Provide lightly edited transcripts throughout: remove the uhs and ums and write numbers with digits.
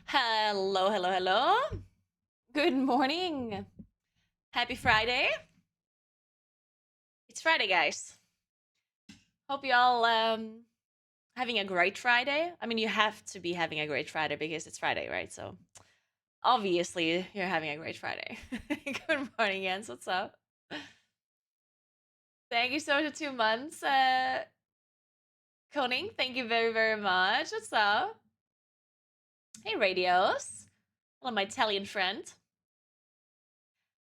Hello, hello, hello. Good morning. Happy Friday. It's Friday, guys. Hope you all having a great Friday. I mean, you have to be having a great Friday because it's Friday, right? So obviously you're having a great Friday. Good morning, Jens. What's up? Thank you so much for 2 months. Koning, thank you very, very much. What's up? Hey, radios. Hello, my Italian friend.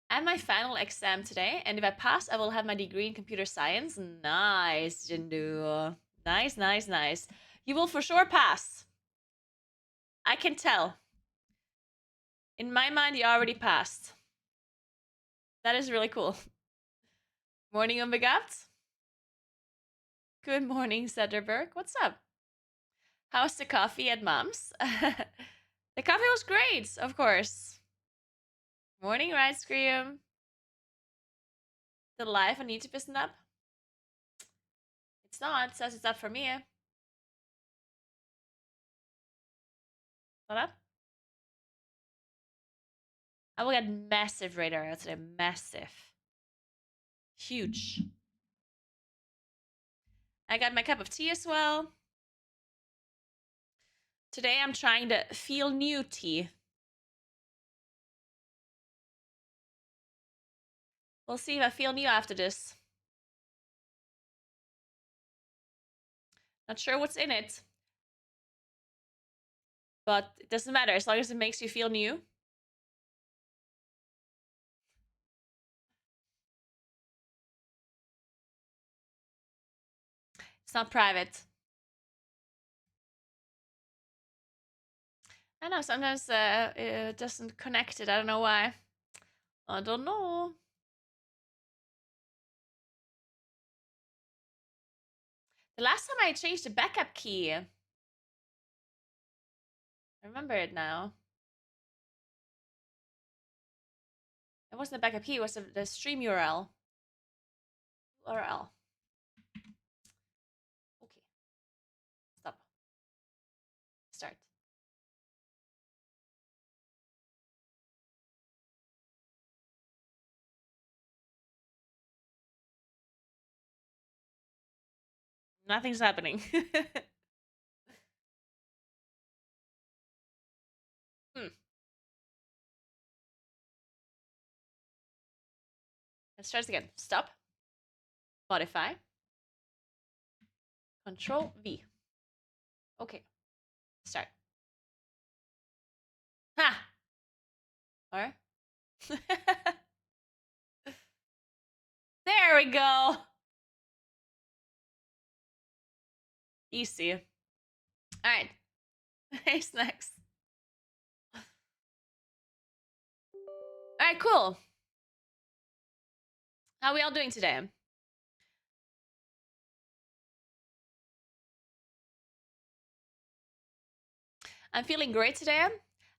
I have my final exam today, and if I pass, I will have my degree in computer science. Nice, Jindu. Nice, nice, nice. You will for sure pass. I can tell. In my mind, you already passed. That is really cool. Morning, unbegabt. Good morning, Zetterberg. What's up? How's the coffee at mom's? The coffee was great, of course. Morning, Rice Cream. The live on YouTube isn't up? It's not. It says it's up for me. Not up? I will get massive radar today. Massive. Huge. I got my cup of tea as well. Today I'm trying to feel new tea. We'll see if I feel new after this. Not sure what's in it. But it doesn't matter as long as it makes you feel new. It's not private. I know sometimes it doesn't connect it. I don't know why. I don't know. The last time I changed the backup key. I remember it now. It wasn't the backup key, it was the stream URL. URL. Okay. Stop. Start. Nothing's happening. Hmm. Let's try this again. Stop. Modify. Control V. Okay. Start. Ha! Alright. There we go. Easy. Alright. Who's next? Alright, cool. How are we all doing today? I'm feeling great today.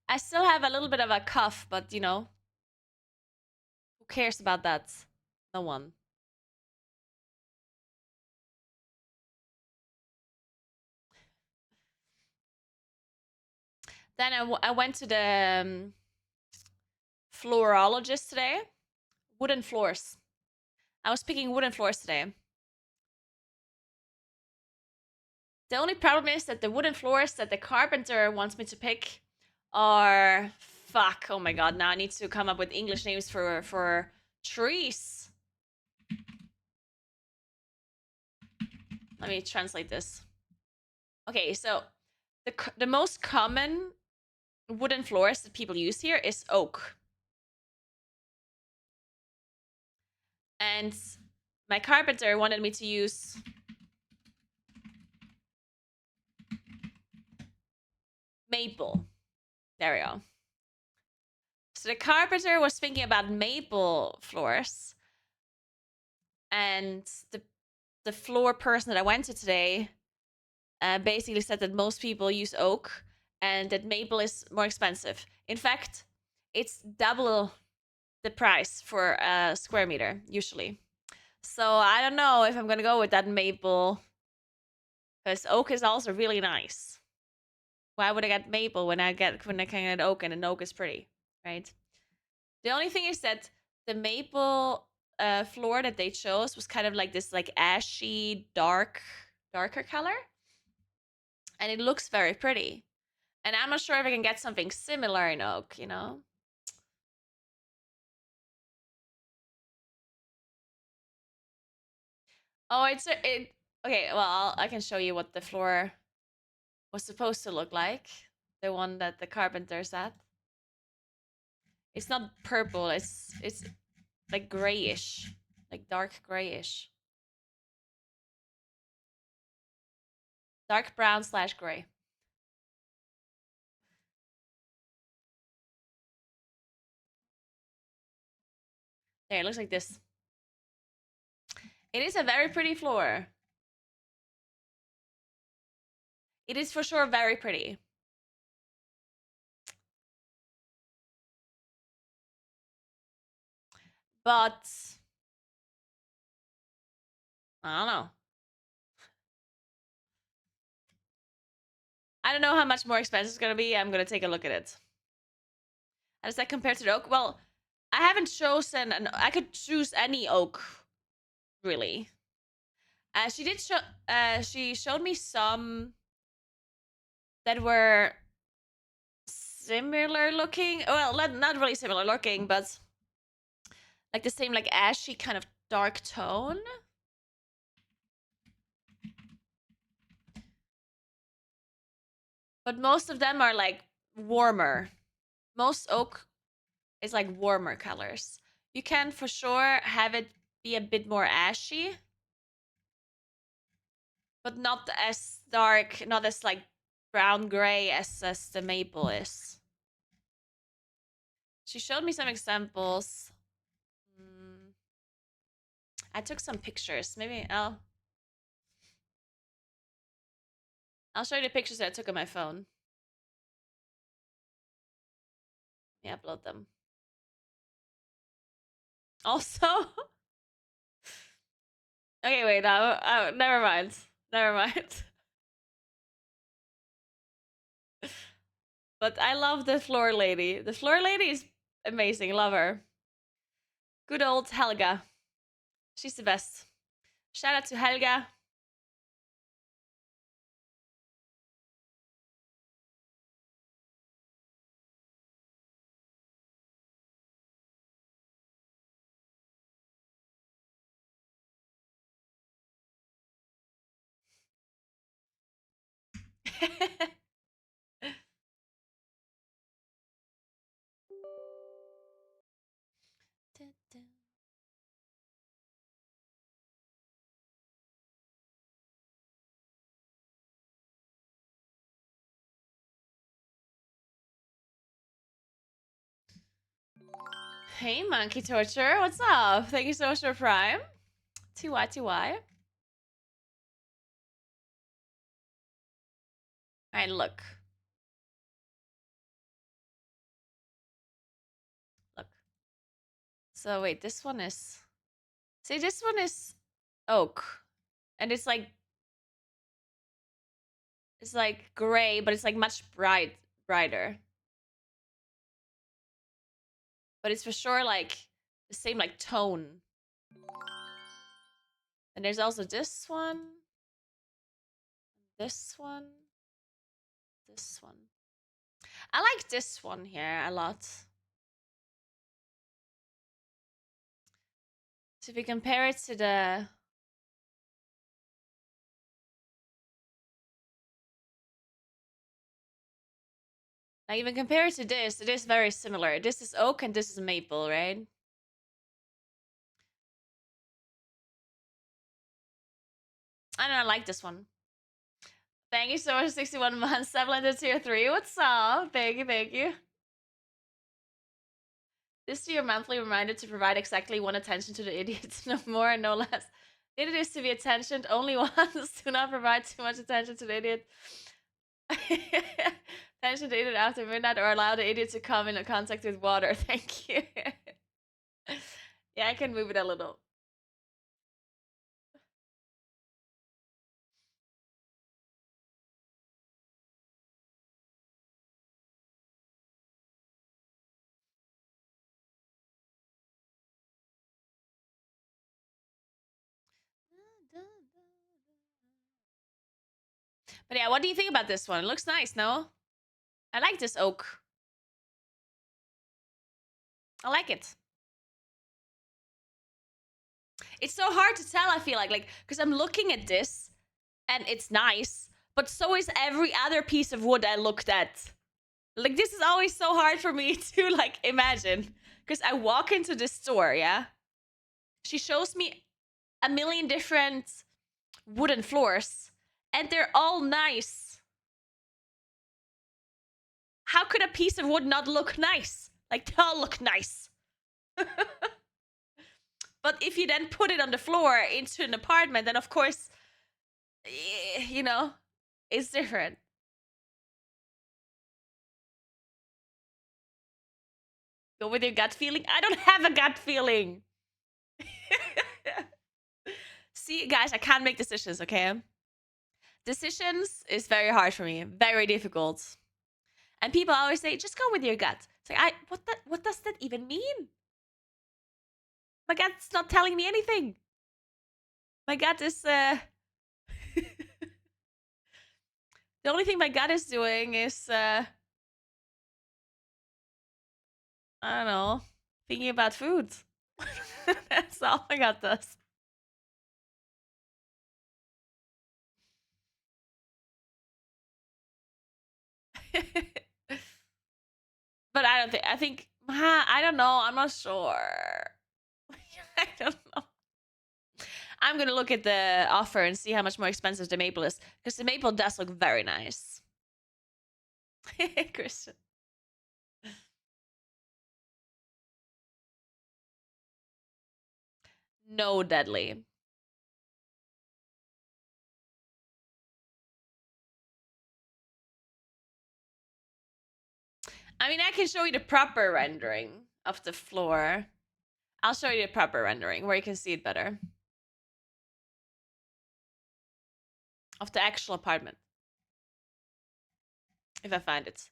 I still have a little bit of a cough, but you know, who cares about that? No one. Then I went to the floorologist today. Wooden floors. I was picking wooden floors today. The only problem is that the wooden floors that the carpenter wants me to pick are fuck. Oh my god! Now I need to come up with English names for trees. Let me translate this. Okay, so the most common wooden floors that people use here is oak. And my carpenter wanted me to use maple. There we go. So the carpenter was thinking about maple floors. And the floor person that I went to today basically said that most people use oak and that maple is more expensive. In fact, it's double the price for a square meter usually. So I don't know if I'm gonna go with that maple because oak is also really nice. Why would I get maple when I can get oak and an oak is pretty, right? The only thing is that the maple floor that they chose was kind of like this like ashy darker color, and it looks very pretty. And I'm not sure if I can get something similar in oak, you know. Oh, it. Okay, well, I can show you what the floor was supposed to look like. The one that the carpenter's at. It's not purple. It's like grayish, like dark grayish, dark brown slash gray. There, it looks like this. It is a very pretty floor. It is for sure very pretty. But I don't know. I don't know how much more expensive it's gonna be. I'm gonna take a look at it. How does that compare to the oak? Well, I haven't chosen an. I could choose any oak, really. She did show. She showed me some that were similar looking. Well, not really similar looking, but like the same, like ashy kind of dark tone. But most of them are like warmer. Most oak is like warmer colors. You can for sure have it be a bit more ashy, but not as dark, not as like brown gray as the maple is. She showed me some examples. I took some pictures. Maybe I'll show you the pictures that I took on my phone. Let me upload them. Also, okay, wait, no, never mind. Never mind. But I love the floor lady. The floor lady is amazing. Love her. Good old Helga. She's the best. Shout out to Helga. Hey, Monkey Torture. What's up? Thank you so much for Prime. TY. Alright, look. Look. So, wait, this one is. See, this one is oak. And it's like. It's like gray, but it's like much brighter. But it's for sure like the same like tone. And there's also this one. This one. This one. I like this one here a lot. So if you compare it to the. Like even compare it to this, it is very similar. This is oak and this is maple, right? I don't know, I like this one. Thank you so much, 61 months, 700 tier 3. What's up? Thank you. This is your monthly reminder to provide exactly one attention to the idiot, no more and no less. The idiot is to be attentioned only once. Do not provide too much attention to the idiot. Attention to the idiot after midnight, or allow the idiot to come in contact with water. Thank you. Yeah, I can move it a little. But yeah, what do you think about this one? It looks nice, no? I like this oak. I like it. It's so hard to tell, I feel like because I'm looking at this and it's nice, but so is every other piece of wood I looked at. Like, this is always so hard for me to, like, imagine. Because I walk into this store, yeah? She shows me a million different wooden floors, and they're all nice. How could a piece of wood not look nice? Like, they all look nice. But if you then put it on the floor into an apartment, then of course, you know, it's different. Go with your gut feeling. I don't have a gut feeling. See, guys, I can't make decisions, okay? Decisions is very hard for me, very difficult. And people always say, just go with your gut. It's like, what does that even mean? My gut's not telling me anything. My gut is the only thing my gut is doing is I don't know, thinking about food. That's all my gut does. But I think I don't know, I'm not sure. I don't know. I'm gonna look at the offer and see how much more expensive the maple is, because the maple does look very nice. Christian. No, deadly. I mean, I can show you the proper rendering of the floor. I'll show you the proper rendering where you can see it better. Of the actual apartment. If I find it.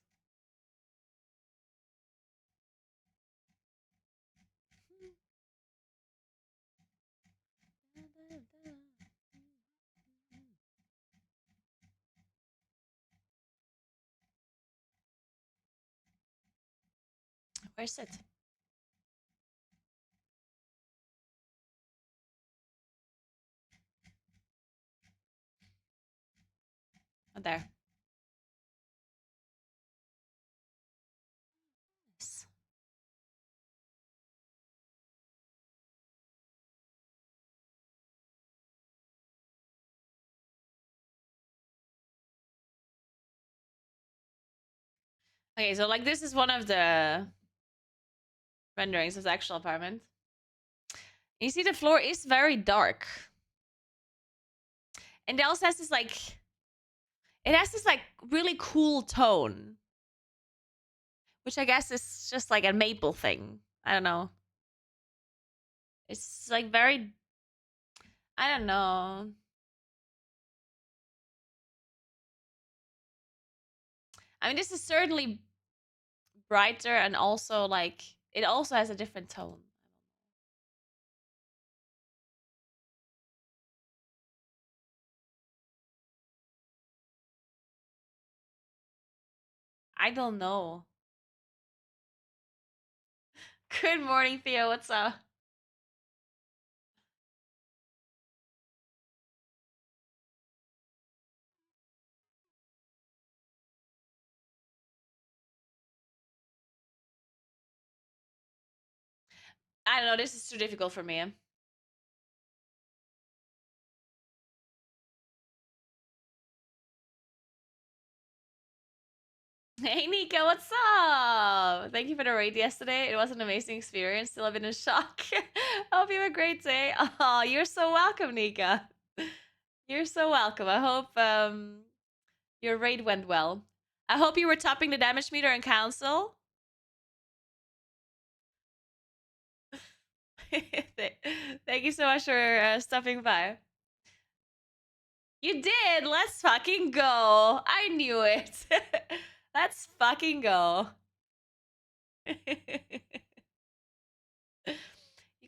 Where's it? Oh, there. Yes. Okay, so like this is one of the renderings of the actual apartment. You see the floor is very dark. And it also has this like, it has this like really cool tone. Which I guess is just like a maple thing. I don't know. It's like very, I don't know. I mean, this is certainly brighter and also like, it also has a different tone. I don't know. Good morning, Theo. What's up? I don't know. This is too difficult for me. Hey, Nika. What's up? Thank you for the raid yesterday. It was an amazing experience. Still, I've been in shock. I hope you have a great day. Oh, you're so welcome, Nika. You're so welcome. I hope your raid went well. I hope you were topping the damage meter in council. Thank you so much for stopping by. You did. Let's fucking go. I knew it. Let's fucking go. You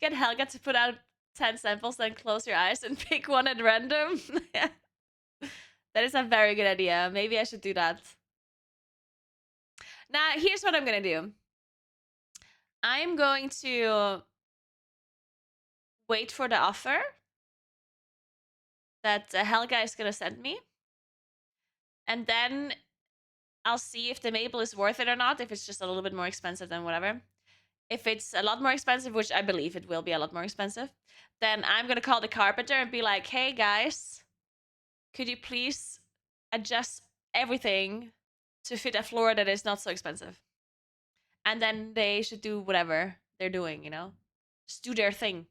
get Helga to put out 10 samples, then close your eyes and pick one at random. That is a very good idea. Maybe I should do that. Now, here's what I'm gonna do. I'm going to wait for the offer that Helga is gonna send me, and then I'll see if the maple is worth it or not. If it's just a little bit more expensive than whatever. If it's a lot more expensive, which I believe it will be a lot more expensive, then I'm gonna call the carpenter and be like, "Hey guys, could you please adjust everything to fit a floor that is not so expensive?" And then they should do whatever they're doing, you know? Just do their thing.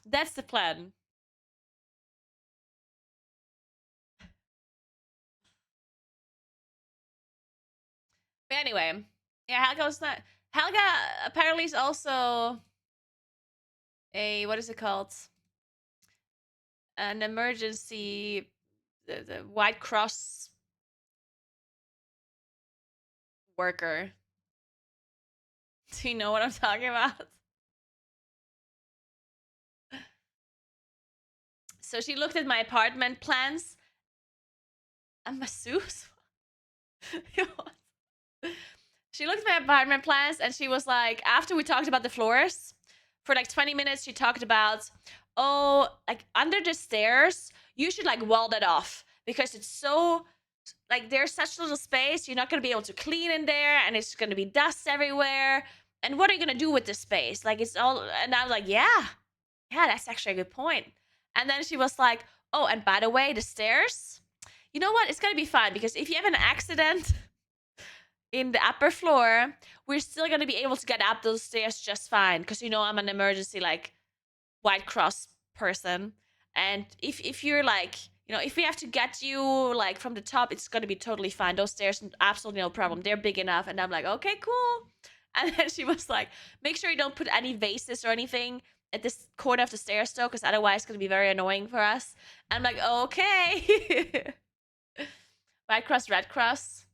That's the plan. But anyway, yeah, Helga's not. Helga apparently is also a, what is it called? An emergency, the White Cross worker. Do you know what I'm talking about? So she looked at my apartment plans. A masseuse? She looked at my apartment plans and she was like, after we talked about the floors, for like 20 minutes, she talked about, oh, like under the stairs, you should like wall that off because it's so, like, there's such little space. You're not going to be able to clean in there and it's going to be dust everywhere. And what are you going to do with the space? Like, it's all, and I was like, yeah, that's actually a good point. And then she was like, oh, and by the way, the stairs, you know what? It's going to be fine because if you have an accident in the upper floor, we're still going to be able to get up those stairs just fine because, you know, I'm an emergency, like, White Cross person. And if you're like, you know, if we have to get you like from the top, it's gonna be totally fine. Those stairs, absolutely no problem. They're big enough. And I'm like, okay, cool. And then she was like, make sure you don't put any vases or anything at this corner of the stairs though, because otherwise it's gonna be very annoying for us. I'm like, okay. White Cross, Red Cross.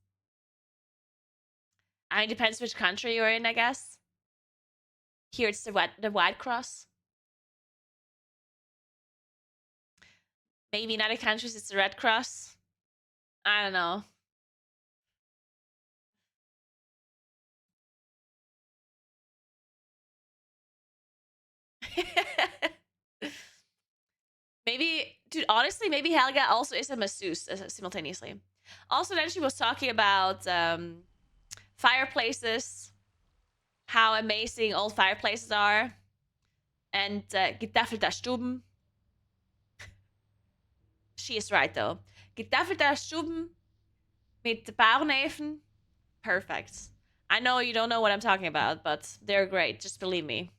I mean, depends which country you're in, I guess. Here it's the White Cross. Maybe in other countries it's the Red Cross. I don't know. Maybe, dude, honestly, maybe Helga also is a masseuse simultaneously. Also, then she was talking about fireplaces, how amazing old fireplaces are, and getaffelter Stuben. She is right, though. Getaffelter Stuben mit Bauernöfen. Perfect. I know you don't know what I'm talking about, but they're great. Just believe me.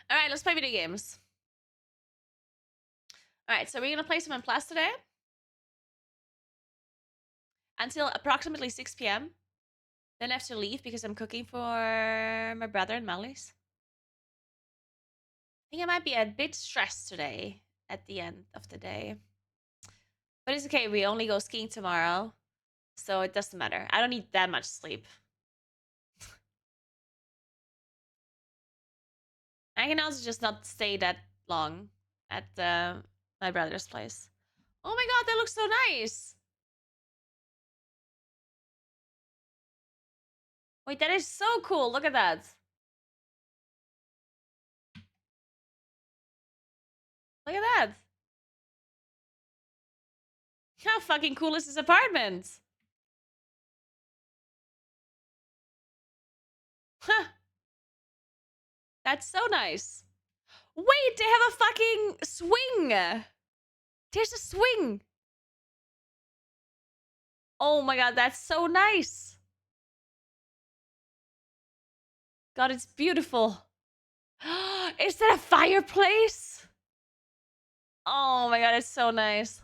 All right, let's play video games. All right, so we're gonna play some in Plus today until approximately 6 p.m. Then I have to leave because I'm cooking for my brother and Molly's. I think I might be a bit stressed today at the end of the day. But it's okay, we only go skiing tomorrow. So it doesn't matter. I don't need that much sleep. I can also just not stay that long at my brother's place. Oh my god, that looks so nice. Wait, that is so cool. Look at that. Look at that. How fucking cool is this apartment? Huh. That's so nice. Wait, they have a fucking swing. There's a swing. Oh my god, that's so nice. God, it's beautiful. Is that a fireplace? Oh my god, it's so nice.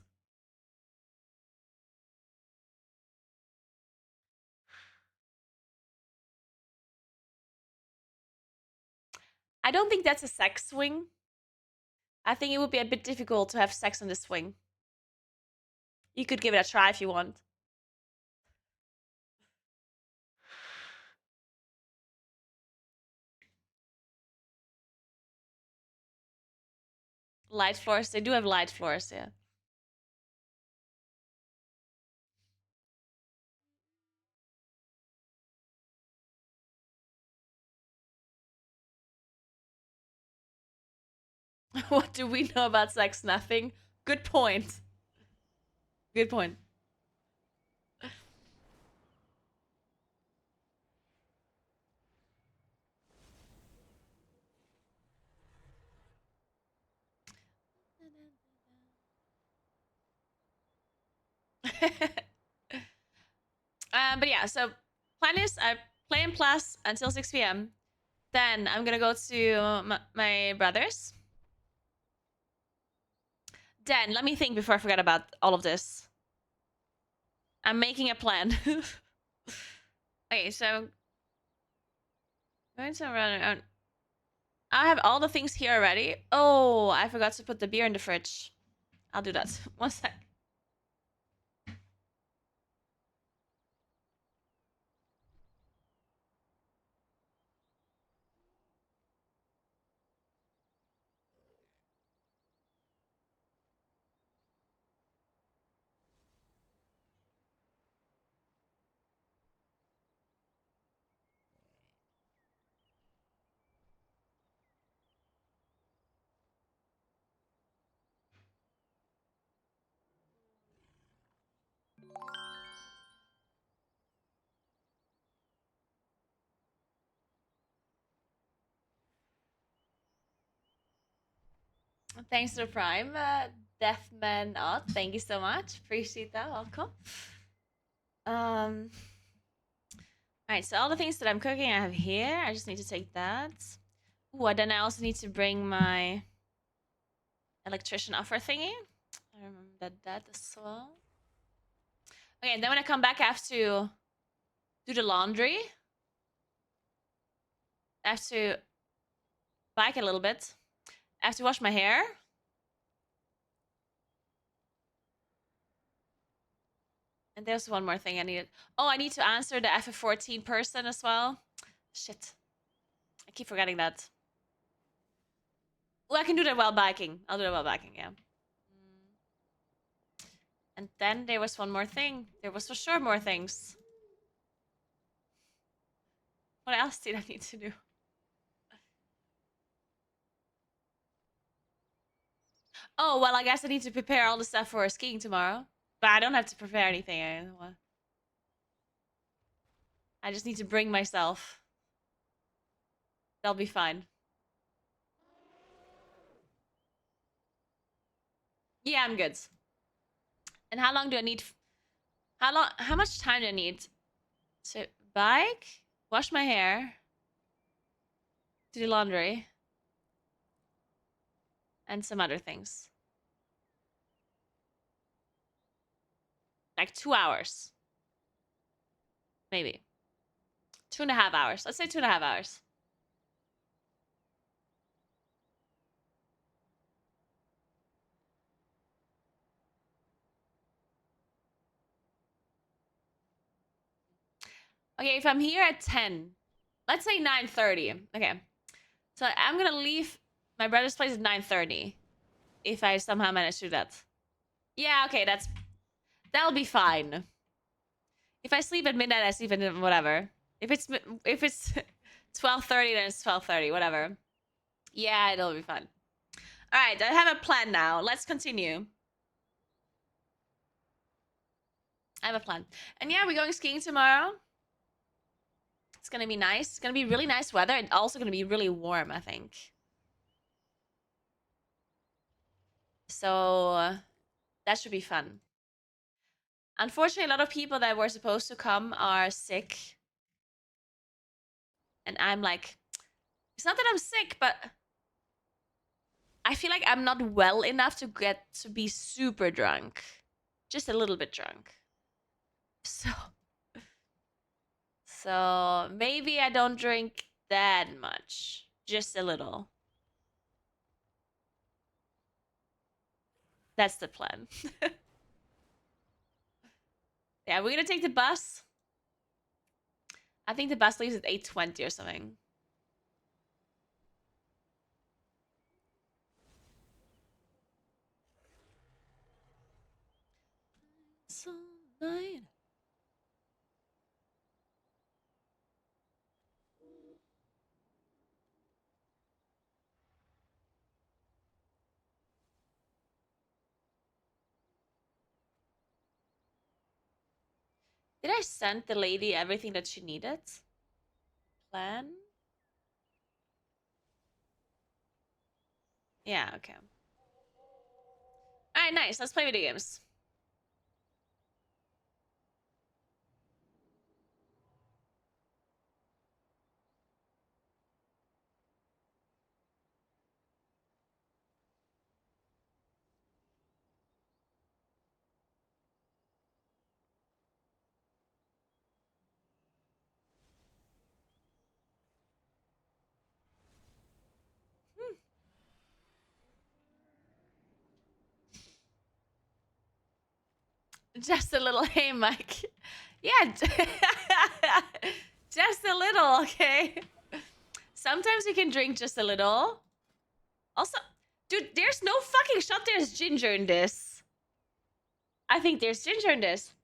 I don't think that's a sex swing. I think it would be a bit difficult to have sex on the swing. You could give it a try if you want. Light floors. They do have light floors, yeah. What do we know about sex? Nothing. Good point. Good point. But yeah, so plan is I play in Plus until 6 p.m. Then I'm gonna go to my brother's. Then let me think before I forget about all of this. I'm making a plan. Okay, so going to run. I have all the things here already. Oh, I forgot to put the beer in the fridge. I'll do that. One sec. Thanks to the Prime, Deathman Odd. Thank you so much. Appreciate that. Welcome. Alright, so all the things that I'm cooking I have here. I just need to take that. Ooh, then I also need to bring my electrician offer thingy. I remember that as well. Okay, and then when I come back, I have to do the laundry. I have to bike a little bit. I have to wash my hair. And there's one more thing I needed. Oh, I need to answer the FF14 person as well. Shit. I keep forgetting that. Well, I can do that while biking. I'll do that while biking, yeah. And then there was one more thing. There was for sure more things. What else did I need to do? Oh, well, I guess I need to prepare all the stuff for skiing tomorrow. But I don't have to prepare anything. I just need to bring myself. That'll be fine. Yeah, I'm good. And how long do I need? How much time do I need to bike, wash my hair, do the laundry, and some other things? Like 2 hours. Maybe. 2.5 hours. Let's say 2.5 hours. Okay, if I'm here at 10, let's say 9:30. Okay. So I'm gonna leave my brother's place at 9:30. If I somehow manage to do that. Yeah, okay, that'll be fine. If I sleep at midnight, I sleep at whatever. If it's 12:30, then it's 12:30, whatever. Yeah, it'll be fun. All right, I have a plan now. Let's continue. I have a plan. And yeah, we're going skiing tomorrow. It's gonna be nice. It's gonna be really nice weather and also gonna be really warm, I think. So that should be fun. Unfortunately, a lot of people that were supposed to come are sick. And I'm like, it's not that I'm sick, but I feel like I'm not well enough to get to be super drunk. Just a little bit drunk. So maybe I don't drink that much. Just a little. That's the plan. Yeah, we're gonna take the bus. I think the bus leaves at 8:20 or something. Sunlight. Did I send the lady everything that she needed? Plan? Yeah, okay. Alright, nice. Let's play video games. Just a little, hey, Mike. Yeah, just a little, okay? Sometimes you can drink just a little. Also, dude, there's no fucking shot there's ginger in this. I think there's ginger in this.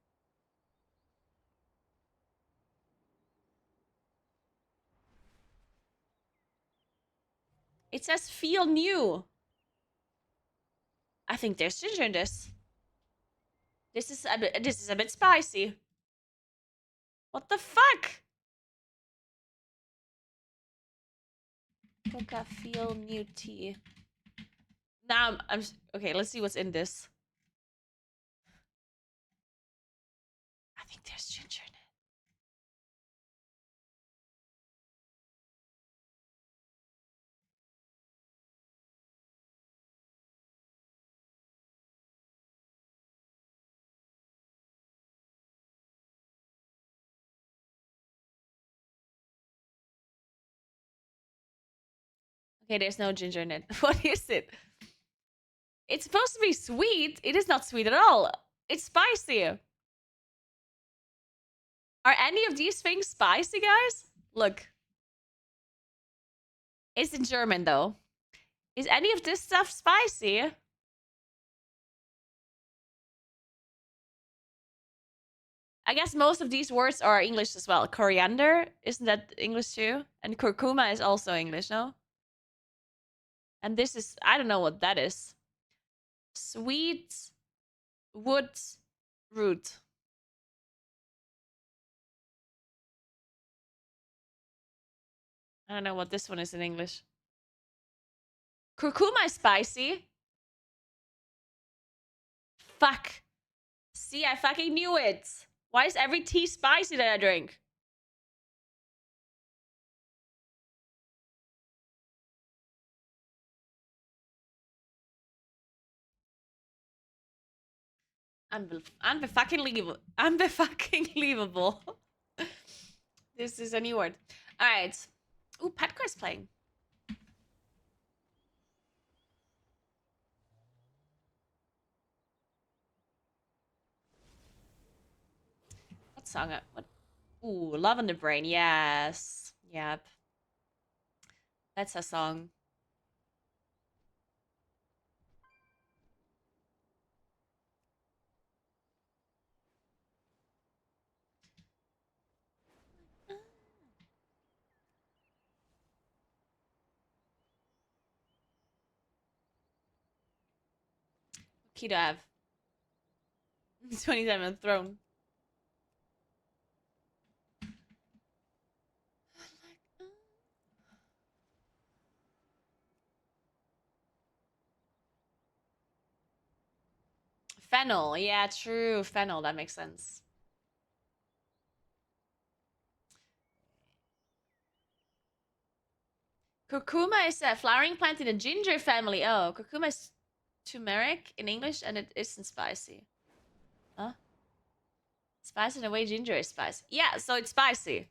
It says feel new. I think there's ginger in this. This is a bit spicy. What the fuck? Coca feel new tea. Now I'm okay. Let's see what's in this. I think there's ginger in it. Okay, there's no ginger in it. What is it? It's supposed to be sweet. It is not sweet at all. It's spicy. Are any of these things spicy, guys? Look. It's in German, though. Is any of this stuff spicy? I guess most of these words are English as well. Coriander, isn't that English too? And curcuma is also English, no? And this is, I don't know what that is. Sweet wood root. I don't know what this one is in English. Curcuma is spicy. Fuck. See, I fucking knew it. Why is every tea spicy that I drink? Unbe-fucking-leavable. This is a new word. Alright. Ooh, Petco is playing. What song? What? Ooh, Love on the Brain. Yes. Yep. That's a song. Key to have. 27th throne. Fennel. Yeah, true. Fennel. That makes sense. Curcuma is a flowering plant in the ginger family. Oh, curcuma is turmeric in English and it isn't spicy. Huh? Spicy in a way ginger is spicy. Yeah, so it's spicy.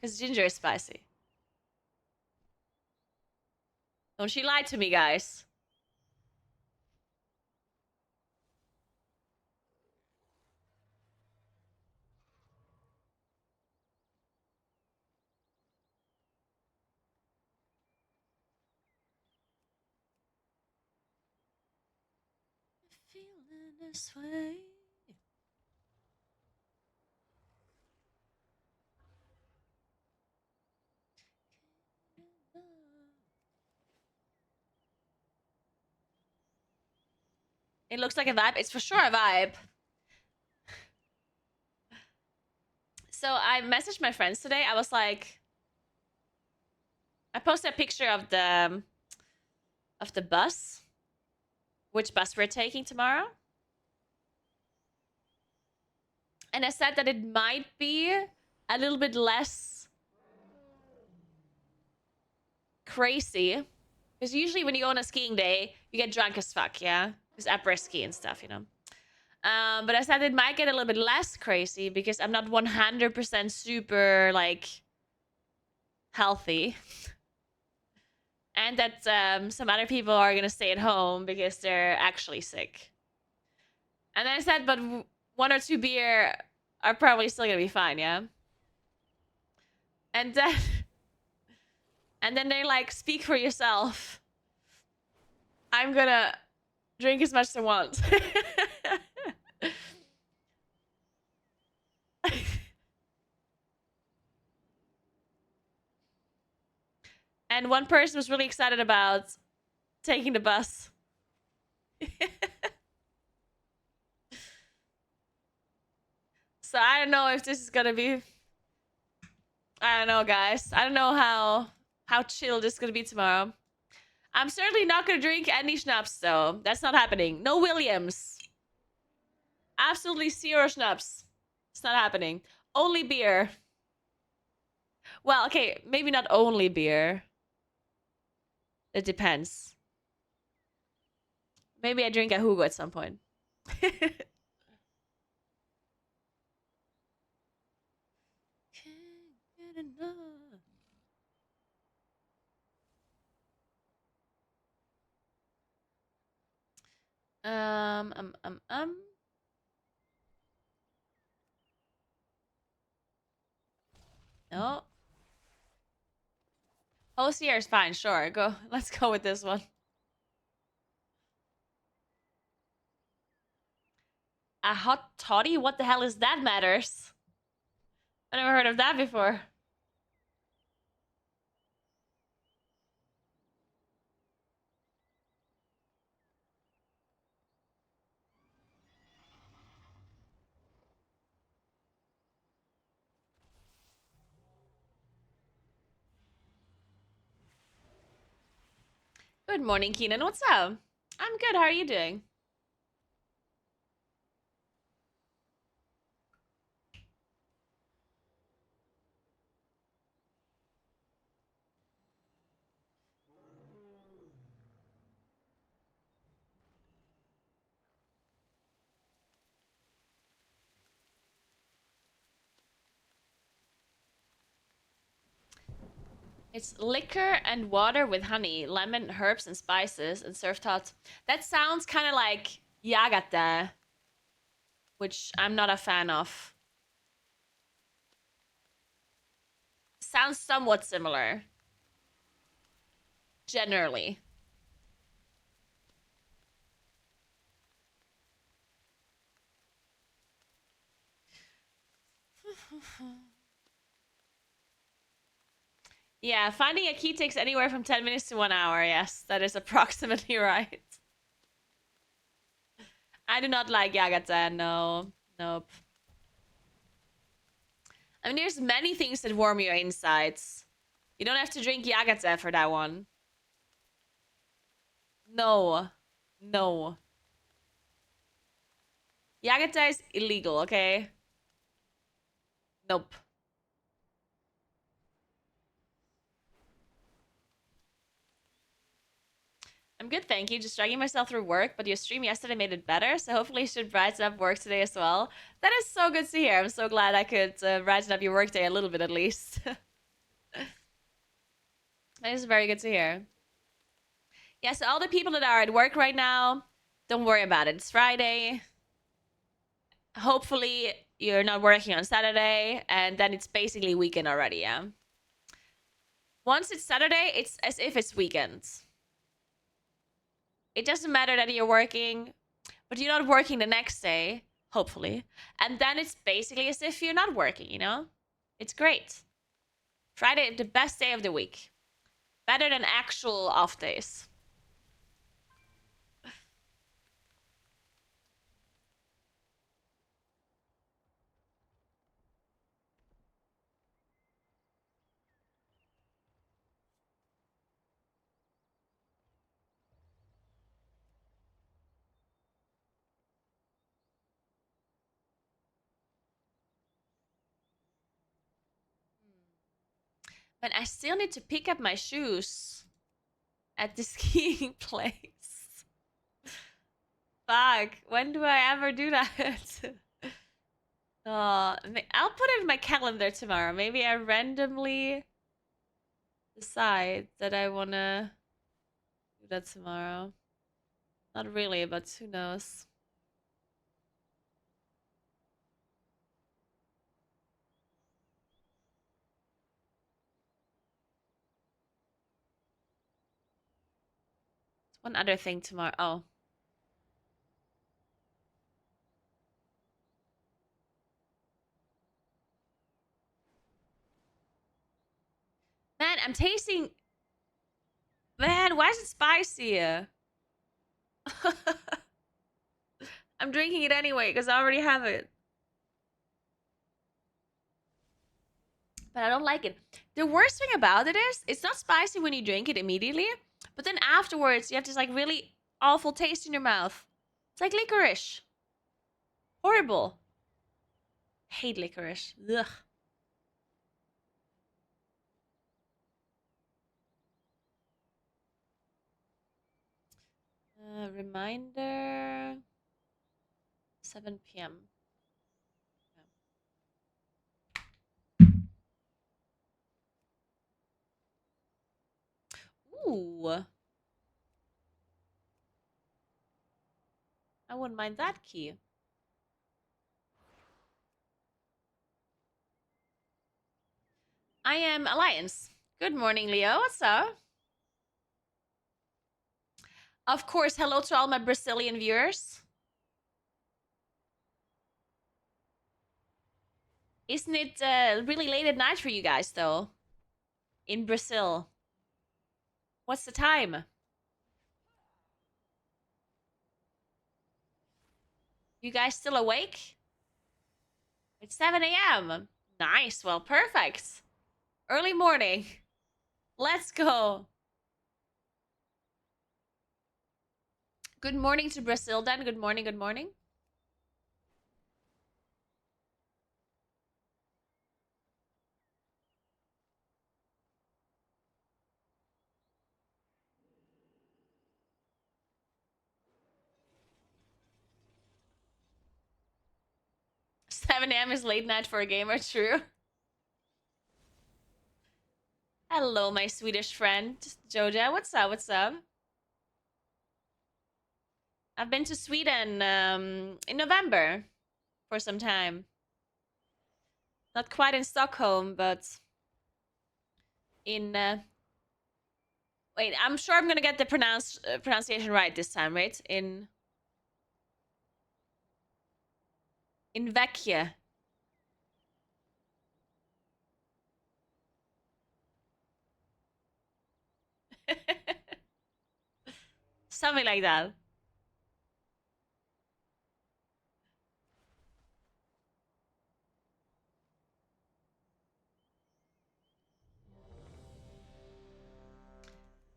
Because ginger is spicy. Don't she lie to me, guys. feeling this way. It looks like a vibe. It's for sure a vibe. So I messaged my friends today. I was like, I posted a picture of the bus, which bus we're taking tomorrow. And I said that it might be a little bit less crazy. Because usually when you go on a skiing day, you get drunk as fuck, yeah? Because après ski and stuff, you know? But I said it might get a little bit less crazy because I'm not 100% super, like, healthy. And that some other people are going to stay at home because they're actually sick. And then I said, but 1 or 2 beer are probably still going to be fine, yeah? And then... And then they're like, speak for yourself. I'm gonna drink as much as I want. And one person was really excited about taking the bus. So I don't know if this is gonna be... I don't know, guys. I don't know how chill this is gonna be tomorrow. I'm certainly not gonna drink any schnapps, though. That's not happening. No Williams. Absolutely zero schnapps. It's not happening. Only beer. Well, okay, maybe not only beer. It depends. Maybe I drink a Hugo at some point. um, um, um, um. No. Hosier is fine, sure. Go. Let's go with this one. A hot toddy? What the hell is that matters? I never heard of that before. Good morning, Keenan. What's up? I'm good. How are you doing? It's liquor and water with honey, lemon, herbs, and spices, and served hot. That sounds kind of like yagata, which I'm not a fan of. Sounds somewhat similar. Generally. Yeah, finding a key takes anywhere from 10 minutes to 1 hour. Yes, that is approximately right. I do not like Yagata, no. Nope. I mean, there's many things that warm your insides. You don't have to drink Yagata for that one. No. No. Yagata is illegal, okay? Nope. I'm good, thank you. Just dragging myself through work, but your stream yesterday made it better, so hopefully you should brighten up work today as well. That is so good to hear. I'm so glad I could brighten up your workday a little bit at least. That is very good to hear. Yeah, so all the people that are at work right now, don't worry about it. It's Friday. Hopefully you're not working on Saturday, and then it's basically weekend already, yeah? Once it's Saturday, it's as if it's weekend. It doesn't matter that you're working. but you're not working the next day, hopefully. And then it's basically as if you're not working, you know? It's great. Friday, the best day of the week. Better than actual off days. But I still need to pick up my shoes at the skiing place. Fuck, when do I ever do that? I'll put it in my calendar tomorrow. Maybe I randomly decide that I wanna do that tomorrow. Not really, but who knows? One other thing tomorrow. Oh. Man, I'm tasting. Man, why is it spicy? I'm drinking it anyway because I already have it. But I don't like it. The worst thing about it is it's not spicy when you drink it immediately, but then afterwards you have this like really awful taste in your mouth. It's like licorice. Horrible. Hate licorice. Ugh. Reminder 7 p.m. Ooh. I wouldn't mind that key. I am Alliance. Good morning, Leo. What's up? Of course, hello to all my Brazilian viewers. Isn't it really late at night for you guys, though? In Brazil. What's the time? You guys still awake? It's 7 a.m. Nice. Well, perfect. Early morning. Let's go. Good morning to Brazil, then. Good morning, good morning. Seven a.m. is late night for a gamer, true. Hello, my Swedish friend, Joja. What's up? What's up? I've been to Sweden in November for some time. Not quite in Stockholm, but in. Wait, I'm sure I'm gonna get the pronunciation right this time, right? In Vecchia. Something like that.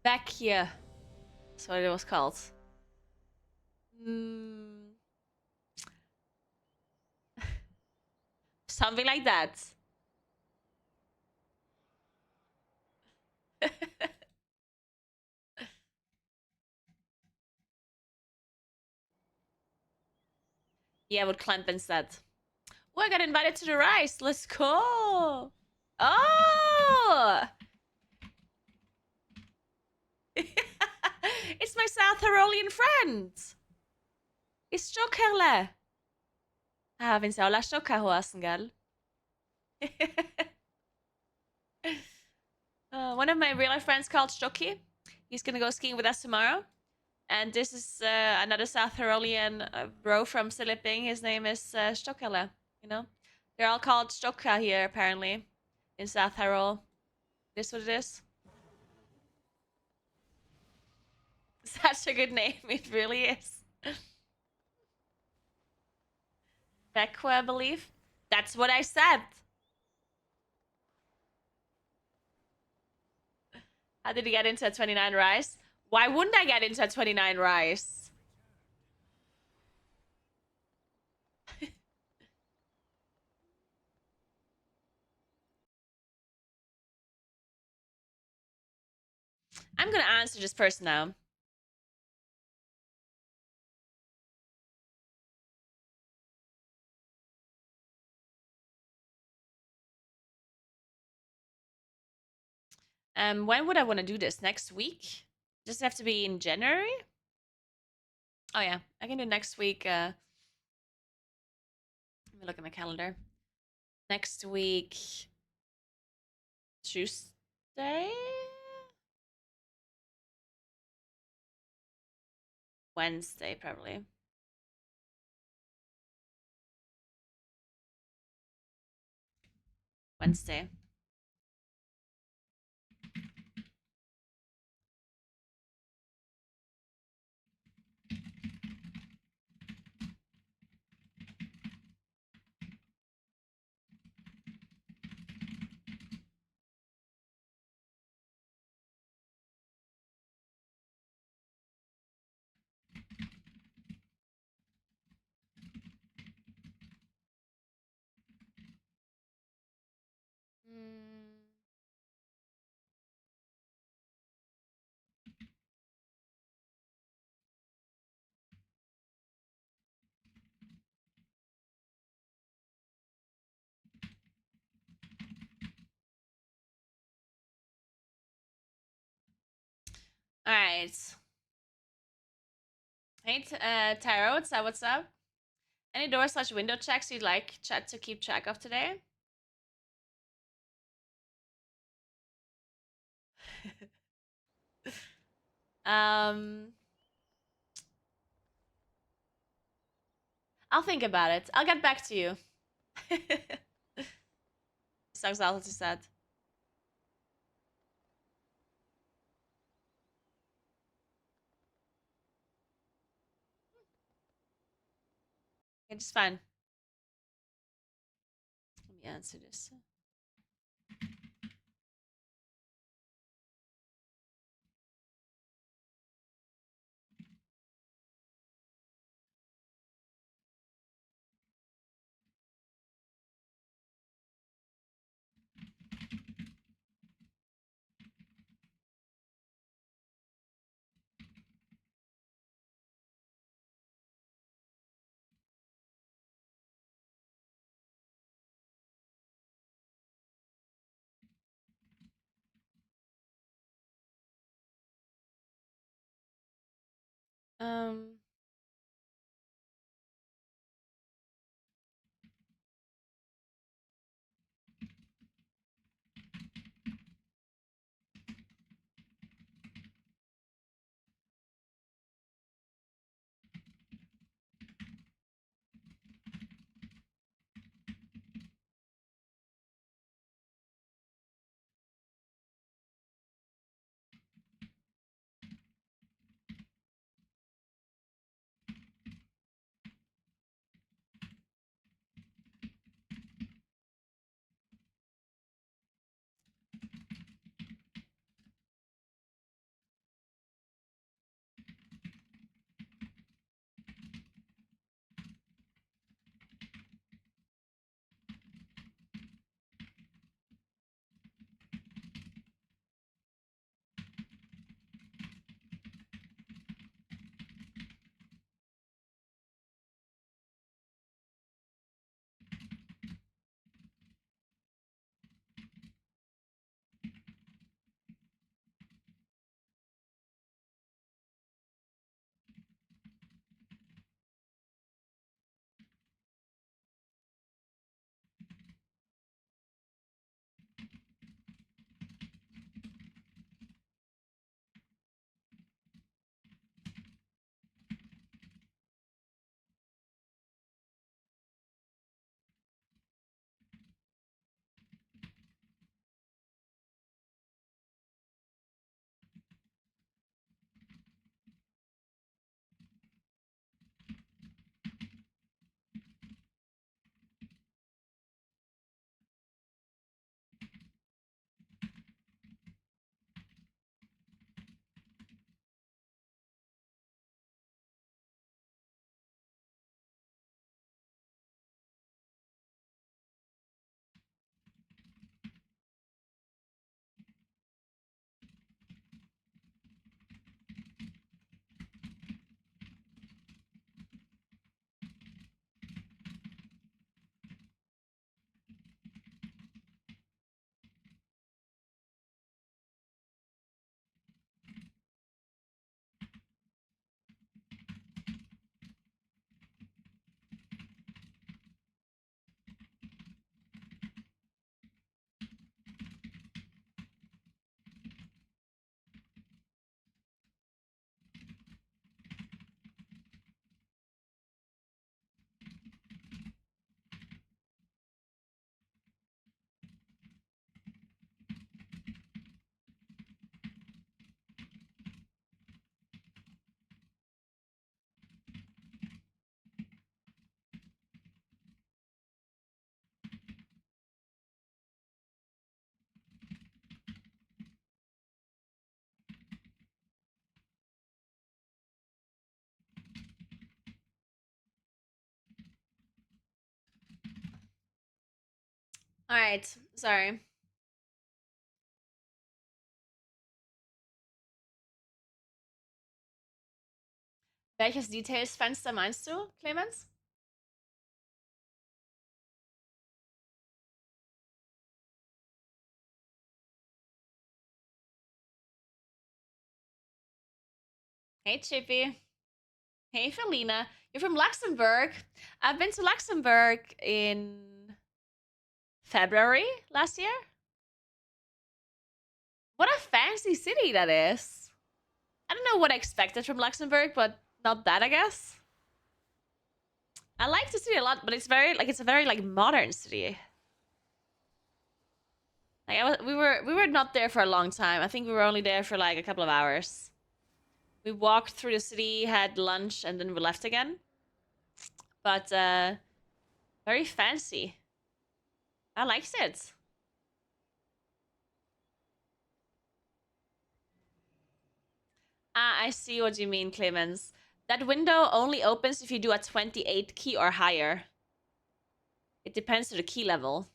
Vecchia. That's what it was called. Mm, something like that. Yeah, with Clemp instead. Oh, I got invited to the Rise. Let's go. Oh! It's my South Tyrolean friend. It's Stockhelle. Finns jag alla Stockhausen, gell? One of my real life friends called Stocky. He's gonna go skiing with us tomorrow. And this is another South Tyrolean bro from Siliping. His name is Stokkele. You know, they're all called Stokka here apparently in South Tyrol. This what it is. Such a good name. It really is. Beckwe, I believe. That's what I said. How did he get into a 29 rise? Why wouldn't I get into a 29 rise? I'm gonna answer this person now. When would I want to do this? Next week? Does it have to be in January? Oh yeah, I can do next week. Let me look at my calendar. Next week, Tuesday, Wednesday, probably. Wednesday. Mm. All right. Hey, Tyro, what's up? Any door/window checks you'd like chat to keep track of today? um, I'll think about it. I'll get back to you. Sucks all to said. It's fine. Let me answer this. Um, Alright, sorry. Welches Details-Fenster meinst du, Clemens? Hey, Chippy. Hey, Felina. You're from Luxembourg. I've been to Luxembourg in February last year. What a fancy city that is. I don't know what I expected from Luxembourg, but not that, I guess. I like the city a lot, but it's very it's a very modern city. We were not there for a long time. I think we were only there for like a couple of hours. We walked through the city, had lunch, and then we left again. But very fancy. I liked it. Ah, I see what you mean, Clemens. That window only opens if you do a 28 key or higher. It depends on the key level.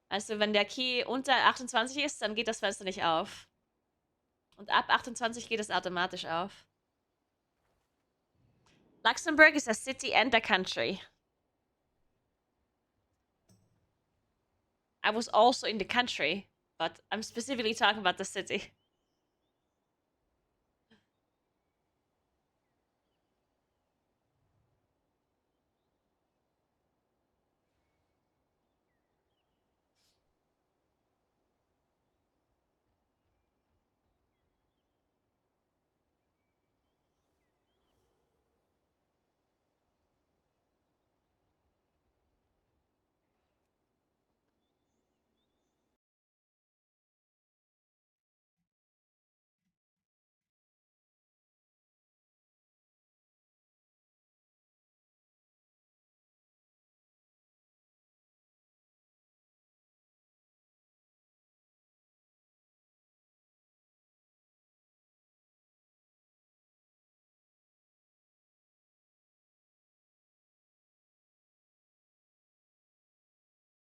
Also, wenn der Key unter 28 ist, dann geht das Fenster nicht auf. Und ab 28 geht es automatisch auf. Luxembourg is a city and a country. I was also in the country, but I'm specifically talking about the city.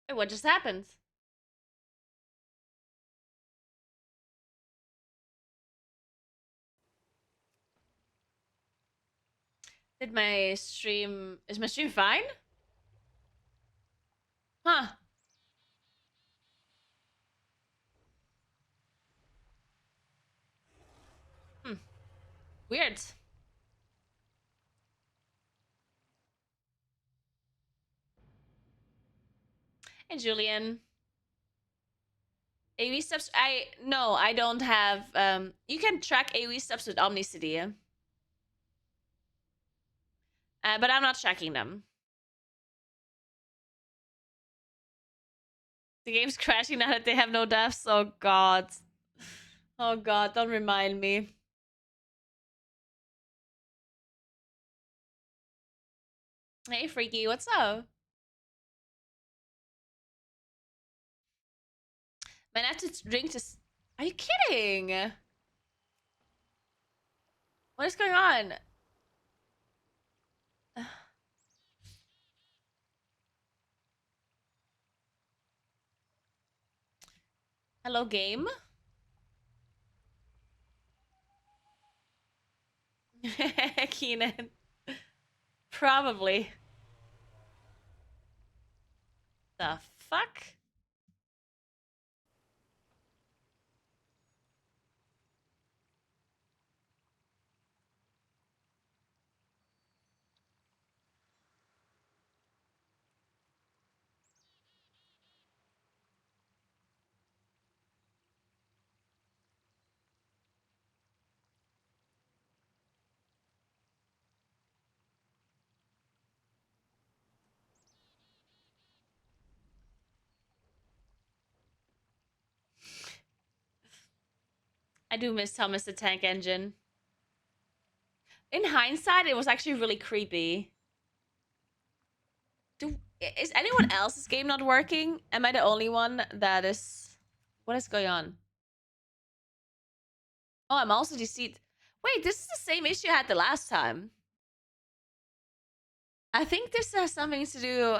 Wait, what just happened? Did my stream... Is my stream fine? Huh. Hmm. Weird. Hey, Julian. AV steps. No, I don't have. You can track AV steps with Omnicity, but I'm not tracking them. The game's crashing now that they have no deaths. Oh god. Oh god, don't remind me. Hey, Freaky, what's up? Man, I have to drink this. Are you kidding? What is going on? Hello, game? Keenan. Probably. The fuck? I do miss Thomas the Tank Engine. In hindsight, it was actually really creepy. Is anyone else's game not working? Am I the only one that is... What is going on? Oh, I'm also deceived. Wait, this is the same issue I had the last time. I think this has something to do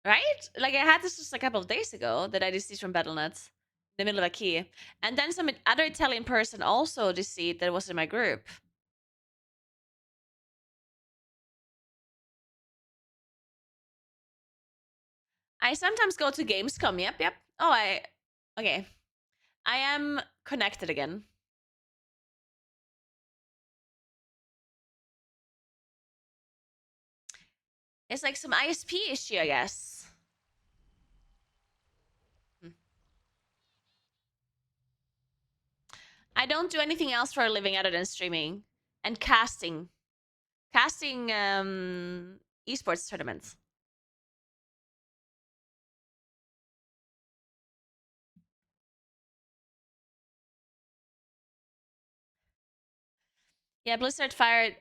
Right? Like I had this just a couple of days ago that I deceased from BattleNet in the middle of a key. And then some other Italian person also deceased that was in my group. I sometimes go to Gamescom. Yep. Oh, okay. I am connected again. It's like some ISP issue, I guess. I don't do anything else for a living other than streaming and casting. Casting esports tournaments. Yeah, Blizzard fired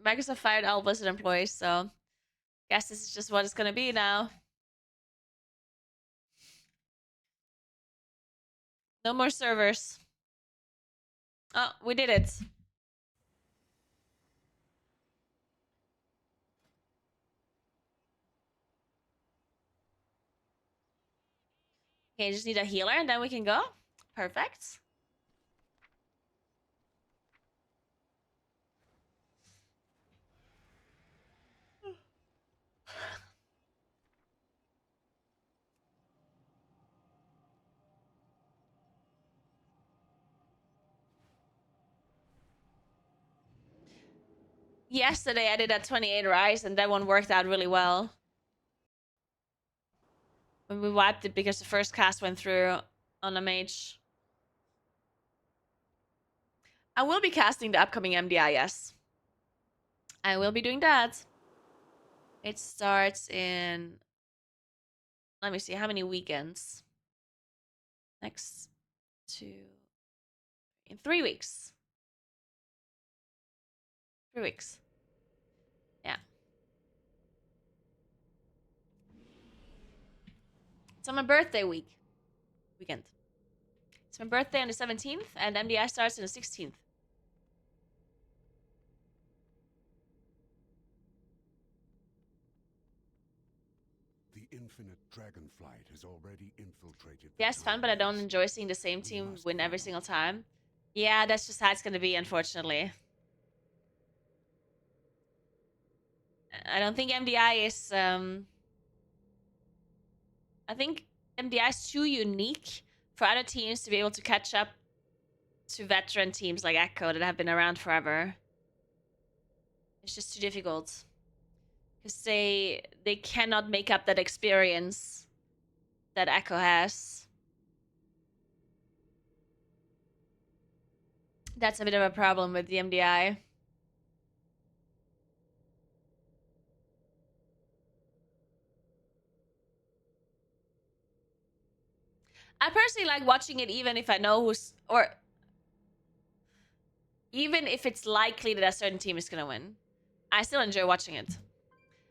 Microsoft fired all Blizzard employees, so guess this is just what it's gonna be now. No more servers. Oh, we did it. Okay, just need a healer and then we can go. Perfect. Yesterday I did a 28 rise and that one worked out really well. When we wiped it because the first cast went through on a mage. I will be casting the upcoming MDI, yes. I will be doing that. It starts in... Let me see, how many weekends? Next 2... In 3 weeks. 3 weeks. Yeah. It's on my birthday weekend. It's my birthday on the 17th, and MDI starts on the 16th. The infinite dragonflight has already infiltrated. Yeah, it's fun, but I don't enjoy seeing the same team win every single time. Yeah, that's just how it's gonna be, unfortunately. I don't think MDI is I think MDI is too unique for other teams to be able to catch up to veteran teams like Echo that have been around forever. It's just too difficult. Because they cannot make up that experience that Echo has. That's a bit of a problem with the MDI. I personally like watching it even if I know who's... Or even if it's likely that a certain team is going to win. I still enjoy watching it.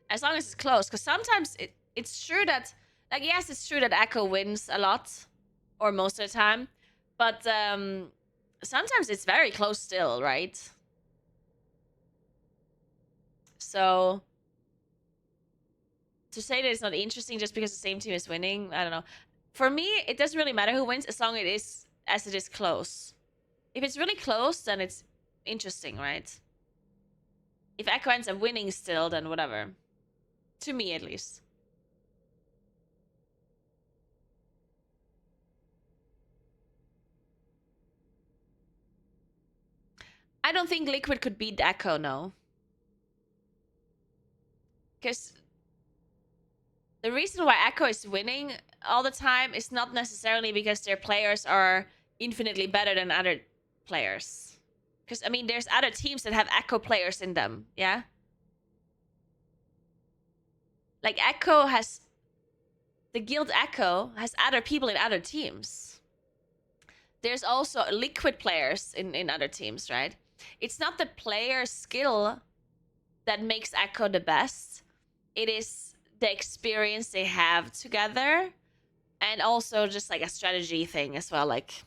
As long as it's close. Because sometimes it's true that... Like, yes, it's true that Echo wins a lot. Or most of the time. But sometimes it's very close still, right? So... To say that it's not interesting just because the same team is winning, I don't know. For me, it doesn't really matter who wins as long as it is close. If it's really close, then it's interesting, right? If Echo ends up winning still, then whatever. To me, at least. I don't think Liquid could beat Echo, no. Because the reason why Echo is winning all the time is not necessarily because their players are infinitely better than other players. Because, I mean, there's other teams that have Echo players in them, yeah? Like, Echo has... The guild Echo has other people in other teams. There's also Liquid players in other teams, right? It's not the player skill that makes Echo the best. It is the experience they have together, and also just like a strategy thing as well, like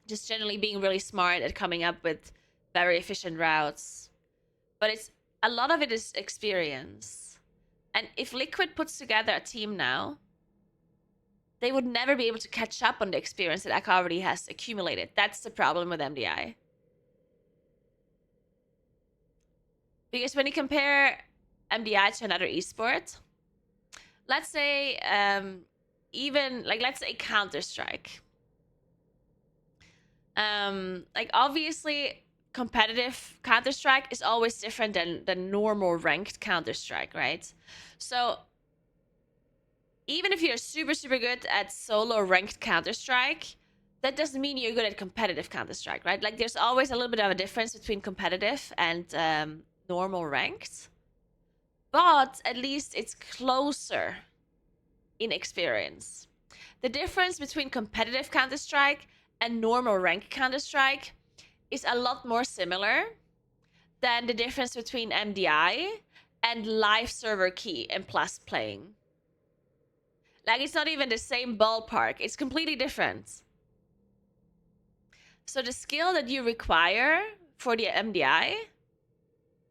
just generally being really smart at coming up with very efficient routes. But it's a lot of it is experience. And if Liquid puts together a team now, they would never be able to catch up on the experience that Echo already has accumulated. That's the problem with MDI. Because when you compare MDI to another esport, let's say let's say Counter-Strike. Like obviously competitive Counter-Strike is always different than normal ranked Counter-Strike, right? So even if you're super, super good at solo ranked Counter-Strike, that doesn't mean you're good at competitive Counter-Strike, right? Like there's always a little bit of a difference between competitive and normal ranked. But at least it's closer in experience. The difference between competitive Counter-Strike and normal rank Counter-Strike is a lot more similar than the difference between MDI and live server key and plus playing. Like it's not even the same ballpark. It's completely different. So the skill that you require for the MDI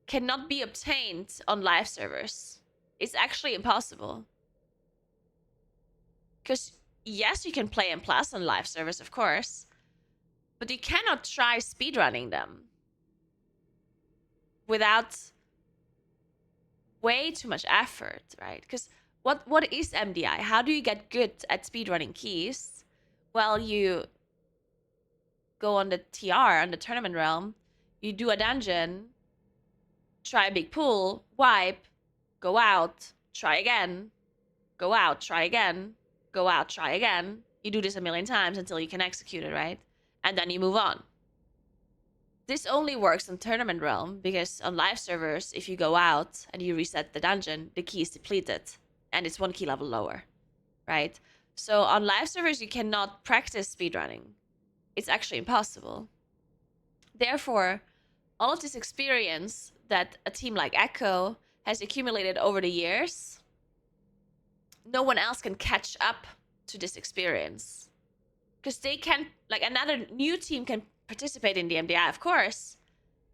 cannot be obtained on live servers. It's actually impossible. Because yes, you can play M+ on live servers, of course, but you cannot try speedrunning them without way too much effort, right? Because what is MDI? How do you get good at speedrunning keys? Well, you go on the TR, on the tournament realm, you do a dungeon, try a big pool, wipe, go out, try again, go out, try again, go out, try again. You do this a million times until you can execute it, right? And then you move on. This only works on tournament realm because on live servers, if you go out and you reset the dungeon, the key is depleted and it's 1 key level lower, right? So on live servers, you cannot practice speedrunning. It's actually impossible. Therefore, all of this experience that a team like Echo has accumulated over the years, no one else can catch up to this experience. Because they can, like another new team can participate in the MDI, of course.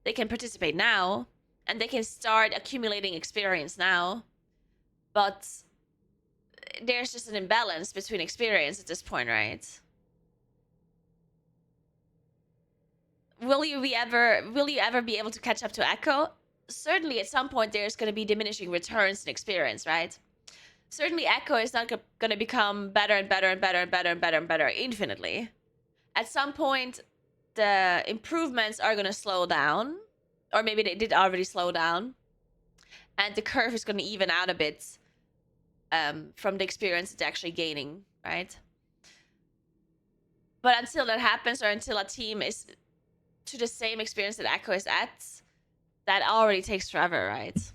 They can participate now, and they can start accumulating experience now. But there's just an imbalance between experience at this point, right? Will you ever be able to catch up to Echo? Certainly at some point there's going to be diminishing returns in experience, right? Certainly Echo is not going to become better and better and better and better and better and better infinitely. At some point, the improvements are going to slow down, or maybe they did already slow down, and the curve is going to even out a bit from the experience it's actually gaining, right? But until that happens, or until a team is to the same experience that Echo is at, that already takes forever, right?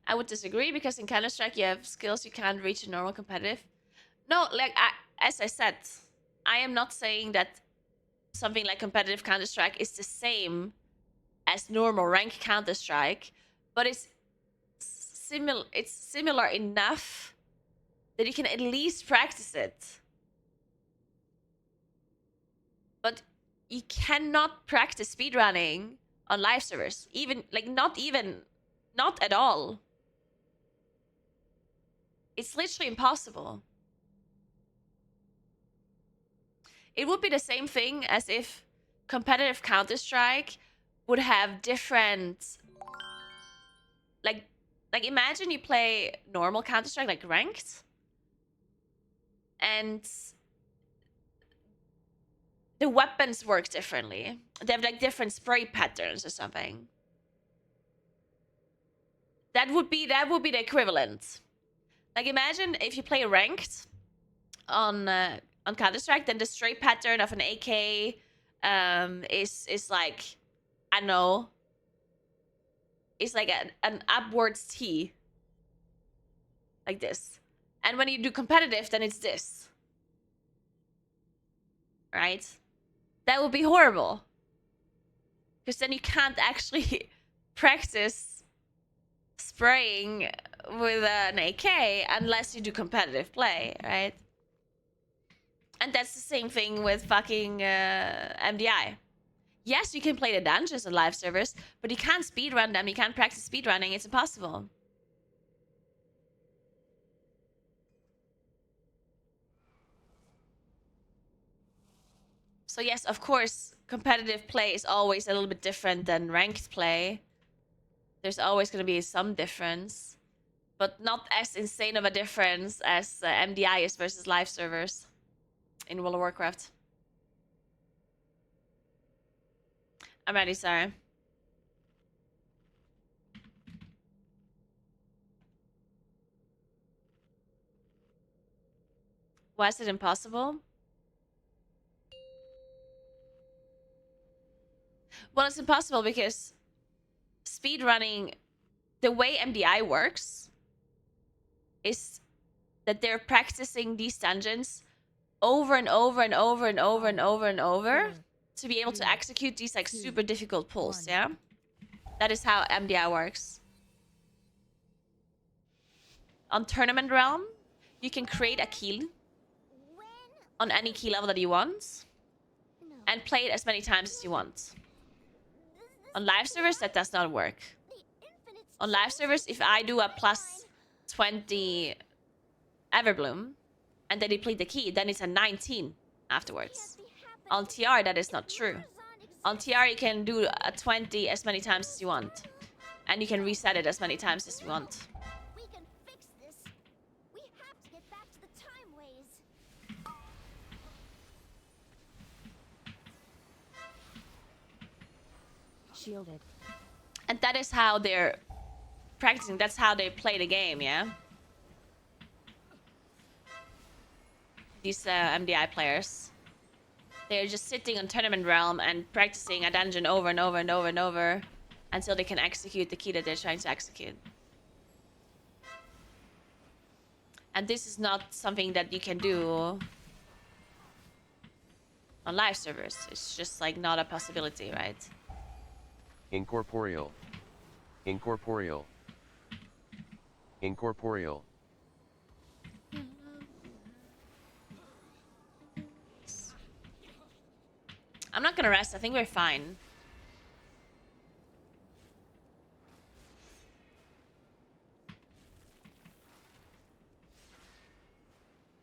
I would disagree because in Counter-Strike you have skills you can't reach in normal competitive. No, like as I said, I am not saying that something like competitive Counter-Strike is the same as normal rank Counter-Strike, but it's similar enough that you can at least practice it. But you cannot practice speedrunning on live servers. Not at all. It's literally impossible. It would be the same thing as if competitive Counter-Strike would have different, like imagine you play normal Counter-Strike, like ranked, and the weapons work differently. They have like different spray patterns or something. That would be the equivalent. Like imagine if you play ranked on Counter-Strike, then the spray pattern of an AK is like, I don't know, it's like an upwards T, like this. And when you do competitive, then it's this, right? That would be horrible. Because then you can't actually practice spraying with an AK unless you do competitive play, right? And that's the same thing with fucking MDI. Yes, you can play the dungeons on live servers, but you can't speedrun them. You can't practice speedrunning. It's impossible. So yes, of course, competitive play is always a little bit different than ranked play. There's always going to be some difference, but not as insane of a difference as MDI is versus live servers in World of Warcraft. I'm ready, sorry. Why is it impossible? Well, it's impossible because speedrunning, the way MDI works is that they're practicing these dungeons over and over and over and over and over and over to be able to execute these like super difficult pulls, yeah? That is how MDI works. On Tournament Realm, you can create a kill on any key level that you want and play it as many times as you want. On live servers, that does not work. On live servers, if I do a plus 20 Everbloom and then deplete the key, then it's a 19 afterwards. On TR, that is not true. On TR, you can do a 20 as many times as you want. And you can reset it as many times as you want. We can fix this. We have to get back to the time ways. Shielded. And that is how they're practicing. That's how they play the game, yeah? These MDI players. They're just sitting on Tournament Realm and practicing a dungeon over and over and over and over until they can execute the key that they're trying to execute. And this is not something that you can do on live servers. It's just like not a possibility, right? Incorporeal. Incorporeal. Incorporeal. I'm not gonna rest. I think we're fine.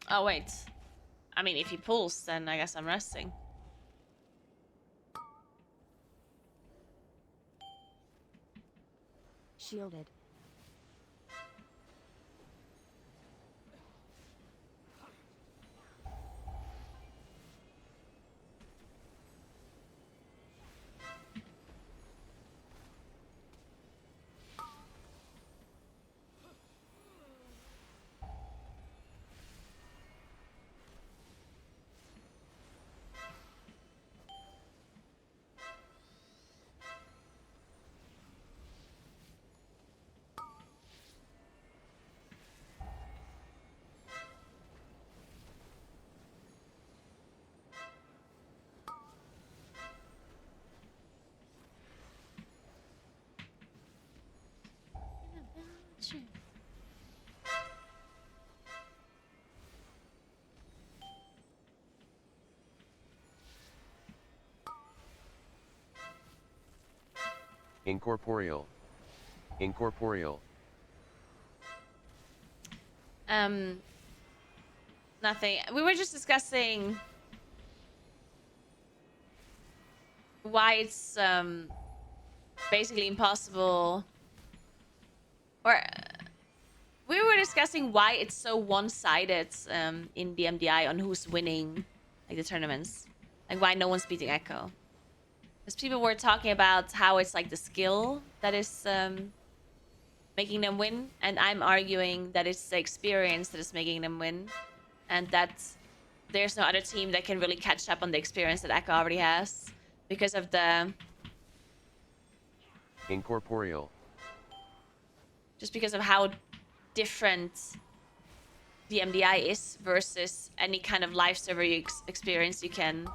Oh, wait. I mean, if he pulls, then I guess I'm resting. Shielded. Incorporeal. Incorporeal. Nothing. We were just discussing why it's basically impossible, or we were discussing why it's so one-sided in the MDI on who's winning like the tournaments, like why no one's beating Echo. Because people were talking about how it's like the skill that is making them win, and I'm arguing that it's the experience that is making them win, and that there's no other team that can really catch up on the experience that Echo already has because of the Incorporeal. just because of how different the MDI is versus any kind of live server experience you can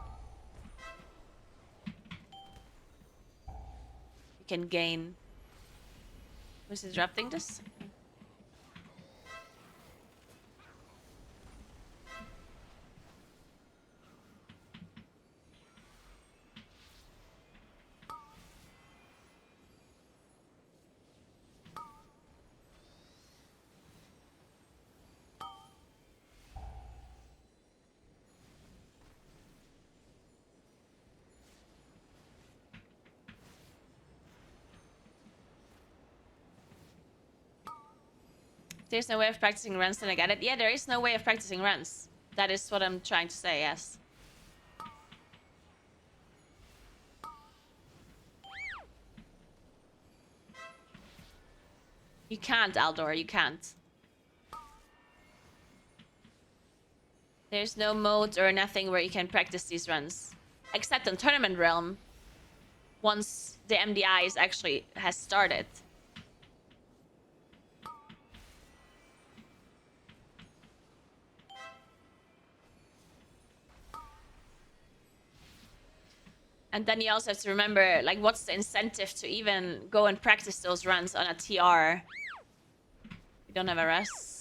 gain. Who's disrupting this? There's no way of practicing runs, then I get it. Yeah, there is no way of practicing runs. That is what I'm trying to say, yes. You can't, Aldor, you can't. There's no mode or nothing where you can practice these runs. Except in Tournament Realm. Once the MDI is actually has started. And then you also have to remember, like, what's the incentive to even go and practice those runs on a TR? You don't have a rest.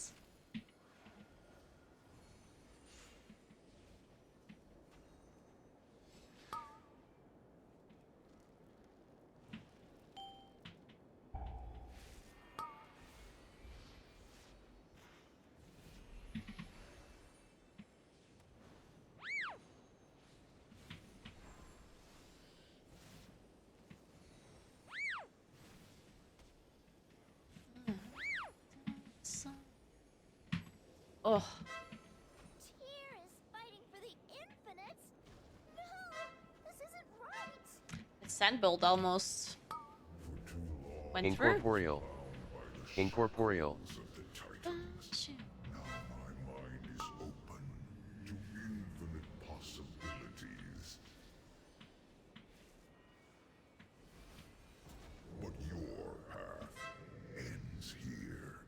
Oh. Tyr is fighting for the infinite? No, this isn't right. It's Sandbolt almost went through. Incorporeal. Incorporeal. Now my mind is open to infinite possibilities. But your path ends here.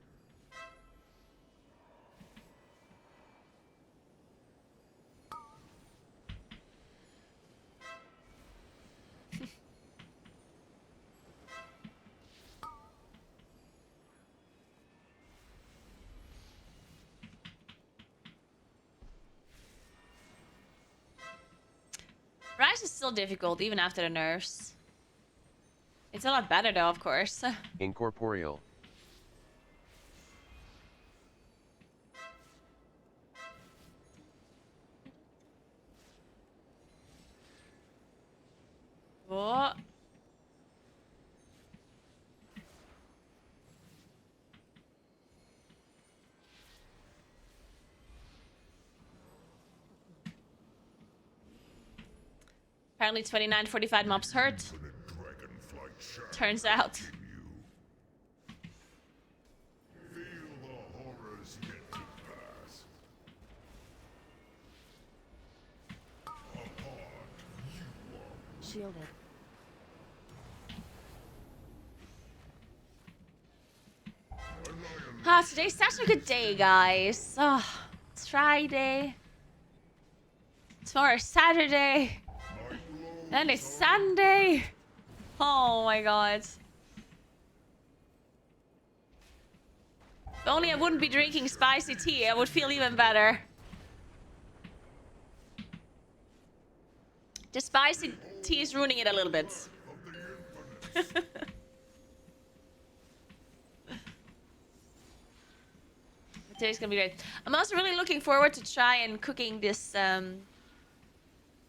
Rise is still difficult, even after the nerfs. It's a lot better, though, of course. Incorporeal. Oh. Apparently 2945 mobs hurt. Infinite dragonflight shall Turns out. continue. Feel the horrors yet to pass. Upon you are Shielded. Ah, today's such a good day, guys. Oh, it's Friday. Tomorrow's Saturday. Then it's Sunday. Oh my god. If only I wouldn't be drinking spicy tea, I would feel even better. The spicy tea is ruining it a little bit. Today's gonna be great. I'm also really looking forward to try and cooking this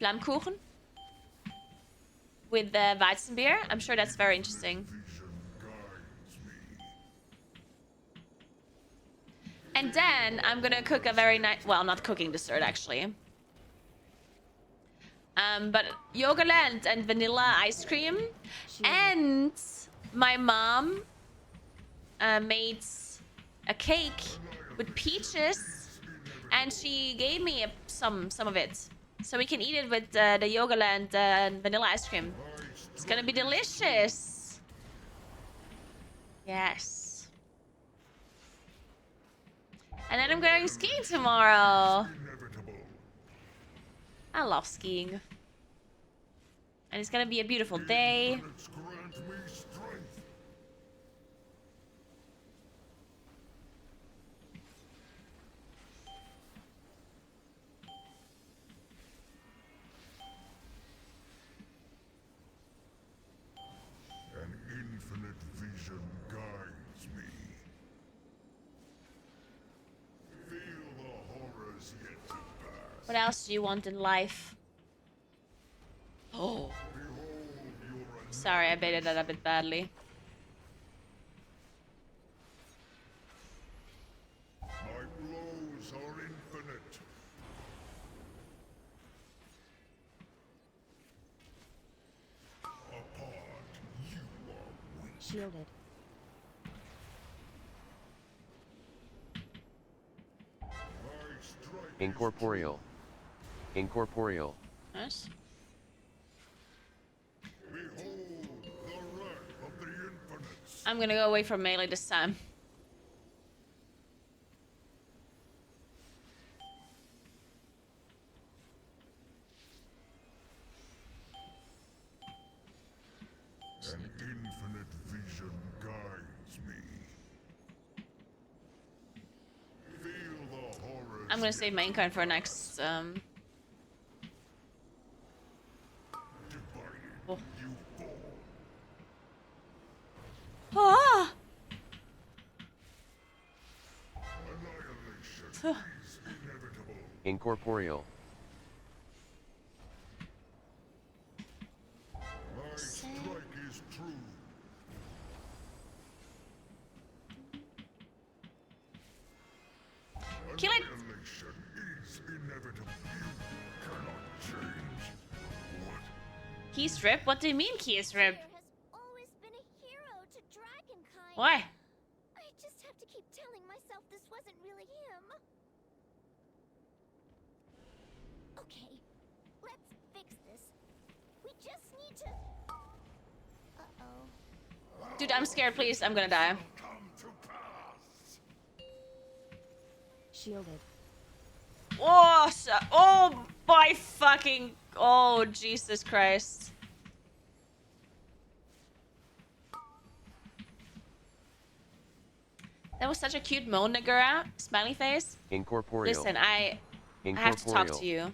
Flammkuchen with the Weizenbier. I'm sure that's very interesting. vision guides me. And then I'm gonna cook a very nice, well, not cooking dessert actually. But Yogurtland and vanilla ice cream. And my mom made a cake with peaches, and she gave me some of it, so we can eat it with the Yogurtland vanilla ice cream. It's gonna be delicious. Yes. And then I'm going skiing tomorrow. Inevitable. I love skiing. And it's gonna be a beautiful day. Infinites grant me strength. An infinite vision guides me. Feel the horrors yet to pass. What else do you want in life? Oh. Behold your Sorry, I baited that a bit badly. Shielded. My strike is Incorporeal. Incorporeal. Nice. behold the wrath of the infinites. I'm gonna go away from melee this time. An infinite vision guides me. Feel the horrors. I'm gonna save my income for next. Divided, Oh. you fall. Ah! Annihilation is inevitable. Incorporeal. My strike is true. Kill it! Annihilation is inevitable. You cannot change. What? Key strip? What do you mean key strip? Tyr has always been a hero to dragonkind. Why? I just have to keep telling myself this wasn't really him. Okay, let's fix this. We just need to... Uh-oh. Dude, I'm scared, please. I'm gonna die. Come to pass. Shielded. Oh, oh my fucking... Oh, Jesus Christ. That was such a cute moan, Naguura. Smiley face. Incorporeal. Listen, I have to talk to you.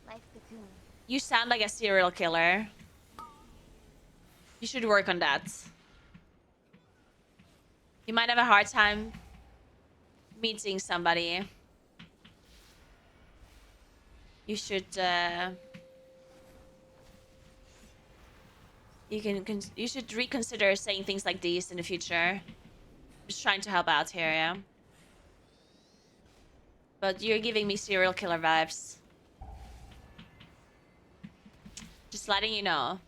Life cocoon. You sound like a serial killer. You should work on that. You might have a hard time meeting somebody. You should, you should reconsider saying things like these in the future. Just trying to help out here, yeah? But you're giving me serial killer vibes. Just letting you know.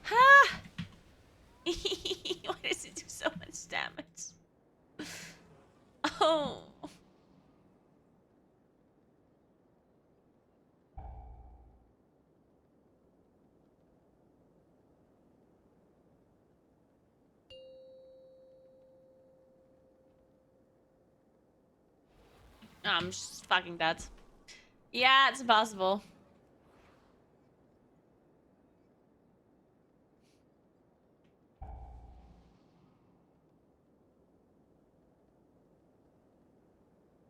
Ha! Why does it do so much damage? Oh. I'm just fucking dead. Yeah, it's impossible.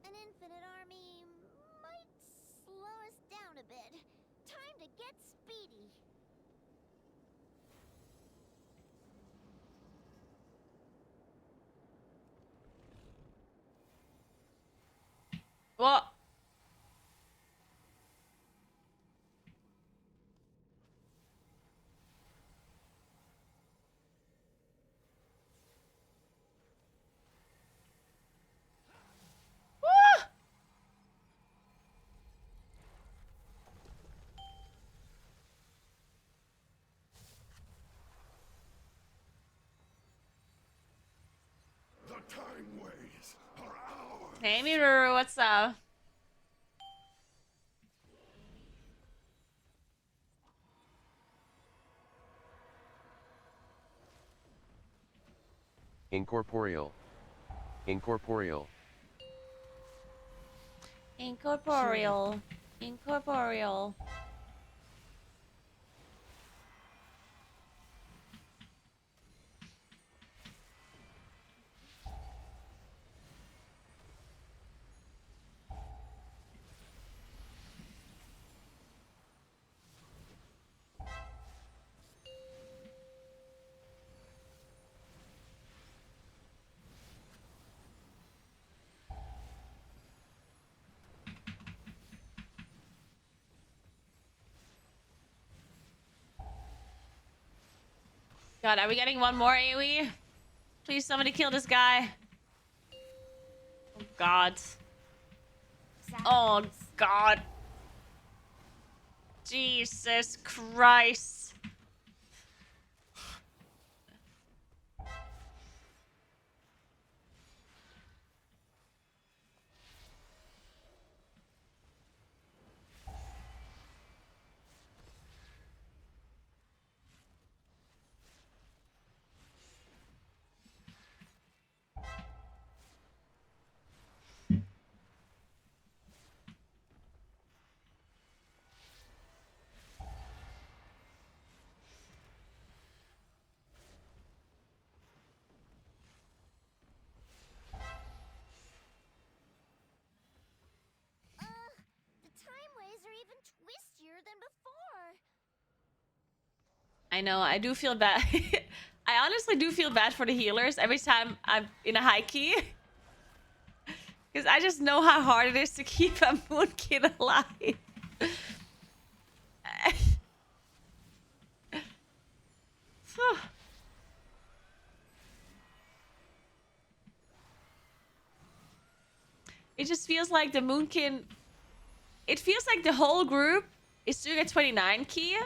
An infinite army might slow us down a bit. Time to get speedy. What? Woo! The time ways are ours. Hey, Miruru, what's up? Incorporeal. Incorporeal. Incorporeal. Incorporeal. God, are we getting one more AoE? Please, somebody kill this guy. God. Oh, God. Jesus Christ. The time waves are even twistier than before. I know, I do feel bad. I honestly do feel bad for the healers every time I'm in a high key. Because I just know how hard it is to keep a moon kid alive. It just feels like the moonkin. It feels like the whole group is doing a 29 key,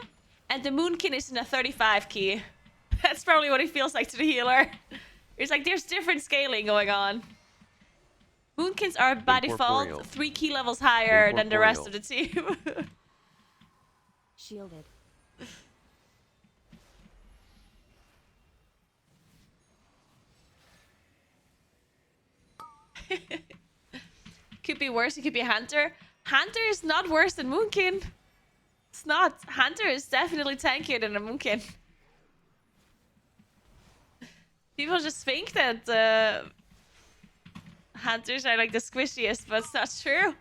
and the moonkin is in a 35 key. That's probably what it feels like to the healer. It's like there's different scaling going on. Moonkins are by Incorporeal. default 3 key levels higher than the rest of the team. Shielded. Could be worse. It could be Hunter. Hunter is not worse than Moonkin. It's not. Hunter is definitely tankier than a Moonkin. People just think that Hunters are like the squishiest, but it's not true.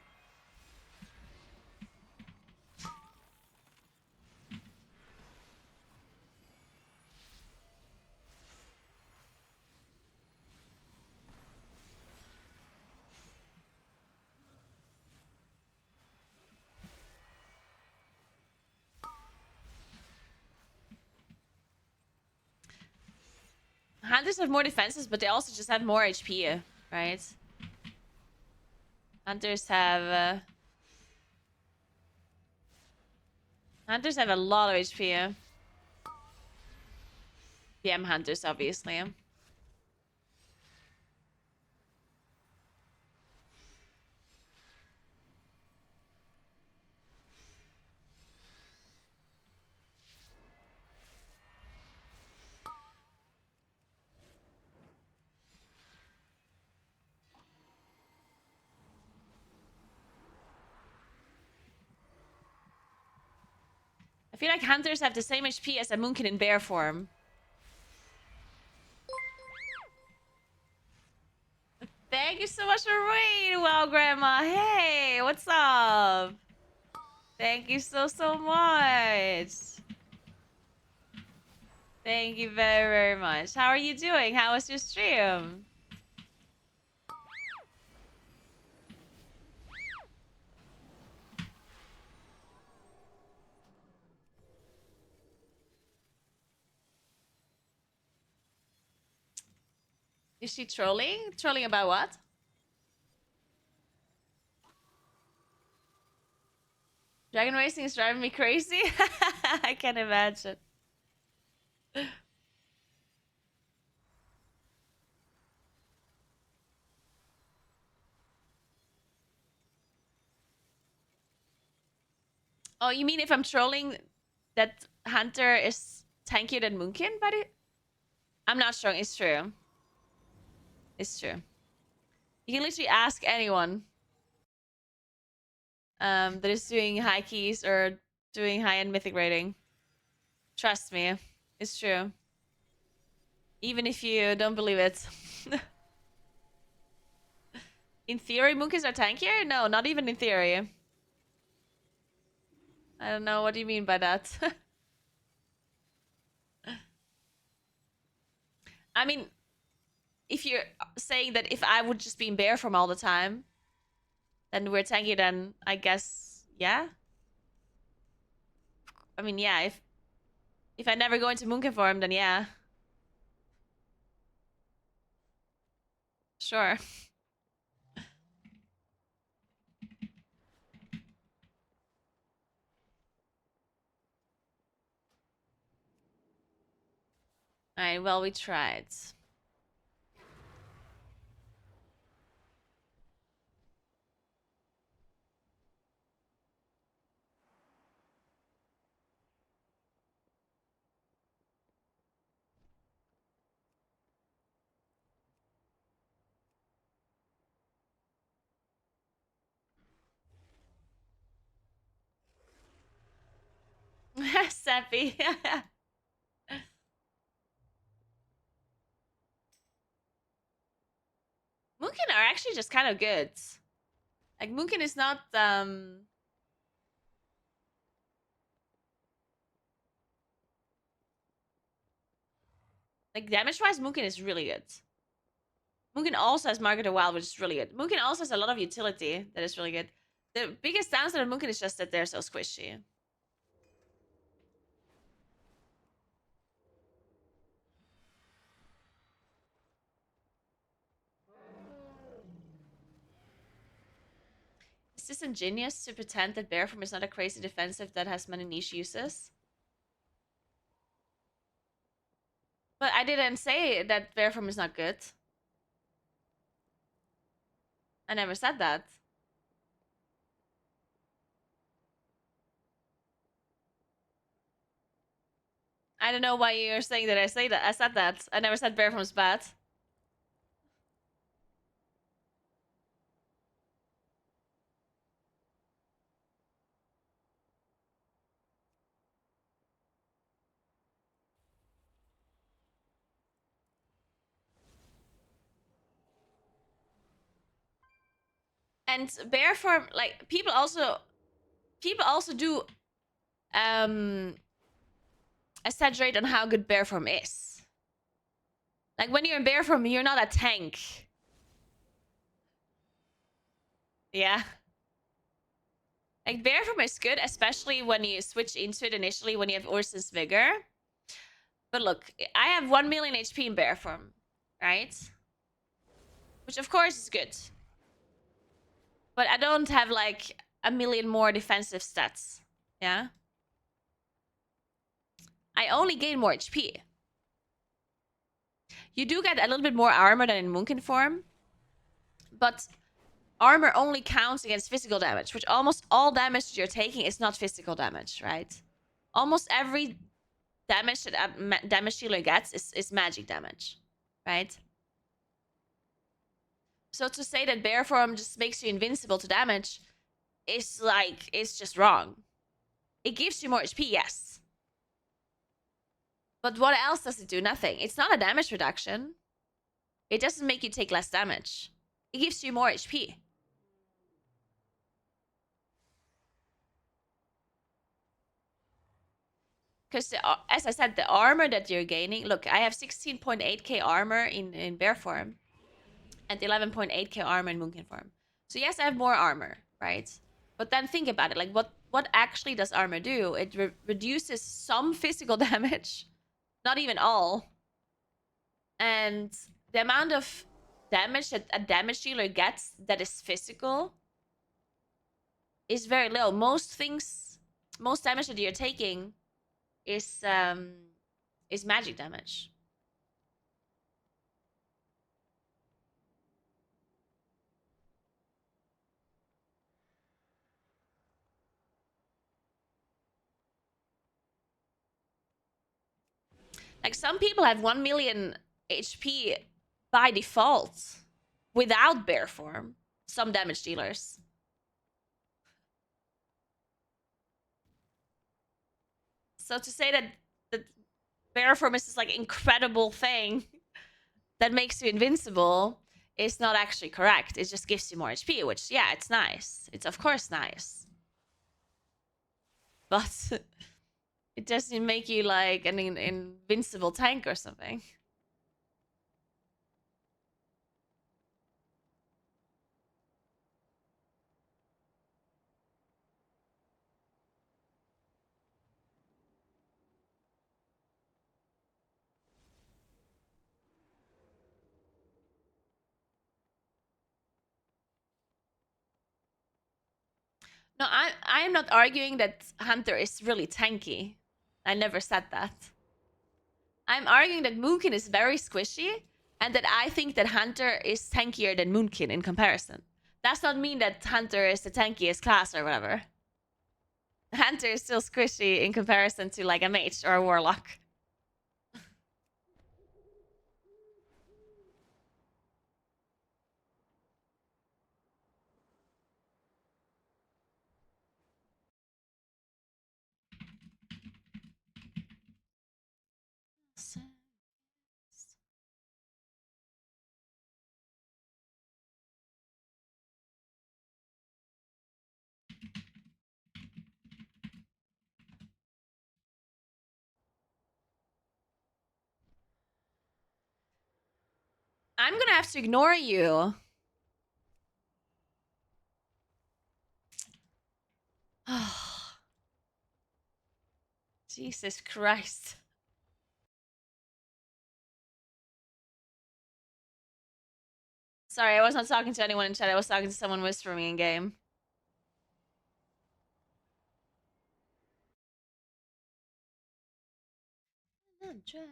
Hunters have more defenses, but they also just have more HP, right? Hunters have Hunters have a lot of HP. PM Hunters, obviously. I feel like Hunters have the same HP as a Moonkin in bear form. Thank you so much for raid. Wow, Grandma. Hey, what's up? Thank you so much. Thank you very much. How are you doing? How was your stream? Is she trolling? Trolling about what? Dragon racing is driving me crazy. I can imagine. Oh, you mean if I'm trolling that Hunter is tankier than Moonkin, buddy? I'm not strong. It's true. It's true. You can literally ask anyone that is doing high keys or doing high-end mythic rating. Trust me. It's true. Even if you don't believe it. In theory, Moonkins are tankier? No, not even in theory. I don't know what do you mean by that. I mean, if you're saying that if I would just be in bear form all the time, then we're tanky, then I guess, yeah. I mean, yeah, if I never go into Moonkin form, then yeah. Sure. Alright, well, we tried. Sappy. Moonkin are actually just kind of good. Like, Moonkin is not, like, damage-wise, Moonkin is really good. Moonkin also has Market of Wild, which is really good. Moonkin also has a lot of utility that is really good. The biggest downside of Moonkin is just that they're so squishy. Is this ingenious to pretend that Bear Form is not a crazy defensive that has many niche uses? But I didn't say that Bear Form is not good. I never said that. I don't know why you're saying that I say that. I said that. I never said Bear Form is bad. And Bear Form, like, people also do exaggerate on how good Bear Form is. Like, when you're in Bear Form, you're not a tank. Yeah. Like, Bear Form is good, especially when you switch into it initially when you have Ursus Vigor. But look, I have 1 million HP in Bear Form, right? Which, of course, is good. But I don't have, like, a million more defensive stats. Yeah? I only gain more HP. You do get a little bit more armor than in Moonkin form. But armor only counts against physical damage, which almost all damage you're taking is not physical damage, right? Almost every damage that a damage dealer gets is magic damage, right? So to say that Bear Form just makes you invincible to damage is like, it's just wrong. It gives you more HP, yes. But what else does it do? Nothing. It's not a damage reduction. It doesn't make you take less damage. It gives you more HP. Because, as I said, the armor that you're gaining... Look, I have 16.8k armor in Bear Form. And 11.8k armor in Moonkin form. So yes, I have more armor, right? But then think about it. Like, what actually does armor do? It reduces some physical damage. Not even all. And the amount of damage that a damage dealer gets that is physical is very low. Most damage that you're taking is magic damage. Like, some people have 1 million HP by default without Bear Form. Some damage dealers. So to say that Bear Form is this, like, incredible thing that makes you invincible is not actually correct. It just gives you more HP, which, yeah, it's nice. It's, of course, nice. But it doesn't make you, like, an invincible tank or something. No, I am not arguing that Hunter is really tanky. I never said that. I'm arguing that Moonkin is very squishy, and that I think that Hunter is tankier than Moonkin in comparison. Does not mean that Hunter is the tankiest class or whatever. Hunter is still squishy in comparison to like a mage or a warlock. I'm gonna have to ignore you. Jesus Christ. Sorry, I was not talking to anyone in chat. I was talking to someone whispering me in game. Dress.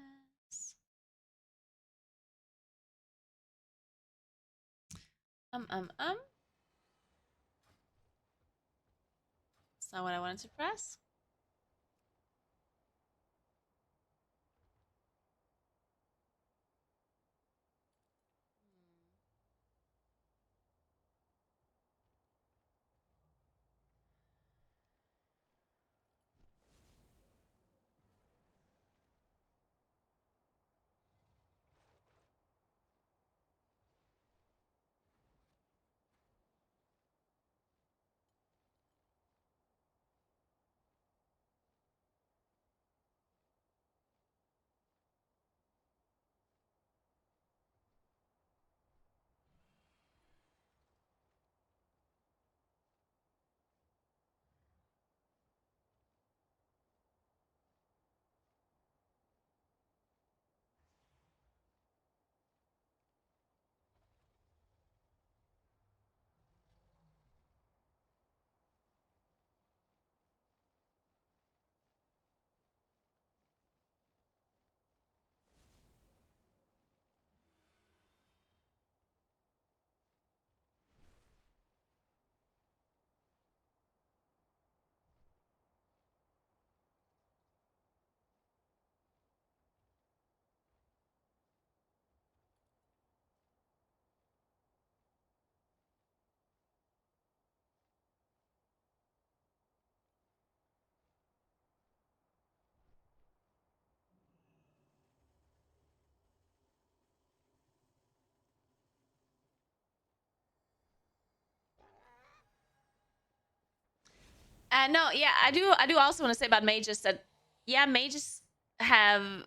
It's not what I wanted to press. No, yeah, I do also want to say about mages that yeah, have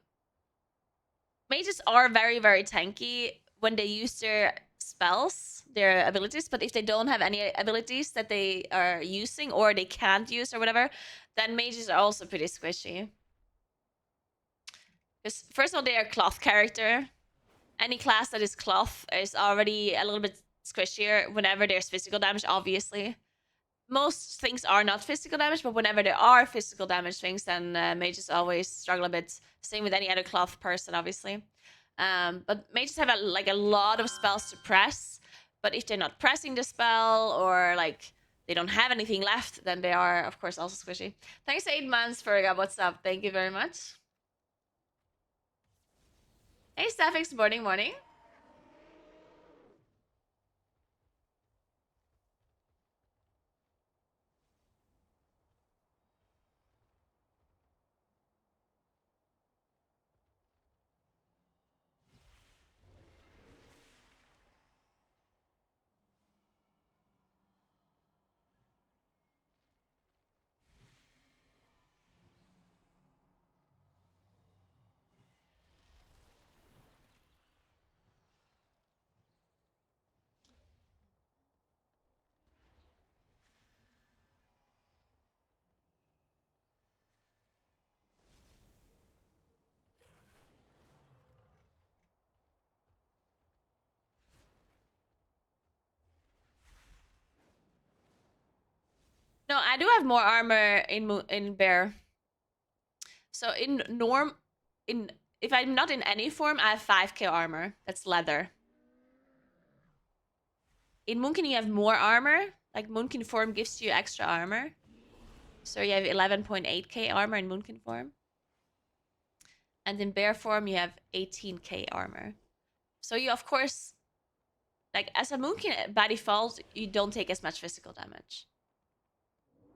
mages are very, very tanky when they use their spells, their abilities, but if they don't have any abilities that they are using or they can't use or whatever, then mages are also pretty squishy. Because first of all, they are cloth character. Any class that is cloth is already a little bit squishier whenever there's physical damage, obviously. Most things are not physical damage, but whenever there are physical damage things, then mages always struggle a bit. Same with any other cloth person, obviously. But mages have like a lot of spells to press, but if they're not pressing the spell or like they don't have anything left, then they are, of course, also squishy. Thanks 8 months for what's up. Thank you very much. Hey, Staffix, morning, morning. No, I do have more armor in bear. So in if I'm not in any form, I have 5k armor. That's leather. In Moonkin, you have more armor. Like, Moonkin form gives you extra armor. So you have 11.8k armor in Moonkin form. And in bear form, you have 18k armor. So you, of course, like, as a Moonkin, by default, you don't take as much physical damage.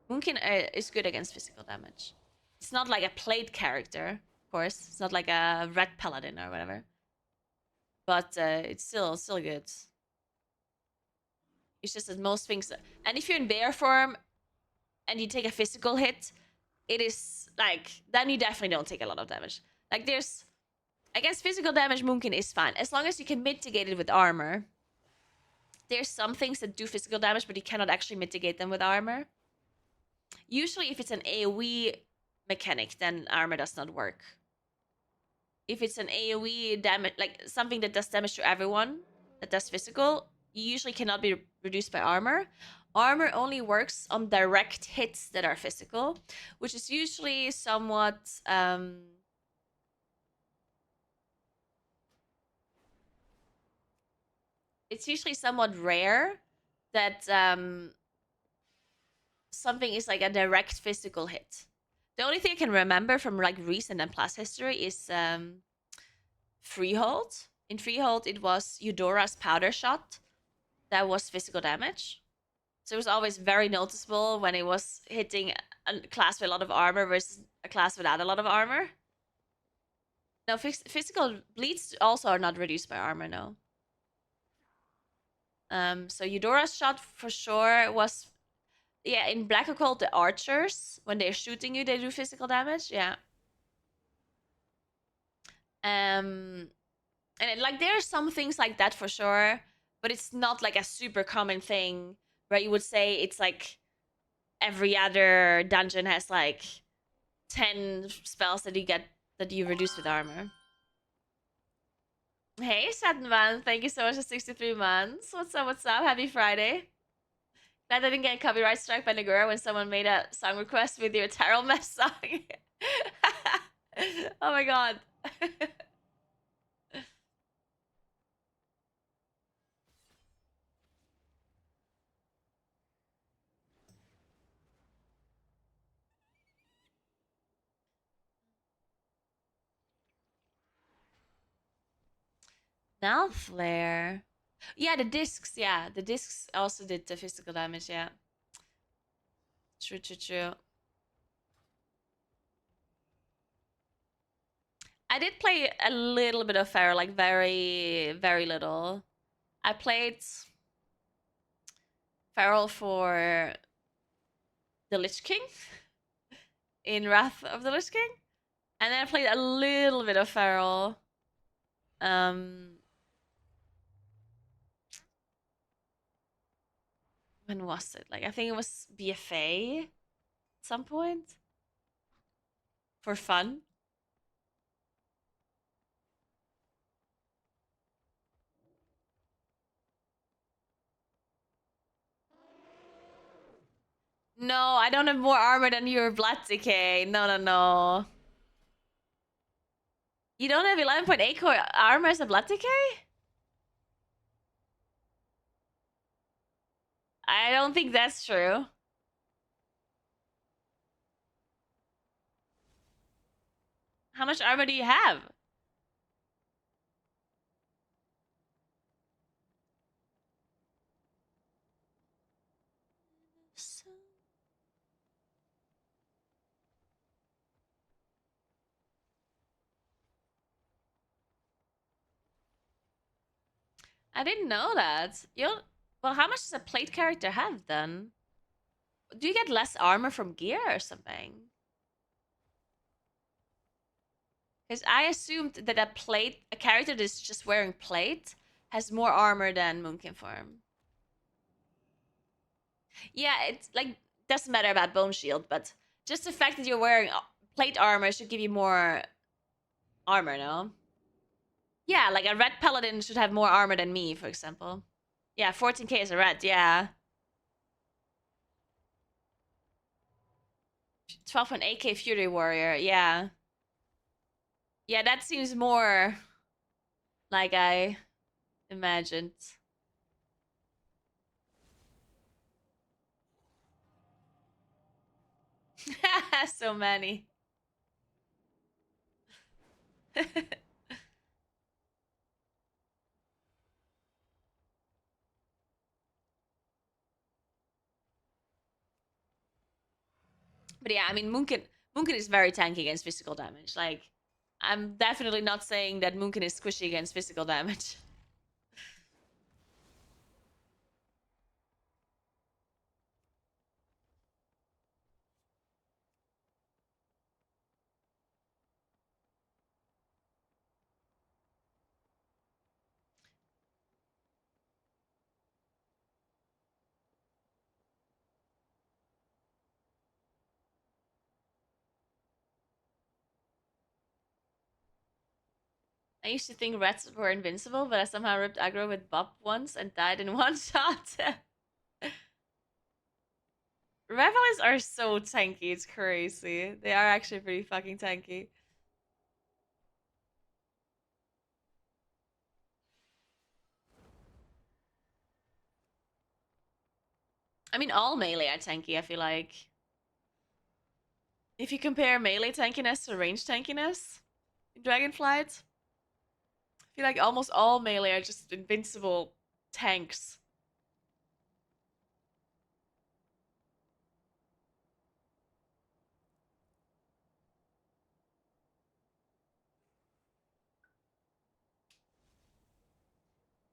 Moonkin is good against physical damage. It's not like a plate character, of course. It's not like a red paladin or whatever. But it's still good. It's just that most things... And if you're in bear form and you take a physical hit, it is, like... Then you definitely don't take a lot of damage. Like, there's... Against physical damage, Moonkin is fine. As long as you can mitigate it with armor. There's some things that do physical damage, but you cannot actually mitigate them with armor. Usually, if it's an AoE mechanic, then armor does not work. If it's an AoE damage, like something that does damage to everyone, that does physical, you usually cannot be reduced by armor. Armor only works on direct hits that are physical, which is usually somewhat... it's usually somewhat rare that something is like a direct physical hit. The only thing I can remember from like recent and past history is Freehold. In Freehold, it was Eudora's powder shot that was physical damage. So it was always very noticeable when it was hitting a class with a lot of armor versus a class without a lot of armor. No, physical bleeds also are not reduced by armor, no. So Eudora's shot for sure was... Yeah, in Black Occult, the archers, when they're shooting you, they do physical damage, yeah. And like, there are some things like that for sure, but it's not like a super common thing where you would say it's like every other dungeon has like 10 spells that you reduce with armor. Hey, Satinvan, thank you so much for 63 months. What's up? Happy Friday. Glad I didn't get copyright strike by Naguura when someone made a song request with your Tarot Mess song. Oh my god. Now flare. Yeah, the discs. Yeah, the discs also did the physical damage. Yeah. True. I did play a little bit of Pharaoh, like very, very little. I played Pharaoh for the Lich King in Wrath of the Lich King, and then I played a little bit of Pharaoh. When was it? Like, I think it was BFA at some point for fun. No, I don't have more armor than your Blood Decay. No. You don't have 11.8 core armor as a Blood Decay? I don't think that's true. How much armor do you have? I didn't know that. Well, how much does a plate character have then? Do you get less armor from gear or something? Because I assumed that a character that's just wearing plate has more armor than Moonkin form. Yeah, it's like, doesn't matter about Bone Shield, but just the fact that you're wearing plate armor should give you more armor, no? Yeah, like a red paladin should have more armor than me, for example. Yeah, 14k is a red, yeah. 12.8k Fury Warrior, yeah. Yeah, that seems more like I imagined. So many. But yeah, I mean, Munkin is very tanky against physical damage. Like, I'm definitely not saying that Munkin is squishy against physical damage. I used to think rats were invincible, but I somehow ripped aggro with Bob once and died in one shot. Revelis are so tanky, it's crazy. They are actually pretty fucking tanky. I mean, all melee are tanky, I feel like. If you compare melee tankiness to range tankiness in Dragonflight, I feel like almost all melee are just invincible tanks.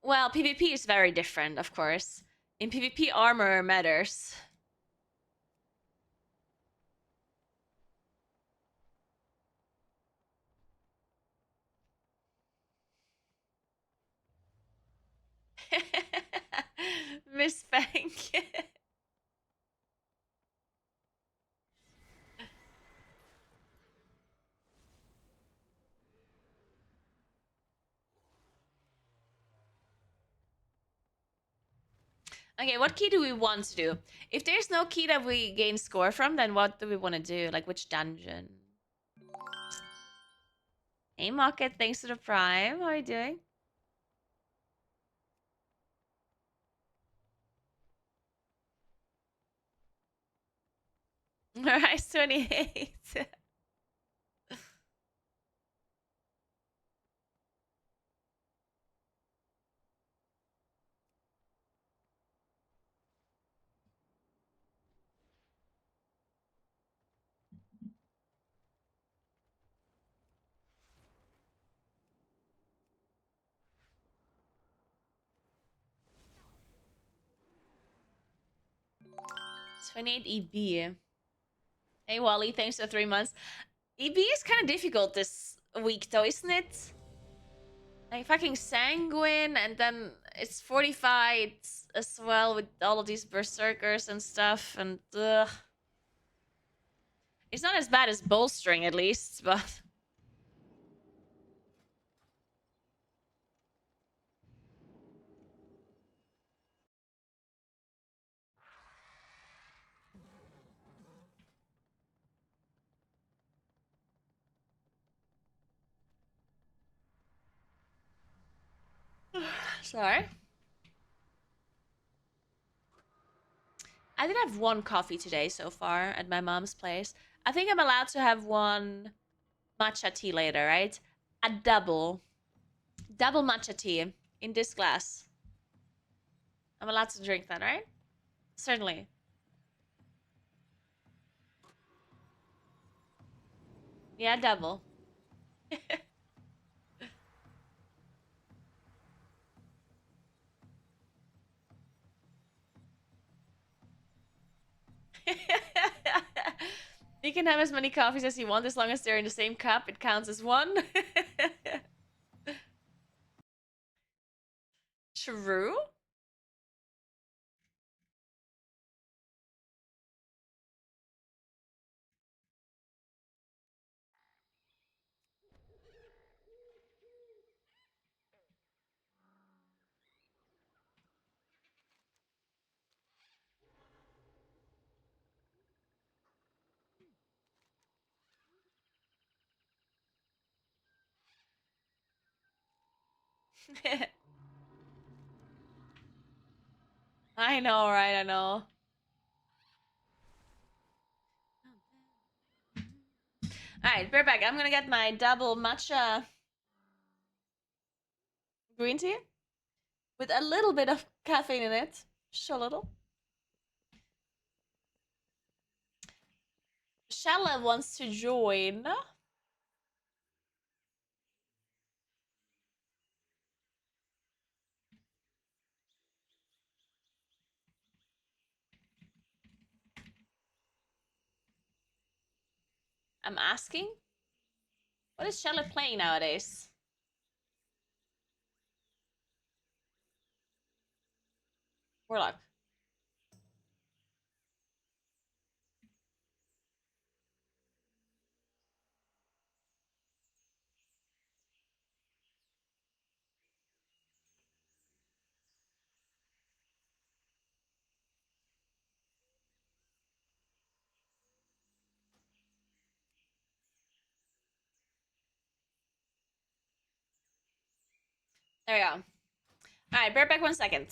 Well, PvP is very different, of course. In PvP, armor matters. Miss Fank. Okay, what key do we want to do? If there's no key that we gain score from, then what do we want to do? Like, which dungeon? Hey, Market, thanks to the Prime. How are you doing? Alright, 28. 28 EB. Hey, Wally, thanks for 3 months. EB is kind of difficult this week, though, isn't it? Like, fucking Sanguine, and then it's fortified as well with all of these Berserkers and stuff, and it's not as bad as Bolstering, at least, but... Sorry. I did have one coffee today so far at my mom's place. I think I'm allowed to have one matcha tea later, right? A double matcha tea in this glass. I'm allowed to drink that, right? Certainly. Yeah, double. You can have as many coffees as you want as long as they're in the same cup. It counts as one. True. I know, right? I know. Alright, we're back. I'm gonna get my double matcha green tea with a little bit of caffeine in it. Just a little. Shella wants to join. I'm asking? What is Shella playing nowadays? Warlock. There we go. Alright, bear back 1 second.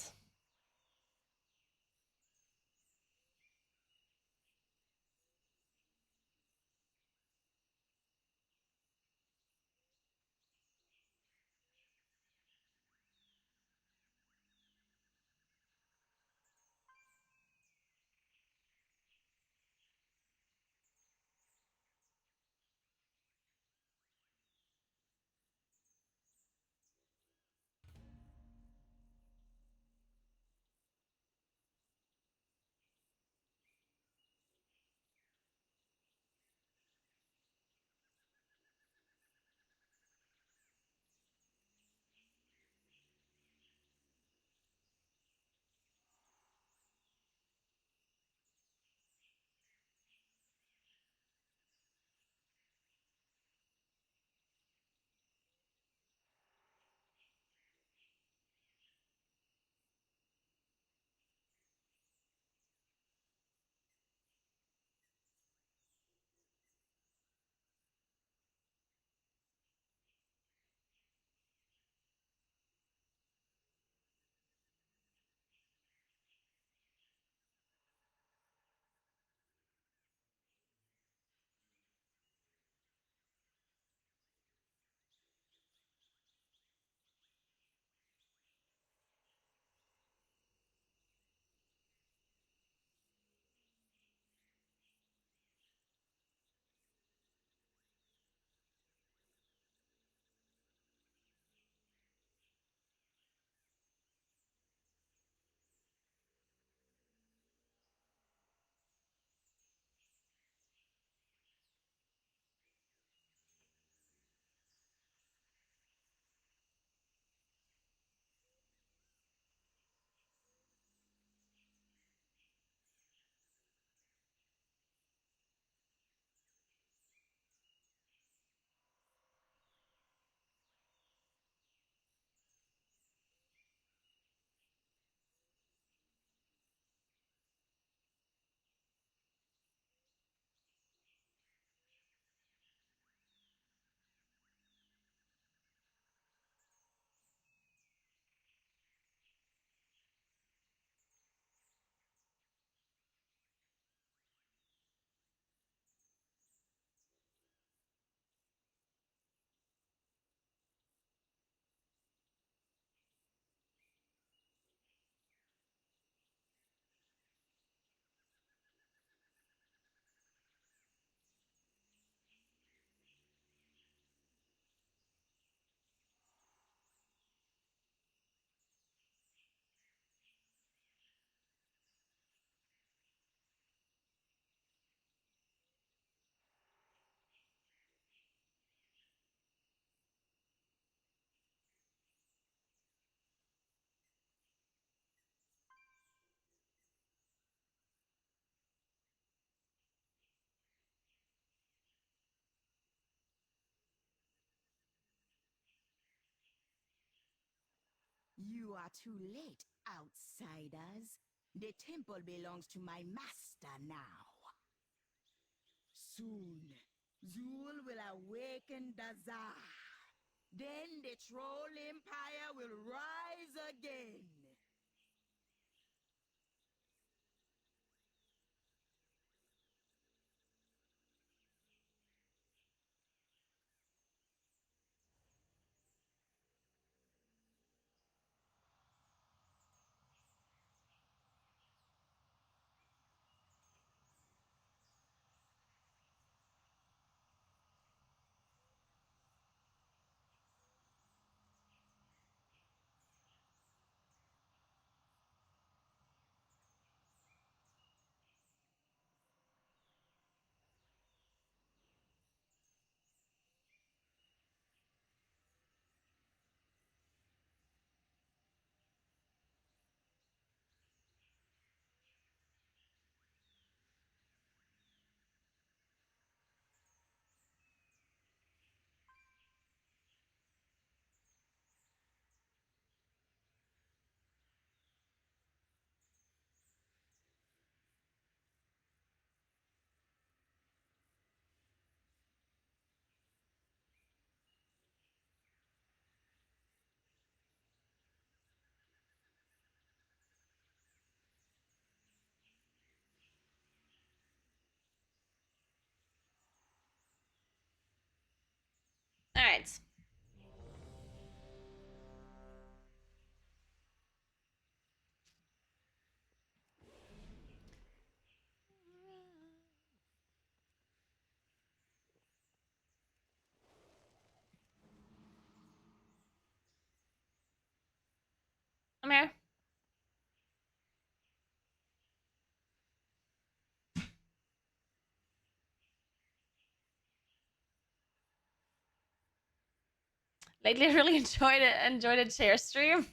You are too late, outsiders. The temple belongs to my master now. Soon, Zul will awaken Dazar. Then the Troll Empire will rise again. All right. I'm here. Lately, I really enjoyed a chair stream.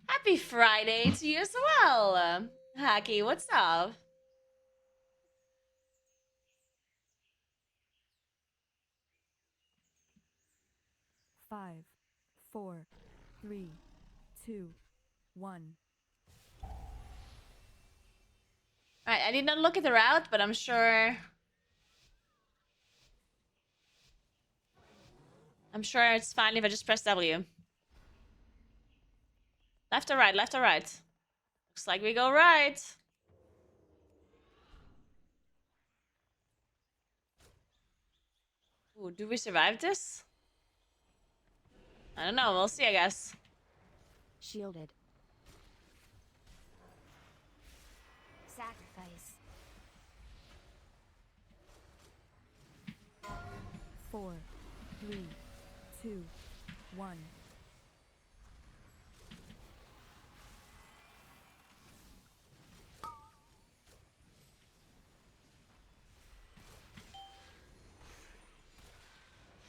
Happy Friday to you as well. Hacky, what's up? Five, four, three, two, one. Alright, I did not look at the route, but I'm sure... I'm sure it's fine if I just press W. Left or right, left or right? Looks like we go right. Ooh, do we survive this? I don't know, we'll see, I guess. Shielded. Sacrifice. 4, 3, 2, 1.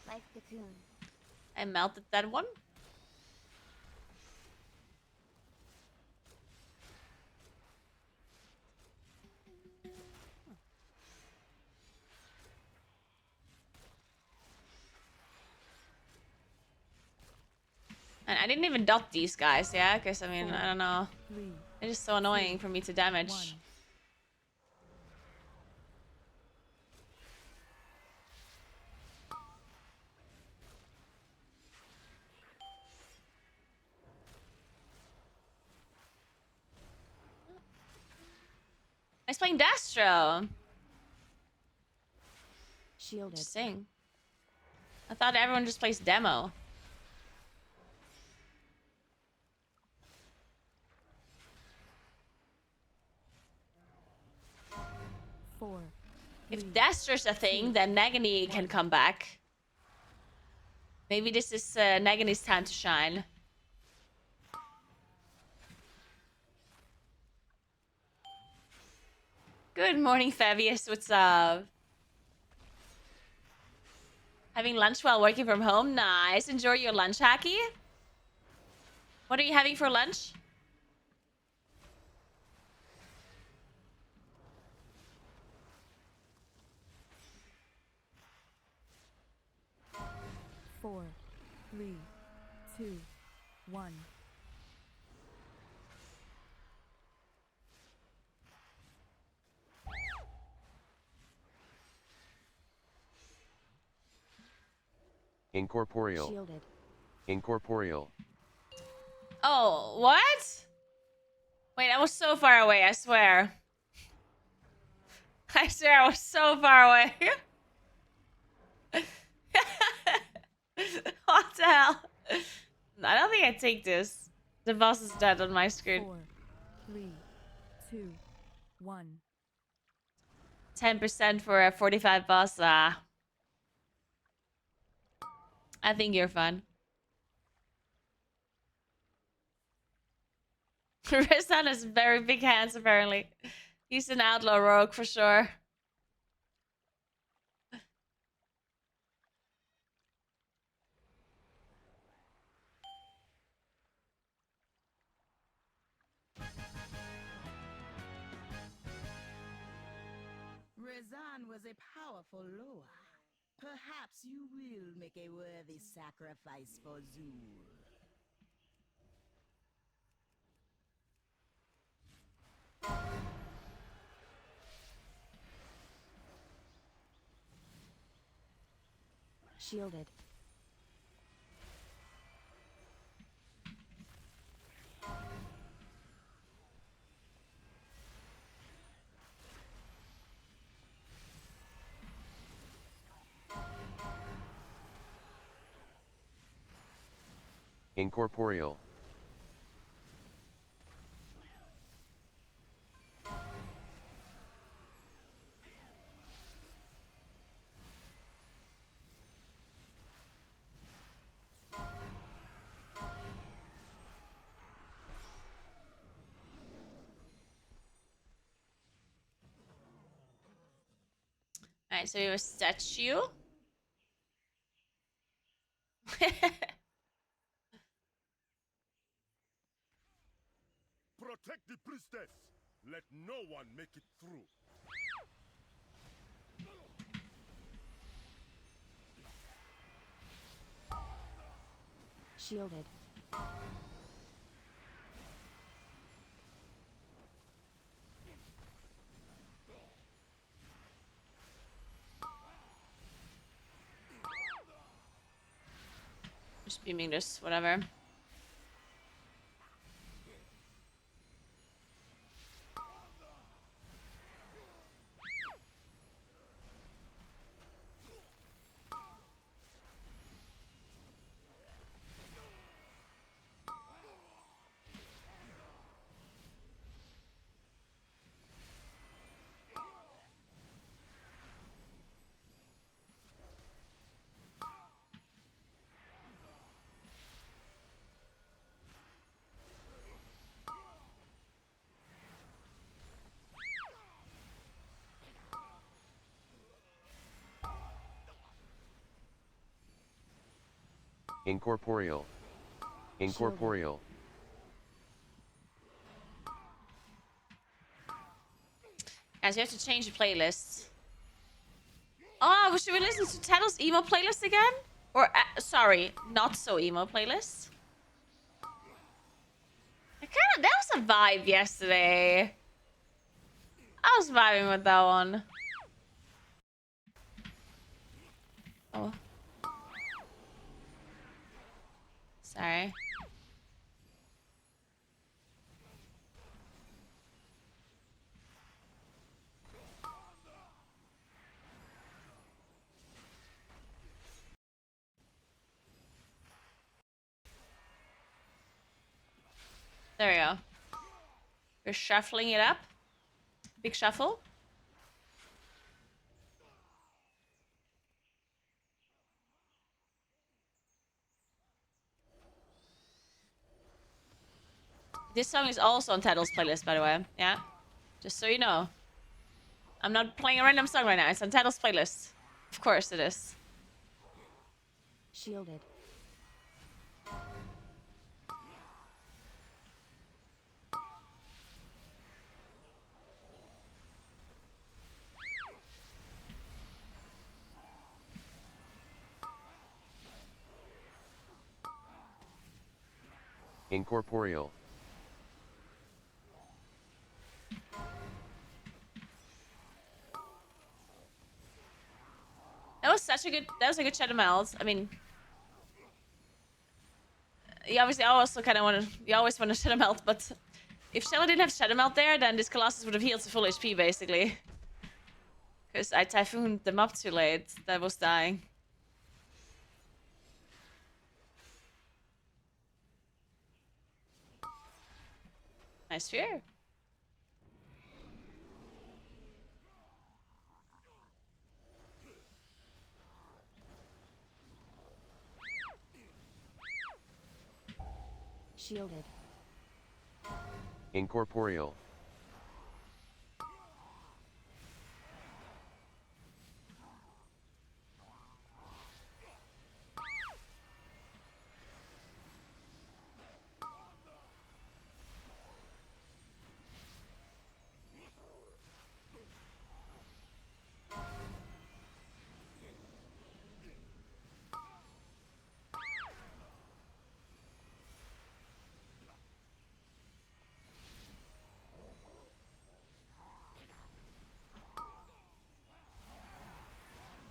Life cocoon. I melted that one. And I didn't even dot these guys, yeah? Because, I mean, I don't know. 3, They're just so annoying for me to damage. 1. Nice playing Dastro. Shielded. Interesting. I thought everyone just plays demo. 4. If Dastro's a thing, then Nagini can come back. Maybe this is Nagini's time to shine. Good morning, Fabius. What's up? Having lunch while working from home? Nice. Enjoy your lunch, Hacky. What are you having for lunch? 3, 2, 1. Incorporeal. Shielded. Incorporeal. Oh, what? Wait, I was so far away, I swear. I swear I was so far away. What the hell? I don't think I take this. The boss is dead on my screen. 4, 3, 2, 1. 10% for a 45 boss. I think you're fun. Rizan has very big hands, apparently. He's an outlaw rogue for sure. Rezan was a powerful Loa. Perhaps you will make a worthy sacrifice for Zul. Shielded. Incorporeal. Alright, so we have a statue. Protect the priestess. Let no one make it through. Shielded. Just beaming this, whatever. Incorporeal. Incorporeal. Guys, you have to change the playlist. Oh, should we listen to Tattle's emo playlist again? Or, sorry, not so emo playlist? That was a vibe yesterday. I was vibing with that one. Oh. Sorry. There we go. We're shuffling it up. Big shuffle. This song is also on Tattle's playlist, by the way. Yeah. Just so you know. I'm not playing a random song right now. It's on Tattle's playlist. Of course it is. Shielded. Incorporeal. That was such a good. That was a good Shadow Melt. I mean, you obviously also kind of want to. You always want to Shadow Melt, but if Shelly didn't have Shadow Melt there, then this Colossus would have healed to full HP basically. Because I Typhooned them up too late. That was dying. Nice fear. Shielded. Incorporeal.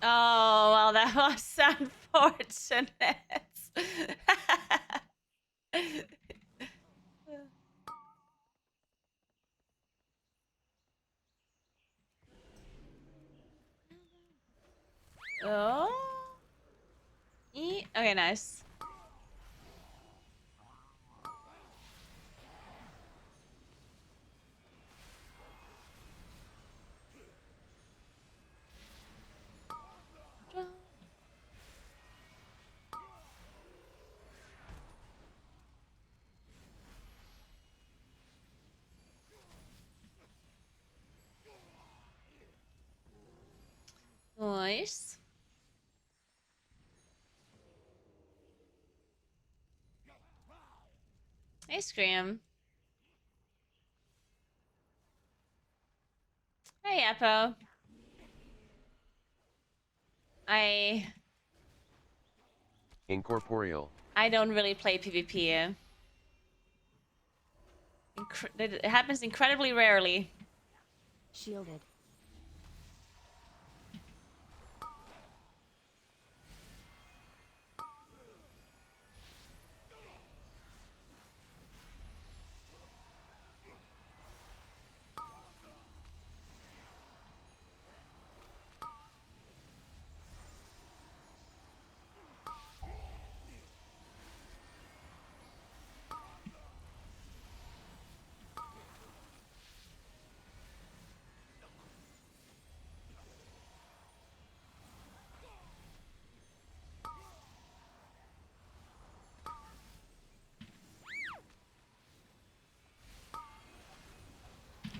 Oh, well, that was unfortunate. Oh. Okay, nice. Nice. Hey, Scream. Hey, Appo. Incorporeal. I don't really play PvP. It happens incredibly rarely. Shielded.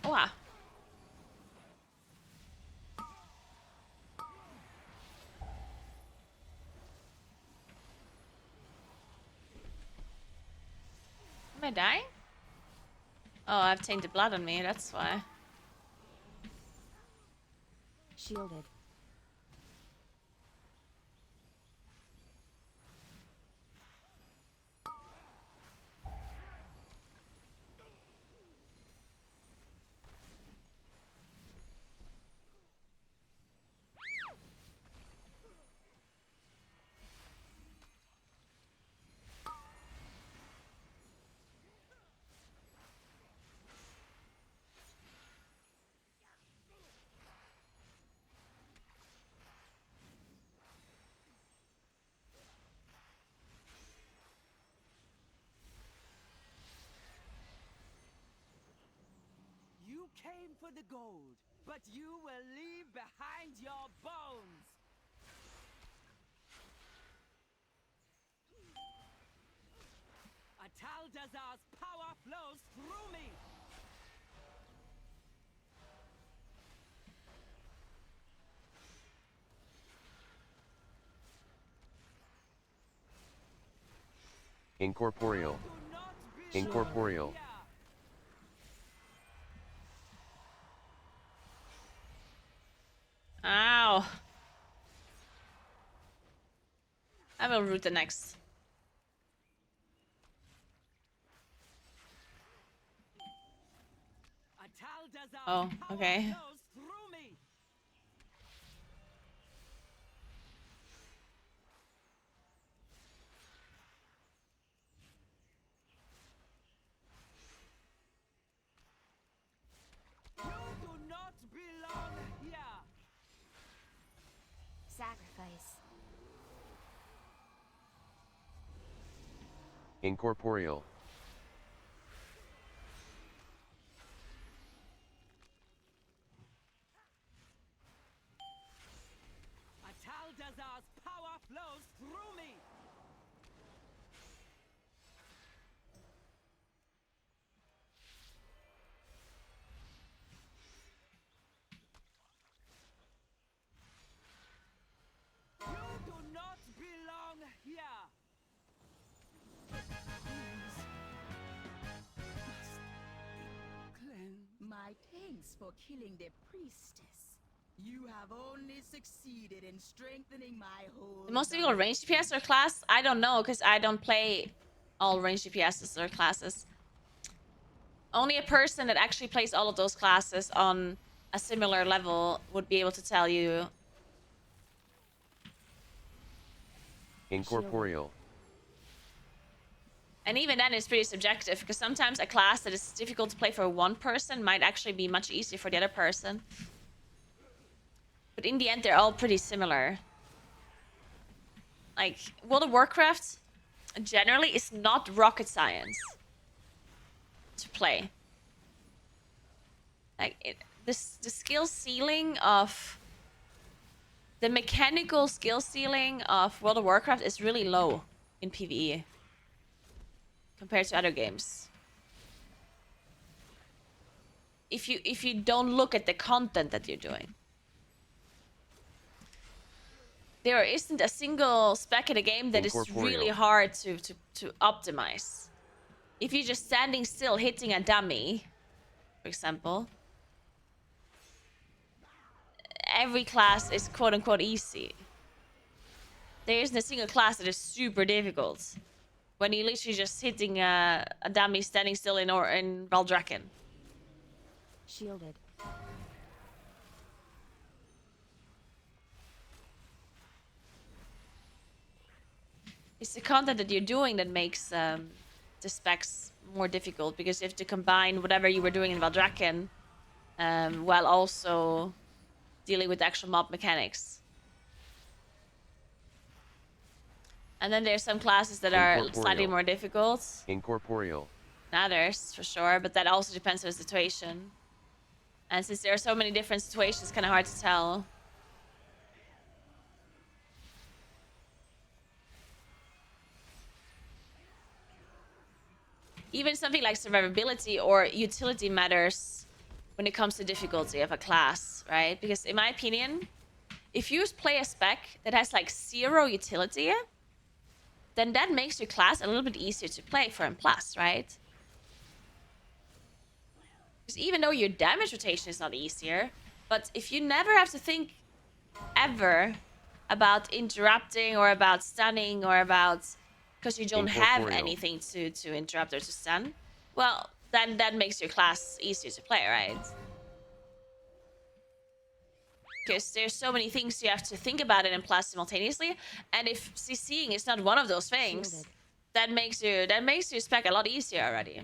Wow. Am I dying? Oh, I've tainted blood on me, that's why. Shielded. You came for the gold, but you will leave behind your bones! Ataldazar's power flows through me! Incorporeal. Do not be Incorporeal. here. Ow. I will root the next. Oh, power okay. flows through me. You do not belong here. Sacrifice. Incorporeal. Ataldazar's power flows through me. You do not belong here. My thanks for killing the priestess. You have only succeeded in strengthening my whole. The most difficult range DPS or class? I don't know, because I don't play all range DPSs or classes. Only a person that actually plays all of those classes on a similar level would be able to tell you. Incorporeal. And even then, it's pretty subjective, because sometimes a class that is difficult to play for one person might actually be much easier for the other person. But in the end, they're all pretty similar. Like, World of Warcraft generally is not rocket science to play. Like, the skill ceiling of... The mechanical skill ceiling of World of Warcraft is really low in PvE compared to other games. If you don't look at the content that you're doing. There isn't a single spec in a game that is really hard to optimize. If you're just standing still hitting a dummy, for example, every class is quote-unquote easy. There isn't a single class that is super difficult when you're literally just hitting a dummy standing still in Valdrakken. Shielded. It's the content that you're doing that makes the specs more difficult, because you have to combine whatever you were doing in Valdrakken while also dealing with actual mob mechanics. And then there's some classes that are slightly more difficult. Incorporeal. Others, for sure, but that also depends on the situation. And since there are so many different situations, it's kind of hard to tell. Even something like survivability or utility matters when it comes to difficulty of a class, right? Because in my opinion, if you play a spec that has like 0 utility, then that makes your class a little bit easier to play for M+, right? Because even though your damage rotation is not easier, but if you never have to think ever about interrupting or about stunning or about... because you don't have anything to interrupt or to stun, well, then that makes your class easier to play, right? Because there's so many things you have to think about it in plus simultaneously, and if CCing is not one of those things, that makes your spec a lot easier already.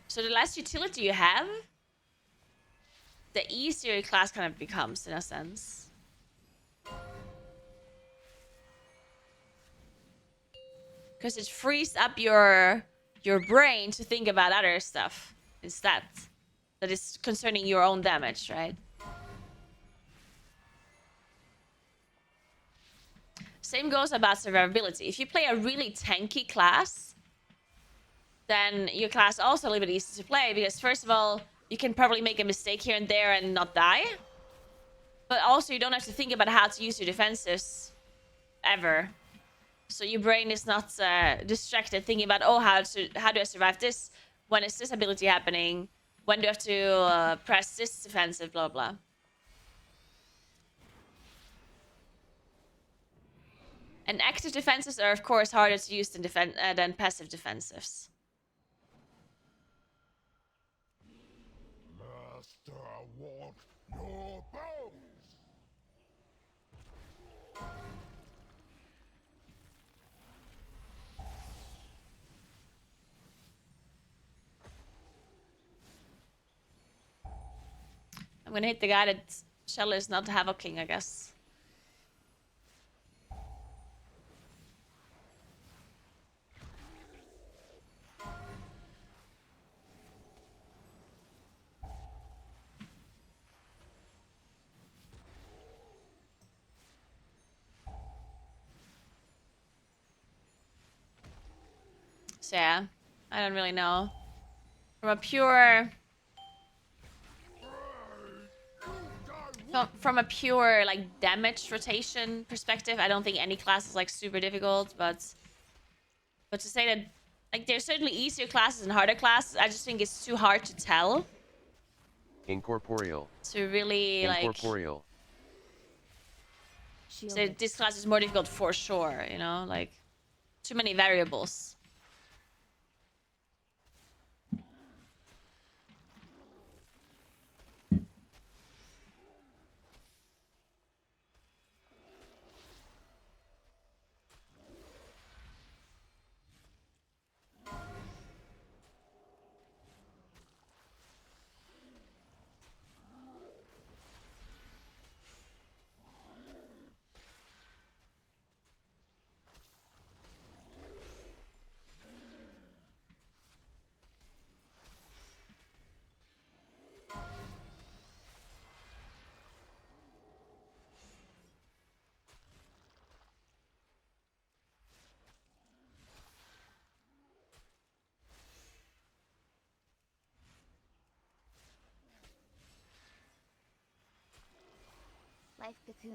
So the less utility you have, the easier your class kind of becomes, in a sense. Because it frees up your brain to think about other stuff instead. That is concerning your own damage, right? Same goes about survivability. If you play a really tanky class, then your class also a little bit easy to play, because first of all, you can probably make a mistake here and there and not die. But also you don't have to think about how to use your defenses ever. So your brain is not distracted thinking about, oh, how do I survive this? When is this ability happening? When do I have to press this defensive, blah, blah. And active defenses are, of course, harder to use than passive defensives. Master want your bones! I'm gonna hit the guy that Shell is not havocing, I guess. So yeah, I don't really know. From a pure... From a pure, like, damage rotation perspective, I don't think any class is, like, super difficult, but to say that, like, there's certainly easier classes and harder classes, I just think it's too hard to tell. Incorporeal. To really, like... Incorporeal. So Shielded. this class is more difficult for sure, you know? Like, too many variables. Life cocoon.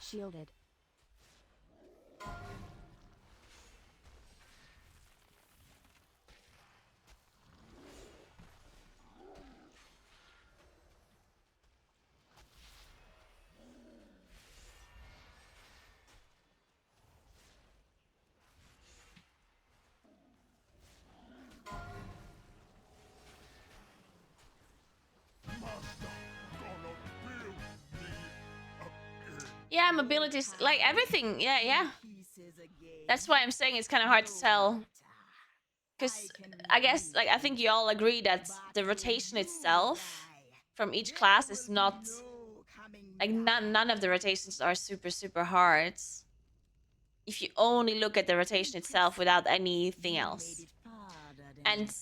Shielded. Yeah, mobilities, like everything. Yeah. Pieces again. That's why I'm saying it's kind of hard to tell. Because I guess, like, I think you all agree that the rotation itself from each class is not... Like, none of the rotations are super, super hard. If you only look at the rotation itself without anything else. And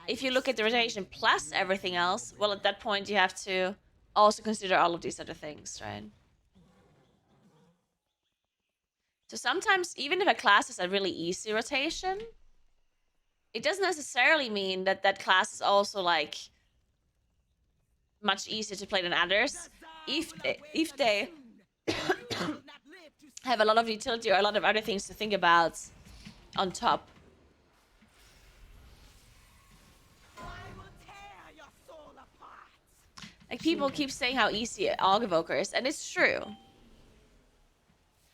if you look at the rotation plus everything else, well, at that point you have to also consider all of these other things, right? So sometimes, even if a class has a really easy rotation, it doesn't necessarily mean that that class is also, like, much easier to play than others. If they have a lot of utility or a lot of other things to think about on top. Like, people keep saying how easy Augavoker is, and it's true.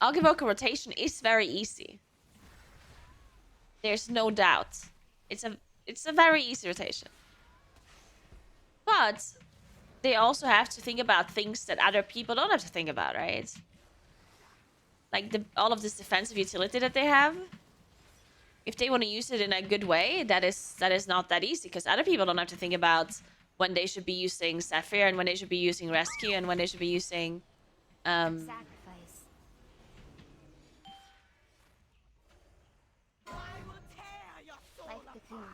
Augavoker rotation is very easy. There's no doubt. It's a very easy rotation. But they also have to think about things that other people don't have to think about, right? Like, all of this defensive utility that they have. If they want to use it in a good way, that is not that easy, because other people don't have to think about when they should be using Sapphire and when they should be using Rescue and when they should be using Sacrifice. Life cocoon.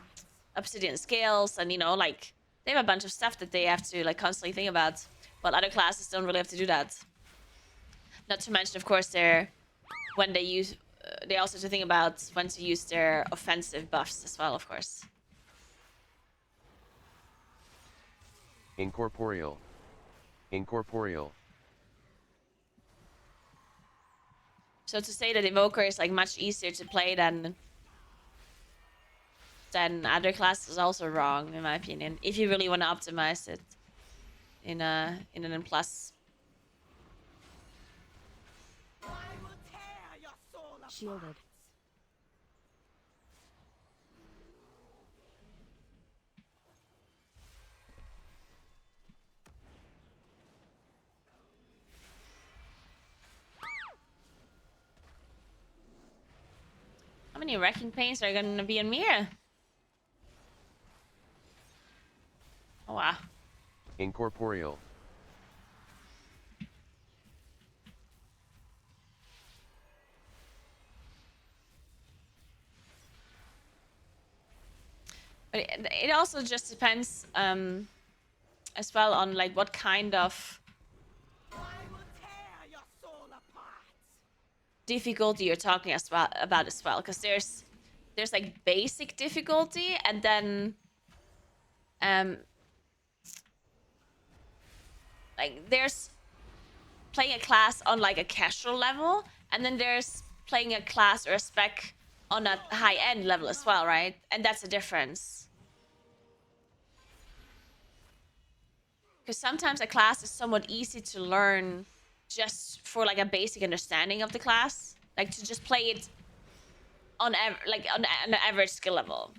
Obsidian Scales, and, you know, like, they have a bunch of stuff that they have to, like, constantly think about, while other classes don't really have to do that. Not to mention, of course, when they use... they also have to think about when to use their offensive buffs as well, of course. Incorporeal. Incorporeal. So to say that Evoker is, like, much easier to play than than other classes is also wrong, in my opinion. If you really want to optimize it in an N plus. I will tear your soul apart. Shielded. How many wrecking pains are gonna be on Mira? Oh wow. Incorporeal. But it also just depends as well on like what kind of I will tear your soul apart. difficulty you're talking about as well, because there's like basic difficulty, and then like there's playing a class on like a casual level, and then there's playing a class or a spec on a high end level as well, right? And that's the difference. Because sometimes a class is somewhat easy to learn just for like a basic understanding of the class, like to just play it on an average skill level.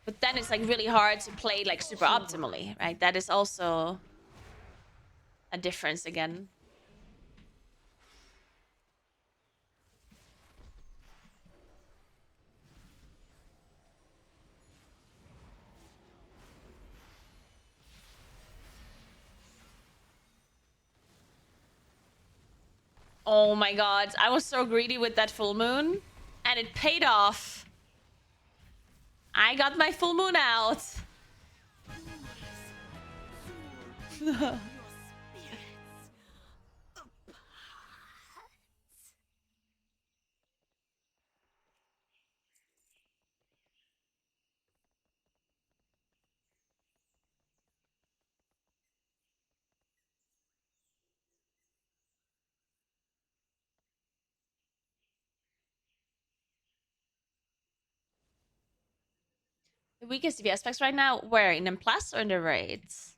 But then it's like really hard to play like super optimally, right? That is also a difference again. Oh my god, I was so greedy with that full moon, and it paid off. I got my full moon out. Your spirits apart. The weakest DPS specs right now, where? In M plus or in the raids?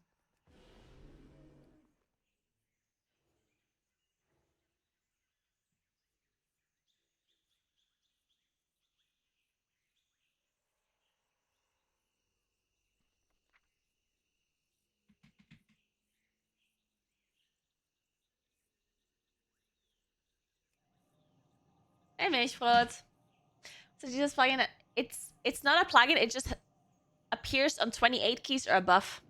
Hey Milchbrot. So dieses plugin, it's not a plugin, it just appears on 28 keys or above.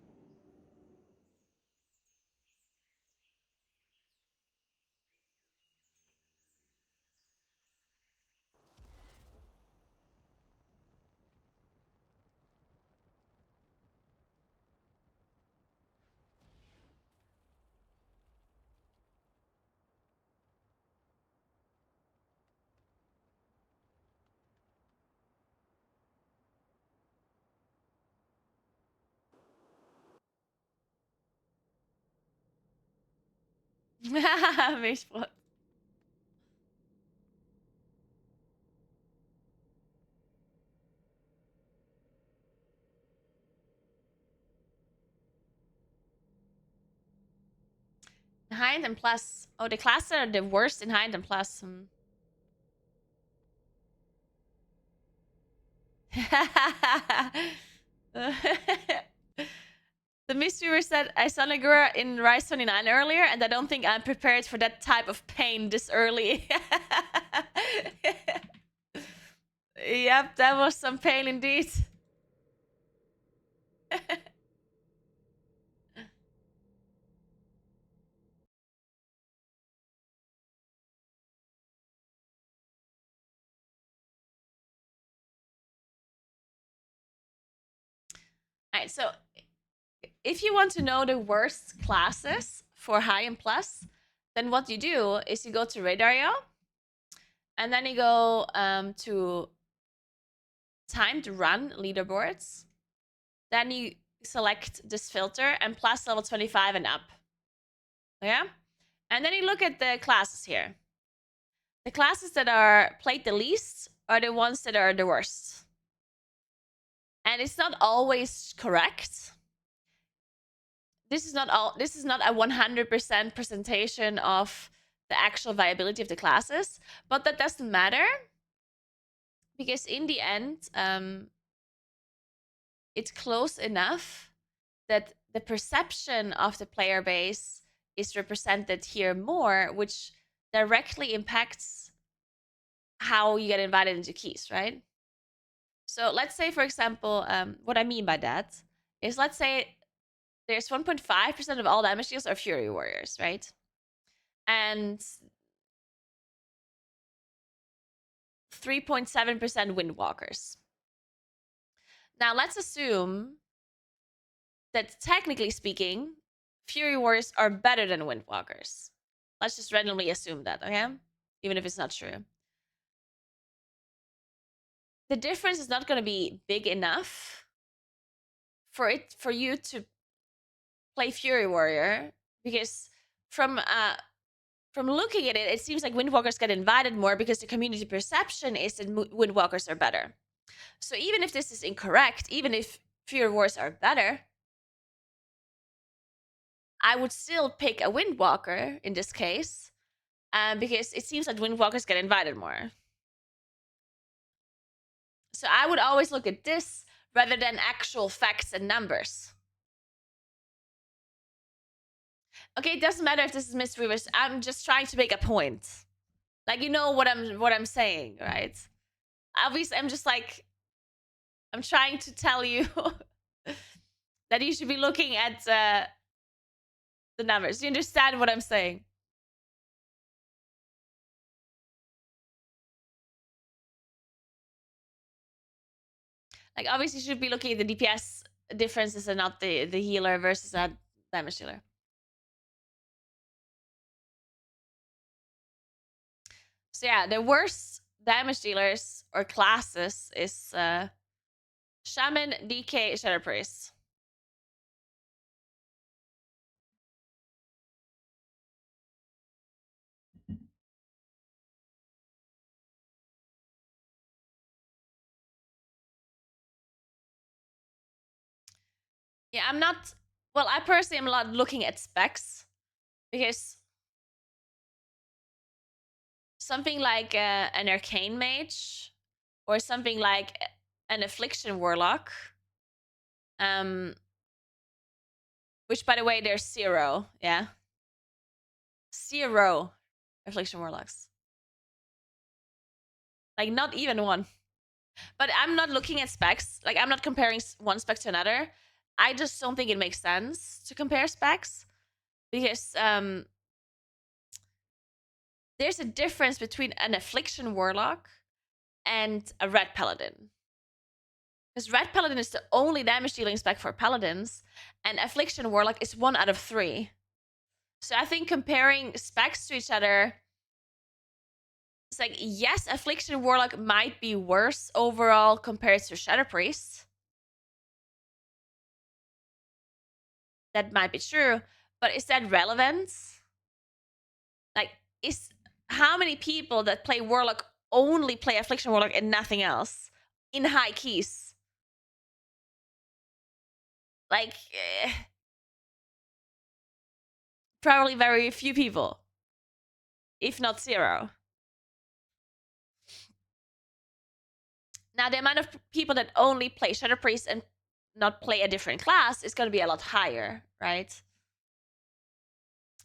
Milchbrot. Hind and plus. Oh, the classes are the worst in Hind and plus. The mystery said I saw Naguura in Rise 29 earlier, and I don't think I'm prepared for that type of pain this early. Yep, that was some pain indeed. Alright, so if you want to know the worst classes for high and plus, then what you do is you go to Radario, and then you go to timed run leaderboards. Then you select this filter and plus level 25 and up. Yeah? And then you look at the classes here. The classes that are played the least are the ones that are the worst. And it's not always correct. This is not a 100% presentation of the actual viability of the classes, but that doesn't matter because in the end, it's close enough that the perception of the player base is represented here more, which directly impacts how you get invited into keys, right? So let's say, for example, what I mean by that is, let's say there's 1.5% of all damage deals are Fury Warriors, right? And 3.7% Windwalkers. Now let's assume that technically speaking, Fury Warriors are better than Windwalkers. Let's just randomly assume that, okay? Even if it's not true. The difference is not going to be big enough for you to play Fury Warrior, because from looking at it, it seems like Windwalkers get invited more because the community perception is that Windwalkers are better. So even if this is incorrect, even if Fury Warriors are better, I would still pick a Windwalker in this case, because it seems like Windwalkers get invited more. So I would always look at this rather than actual facts and numbers. Okay, it doesn't matter if this is misreaders. I'm just trying to make a point. Like, you know what I'm saying, right? Obviously, I'm just like, I'm trying to tell you that you should be looking at the numbers. You understand what I'm saying? Like, obviously, you should be looking at the DPS differences and not the healer versus a damage dealer. So yeah, the worst damage dealers or classes is Shaman, DK, Shadow Priest. Yeah, I'm not. Well, I personally am not looking at specs because something like an Arcane Mage or something like an Affliction Warlock, which, by the way, there's 0, yeah? 0 Affliction Warlocks. Like, not even one. But I'm not looking at specs. Like, I'm not comparing one spec to another. I just don't think it makes sense to compare specs because there's a difference between an Affliction Warlock and a Red Paladin. Because Red Paladin is the only damage dealing spec for Paladins, and Affliction Warlock is 1 out of 3. So I think comparing specs to each other, it's like, yes, Affliction Warlock might be worse overall compared to Shadow Priest. That might be true, but is that relevant? Like, is how many people that play Warlock only play Affliction Warlock and nothing else in high keys? Like, probably very few people, if not 0. Now, the amount of people that only play Shadow Priest and not play a different class is going to be a lot higher, right?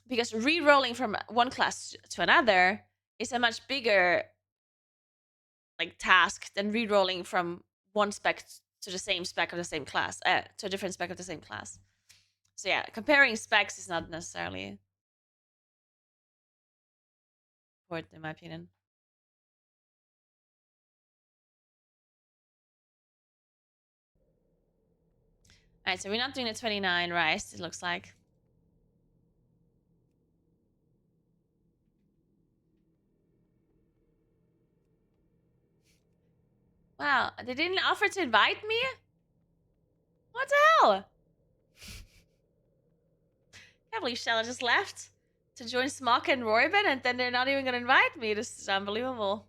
Because re-rolling from one class to another is a much bigger like task than re-rolling from one spec to the same spec of the same class, to a different spec of the same class. So yeah, comparing specs is not necessarily important in my opinion. All right, so we're not doing the 29 Rise, it looks like. Wow, they didn't offer to invite me? What the hell? Can't believe Shella just left to join Smock and Royben, and then they're not even gonna invite me. This is unbelievable.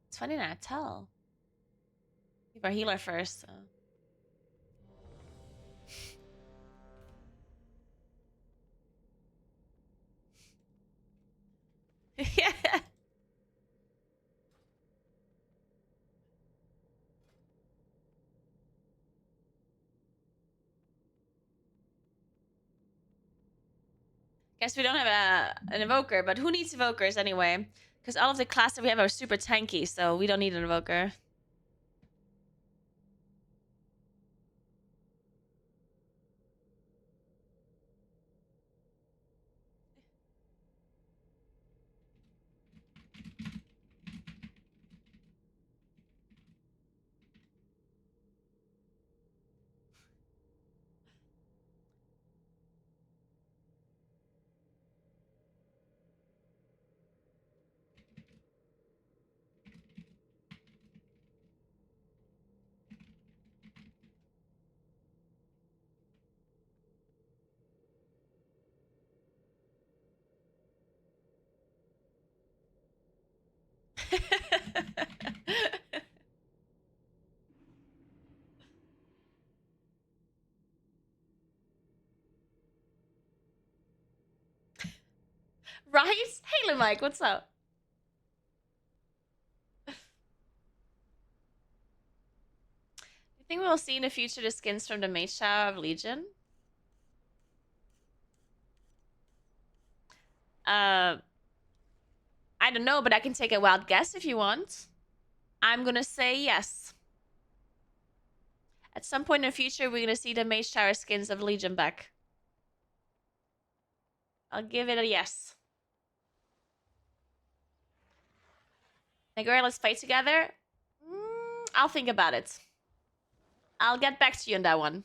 It's funny not to tell. Keep our healer first. So. Yeah. Guess we don't have an evoker, but who needs evokers anyway? Because all of the classes that we have are super tanky, so we don't need an evoker. Right? Hey, Mike, what's up? You think we'll see in the future the skins from the Mage Tower of Legion? I don't know, but I can take a wild guess if you want. I'm gonna say yes. At some point in the future, we're gonna see the Mage Tower skins of Legion back. I'll give it a yes. Naguura, let's fight together. I'll think about it. I'll get back to you on that one.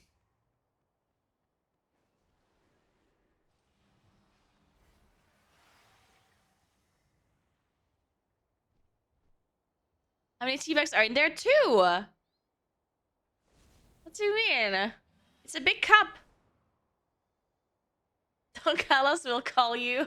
How many T-Bags are in there? 2! What do you mean? It's a big cup. Don Carlos will call you.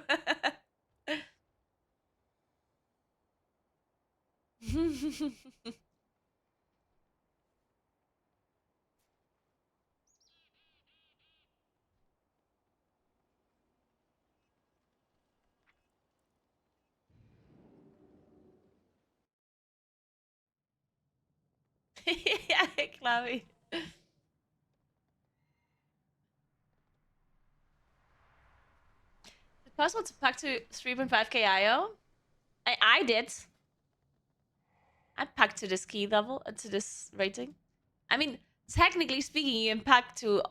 Yeah, Clavi. Is it possible to pack to 3.5k IO? I did. I packed to this key level, to this rating. I mean, technically speaking, you impact to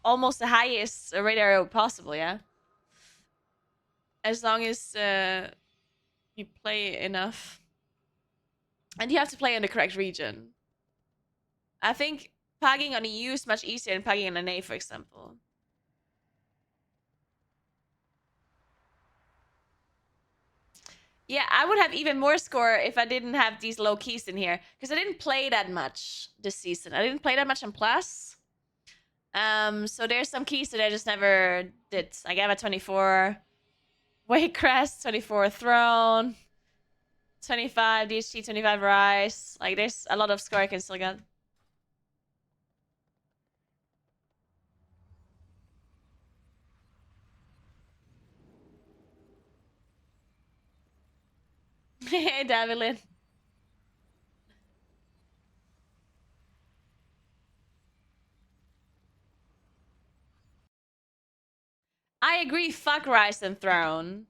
almost the highest radar possible, yeah? As long as you play enough. And you have to play in the correct region. I think pagging on EU is much easier than pagging on an A, for example. Yeah, I would have even more score if I didn't have these low keys in here. Because I didn't play that much this season. I didn't play that much on Plus. So there's some keys that I just never did. I gave a 24 Wake Crest, 24 Throne, 25 DHT, 25 Rise. Like, there's a lot of score I can still get. Hey, Davilin. I agree, fuck Rise and Throne.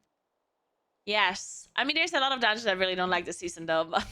Yes. I mean, there's a lot of dungeons I really don't like this season, though, but...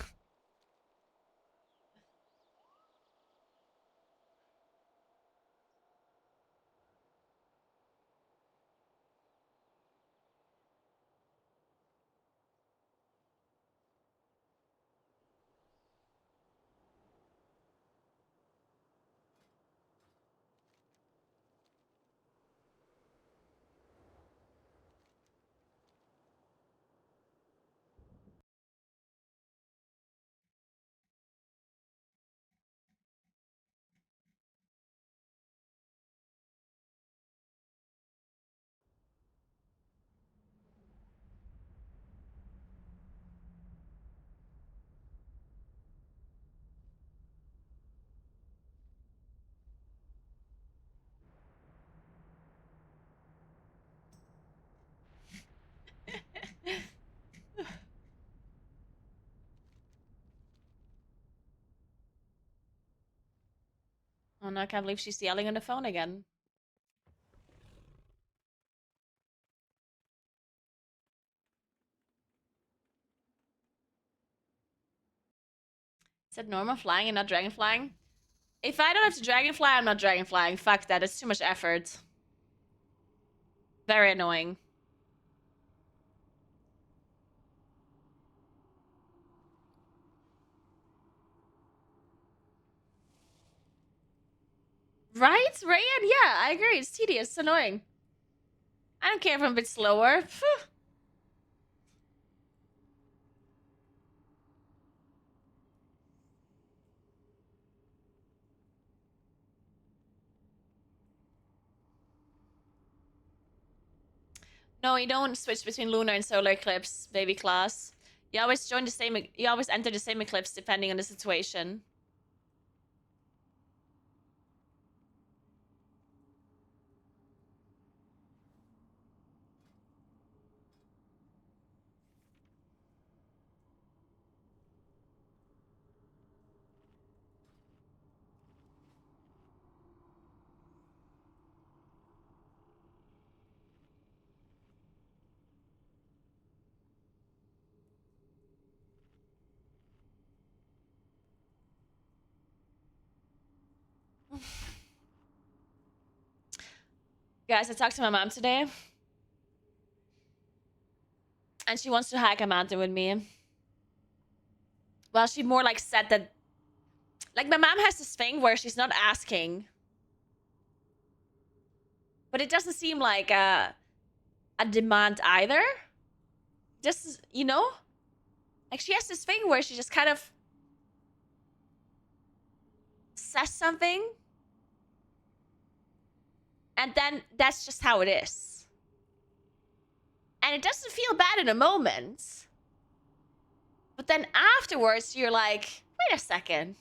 Oh no, I can't believe she's yelling on the phone again. Is that normal flying and not dragon flying? If I don't have to dragon fly, I'm not dragon flying. Fuck that, it's too much effort. Very annoying. Right? Rayan? Yeah, I agree. It's tedious. It's annoying. I don't care if I'm a bit slower. Phew. No, you don't switch between lunar and solar eclipse, baby class. You always join the same. You always enter the same eclipse depending on the situation. Guys, I talked to my mom today. And she wants to hike a mountain with me. Well, she more like said that... Like, my mom has this thing where she's not asking. But it doesn't seem like a demand either. Just, you know? Like, she has this thing where she just kind of says something. And then that's just how it is. And it doesn't feel bad in a moment. But then afterwards, you're like, wait a second.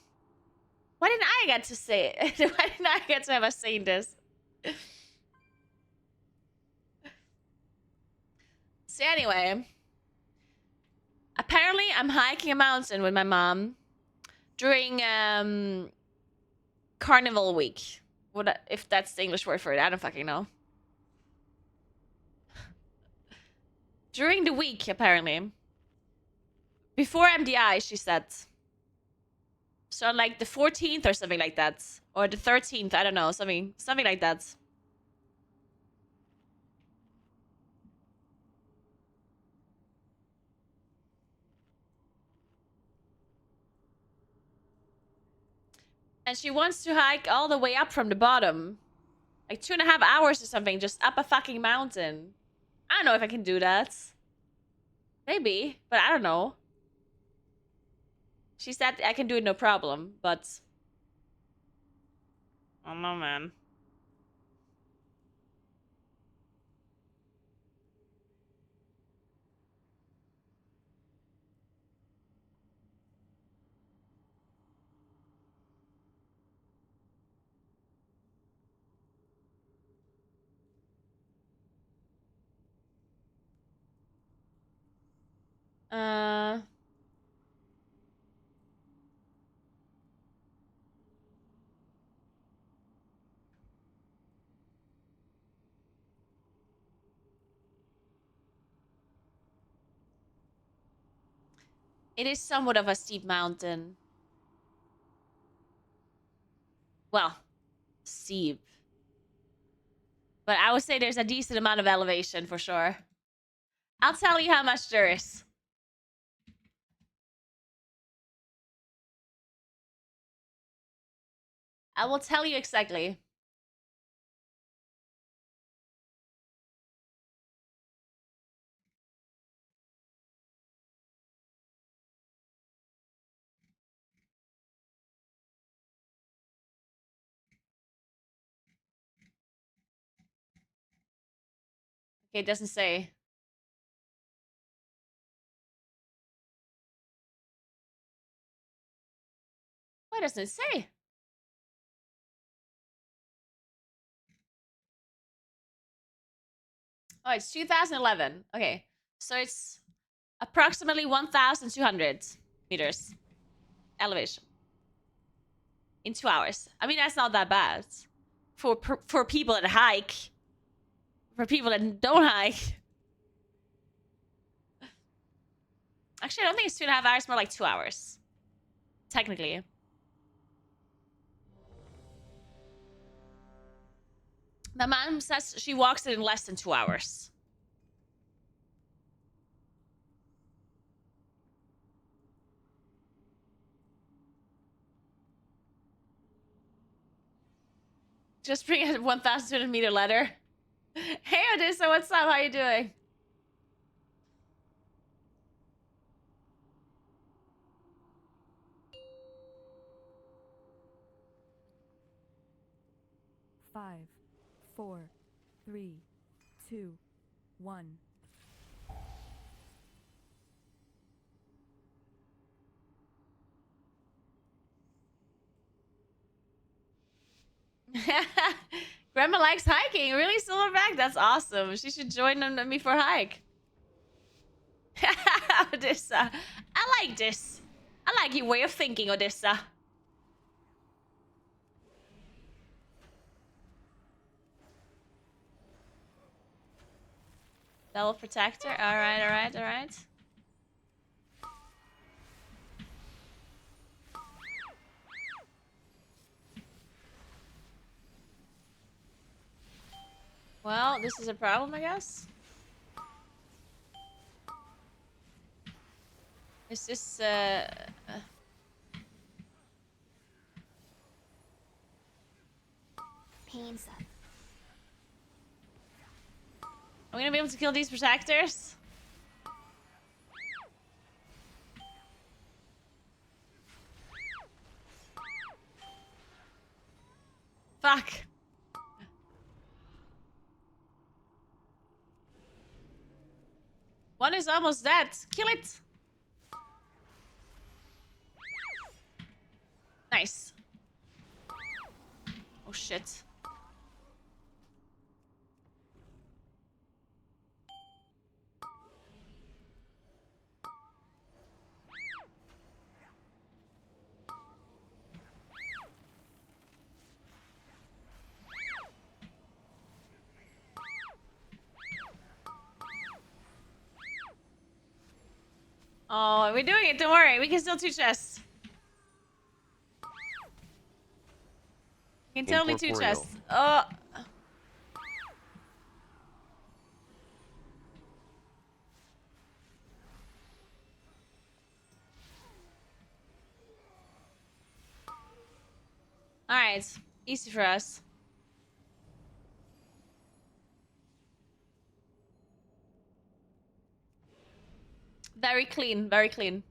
Why didn't I get to say it? Why didn't I get to have a say in this? So anyway, apparently I'm hiking a mountain with my mom during Carnival Week. What if that's the English word for it? I don't fucking know. During the week, apparently. Before MDI, she said. So on like the 14th or something like that. Or the 13th, I don't know, something like that. And she wants to hike all the way up from the bottom. Like 2.5 hours or something, just up a fucking mountain. I don't know if I can do that. Maybe, but I don't know. She said I can do it no problem, but... I don't know, man. Uh... It is somewhat of a steep mountain. Well, steep. But I would say there's a decent amount of elevation for sure. I'll tell you how much there is. I will tell you exactly. Okay, it doesn't say. Why doesn't it say? Oh, it's 2011. Okay, so it's approximately 1,200 meters elevation. In 2 hours. I mean, that's not that bad. For people that hike. For people that don't hike. Actually, I don't think it's 2.5 hours, more like 2 hours. Technically. My mom says she walks it in less than 2 hours. Just bring a 1,200 meter ladder. Hey, Odessa, what's up? How you doing? Five, 4, 3, 2, 1. Grandma likes hiking. Really, Silverback? That's awesome. She should join me for a hike. Odessa. I like this. I like your way of thinking, Odessa. Double protector. Alright, alright, alright. Well, this is a problem, I guess. Is this, Pain's up. Are we gonna be able to kill these protectors? Fuck. One is almost dead. Kill it. Nice. Oh shit. Oh, we're doing it. Don't worry. We can still two chests. We can totally two Incorporeal. chests. Oh. Alright. Easy for us. Very clean. Very clean.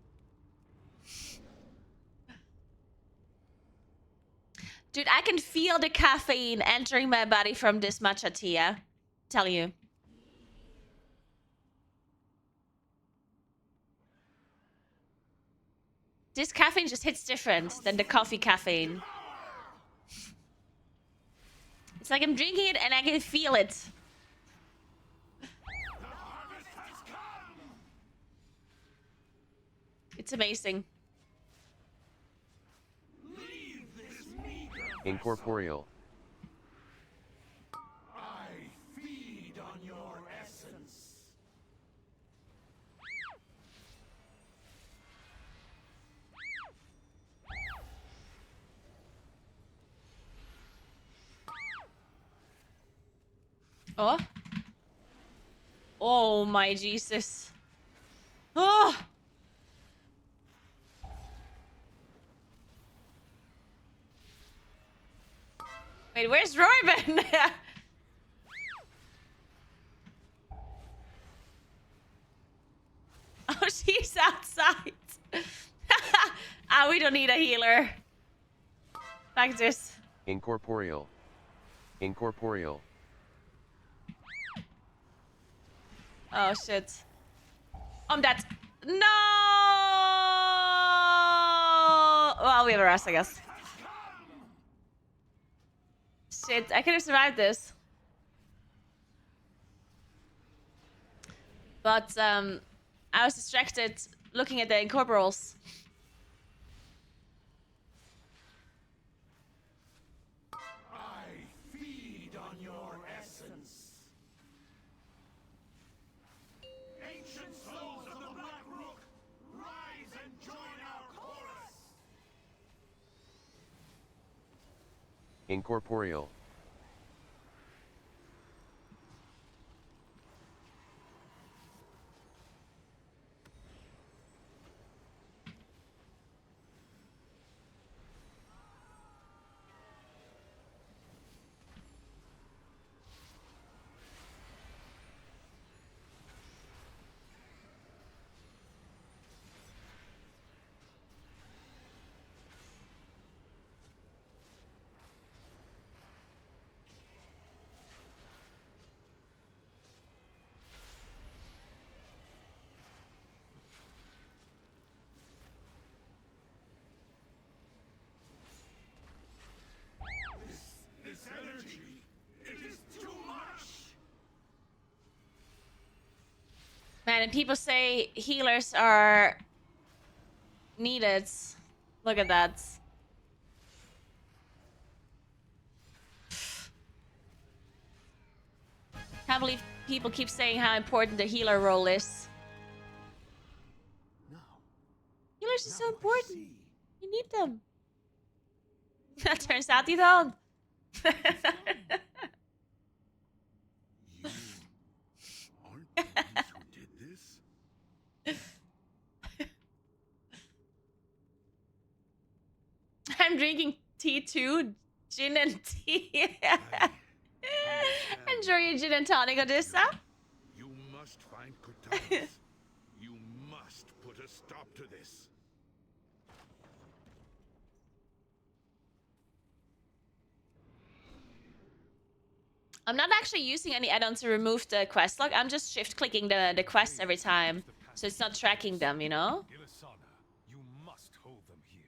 Dude, I can feel the caffeine entering my body from this matcha tea, yeah? Tell you. This caffeine just hits different than the coffee caffeine. It's like I'm drinking it and I can feel it. It's amazing. Incorporeal. I feed on your essence. Oh. Oh my Jesus. Oh. Wait, where's Royben? Oh, she's outside. Ah, we don't need a healer. Back this. Incorporeal. Incorporeal. Oh shit. I'm dead. No. Well, we have a rest, I guess. Shit, I could have survived this. But I was distracted looking at the incorporals. Incorporeal. This energy, it is too much. Man, and people say healers are needed. Look at that. Can't believe people keep saying how important the healer role is. Now, Healers are so I important. see. You need them. That turns out you don't. You aren't the ones who did this? I'm drinking tea too. Gin and tea. Enjoy your gin and tonic, Odessa. You must find Cortana. You must put a stop to this. I'm not actually using any add-on to remove the quest log. I'm just shift-clicking the quests every time. So it's not tracking them, you know? Ilisana, you must hold them here.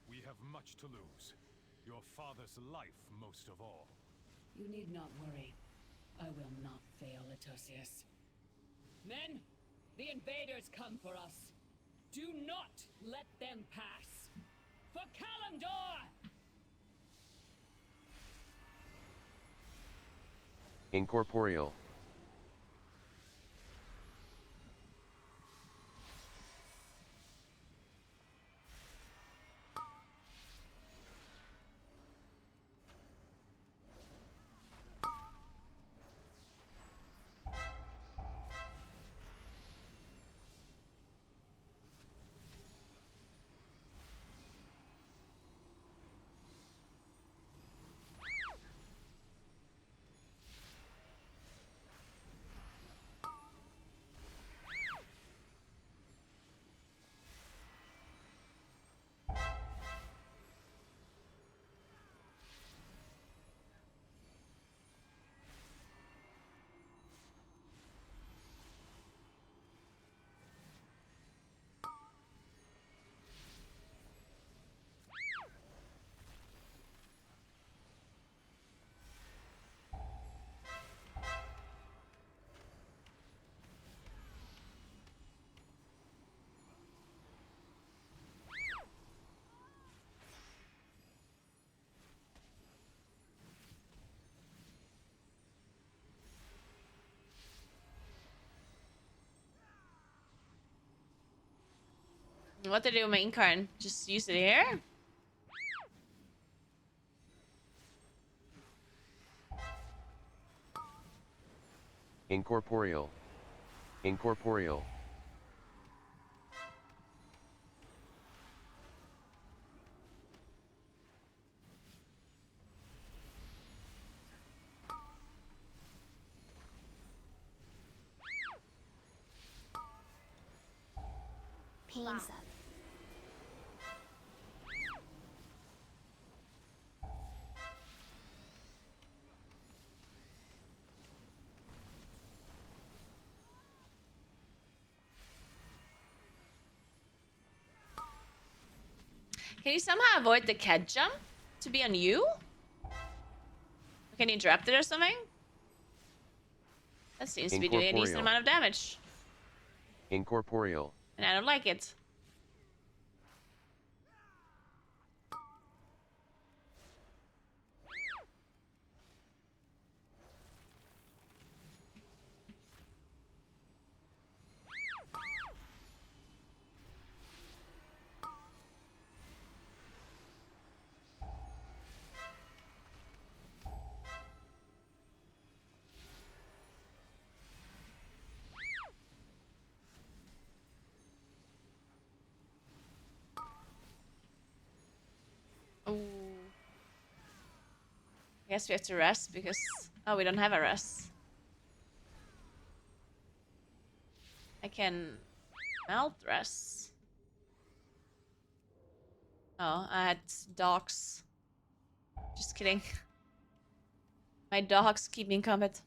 We have much to lose. Your father's life most of all. You need not worry. I will not fail, Etosius. Men, the invaders come for us. Do not let them pass. For Kalimdor! Incorporeal. What to do with my incarn? Just use it here? Incorporeal. Incorporeal. Pains up. Can you somehow avoid the cat jump to be on you? Can you interrupt it or something? That seems to be doing a decent Incorporeal. amount of damage. Incorporeal. And I don't like it. Guess we have to rest because... Oh, we don't have a rest. I can melt rest. Oh, I had dogs. Just kidding. My dogs keep me in combat.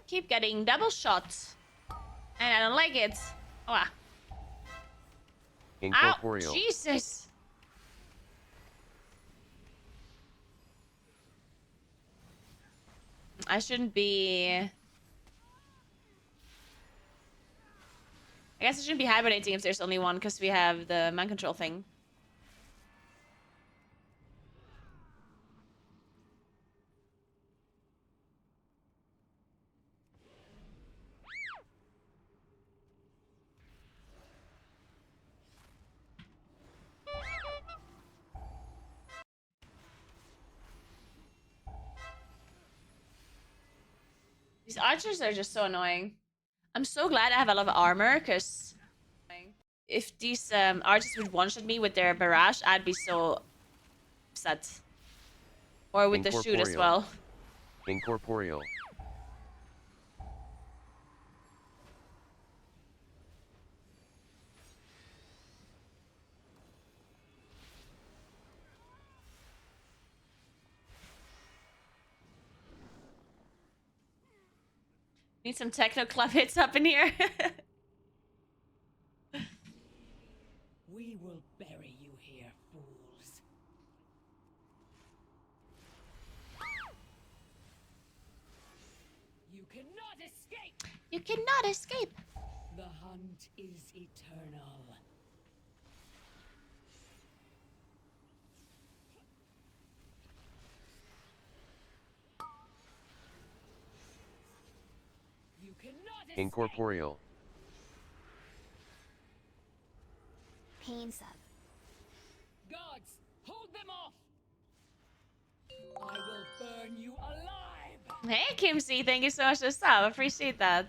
Keep getting double shots. And I don't like it. Oh, ah. Incorporeal. Ow, Jesus. I shouldn't be... I guess I shouldn't be hibernating if there's only one, because we have the mind control thing. These archers are just so annoying. I'm so glad I have a lot of armor, because if these archers would one-shot me with their barrage, I'd be so upset. Or with the shoot as well. Incorporeal. Need some techno club hits up in here. We will bury you here, fools. You cannot escape! You cannot escape! The hunt is eternal. You cannot escape! Incorporeal. Pain sub. Gods, hold them off! I will burn you alive! Hey, Kimsey, thank you so much for the sub. Appreciate that.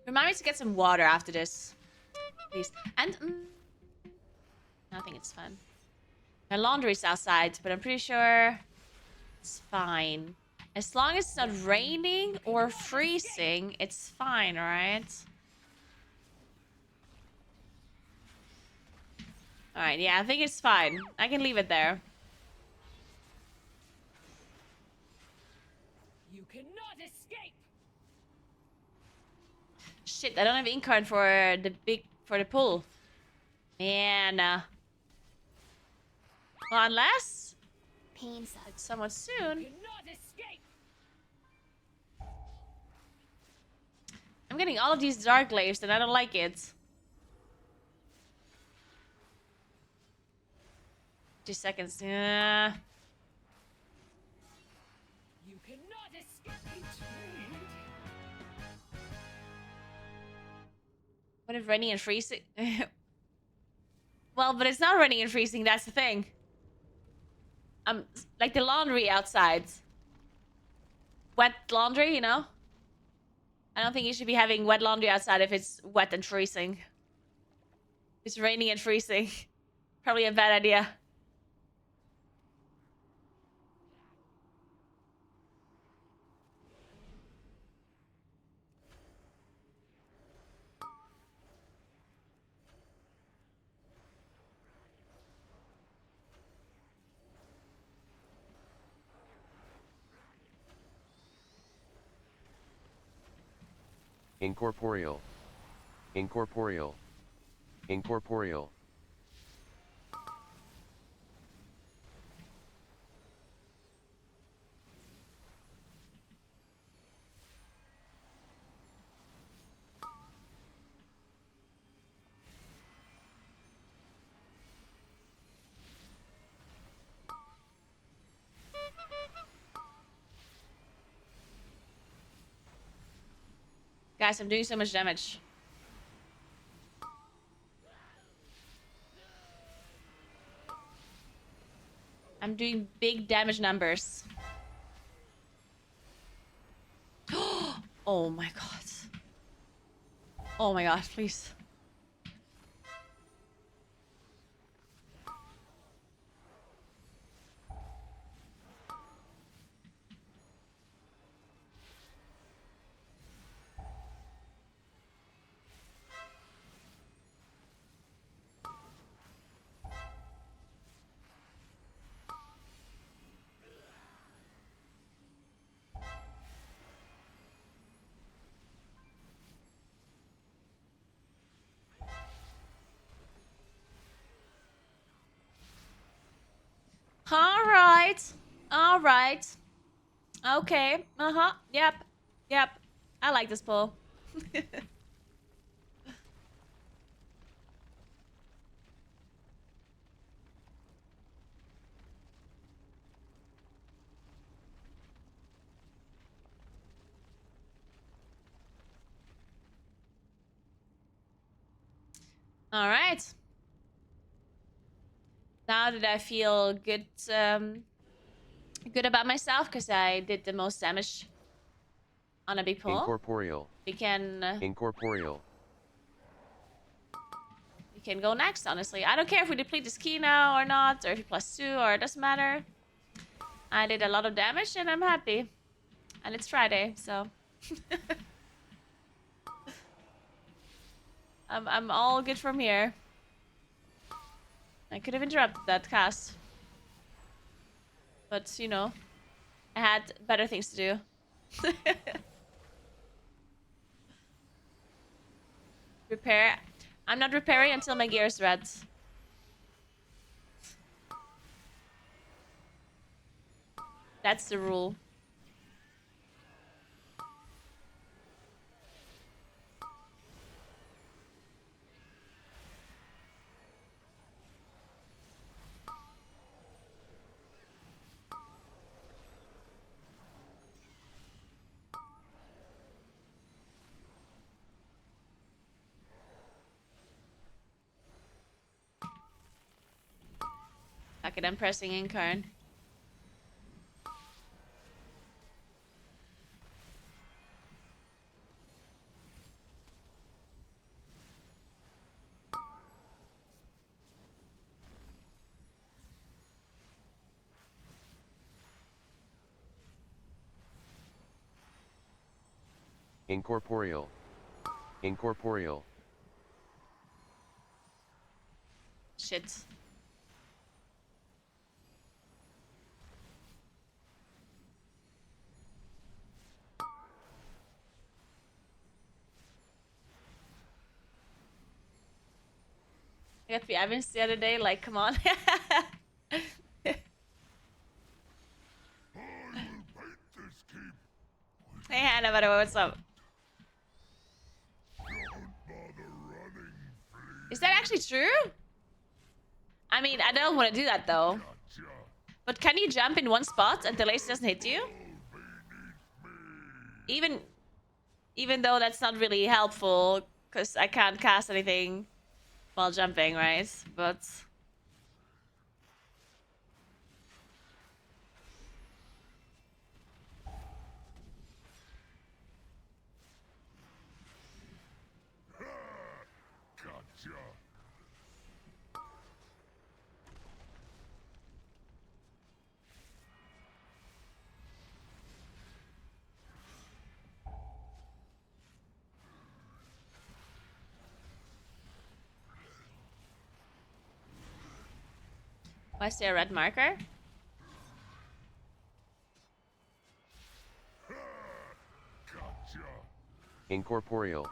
Remind me to get some water after this, please. And I think it's fine. My laundry's outside, but I'm pretty sure it's fine. As long as it's not raining or freezing, it's fine, right? Alright, yeah, I think it's fine. I can leave it there. You cannot escape! Shit, I don't have ink card for the pool. Man. Well, unless Pain sub. it's somewhat soon. Cannot escape! I'm getting all of these dark glaives and I don't like it. 2 seconds. Yeah. You cannot escape! What if raining and freezing? Well, but it's not raining and freezing, that's the thing. Like the laundry outside. Wet laundry, you know? I don't think you should be having wet laundry outside if it's wet and freezing. If it's raining and freezing. Probably a bad idea. Incorporeal. Incorporeal. Incorporeal. Guys, I'm doing so much damage. I'm doing big damage numbers. Oh my god. Oh my god, please. Alright. Alright. Okay. Uh-huh. Yep. Yep. I like this pull. Alright. Now that I feel good, good about myself, because I did the most damage on a big pull. Incorporeal. We can... Incorporeal. we can go next, honestly. I don't care if we deplete this key now or not, or if we +2, or it doesn't matter. I did a lot of damage, and I'm happy. And it's Friday, so... I'm all good from here. I could have interrupted that cast. But, you know, I had better things to do. Repair. I'm not repairing until my gear is red. That's the rule. Okay, I'm pressing Incarn. Incorporeal. Incorporeal. Shit. I got the Evans the other day, like, come on. Hey Hannah, by the way, what's up? Is that actually true? I mean, I don't want to do that though. But can you jump in one spot and the laser doesn't hit you? Even though that's not really helpful, because I can't cast anything while jumping, right? But... why is there a red marker? Incorporeal.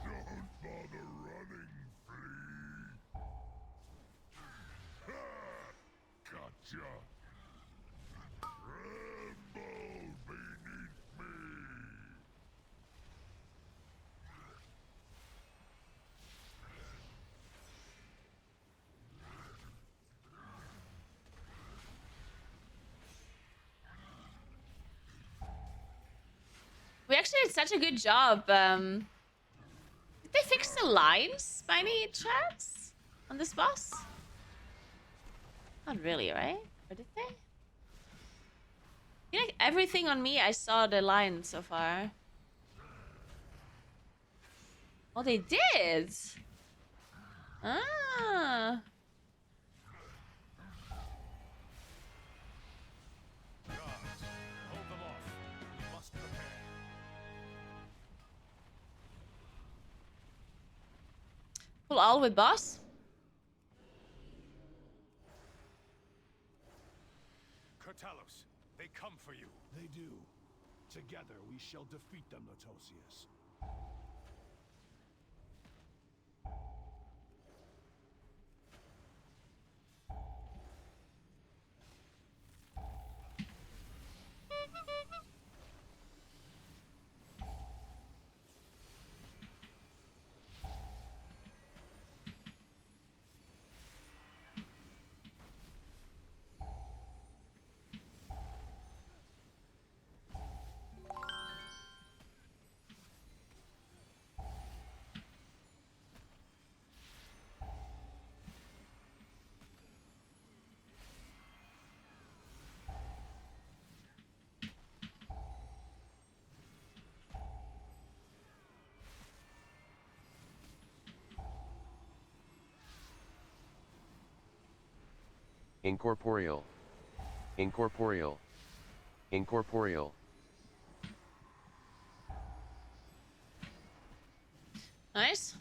Don't bother running, flea. Ha! Gotcha. Tremble beneath me. We actually did such a good job. Did they fix the lines by any chance on this boss? Not really, right? Or did they? I feel like everything on me, I saw the line so far. Oh, they did. Ah. Guards, hold them off. We must prepare. Pull all with boss. Kurtalos, they come for you. They do. Together we shall defeat them, Latosius. Incorporeal. Incorporeal. Incorporeal. Nice.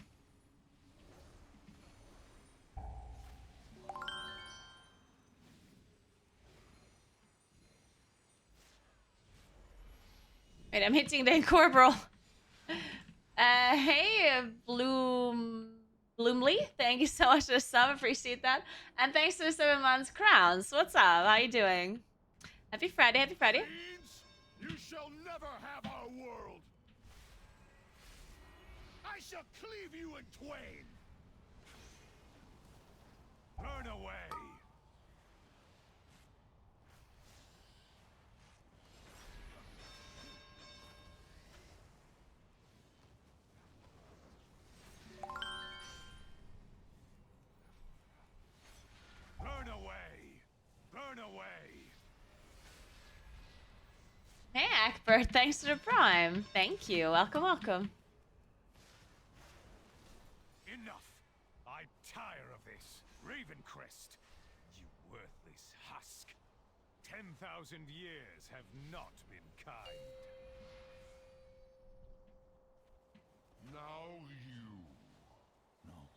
Wait, I'm hitting the incorporeal. Hey, Bloomly, thank you so much for the sub, appreciate that. And thanks to the 7 months crowns. What's up? How you doing? Happy Friday, happy Friday. Fiends, you shall never have our world. I shall cleave you in twain. Burn away. Burn away. Burn away. Hey, Akbert, thanks for the prime. Thank you. Welcome, welcome. Enough. I tire of this. Ravencrest, you worthless husk. 10,000 years have not been kind. Now you. No.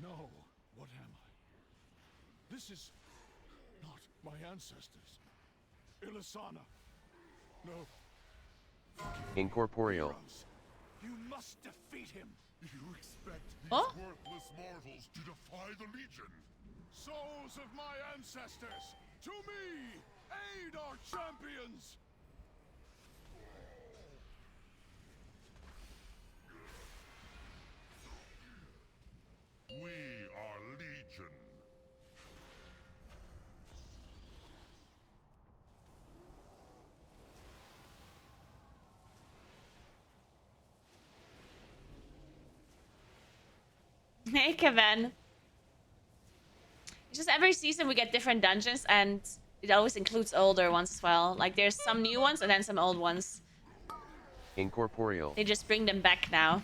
No. What am I? This is not my ancestors. Ilisana. No. Incorporeal. Heroes, you must defeat him. You expect these Oh? worthless mortals to defy the Legion? Souls of my ancestors, to me! Aid our champions! We are Legion. Hey, Kevin. It's just every season we get different dungeons, and it always includes older ones as well. Like, there's some new ones and then some old ones. Incorporeal. They just bring them back now.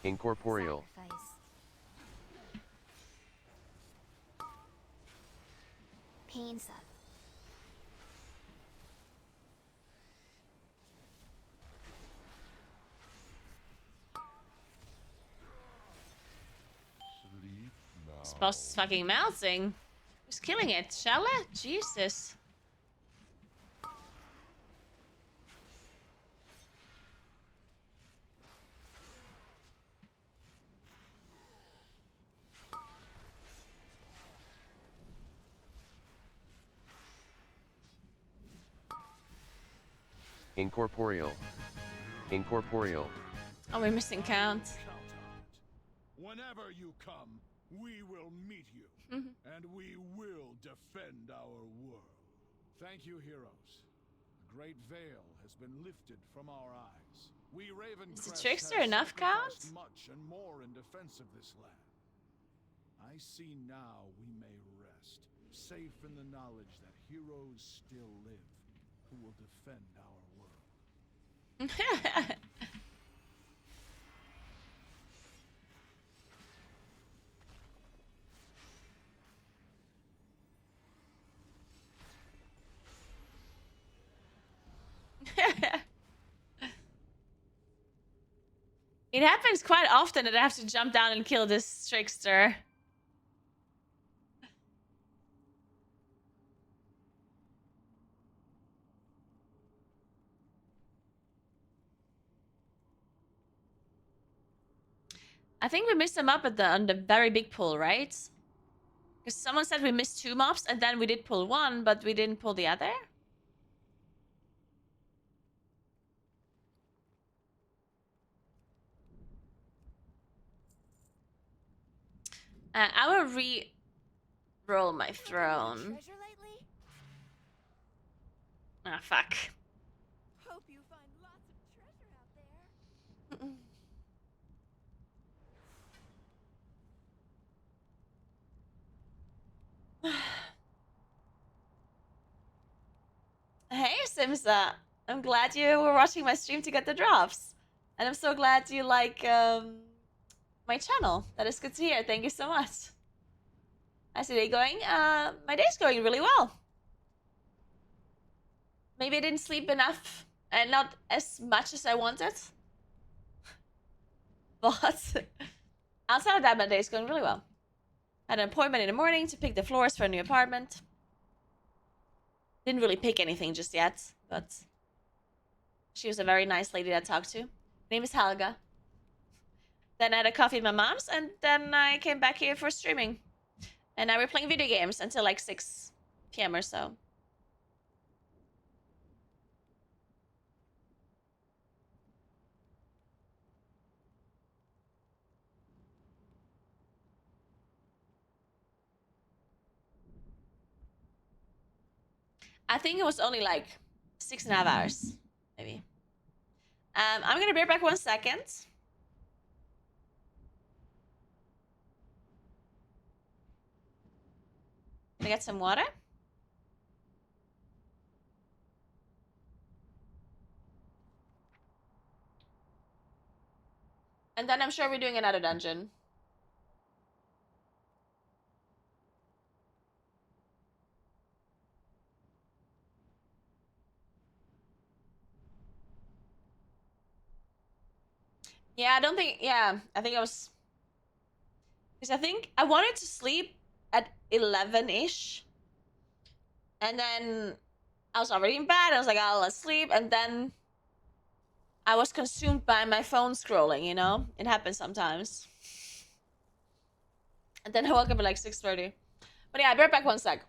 Incorporeal. Sacrifice. Pain sub. This boss is fucking melting. Who's killing it? Shall it? Jesus. Incorporeal. Incorporeal. Oh, we're missing count. Count on it. Whenever you come, we will meet you, and we will defend our world. Thank you, heroes. The great veil has been lifted from our eyes. We Raven Is the trickster enough count? Much and more in defense of this land. I see now we may rest, safe in the knowledge that heroes still live, who will defend our world. It happens quite often that I have to jump down and kill this trickster. I think we missed him up at on the very big pull, right? Because someone said we missed 2 mobs and then we did pull 1, but we didn't pull the other. I will re-roll my throne. Ah, fuck. Hope you find lots of treasure out there. Hey, Simsa. I'm glad you were watching my stream to get the drops. And I'm so glad you like my channel. That is good to hear. Thank you so much. How's your day going? My day's going really well. Maybe I didn't sleep enough and not as much as I wanted. But outside of that, my day's going really well. Had an appointment in the morning to pick the floors for a new apartment. Didn't really pick anything just yet, but she was a very nice lady to talk to. Name is Helga. Then I had a coffee at my mom's, and then I came back here for streaming. And now we're playing video games until like 6 p.m. or so. I think it was only like 6.5 hours, maybe. I'm gonna be right back 1 second. Gonna get some water. And then I'm sure we're doing another dungeon. Yeah, I don't think, yeah, I think I was, because I think I wanted to sleep at 11-ish. And then I was already in bed. I was like, oh, let's sleep. And then I was consumed by my phone scrolling, you know? It happens sometimes. And then I woke up at like 6:30. But yeah, I'll be right back 1 sec.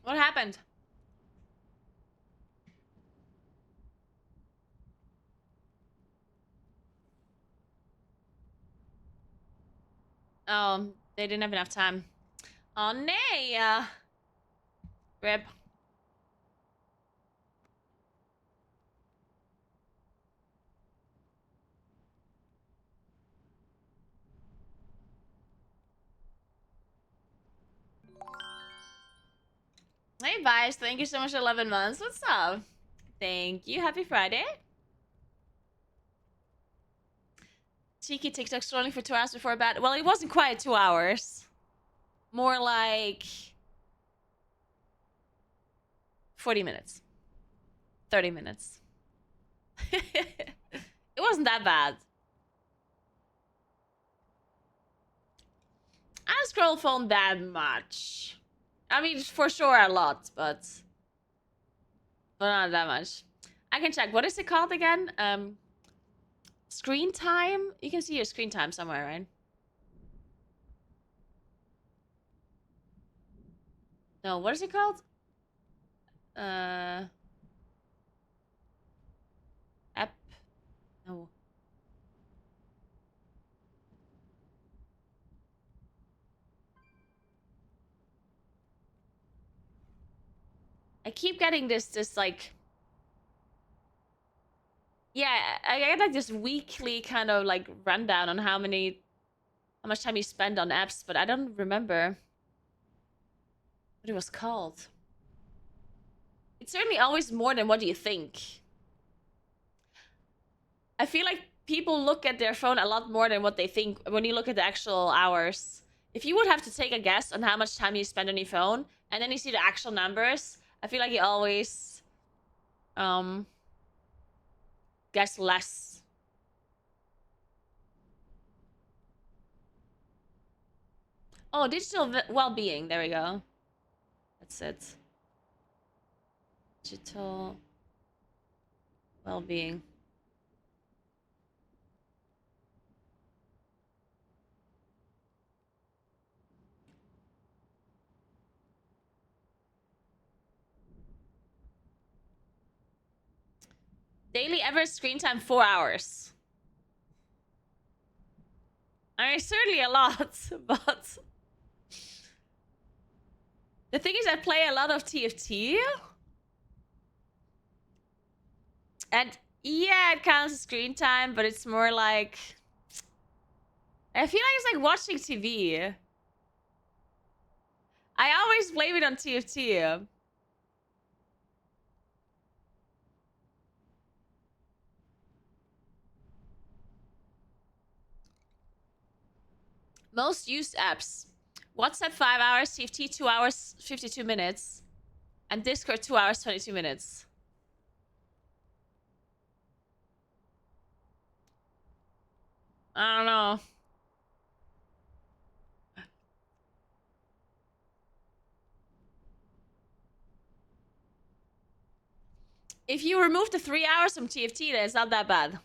What happened? Oh, they didn't have enough time. Oh, nay! Rip. Hey, Vice. Thank you so much for 11 months. What's up? Thank you. Happy Friday. Cheeky TikTok scrolling for 2 hours before bed. Well, it wasn't quite 2 hours. More like 40 minutes. 30 minutes. It wasn't that bad. I don't scroll phone that much. I mean, for sure a lot, but not that much. I can check. What is it called again? Screen time? You can see your screen time somewhere, right? No, what is it called? App? No. I keep getting this like... Yeah, I get like this weekly kind of like rundown on how much time you spend on apps, but I don't remember what it was called. It's certainly always more than what you think. I feel like people look at their phone a lot more than what they think when you look at the actual hours. If you would have to take a guess on how much time you spend on your phone, and then you see the actual numbers, I feel like you always guess less. Oh, digital well-being. There we go. That's it. Digital well-being. Daily average screen time 4 hours. I mean, certainly a lot, but the thing is, I play a lot of TFT, and yeah, it counts as screen time, but it's more like I feel like it's like watching TV. I always blame it on TFT. Most used apps: WhatsApp 5 hours, TFT 2 hours 52 minutes, and Discord 2 hours 22 minutes. I don't know. If you remove the 3 hours from TFT, then it's not that bad.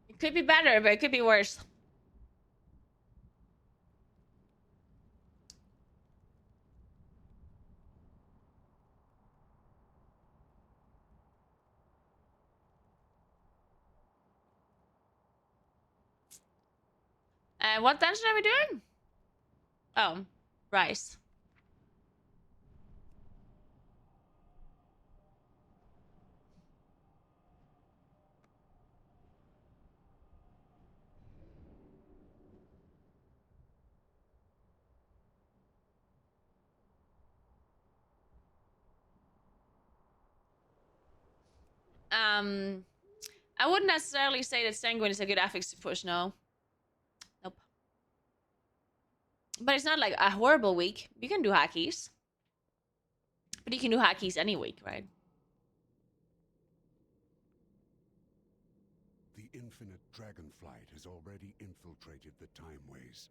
It could be better, but it could be worse. What dungeon are we doing? Oh, rice. I wouldn't necessarily say that Sanguine is a good affix to push, no. Nope. But it's not like a horrible week. You can do hackies. But you can do hackies any week, right? infinite dragonflight has already infiltrated the timeways.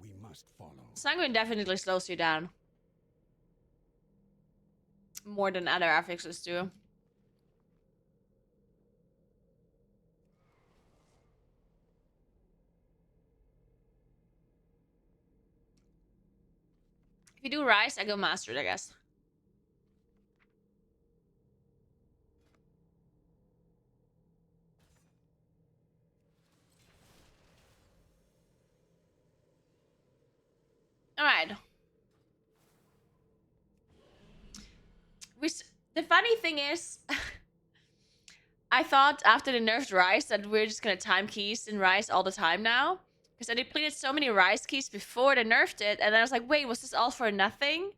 We must follow. Sanguine definitely slows you down. More than other affixes do. If you do Rise, I go Mastered, I guess. Alright. The funny thing is, I thought after the nerfed Rise that we're just gonna time keys in Rise all the time now. Because I depleted so many Rise keys before they nerfed it, and then I was like, wait, was this all for nothing?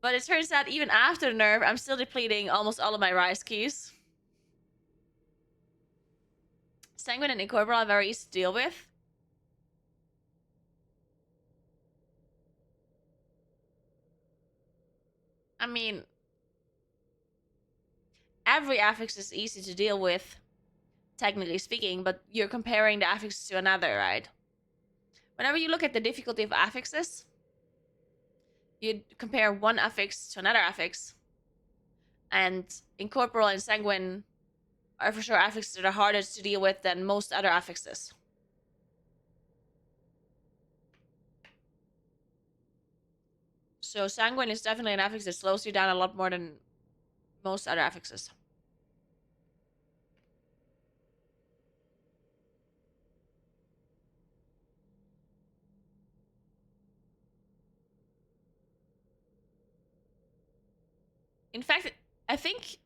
But it turns out even after the nerf, I'm still depleting almost all of my Rise keys. Sanguine and Incorporeal are very easy to deal with. I mean, every affix is easy to deal with, technically speaking, but you're comparing the affix to another, right? Whenever you look at the difficulty of affixes, you compare one affix to another affix. And Incorporeal and Sanguine are for sure affixes that are harder to deal with than most other affixes. So Sanguine is definitely an affix that slows you down a lot more than most other affixes. In fact, I think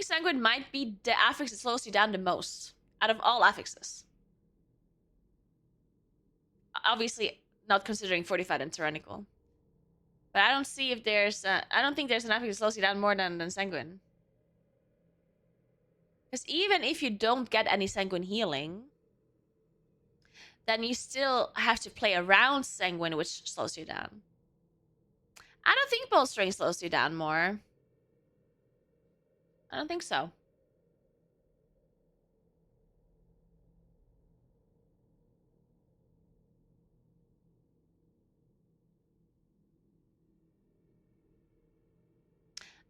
Sanguine might be the affix that slows you down the most out of all affixes. Obviously, not considering Fortified and Tyrannical. But I don't see if there's I don't think there's an affix that slows you down more than Sanguine. Because even if you don't get any Sanguine healing, then you still have to play around Sanguine, which slows you down. I don't think Bolstering slows you down more. I don't think so.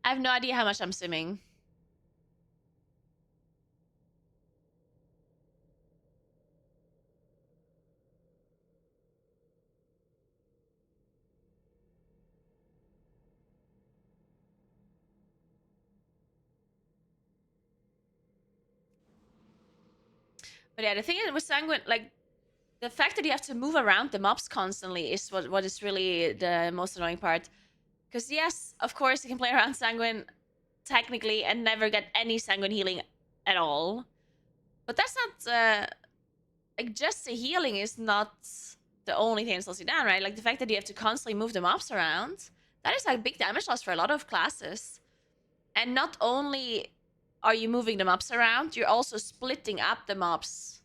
I have no idea how much I'm simming. But yeah, the thing is with Sanguine, like, the fact that you have to move around the mobs constantly is what is really the most annoying part. Because yes, of course, you can play around Sanguine technically and never get any Sanguine healing at all. But that's not, like, just the healing is not the only thing that slows you down, right? Like, the fact that you have to constantly move the mobs around, that is, like, big damage loss for a lot of classes. And not only are you moving the mobs around, you're also splitting up the mobs.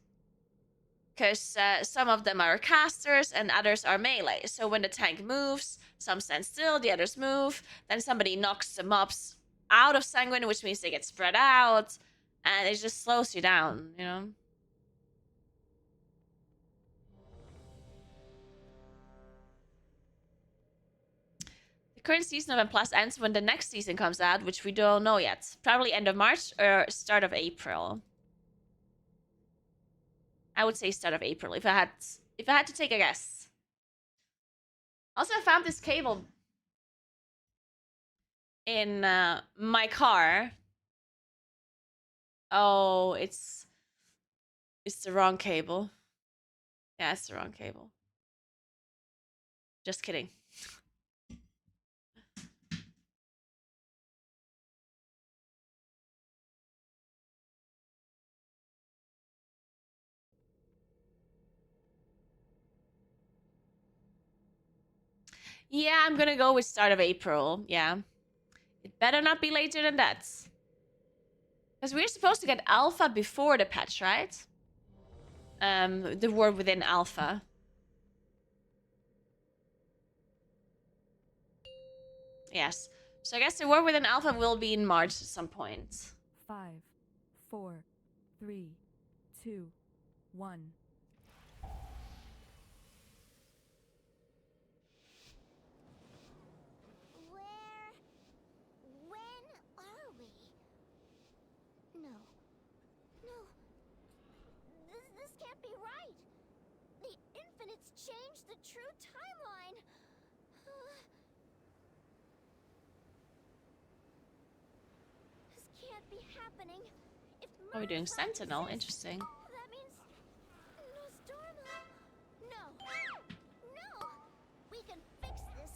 Because some of them are casters and others are melee. So when the tank moves, some stand still, the others move. Then somebody knocks the mobs out of Sanguine, which means they get spread out. And it just slows you down, you know? The current season of M Plus ends when the next season comes out, which we don't know yet. Probably end of March or start of April. I would say start of April if I had to take a guess. Also, I found this cable in my car. Oh, it's the wrong cable. Yeah, it's the wrong cable. Just kidding. Yeah, I'm gonna go with start of April. Yeah. It better not be later than that. Because we're supposed to get alpha before the patch, right? The war within alpha. Yes. So I guess the war within alpha will be in March at some point. 5, 4, 3, 2, 1. When are we? No. No. This can't be right. The Infinites changed the true timeline. This can't be happening. If Are we doing Murza's Sentinel? exists, Interesting. that means Nostormo. No. No. We can fix this.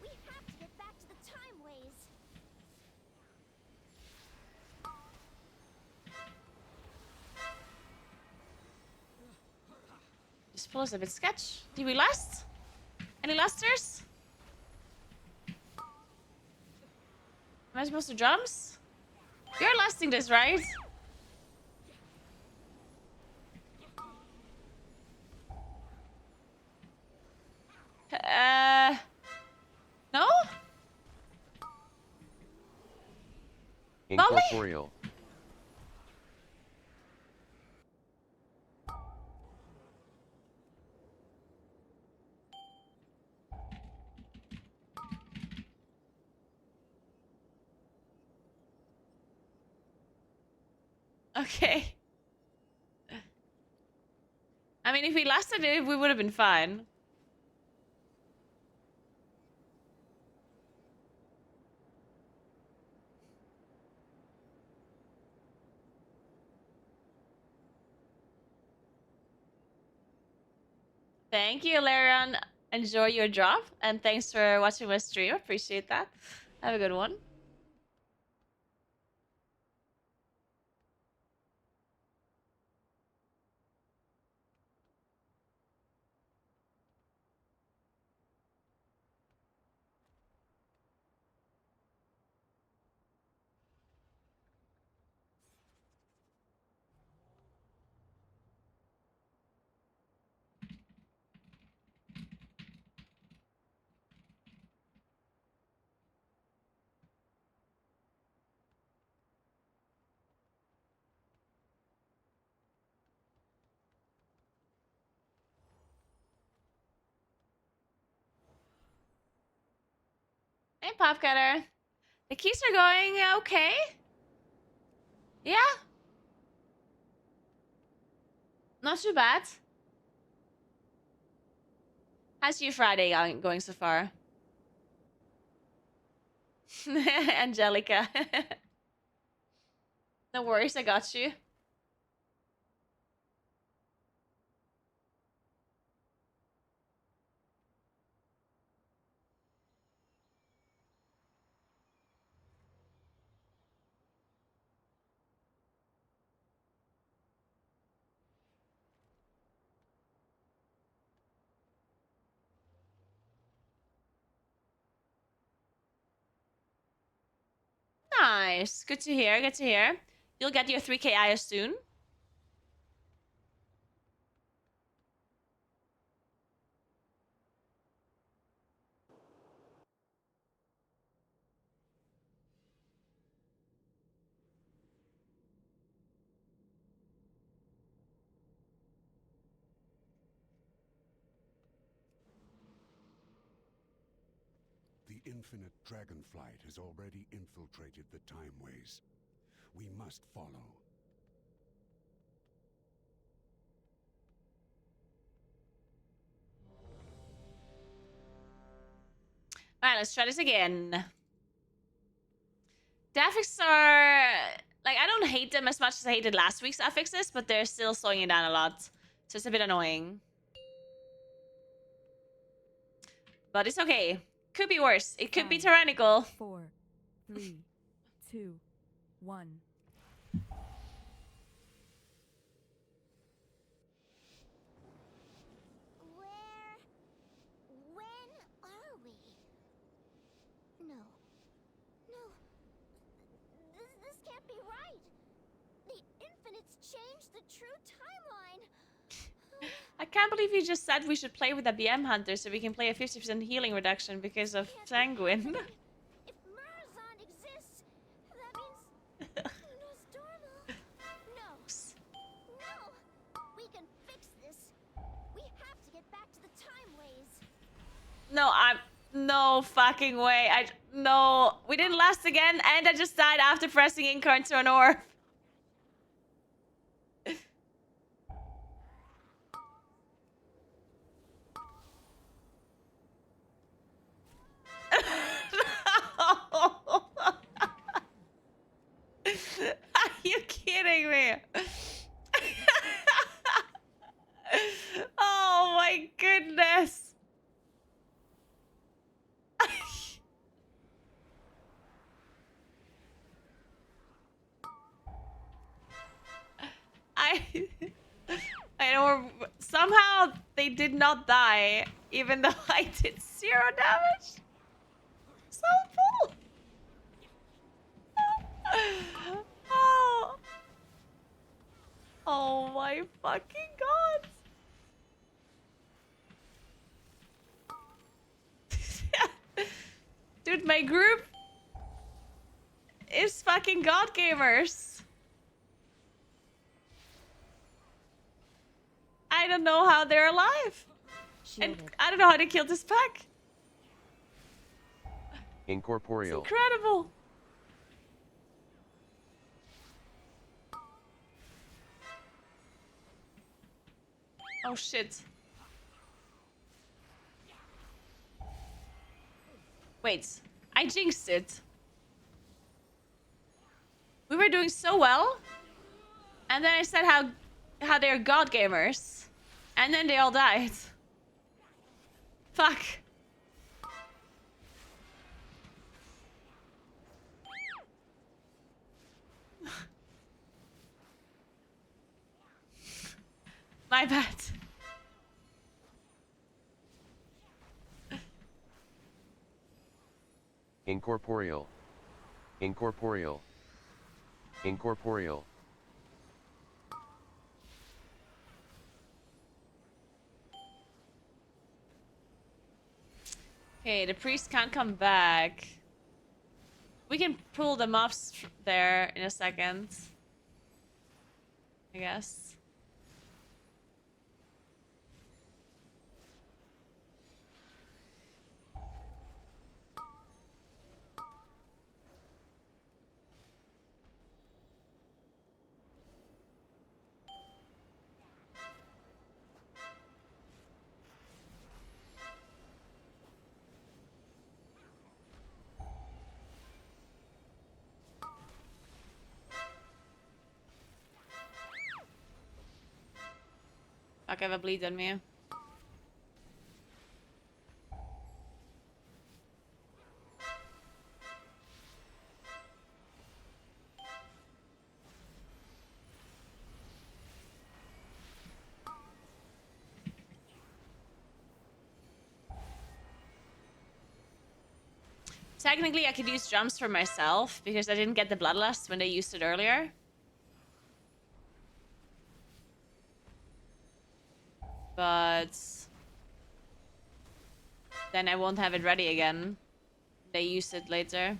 We have to get back to the time ways. This floor is a bit sketch. Did we last? Any lasters? Am I supposed to drums? You're lasting this, right? No? Incorporeal. Okay. I mean, if we lasted it, we would have been fine. Thank you, Larian. Enjoy your drop, and thanks for watching my stream. Appreciate that. Have a good one. Hey, Popcutter. The keys are going okay. Yeah. Not too bad. How's your Friday going so far? Angelica. No worries, I got you. Nice. Good to hear. Good to hear. You'll get your 3K IS soon. The infinite dragonflight has already infiltrated the timeways. We must follow. Alright, let's try this again. The affixes are... Like, I don't hate them as much as I hated last week's affixes, but they're still slowing it down a lot. So it's a bit annoying. But it's okay. Could be worse. It could be 5, tyrannical. 4, 3, 2, 1. When are we? No. No. This can't be right. The Infinites changed the true timeline. I can't believe you just said we should play with a BM Hunter so we can play a 50% healing reduction because of Sanguine. If Murazond exists, that means Nostormo. No. No. No, no fucking way. No, we didn't last again, and I just died after pressing incarn to an orb. No. Are you kidding me? Oh my goodness. I don't. Somehow they did not die, even though I did 0 damage. So full. Oh. Oh my fucking god. Dude, my group is fucking god gamers. I don't know how they're alive. And I don't know how to kill this pack. Incorporeal. It's incredible. Oh shit. Wait, I jinxed it. We were doing so well. And then I said how they're god gamers. And then they all died. Fuck. My bad. Incorporeal. Incorporeal. Incorporeal. Okay, the priest can't come back. We can pull the mobs there in a second. I guess. Fuck, I have a bleed on me. Technically, I could use jumps for myself because I didn't get the bloodlust when they used it earlier. But then I won't have it ready again. They use it later.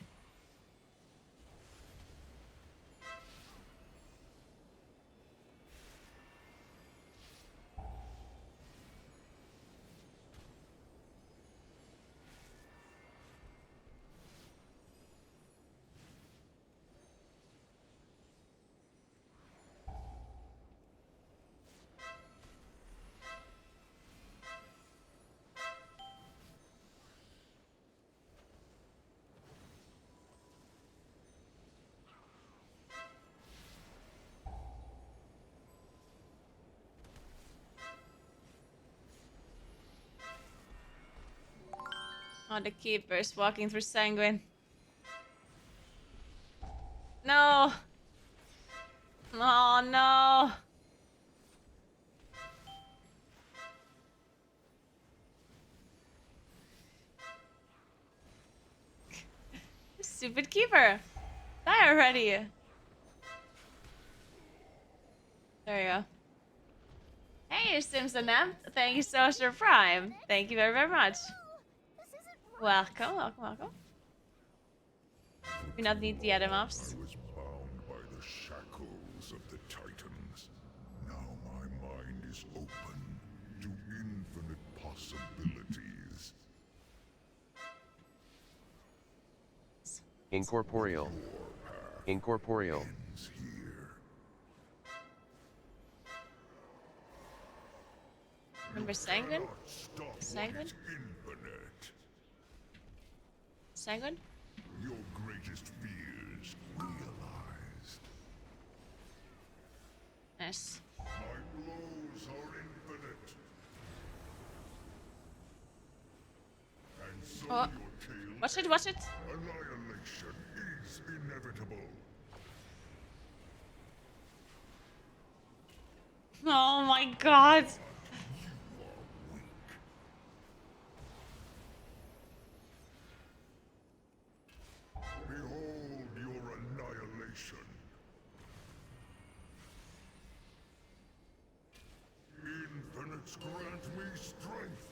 Oh, the keeper's walking through sanguine. No. Oh, no. Stupid keeper. Die already. There you go. Hey, Simpson M. Thank you so much for Prime. Thank you very, very much. Welcome, welcome, welcome. We not need the other mobs. I was bound by the shackles of the Titans. Now my mind is open to infinite possibilities. Incorporeal. Incorporeal. Remember Sanguine? Sanguine? Sanguine? Your greatest fears realized. Nice. My blows are infinite. And so Oh. your tale Watch it, watch it. annihilation is inevitable. Oh my god. Behold your annihilation. Infinites grant me strength.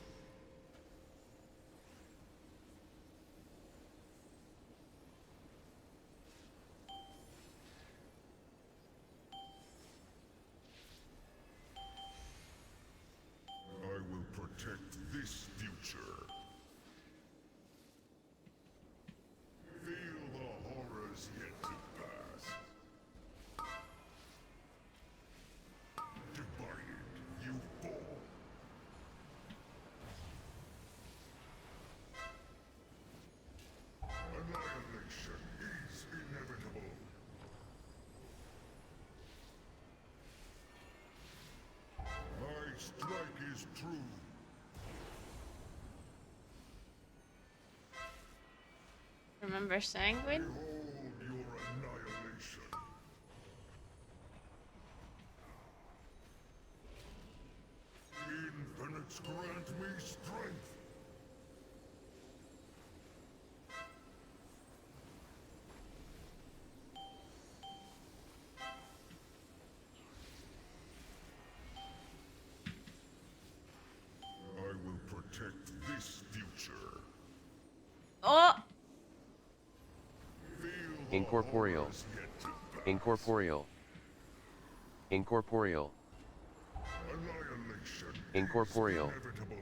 I will protect this future. Feel the horrors yet to pass. Divided, you fall. Annihilation is inevitable. My strike is true. Remember Sanguine? Behold your annihilation. Infinites grant me strength. I will protect this future. Oh! Feel the Incorporeal. horrors yet to pass. Incorporeal. Incorporeal. Annihilation Incorporeal. is inevitable.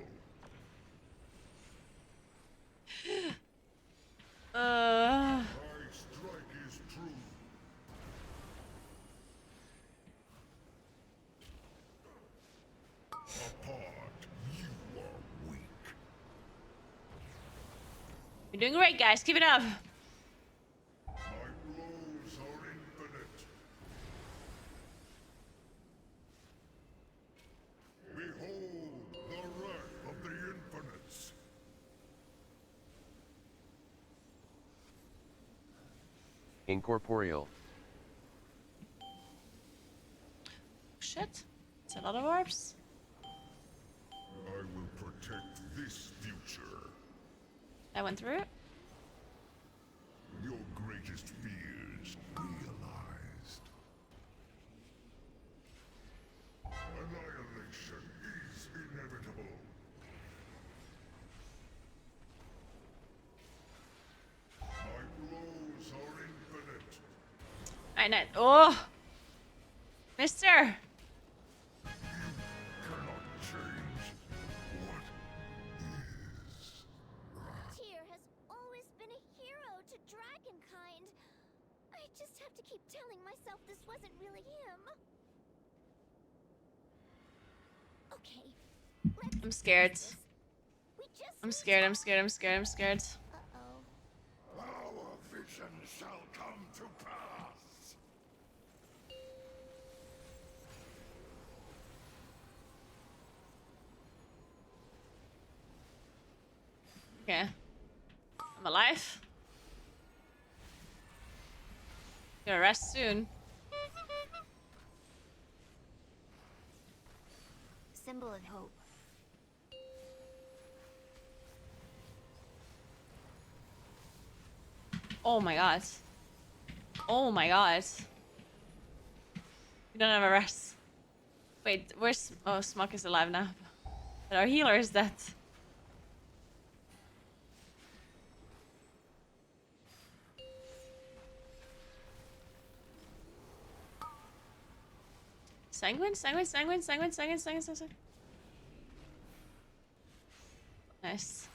My strike is true. Apart, you are weak. You're doing great, guys. Keep it up. My blows are infinite. Behold the wrath of the infinites. Incorporeal. Shit. It's a lot of orbs. I will protect this future. I went through it. Your greatest fears realized. Annihilation is inevitable. My blows are infinite. Alright, nice. Oh! Mister! Cannot change what is. Tyr has always been a hero to dragonkind. I just have to keep telling myself this wasn't really him. Okay. I'm scared. We just I'm scared, I'm scared, I'm scared, I'm scared. Uh-oh. Our vision shall come to pass. Okay. I'm alive. Gonna rest soon. Symbol of hope. Oh my god. Oh my god. We don't have a rest. Wait, where's... Oh, Smock is alive now. But our healer is dead. Sanguine? Sanguine, sanguine, sanguine, sanguine, sanguine, sanguine. Nice.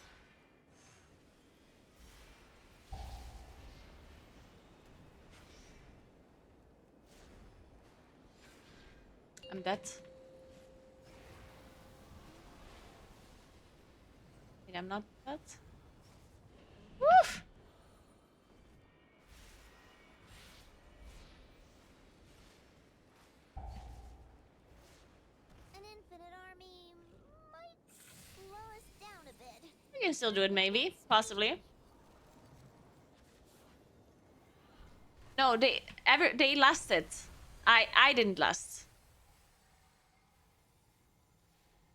I'm dead. Wait, I'm not dead. Woof! An infinite army might slow us down a bit. We can still do it, maybe. Possibly. No, they lasted. I didn't last.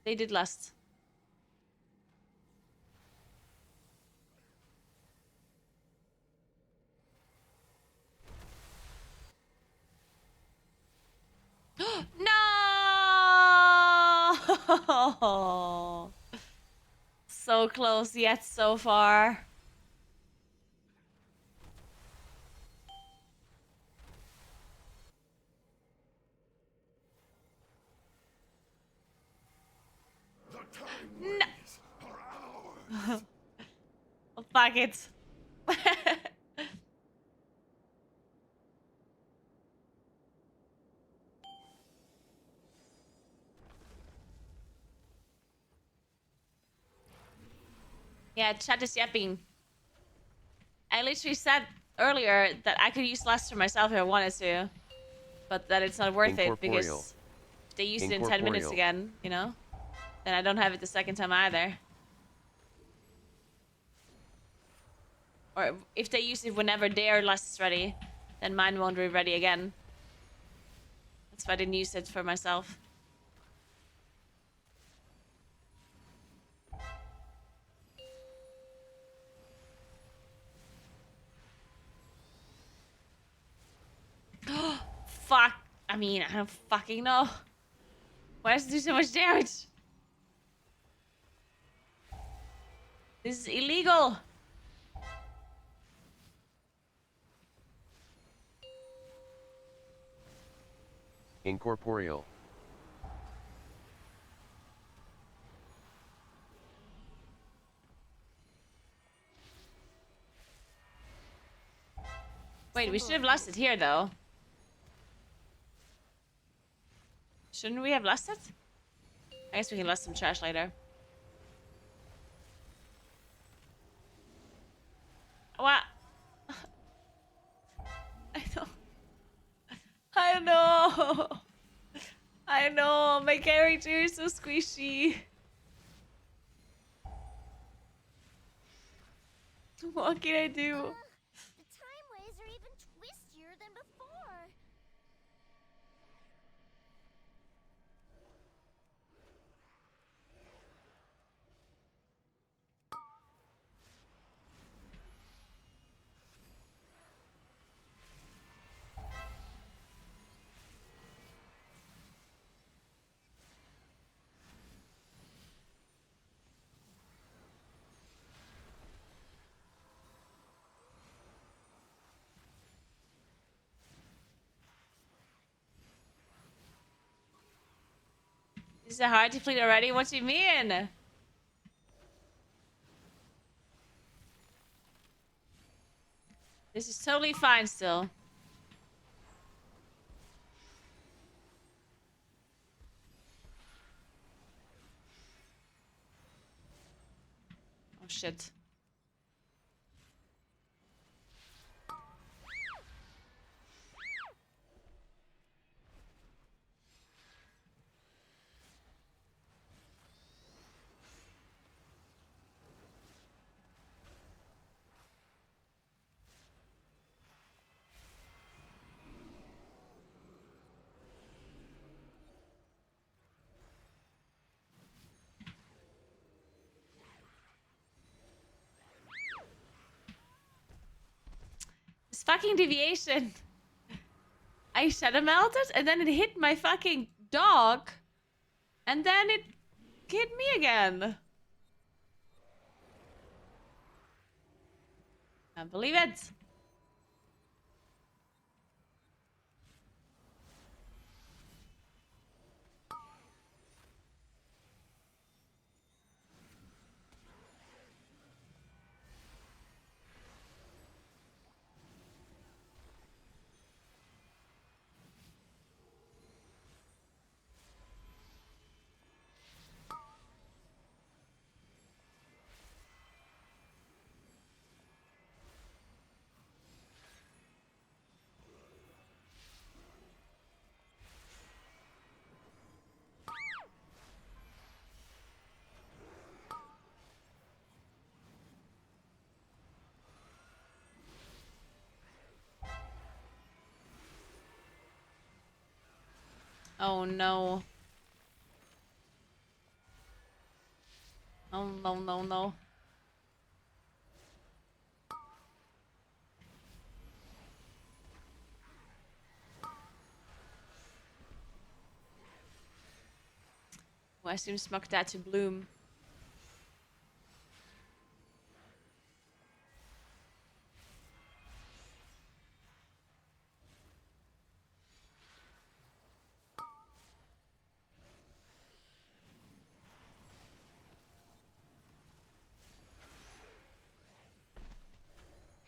They did last. No! So close yet so far. No. Oh, fuck it. Yeah, chat is yapping. I literally said earlier that I could use last for myself if I wanted to, but that it's not worth it because if they use it in 10 minutes again, you know, then I don't have it the second time either. Or if they use it whenever their last is ready, then mine won't be ready again. That's why I didn't use it for myself. Fuck. I mean, I don't fucking know. Why does it do so much damage? This is illegal. Incorporeal. Wait, we should have lost it here, though. Shouldn't we have lost it? I guess we can lost some trash later. What? I know. I know. I know. My character is so squishy. What can I do? The time waves are even twistier than before. Is it hard to fleet already? What do you mean? This is totally fine still. Oh shit. This fucking deviation. I shadow melted and then it hit my fucking dog. And then it hit me again. Can't believe it. Oh no. Oh no, no, no. Oh, I assume smoke that to bloom.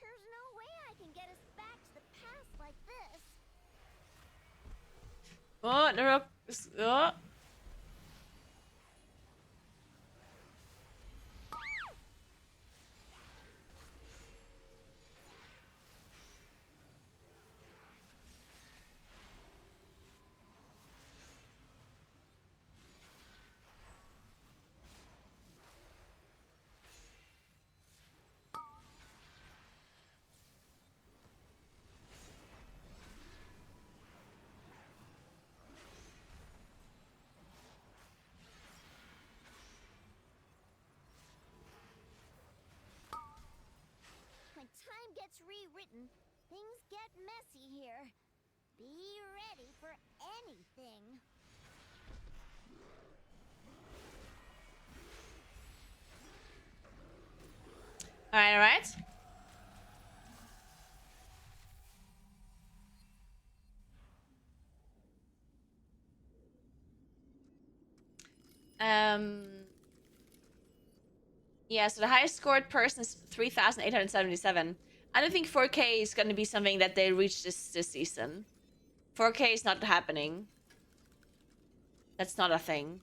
There's no way I can get us back to the past like this. Oh, no. Oh. When time gets rewritten, things get messy here. Be ready for anything. Alright, alright. Yeah, so the highest scored person is 3,877. I don't think 4K is going to be something that they reach this season. 4K is not happening. That's not a thing.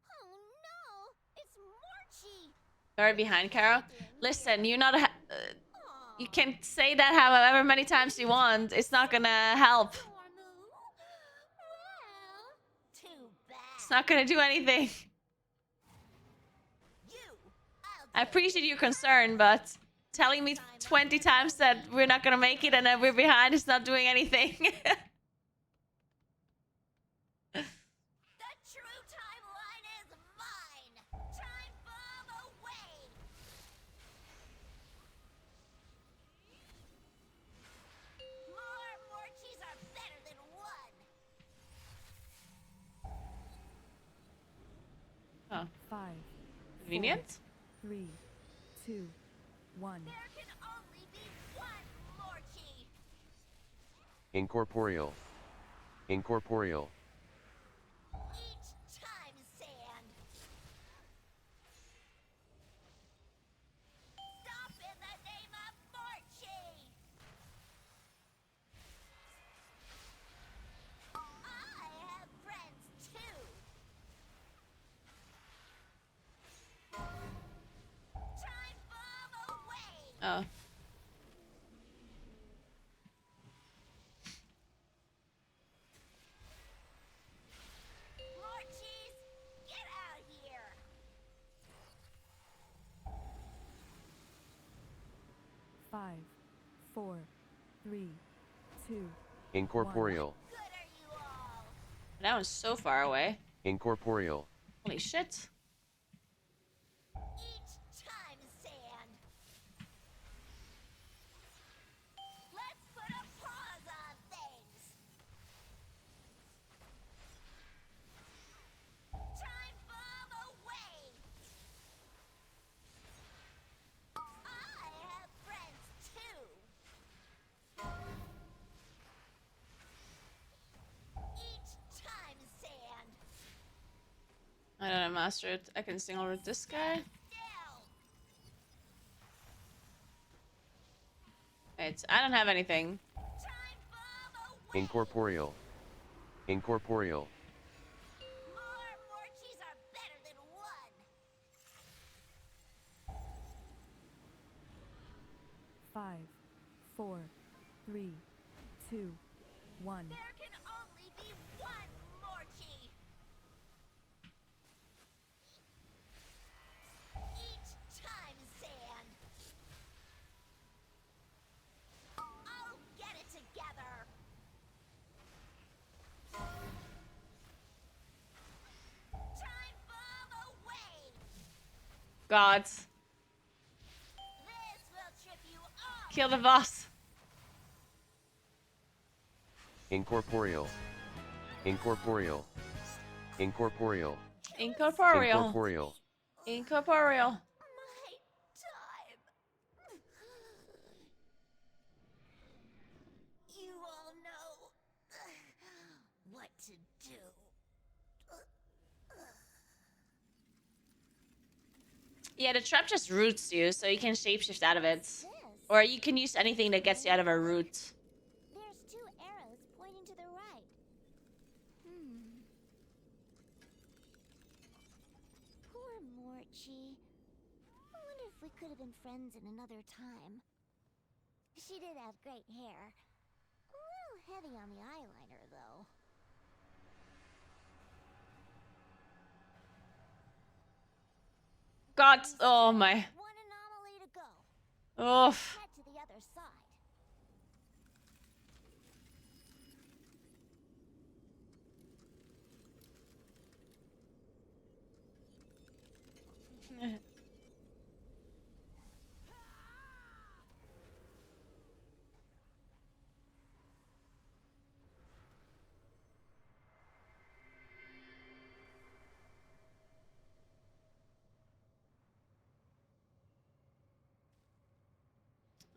Oh no! It's Morchi! Very behind, Carol. Listen, you're not a... you can say that however many times you want. It's not gonna help. Well, too bad. It's not gonna do anything. I appreciate your concern, but telling me 20 times that we're not gonna make it and that we're behind is not doing anything. The true timeline is mine! Time bomb away! More Morchis are better than one! Oh, 5, convenient. 3, 2, 1. There can only be one Morchi! Incorporeal. Incorporeal. Each time, Sand! Stop in the name of Morchi! I have friends too! Time bomb away! Oh. Morchis, get out here! 5, 4, 3, 2. Incorporeal. Good are you all? That one's so far away. Incorporeal. Holy shit. Each time, Sand! Let's put a pause on things! Time bomb away! I have friends too! Each time, Sand! I don't know, master it. I can single root this guy. Still! Wait, I don't have anything. Time bomb away! Incorporeal. Incorporeal. More Morchis are better than one! 5, 4, 3, 2, 1. There can only be one Morchi! Each time, Sand! God. This will trip you off. Kill the boss. Incorporeal. Incorporeal. Incorporeal. Incorporeal. Incorporeal. Incorporeal. My time. You all know what to do. Yeah, the trap just roots you, so you can shapeshift out of it. Or you can use anything that gets you out of a root. There's 2 arrows pointing to the right. Poor Morchi. I wonder if we could have been friends in another time. She did have great hair. A little heavy on the eyeliner, though. God, oh my. One anomaly to go. Oof. Head to the other side.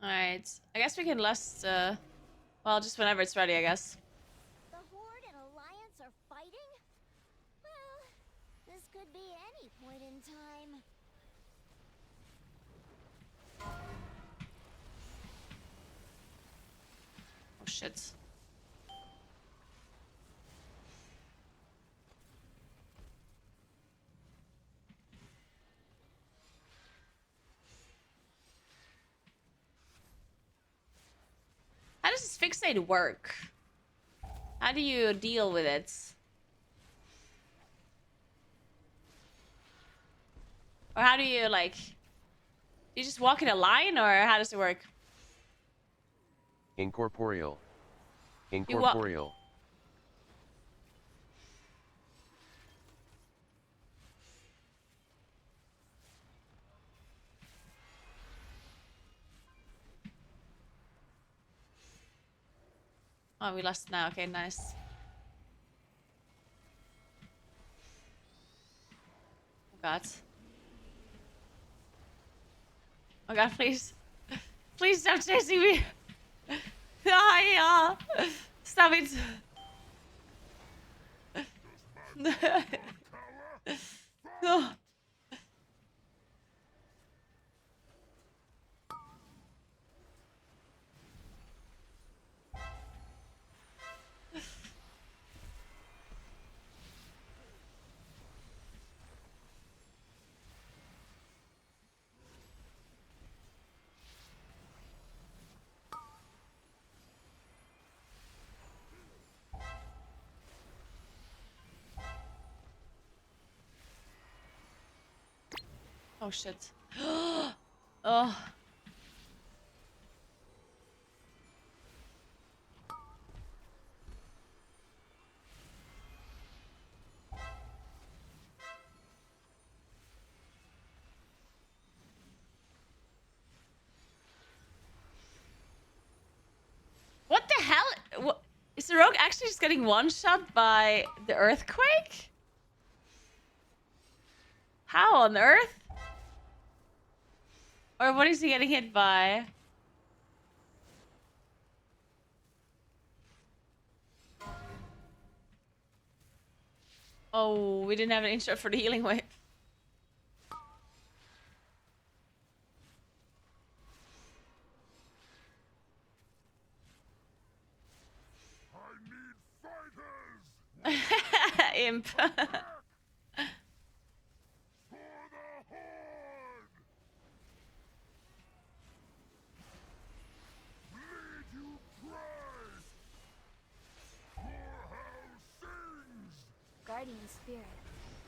Alright. I guess we can lust, well, just whenever it's ready, I guess. The Horde and Alliance are fighting? Well, this could be any point in time. Oh, shit. How does this fixate work? How do you deal with it? Or how do you, like... Do you just walk in a line, or how does it work? Incorporeal. You Incorporeal. Oh, we lost now. Okay, nice. Oh, God. Oh, God, please. Please stop chasing me. Ah, yeah. Stop it. No. Oh, shit. Oh. What the hell? What? Is the rogue actually just getting one-shot by the earthquake? How on earth? Or what is he getting hit by? Oh, we didn't have an intro for the healing wave. Imp. Guardian spirit.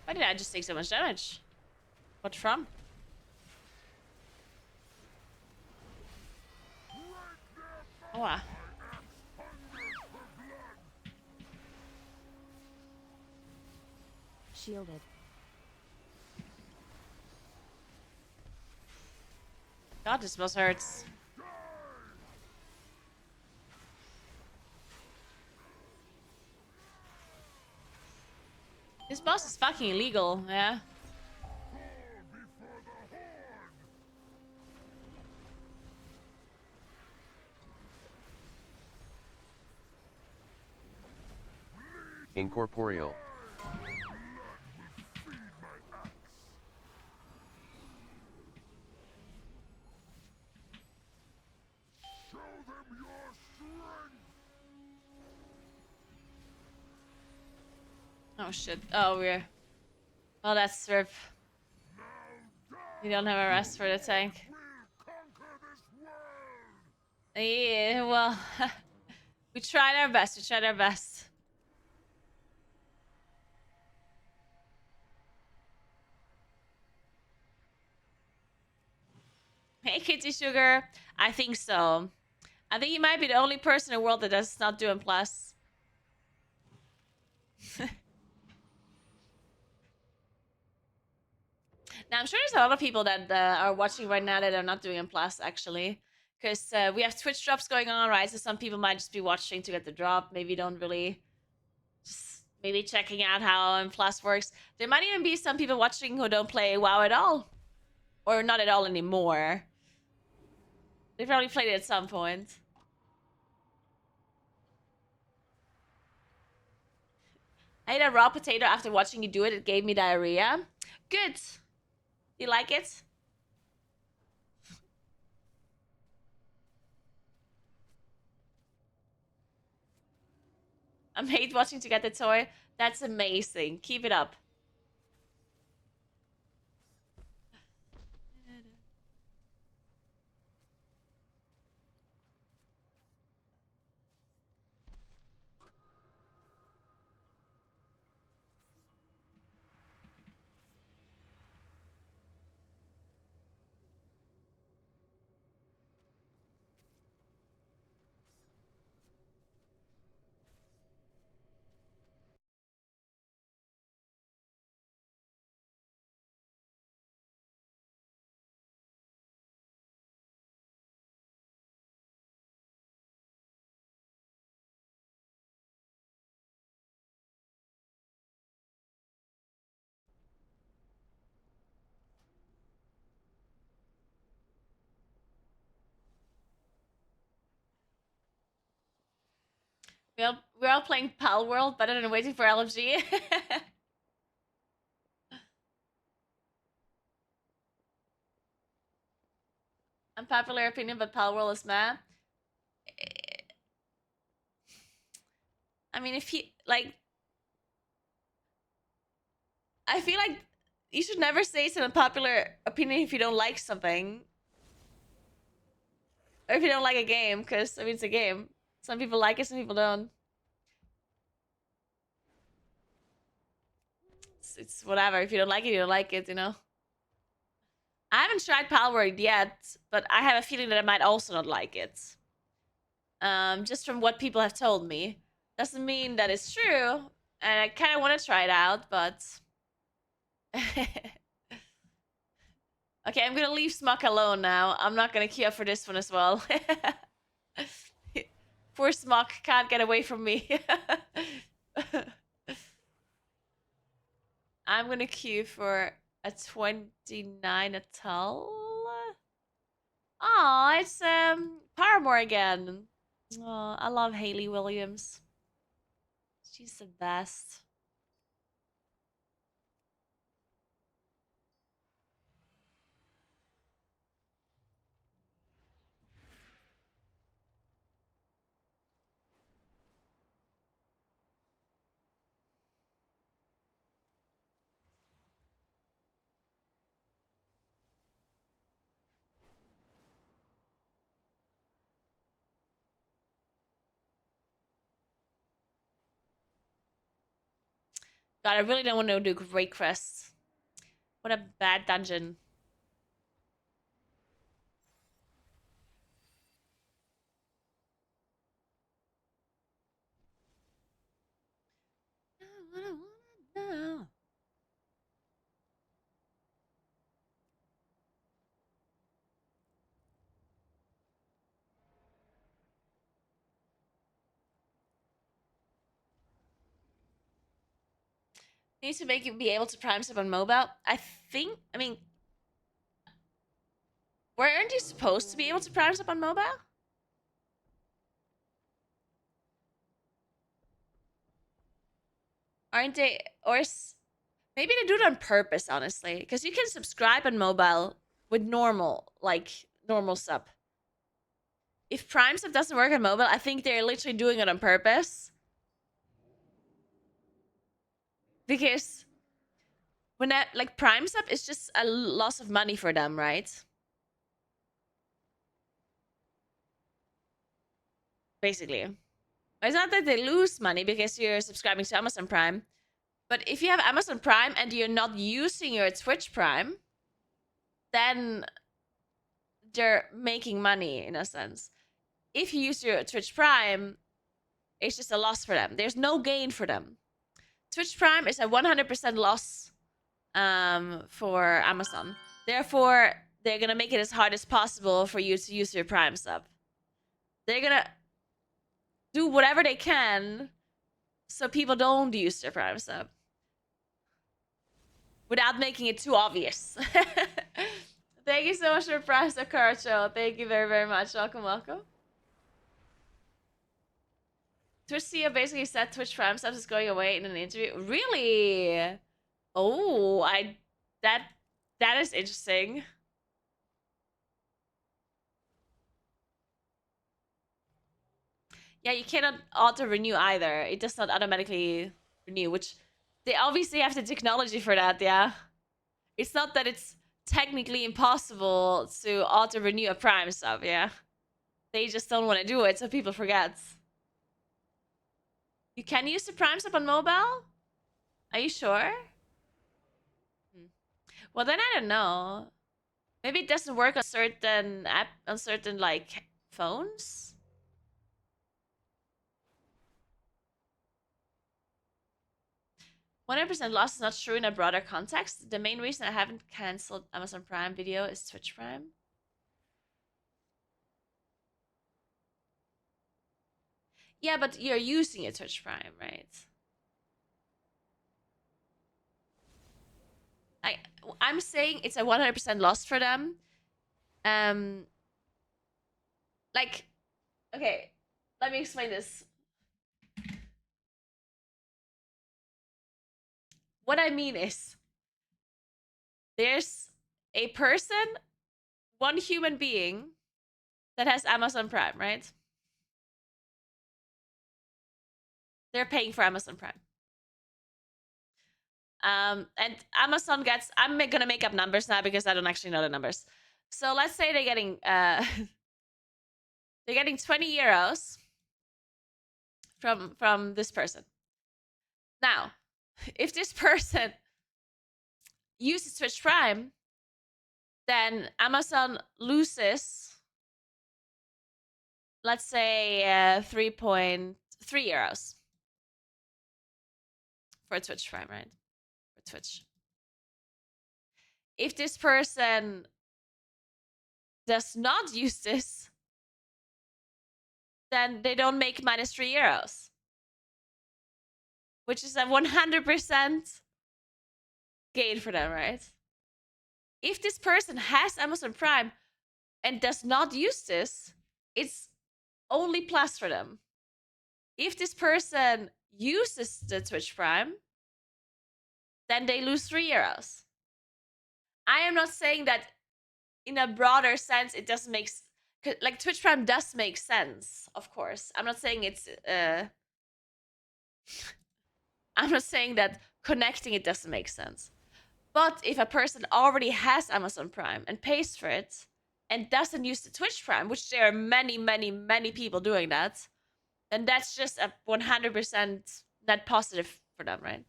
Why did I just take so much damage? What from? Oh, wow. Shielded. God, this boss hurts. This boss is fucking illegal, yeah. Incorporeal. Oh shit. Oh, we're... Well, that's sort of... We don't have a rest for the tank. Yeah, well... we tried our best, we tried our best. Hey, Kitty Sugar. I think so. I think you might be the only person in the world that does not do M+. Now, I'm sure there's a lot of people that are watching right now that are not doing M+, actually. Because we have Twitch drops going on, right? So some people might just be watching to get the drop. Maybe don't really... Just maybe checking out how M+ works. There might even be some people watching who don't play WoW at all. Or not at all anymore. They probably played it at some point. I ate a raw potato after watching you do it. It gave me diarrhea. Good. You like it? I hate watching to get the toy. That's amazing. Keep it up. We're all playing Pal World better than waiting for LFG. Unpopular opinion, but Pal World is mad. I mean, if he like, I feel like you should never say it's an unpopular opinion if you don't like something, or if you don't like a game, because I mean it's a game. Some people like it, some people don't. It's whatever. If you don't like it, you don't like it. You know. I haven't tried Pal World yet, but I have a feeling that I might also not like it. Just from what people have told me, doesn't mean that it's true, and I kind of want to try it out, but. Okay, I'm gonna leave Smuck alone now. I'm not gonna queue up for this one as well. Poor Smuck can't get away from me. I'm gonna queue for a 29 Atal. Aw, it's Paramore again. Oh, I love Hayley Williams. She's the best. God, I really don't want to do Great Crest. What a bad dungeon. What I wanna know. Need to make you be able to prime sub on mobile. I mean, weren't you supposed to be able to prime sub on mobile? Aren't they? Or maybe they do it on purpose, honestly, because you can subscribe on mobile with normal sub. If Prime sub doesn't work on mobile, I think they're literally doing it on purpose. Because when that, like, Prime sub is just a loss of money for them, right? Basically. It's not that they lose money because you're subscribing to Amazon Prime. But if you have Amazon Prime and you're not using your Twitch Prime, then they're making money in a sense. If you use your Twitch Prime, it's just a loss for them. There's no gain for them. Twitch Prime is a 100% loss for Amazon. Therefore, they're gonna make it as hard as possible for you to use your Prime sub. They're gonna do whatever they can so people don't use their Prime sub without making it too obvious. Thank you so much for Prime sub, Karacho. Thank you very, very much. Welcome, welcome. Twitch CEO basically said Twitch Prime subs is going away in an interview. Really? Oh, that is interesting. Yeah, you cannot auto renew either. It does not automatically renew, which they obviously have the technology for that. Yeah, it's not that it's technically impossible to auto renew a Prime sub. Yeah, they just don't want to do it, so people forget. You can use the Prime sub on mobile? Are you sure? Well, then I don't know. Maybe it doesn't work on certain like phones. %100% loss is not true in a broader context. The main reason I haven't cancelled Amazon Prime Video is Twitch Prime. Yeah, but you're using a Twitch Prime, right? I'm saying it's a 100% loss for them. Like, okay, let me explain this. What I mean is, there's a person, one human being, that has Amazon Prime, right? They're paying for Amazon Prime. And Amazon gets, I'm gonna make up numbers now because I don't actually know the numbers. So let's say they're getting they're getting 20 euros from this person. Now, if this person uses Twitch Prime, then Amazon loses, let's say, 3.3 euros for Twitch Prime, right? For Twitch. If this person does not use this, then they don't make minus 3 euros, which is a 100% gain for them, right? If this person has Amazon Prime and does not use this, it's only plus for them. If this person uses the Twitch Prime, then they lose 3 euros. I am not saying that in a broader sense it doesn't make like Twitch Prime does make sense, of course. I'm not saying it's I'm not saying that connecting it doesn't make sense. But if a person already has Amazon Prime and pays for it and doesn't use the Twitch Prime, which there are many, many, many people doing that, then that's just a 100% net positive for them, right?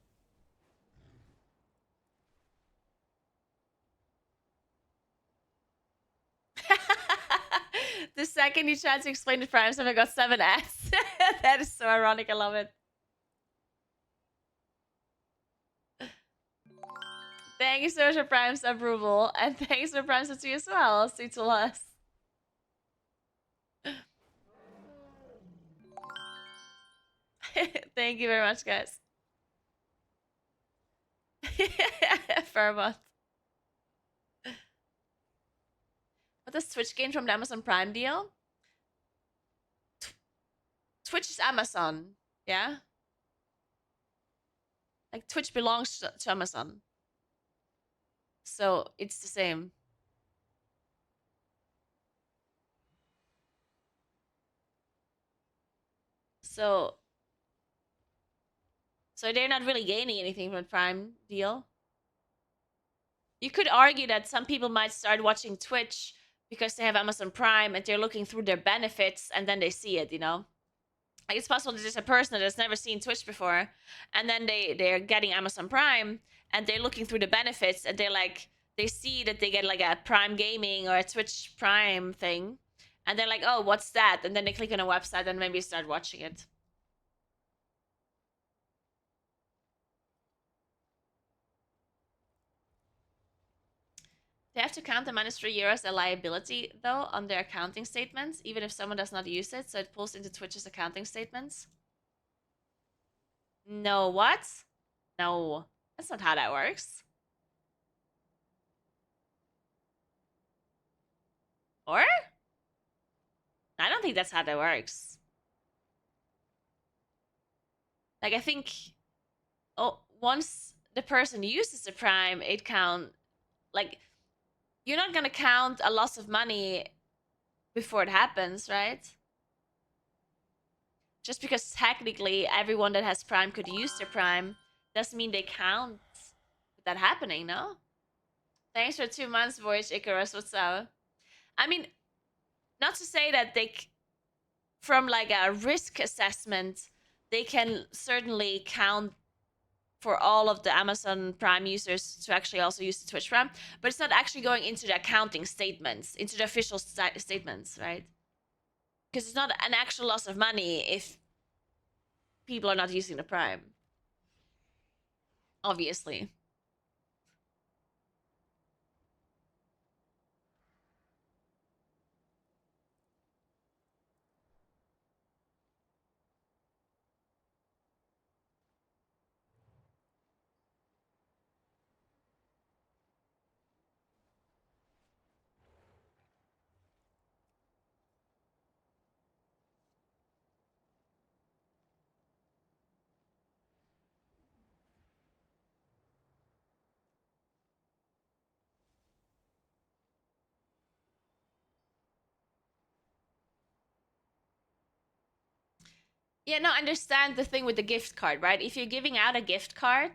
The second you tried to explain the Prime stuff, I got 7S. That is so ironic. I love it. Thank you so much for Prime's approval. And thanks for Prime's to you as well, Suitulas. Thank you very much, guys. Furmont. What does Twitch gain from the Amazon Prime deal? Twitch is Amazon, yeah? Like, Twitch belongs to Amazon. So, it's the same. So they're not really gaining anything from the Prime deal. You could argue that some people might start watching Twitch because they have Amazon Prime and they're looking through their benefits and then they see it, you know? Like, it's possible that there's a person that has never seen Twitch before and then they're getting Amazon Prime and they're looking through the benefits and they're like, they see that they get like a Prime Gaming or a Twitch Prime thing and they're like, oh, what's that? And then they click on a website and maybe start watching it. They have to count the -3 euros as a liability, though, on their accounting statements, even if someone does not use it, so it pulls into Twitch's accounting statements. No, what? No, that's not how that works. Or? I don't think that's how that works. Like, I think, once the person uses the Prime, it count, like, you're not gonna count a loss of money before it happens, right? Just because technically everyone that has Prime could use their Prime doesn't mean they count that happening, no? Thanks for 2 months, Voyage Icarus. What's up? I mean, not to say that they, from like a risk assessment, they can certainly count for all of the Amazon Prime users to actually also use the Twitch Prime, but it's not actually going into the accounting statements, into the official statements, right? Because it's not an actual loss of money if people are not using the Prime. Obviously. Yeah, no, I understand the thing with the gift card, right? If you're giving out a gift card,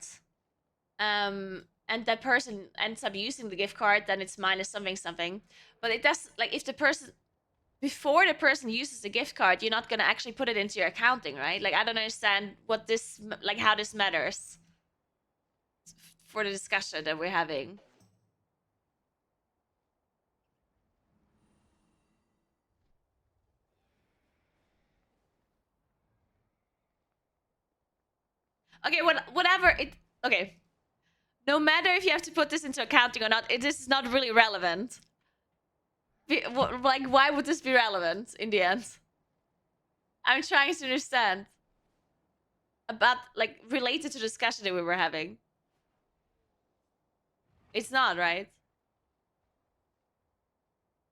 and that person ends up using the gift card, then it's minus something something. But it does, like, if the person, before the person uses the gift card, you're not gonna actually put it into your accounting, right? Like, I don't understand what this, like, how this matters for the discussion that we're having. Okay, whatever it. Okay, no matter if you have to put this into accounting or not, this is not really relevant. Like, why would this be relevant in the end? I'm trying to understand about, like, related to the discussion that we were having. It's not, right?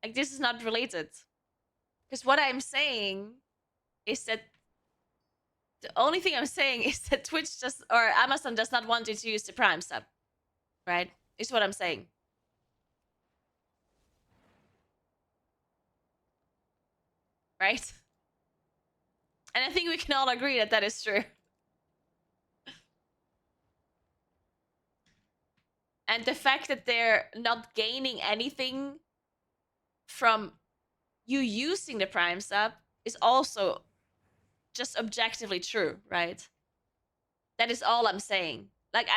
Like, this is not related. Because what I'm saying is that the only thing I'm saying is that Twitch just, or Amazon does not want you to use the Prime sub, right? Is what I'm saying. Right? And I think we can all agree that that is true. And the fact that they're not gaining anything from you using the Prime sub is also just objectively true, right? That is all I'm saying. Like,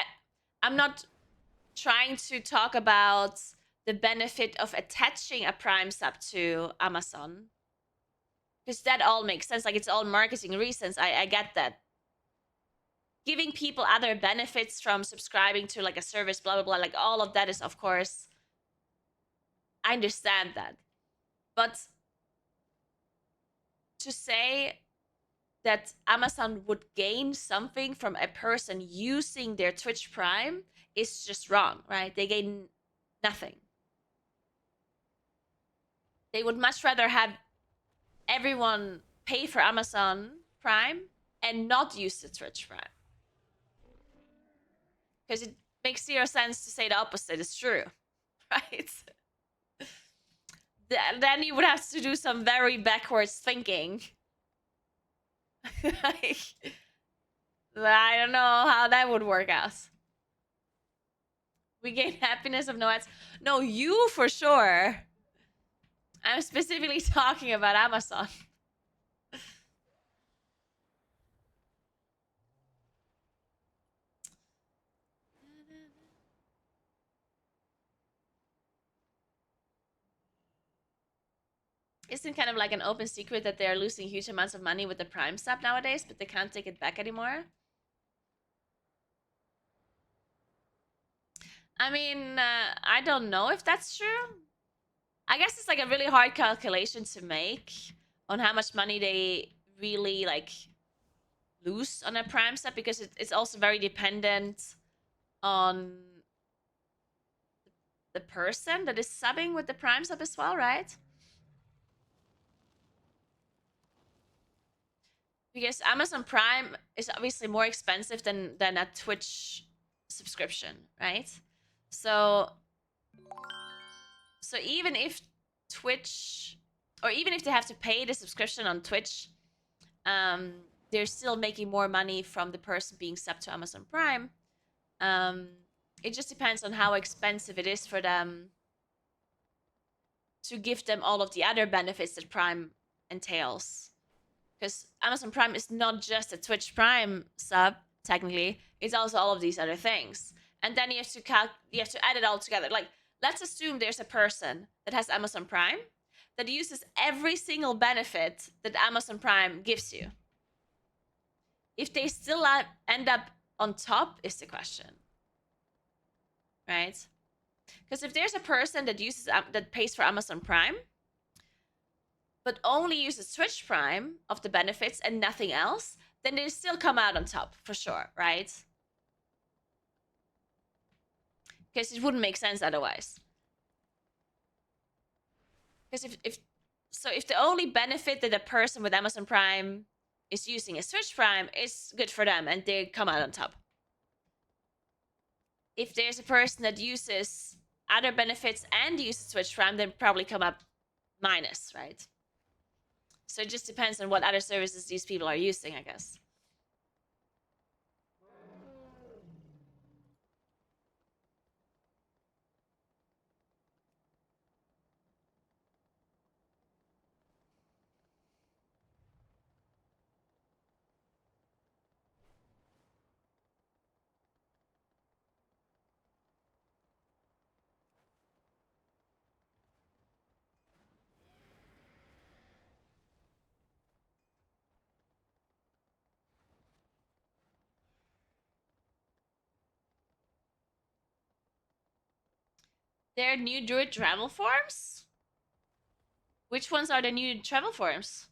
I'm not trying to talk about the benefit of attaching a Prime sub to Amazon, because that all makes sense. Like, it's all marketing reasons. I get that. Giving people other benefits from subscribing to, like, a service, blah, blah, blah, like, all of that is, of course, I understand that. But to say that Amazon would gain something from a person using their Twitch Prime is just wrong, right? They gain nothing. They would much rather have everyone pay for Amazon Prime and not use the Twitch Prime. Because it makes zero sense to say the opposite is true, right? Then you would have to do some very backwards thinking. Like, I don't know how that would work out. We gain happiness of no ads. No, you for sure. I'm specifically talking about Amazon. Isn't kind of like an open secret that they're losing huge amounts of money with the Prime sub nowadays, but they can't take it back anymore? I mean, I don't know if that's true. I guess it's like a really hard calculation to make on how much money they really like lose on a Prime sub, because it's also very dependent on the person that is subbing with the Prime sub as well, right? Because Amazon Prime is obviously more expensive than a Twitch subscription, right? So even if Twitch, or even if they have to pay the subscription on Twitch, they're still making more money from the person being subbed to Amazon Prime. It just depends on how expensive it is for them to give them all of the other benefits that Prime entails. Because Amazon Prime is not just a Twitch Prime sub, technically. It's also all of these other things. And then you have to add it all together. Like, let's assume there's a person that has Amazon Prime that uses every single benefit that Amazon Prime gives you. If they still end up on top is the question, right? Because if there's a person that pays for Amazon Prime, but only uses Twitch Prime of the benefits and nothing else, then they still come out on top for sure, right? Because it wouldn't make sense otherwise. Because if the only benefit that a person with Amazon Prime is using is Twitch Prime, it's good for them and they come out on top. If there's a person that uses other benefits and uses Twitch Prime, they probably come up minus, right? So it just depends on what other services these people are using, I guess. There are new Druid travel forms? Which ones are the new travel forms?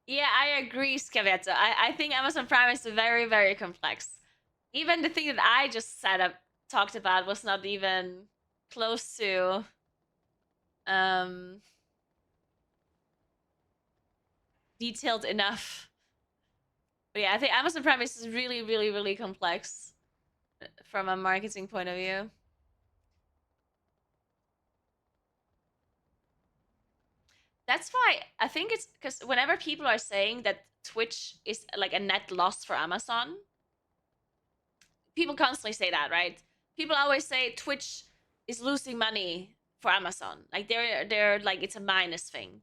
Yeah, I agree, Scavetto. I think Amazon Prime is very, very complex. Even the thing that I just talked about was not even close to detailed enough. But yeah, I think Amazon Prime is really, really, really complex from a marketing point of view. That's why I think it's because whenever people are saying that Twitch is like a net loss for Amazon, people constantly say that, right? People always say Twitch is losing money for Amazon. Like they're like it's a minus thing.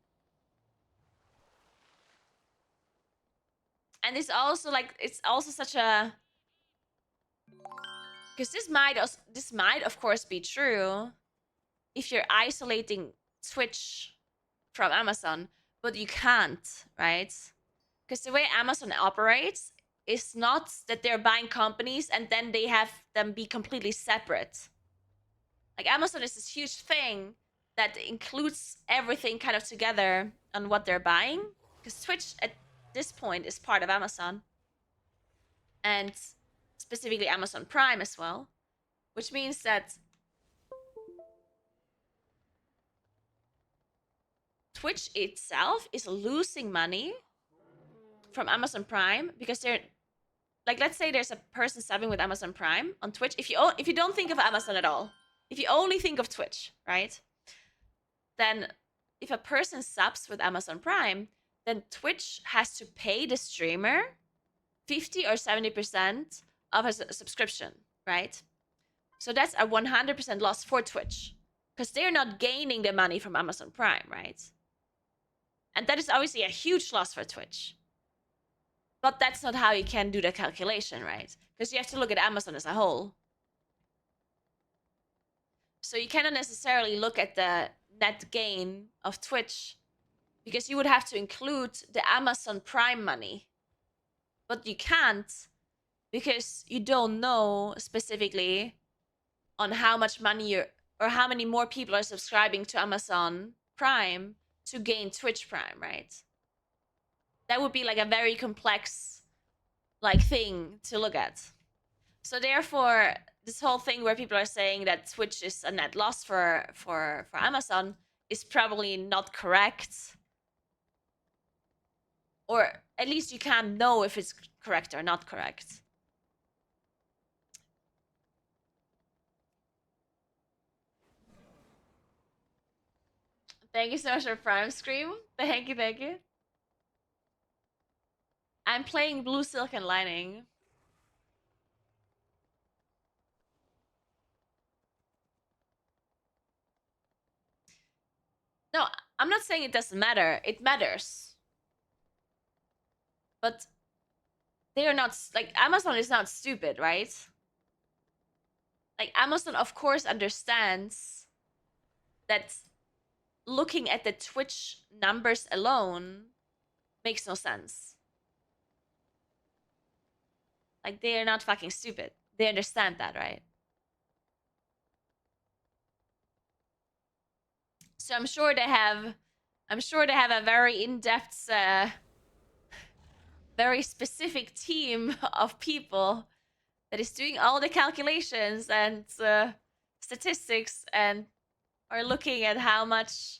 And it's also such a, because this might of course be true if you're isolating Twitch from Amazon, but you can't, right? Because the way Amazon operates is not that they're buying companies and then they have them be completely separate. Like Amazon is this huge thing that includes everything kind of together on what they're buying. because Twitch at this point is part of Amazon, and specifically Amazon Prime as well, which means that Twitch itself is losing money from Amazon Prime because they're like, let's say there's a person subbing with Amazon Prime on Twitch. If you don't think of Amazon at all, if you only think of Twitch, right? Then if a person subs with Amazon Prime, then Twitch has to pay the streamer 50 or 70% of his subscription, right? So that's a 100% loss for Twitch because they're not gaining the money from Amazon Prime, right? And that is obviously a huge loss for Twitch. But that's not how you can do the calculation, right? Because you have to look at Amazon as a whole. So you cannot necessarily look at the net gain of Twitch because you would have to include the Amazon Prime money. But you can't because you don't know specifically on how much money you're, or how many more people are subscribing to Amazon Prime to gain Twitch Prime, right? That would be like a very complex like thing to look at. So therefore, this whole thing where people are saying that Twitch is a net loss for Amazon is probably not correct. Or at least you can't know if it's correct or not correct. Thank you so much for Prime Scream. Thank you, thank you. I'm playing Blue Silk and Lining. No, I'm not saying it doesn't matter. It matters. But they are not, like, Amazon is not stupid, right? Like, Amazon, of course, understands that looking at the Twitch numbers alone makes no sense. Like, they are not fucking stupid. They understand that, right? So I'm sure they have a very in-depth, very specific team of people that is doing all the calculations and statistics and are looking at how much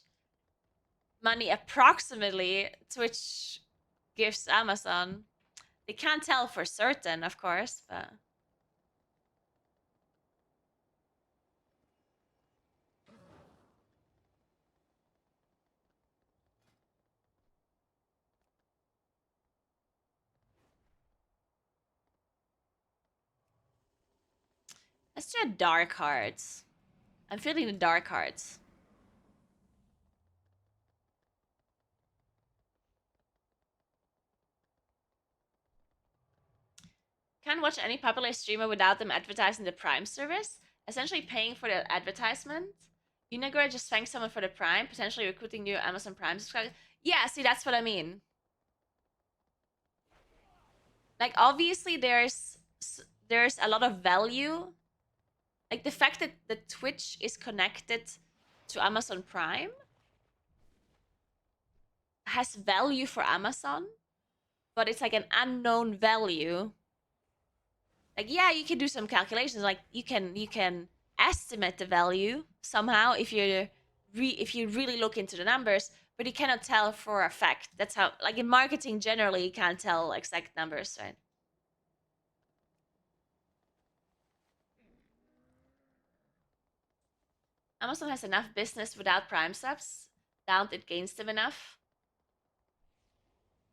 money approximately Twitch gives Amazon. They can't tell for certain, of course, but let's do dark cards. I'm feeling the dark cards. Can't watch any popular streamer without them advertising the Prime service, essentially paying for the advertisement. Naguura just thanks someone for the Prime, potentially recruiting new Amazon Prime subscribers. Yeah, see, that's what I mean. Like, obviously, there's a lot of value. Like, the fact that the Twitch is connected to Amazon Prime has value for Amazon, but it's like an unknown value. Like, yeah, you can do some calculations. Like, you can estimate the value somehow if you really look into the numbers, but you cannot tell for a fact. That's how, like, in marketing generally, you can't tell exact numbers, right? Amazon has enough business without Prime subs. Doubt it gains them enough.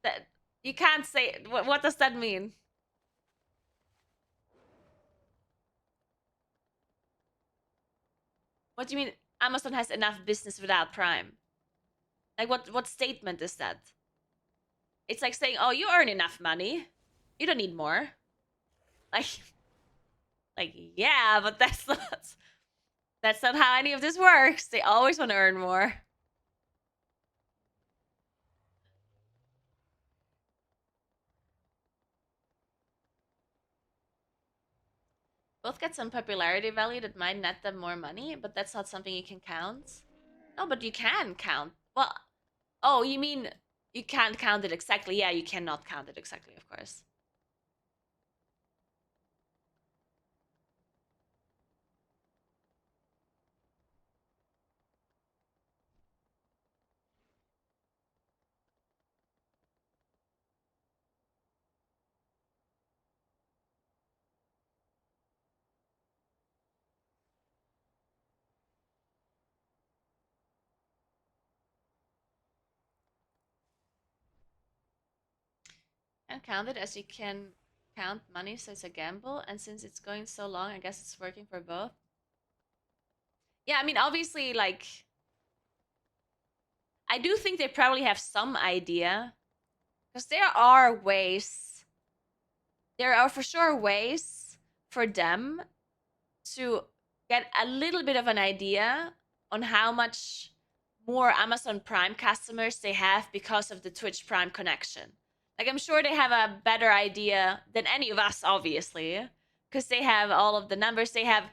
That you can't say. What does that mean? What do you mean Amazon has enough business without Prime? Like, what statement is that? It's like saying, oh, you earn enough money. You don't need more. Like, yeah, but that's not how any of this works. They always want to earn more. Both get some popularity value that might net them more money, but that's not something you can count. No, but you can count. Well, oh, you mean You can't count it exactly. Yeah, you cannot count it exactly, of course. And count it as you can count money, so it's a gamble. And since it's going so long, I guess it's working for both. Yeah, I mean, obviously, like, I do think they probably have some idea. Because there are ways, there are for sure ways for them to get a little bit of an idea on how much more Amazon Prime customers they have because of the Twitch Prime connection. Like, I'm sure they have a better idea than any of us, obviously, because they have all of the numbers. They have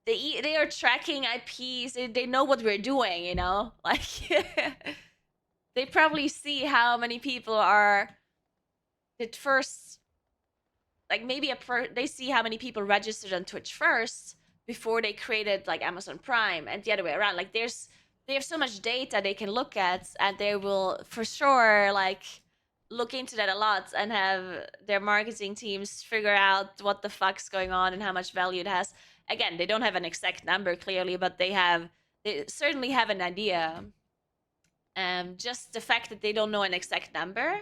they are tracking IPs. They know what we're doing, you know? Like they probably see how many people are at first, like maybe they see how many people registered on Twitch first before they created like Amazon Prime, and the other way around. Like they have so much data they can look at, and they will for sure like look into that a lot and have their marketing teams figure out what the fuck's going on and how much value it has. Again, they don't have an exact number clearly, but they certainly have an idea. Just the fact that they don't know an exact number,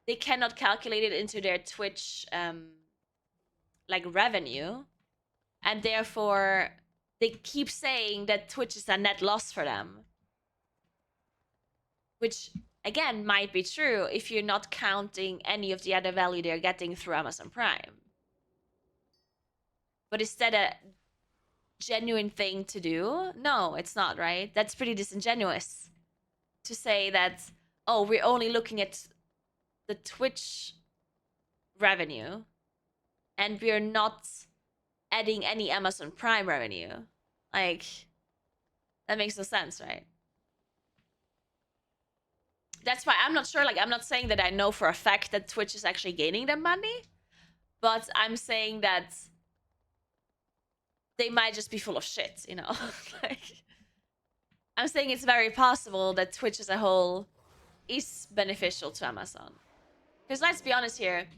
they cannot calculate it into their Twitch like revenue, and therefore they keep saying that Twitch is a net loss for them, which again might be true if you're not counting any of the other value they're getting through Amazon Prime. But is that a genuine thing to do? No, it's not, right? That's pretty disingenuous to say that, oh, we're only looking at the Twitch revenue and we're not adding any Amazon Prime revenue. Like, that makes no sense, right? That's why I'm not sure. Like, I'm not saying that I know for a fact that Twitch is actually gaining them money, but I'm saying that they might just be full of shit, you know? Like, I'm saying it's very possible that Twitch as a whole is beneficial to Amazon. Because let's be honest here,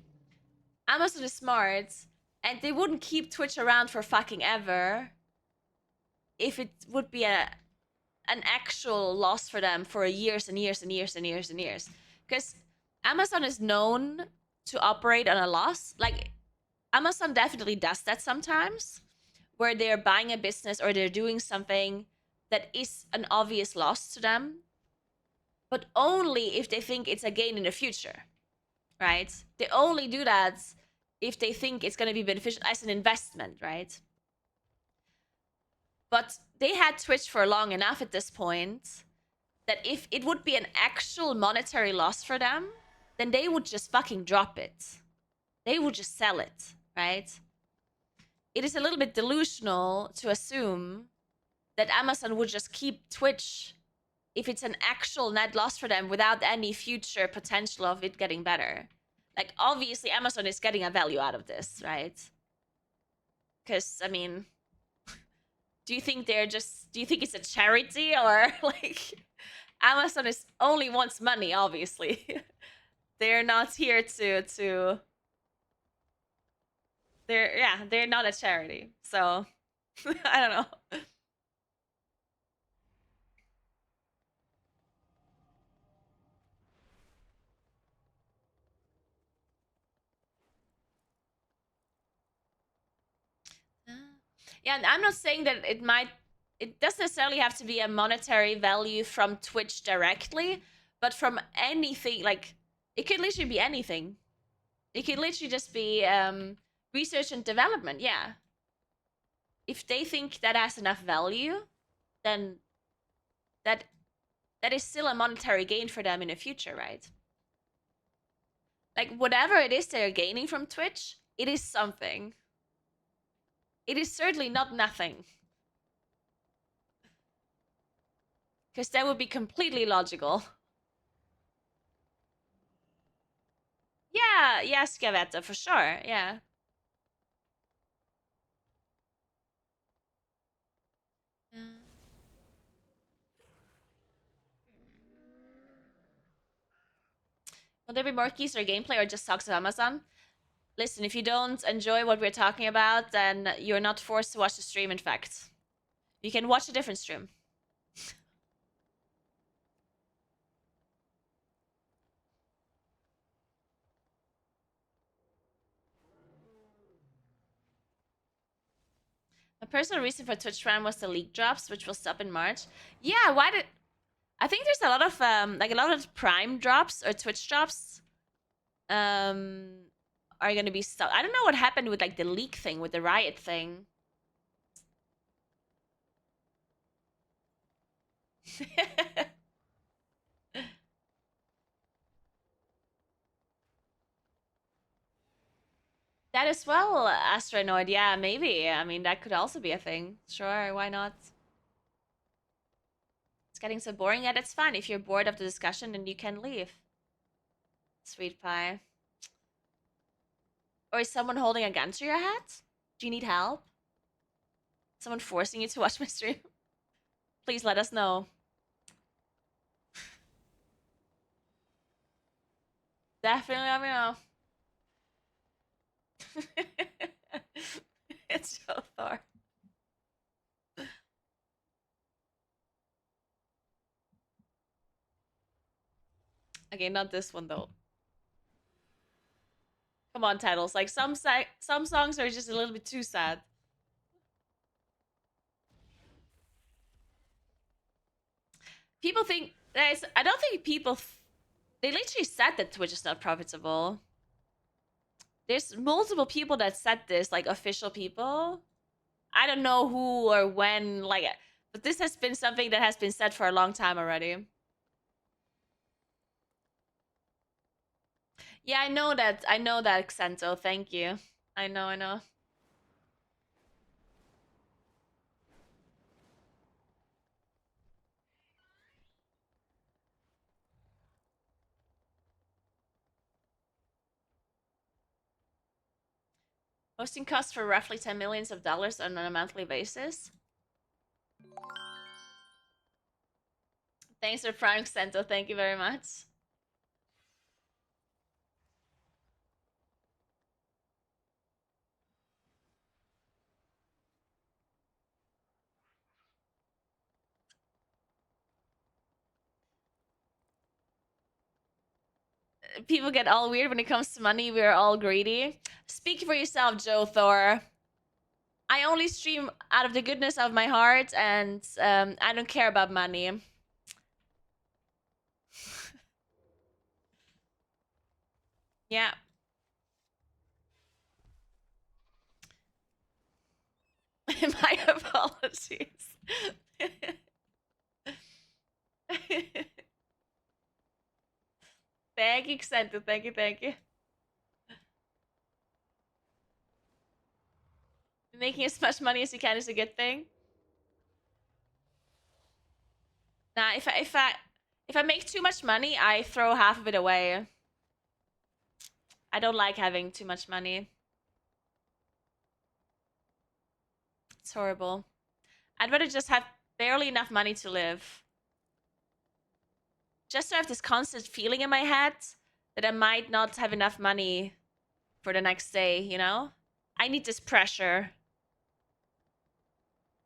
Amazon is smart, and they wouldn't keep Twitch around for fucking ever if it would be an actual loss for them for years and years and years and years and years. Because Amazon is known to operate on a loss. Like, Amazon definitely does that sometimes, where they're buying a business or they're doing something that is an obvious loss to them, but only if they think it's a gain in the future, right? They only do that if they think it's going to be beneficial as an investment, right? But they had Twitch for long enough at this point that if it would be an actual monetary loss for them, then they would just fucking drop it. They would just sell it, right? It is a little bit delusional to assume that Amazon would just keep Twitch if it's an actual net loss for them without any future potential of it getting better. Like, obviously, Amazon is getting a value out of this, right? Because, I mean, do you think it's a charity, or like Amazon is only wants money, obviously. They're not here to they're not a charity. So I don't know. Yeah, I'm not saying that it doesn't necessarily have to be a monetary value from Twitch directly, but from anything. Like, it could literally be anything. It could literally just be research and development. Yeah, if they think that has enough value, then that is still a monetary gain for them in the future, right? Like, whatever it is they're gaining from Twitch, it is something. It is certainly not nothing. Because that would be completely logical. Yeah, yeah, Scavetta, for sure. Yeah. Will there be more keys or gameplay or just talks of Amazon? Listen, if you don't enjoy what we're talking about, then you're not forced to watch the stream, in fact. You can watch a different stream. My personal reason for Twitch Prime was the league drops, which will stop in March. Yeah, why did... I think there's a lot of, like, a lot of Prime drops or Twitch drops are gonna be stopped. I don't know what happened with, like, the leak thing, with the Riot thing. That as well, Astronoid. Yeah, maybe. I mean, that could also be a thing. Sure, why not? It's getting so boring. Yeah, that's fine. If you're bored of the discussion, then you can leave. Sweet pie. Or is someone holding a gun to your head? Do you need help? Someone forcing you to watch my stream? Please let us know. Definitely let me know. It's so Thor. Okay, not this one though. Come on, titles. Like some songs are just a little bit too sad. People think there's. I don't think people. They literally said that Twitch is not profitable. There's multiple people that said this, like official people. I don't know who or when, like, but this has been something that has been said for a long time already. Yeah, I know that. I know that, Xento. Thank you. I know. I know. Hosting costs for roughly $10 million on a monthly basis. Thanks for Prime, Xento. Thank you very much. People get all weird when it comes to money. We're all greedy. Speak for yourself, Joe Thor. I only stream out of the goodness of my heart, and I don't care about money. Yeah. My apologies. Thank you, Xento. Thank you, thank you. Making as much money as you can is a good thing. Nah, if I make too much money, I throw half of it away. I don't like having too much money. It's horrible. I'd rather just have barely enough money to live. Just to have this constant feeling in my head that I might not have enough money for the next day, you know? I need this pressure.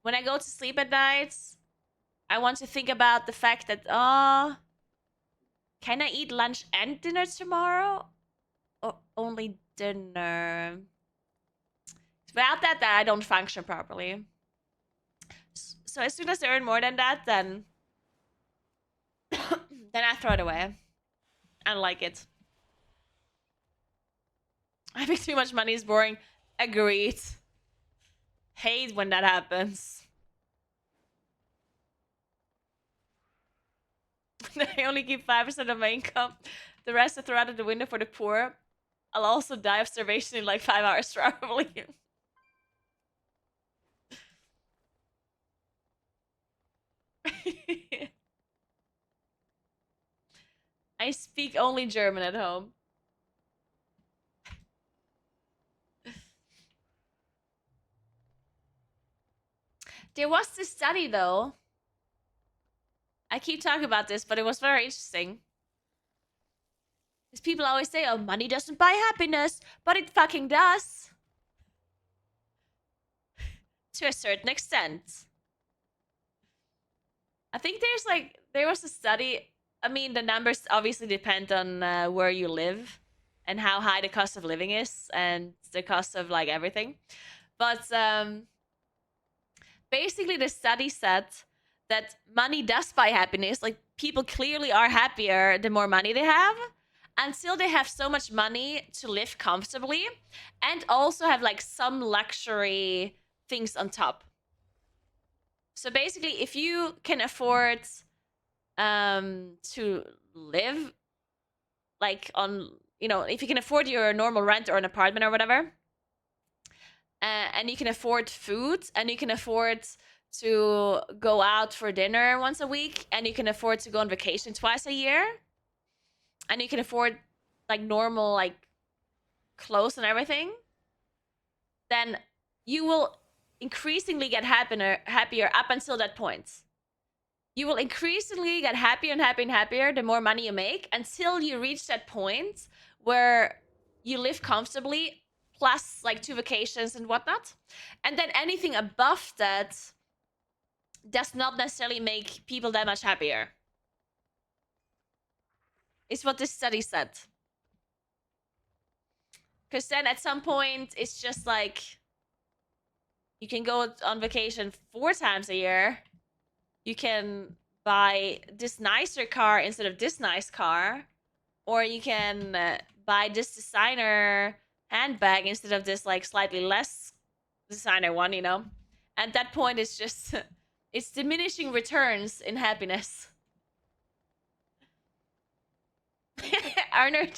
When I go to sleep at night, I want to think about the fact that, oh, can I eat lunch and dinner tomorrow? Or only dinner? Without that, I don't function properly. So as soon as I earn more than that, then then I throw it away. I don't like it. Having too much money is boring. Agreed. Hate when that happens. I only keep 5% of my income. The rest I throw out of the window for the poor. I'll also die of starvation in like 5 hours, probably. I speak only German at home. There was this study though. I keep talking about this, but it was very interesting. Because people always say, oh, money doesn't buy happiness, but it fucking does. To a certain extent. I think there was a study. I mean, the numbers obviously depend on where you live and how high the cost of living is and the cost of like everything. But basically, the study said that money does buy happiness. Like, people clearly are happier the more money they have until they have so much money to live comfortably and also have like some luxury things on top. So basically, if you can afford to live like on, you know, if you can afford your normal rent or an apartment or whatever, and you can afford food and you can afford to go out for dinner once a week and you can afford to go on vacation twice a year and you can afford like normal like clothes and everything, then you will increasingly get happier up until that point. You will increasingly get happier and happier and happier the more money you make until you reach that point where you live comfortably plus like 2 vacations and whatnot. And then anything above that does not necessarily make people that much happier. Is what this study said. Because then at some point, it's just like you can go on vacation 4 times a year. You can buy this nicer car instead of this nice car. Or you can buy this designer handbag instead of this like slightly less designer one, you know? At that point, it's just, it's diminishing returns in happiness. Arnold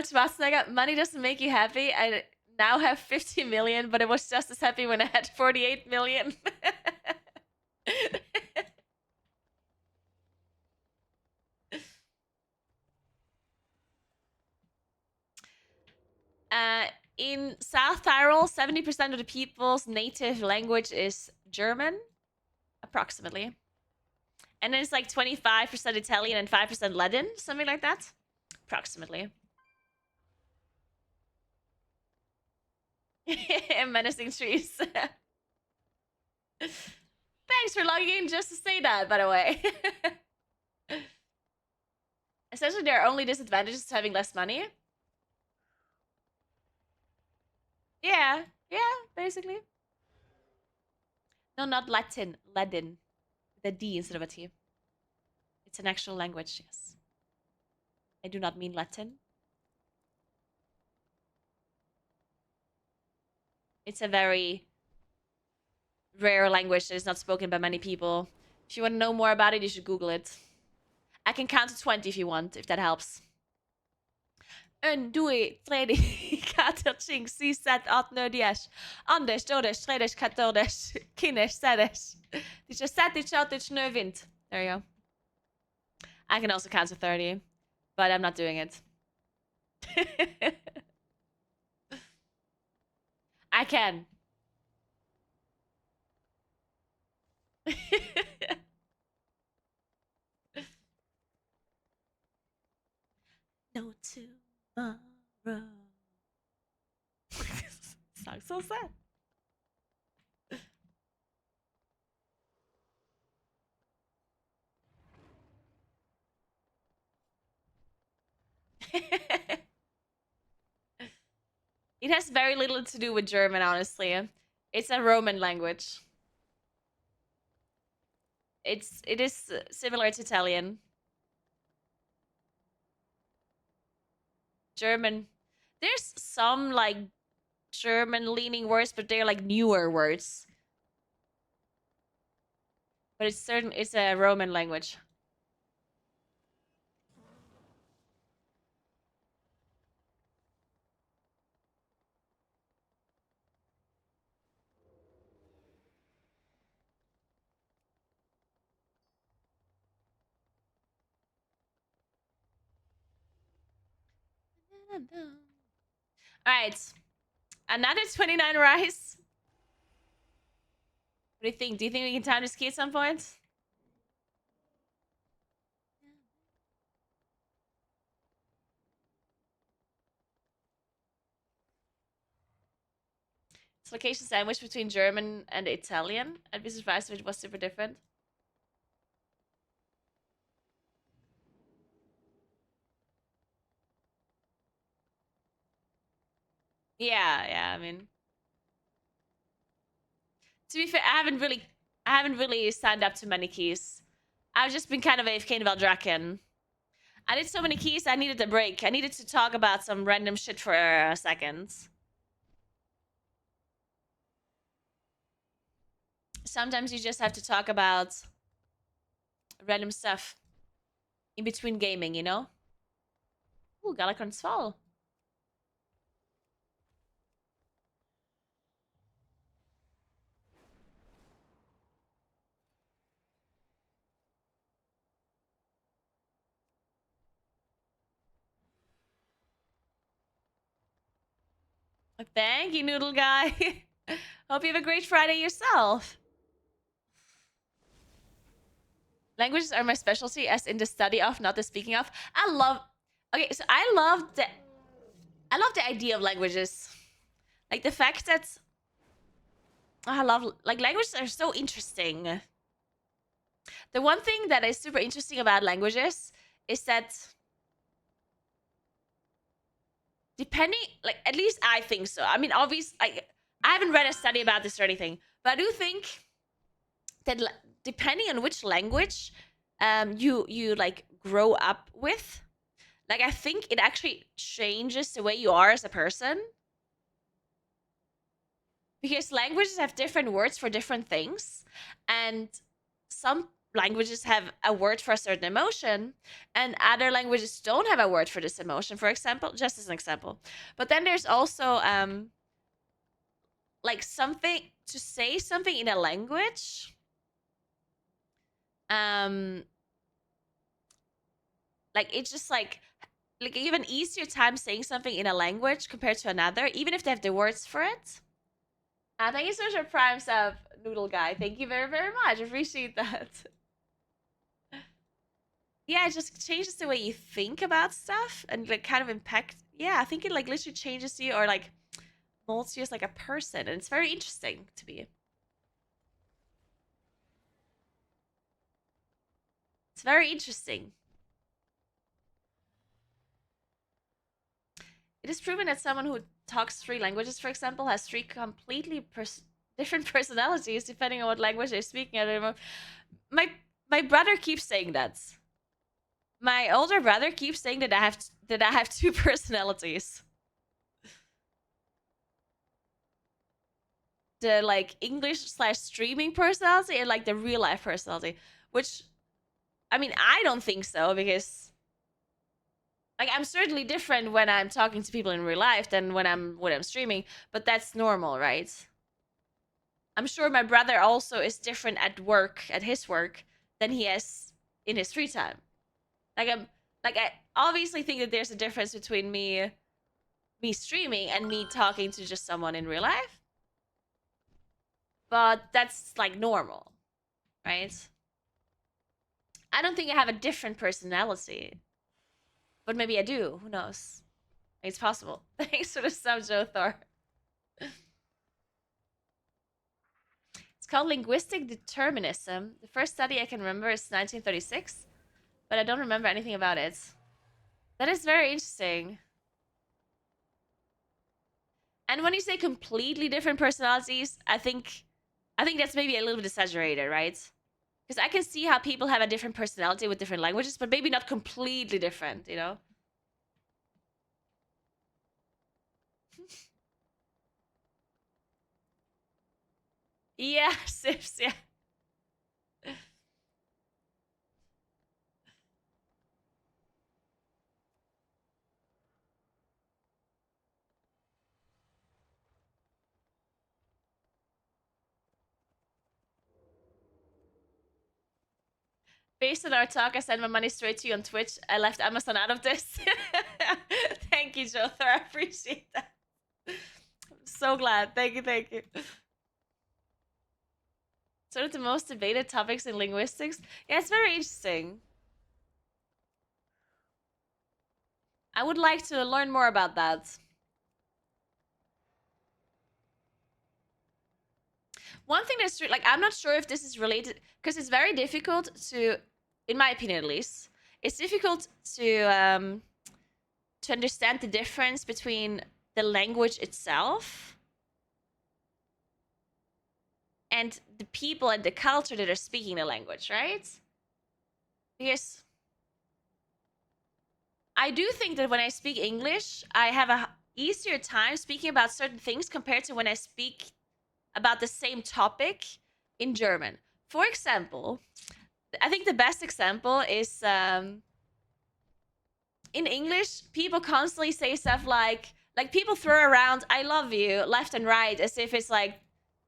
Schwarzenegger, money doesn't make you happy. I now have 50 million, but I was just as happy when I had 48 million. In South Tyrol, 70% of the people's native language is German, approximately. And then it's like 25% Italian and 5% Latin, something like that, approximately. Menacing trees. Thanks for logging in just to say that, by the way. Essentially, there are only disadvantages to having less money. Yeah, basically. No, not Latin. Latin. The D instead of a T. It's an actual language, yes. I do not mean Latin. It's a very rare language that is not spoken by many people. If you want to know more about it, you should Google it. I can count to 20 if you want, if that helps. 1, 2, 3, 4, 5, 6, 7, 8, 9, 10. 11, 12, 13, 14, 15, 16, 17, 18, 19. There you go. I can also count to 30, but I'm not doing it. I can. No tomorrow. Song's so sad. It has very little to do with German, honestly. It's a Roman language. It is similar to Italian. German. There's some like German leaning words, but they're like newer words. But it's a Roman language. All right. Another 29 rice. What do you think? Do you think we can time this key at some point? It's location sandwich between German and Italian. I'd be surprised if it was super different. Yeah, I mean, to be fair, I haven't really signed up to many keys. I've just been kind of AFK in Valdraken. I did so many keys, I needed a break. I needed to talk about some random shit for a second. Sometimes you just have to talk about random stuff in between gaming, you know? Ooh, Galakrons Fall. Thank you, Noodle Guy. Hope you have a great Friday yourself. Languages are my specialty, as in the study of, not the speaking of. Okay, so I love the idea of languages. Like the fact that languages are so interesting. The one thing that is super interesting about languages is that depending, like, at least I think so. I mean, obviously, I haven't read a study about this or anything, but I do think that depending on which language you like grow up with, like, I think it actually changes the way you are as a person. Because languages have different words for different things, and some languages have a word for a certain emotion, and other languages don't have a word for this emotion, for example, just as an example. But then there's also like something to say something in a language, like it's just like you have an easier time saying something in a language compared to another, even if they have the words for it. Thank you so much for Prime Sub, Noodle Guy. Thank you very, very much. Appreciate that. Yeah, it just changes the way you think about stuff and like kind of impact. Yeah, I think it like literally changes you or like molds you as like a person, and it's very interesting to me. It's very interesting. It is proven that someone who talks 3 languages, for example, has 3 completely different personalities depending on what language they're speaking. I don't know. My brother keeps saying that. My older brother keeps saying that I have 2 personalities. The like English/streaming personality and like the real life personality, which I mean, I don't think so, because like I'm certainly different when I'm talking to people in real life than when I'm streaming, but that's normal, right? I'm sure my brother also is different at his work than he is in his free time. I obviously think that there's a difference between me streaming and me talking to just someone in real life. But that's like normal, right? I don't think I have a different personality. But maybe I do. Who knows? It's possible. Thanks for the sub, Joe Thor. It's called linguistic determinism. The first study I can remember is 1936, but I don't remember anything about it. That is very interesting. And when you say completely different personalities, I think that's maybe a little bit exaggerated, right? Because I can see how people have a different personality with different languages, but maybe not completely different, you know? Yeah, Sips, yeah. Based on our talk, I sent my money straight to you on Twitch. I left Amazon out of this. Thank you, Jother. I appreciate that. I'm so glad. Thank you, thank you. It's one of the most debated topics in linguistics. Yeah, it's very interesting. I would like to learn more about that. One thing that's like, I'm not sure if this is related, because it's very difficult to, in my opinion at least, it's difficult to understand the difference between the language itself and the people and the culture that are speaking the language, right? Because I do think that when I speak English, I have a easier time speaking about certain things compared to when I speak about the same topic in German. For example, I think the best example is in English, people constantly say stuff like people throw around "I love you" left and right as if it's like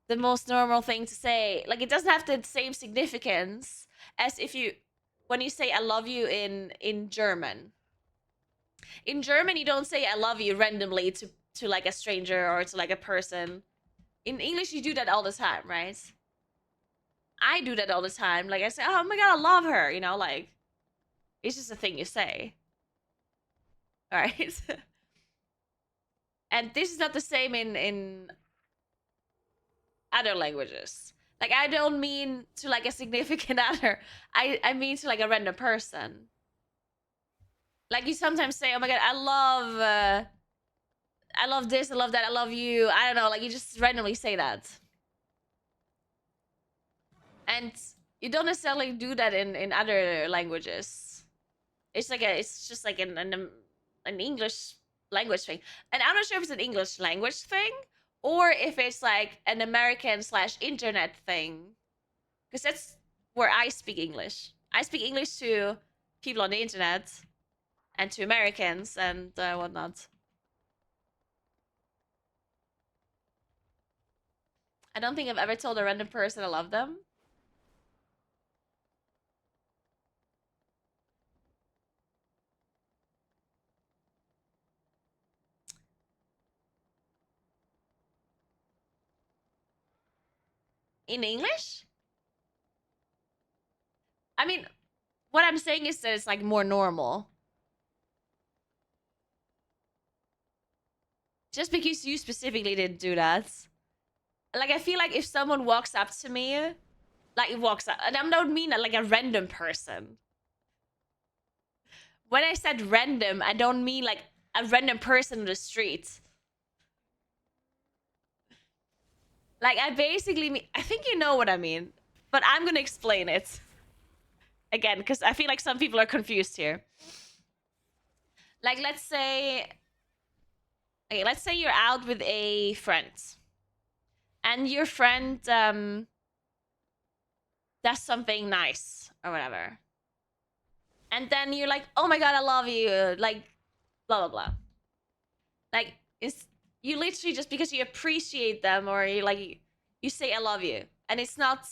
the most normal thing to say. Like it doesn't have the same significance as if you when you say "I love you" in German. In German, you don't say "I love you" randomly to like a stranger or to like a person. In English, you do that all the time, right? I do that all the time. Like I say, "Oh my god, I love her," you know, like it's just a thing you say. All right. And this is not the same in other languages. Like I don't mean to like a significant other. I mean to like a random person. Like you sometimes say, "Oh my god, I love this, I love that, I love you." I don't know, like you just randomly say that. And you don't necessarily do that in other languages. It's just like an English language thing. And I'm not sure if it's an English language thing or if it's like an American slash internet thing. Because that's where I speak English. I speak English to people on the internet and to Americans and whatnot. I don't think I've ever told a random person I love them. In English? I mean, what I'm saying is that it's like more normal. Just because you specifically didn't do that. Like, I feel like if someone walks up to me, like, walks up, and I don't mean like a random person. When I said random, I don't mean like a random person on the street. Like, I basically mean, I think you know what I mean, but I'm gonna explain it again because I feel like some people are confused here. Like, let's say you're out with a friend, and your friend does something nice or whatever, and then you're like, "Oh my god, I love you," like, blah blah blah. Like, it's you literally just because you appreciate them or you like you say "I love you," and it's not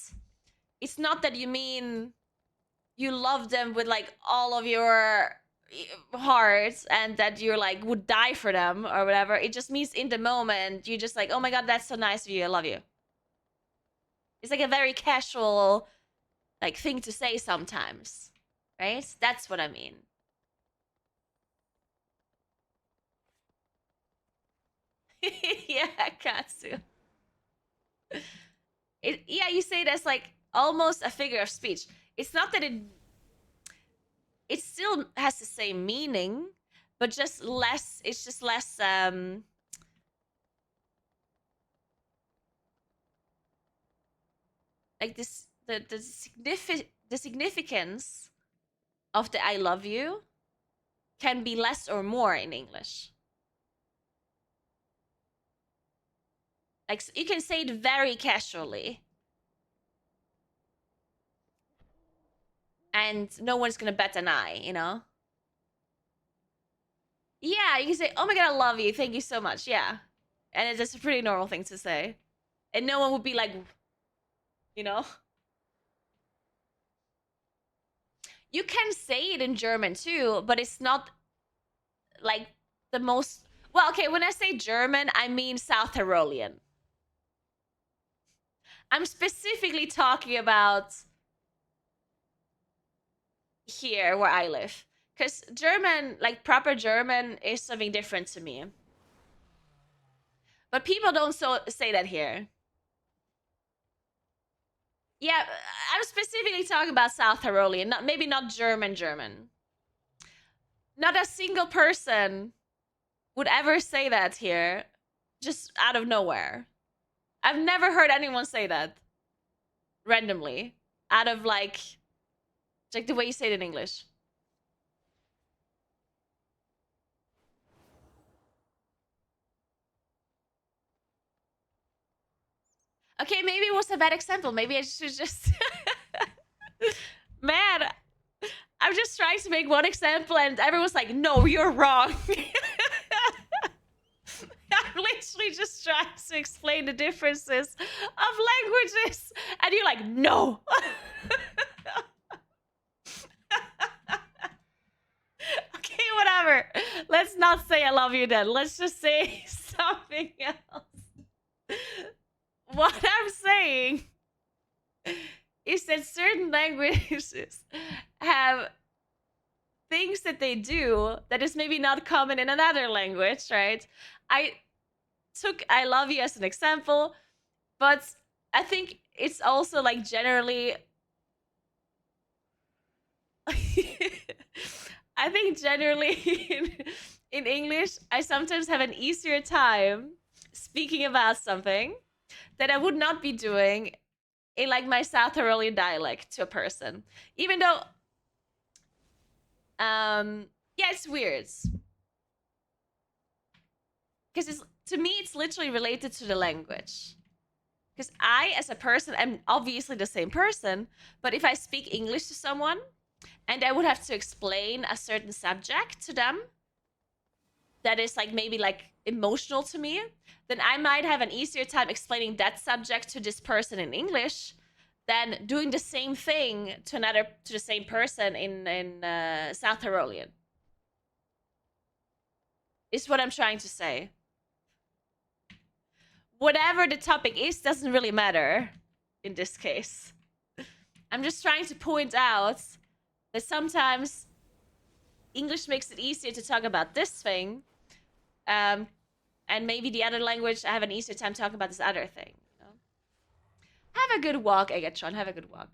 that you mean you love them with like all of your heart and that you're like would die for them or whatever. It just means in the moment you just like, "Oh my god, that's so nice of you, I love you." It's like a very casual like thing to say sometimes, right? That's what I mean. Yeah, Katsu. Yeah, you say that's like almost a figure of speech. It's not that it still has the same meaning, but just less. It's just less. Like this, the significance of the "I love you" can be less or more in English. Like you can say it very casually, and no one's gonna bat an eye, you know. Yeah, you can say, "Oh my god, I love you. Thank you so much." Yeah, and it's just a pretty normal thing to say, and no one would be like, you know. You can say it in German too, but it's not like the most. Well, okay, when I say German, I mean South Tyrolean. I'm specifically talking about here where I live. Because German, like proper German, is something different to me. But people don't say that here. Yeah, I'm specifically talking about South Tyrolean, maybe not German. Not a single person would ever say that here, just out of nowhere. I've never heard anyone say that randomly, out of like the way you say it in English. Okay, maybe it was a bad example. Maybe I should just... Man, I'm just trying to make one example and everyone's like, no, you're wrong. I'm literally just trying to explain the differences of languages. And you're like, no. Okay, whatever. Let's not say I love you then. Let's just say something else. What I'm saying is that certain languages have things that they do that is maybe not common in another language, right? I took I love you as an example, but I think it's also like generally I think generally in English, I sometimes have an easier time speaking about something that I would not be doing in like my South Tyrolean dialect to a person. Even though yeah, it's weird. Because to me it's literally related to the language. Because I, as a person, am obviously the same person, but if I speak English to someone and I would have to explain a certain subject to them that is like maybe like emotional to me, then I might have an easier time explaining that subject to this person in English than doing the same thing to the same person in South Tyrolean. Is what I'm trying to say. Whatever the topic is doesn't really matter in this case. I'm just trying to point out that sometimes English makes it easier to talk about this thing, and maybe the other language I have an easier time talking about this other thing. You know? Have a good walk, Egatron. Have a good walk.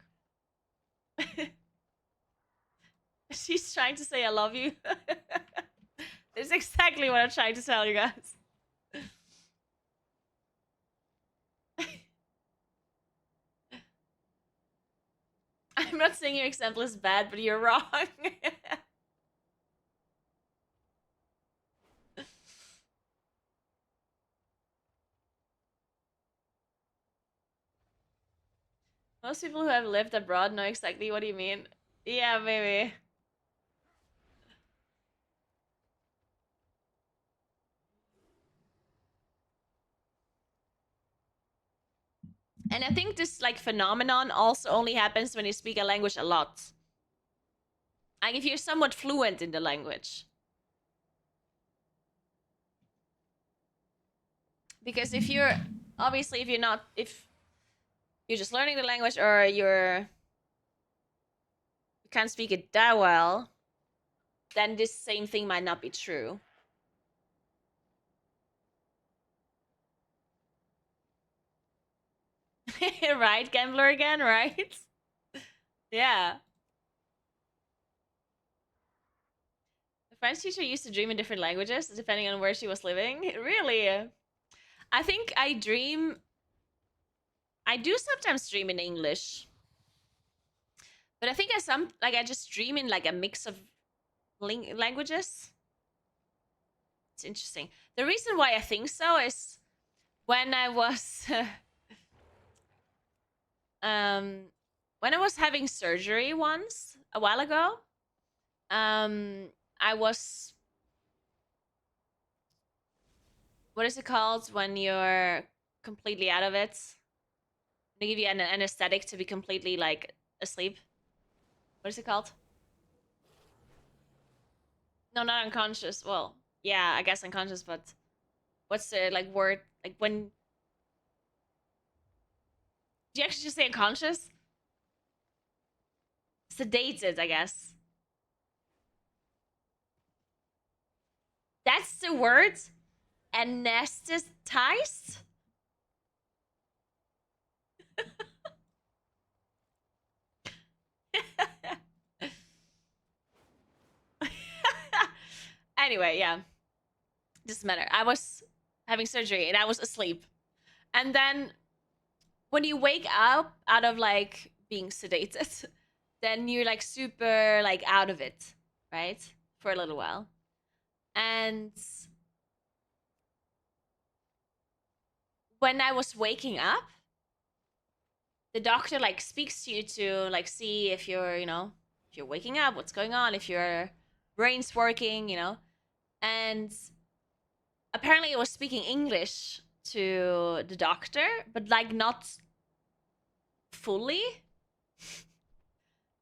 She's trying to say I love you. It's exactly what I'm trying to tell you guys. I'm not saying your example is bad, but you're wrong. Most people who have lived abroad know exactly what you mean. Yeah, maybe. And I think this like phenomenon also only happens when you speak a language a lot. Like if you're somewhat fluent in the language. Because if you're obviously if you're just learning the language or you can't speak it that well, then this same thing might not be true. Right, gambler again, right? Yeah. The French teacher used to dream in different languages depending on where she was living. Really? I think I do sometimes dream in English. But I think I just dream in like a mix of languages. It's interesting. The reason why I think so is when I was when I was having surgery once a while ago, I was, what is it called when you're completely out of it? They give you an anesthetic to be completely like asleep. What is it called? No, not unconscious. Well, yeah, I guess unconscious, but what's the like word like when Do you actually just say unconscious? Sedated, I guess. That's the word? Anesthetized? Anyway, yeah. Doesn't matter. I was having surgery and I was asleep. And then when you wake up out of like being sedated, then you're like super like out of it, right? For a little while. And when I was waking up, the doctor like speaks to you to like see if you're, you know, if you're waking up, what's going on, if your brain's working, you know. And apparently it was speaking English to the doctor, but like not fully.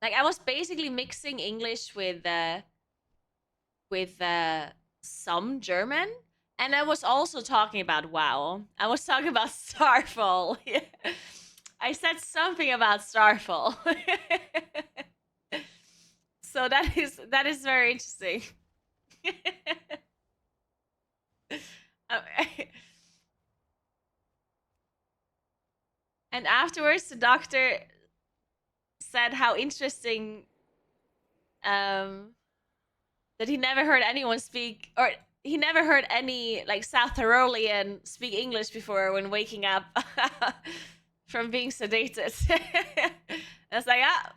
Like I was basically mixing English with some German, and I was also talking about WoW. I was talking about Starfall. I said something about Starfall. So that is very interesting. And afterwards, the doctor said how interesting that he never heard anyone speak, or he never heard any like South Tyrolean speak English before when waking up from being sedated. I was like, ah,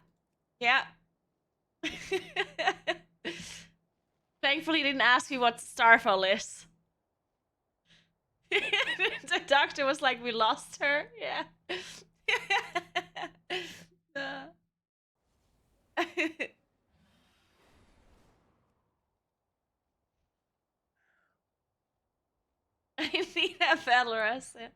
yeah. Thankfully, he didn't ask me what Starfall is. The doctor was like, we lost her. Yeah. I need a Valorous. Yeah.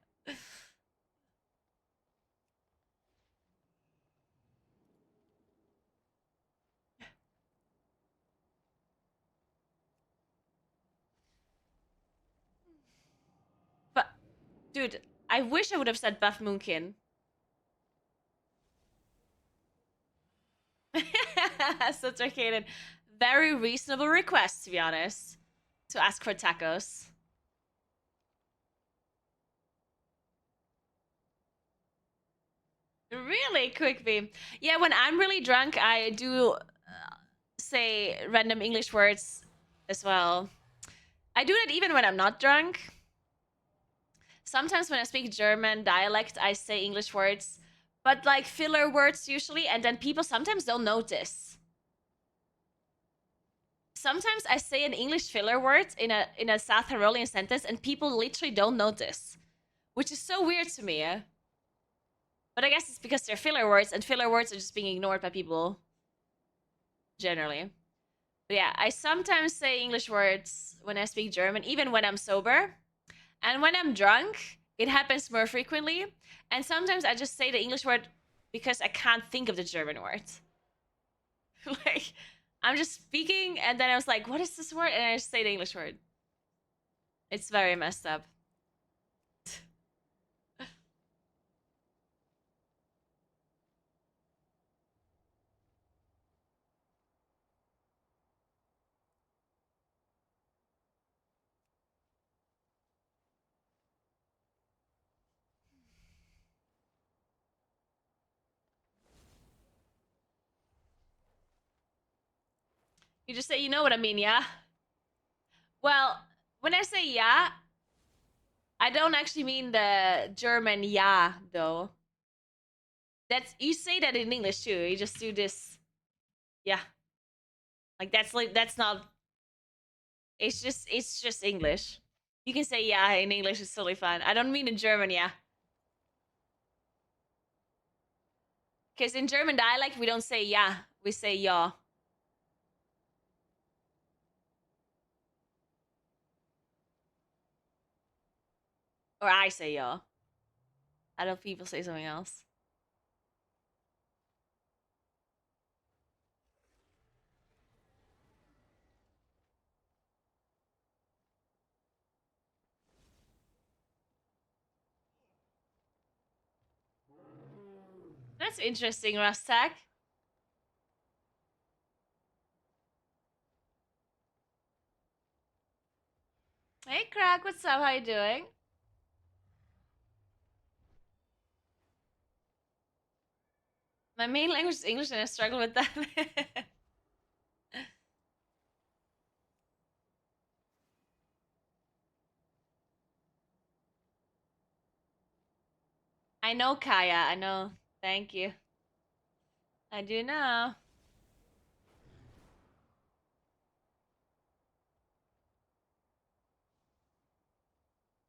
But, dude, I wish I would have said Buff Moonkin. Such a hated. Very reasonable request, to be honest, to ask for tacos. Really, Quickbee. Yeah, when I'm really drunk, I do say random English words as well. I do that even when I'm not drunk. Sometimes when I speak German dialect, I say English words, but like filler words usually, and then people sometimes don't notice. Sometimes I say an English filler word in a South Tyrolean sentence, and people literally don't notice, which is so weird to me. But I guess it's because they're filler words, and filler words are just being ignored by people generally. But yeah, I sometimes say English words when I speak German, even when I'm sober. And when I'm drunk, it happens more frequently. And sometimes I just say the English word because I can't think of the German word. Like, I'm just speaking, and then I was like, what is this word? And I just say the English word. It's very messed up. You just say, you know what I mean, yeah? Well, when I say yeah, I don't actually mean the German ja, though. That's, you say that in English too. You just do this, yeah. Like that's not. It's just English. You can say yeah in English. It's totally fine. I don't mean in German, yeah. Because in German dialect we don't say yeah, we say ja. Or I say ja. I don't people say something else. That's interesting, Rastak. Hey, Crack, what's up? How you doing? My main language is English and I struggle with that. I know, Kaya. I know. Thank you. I do know.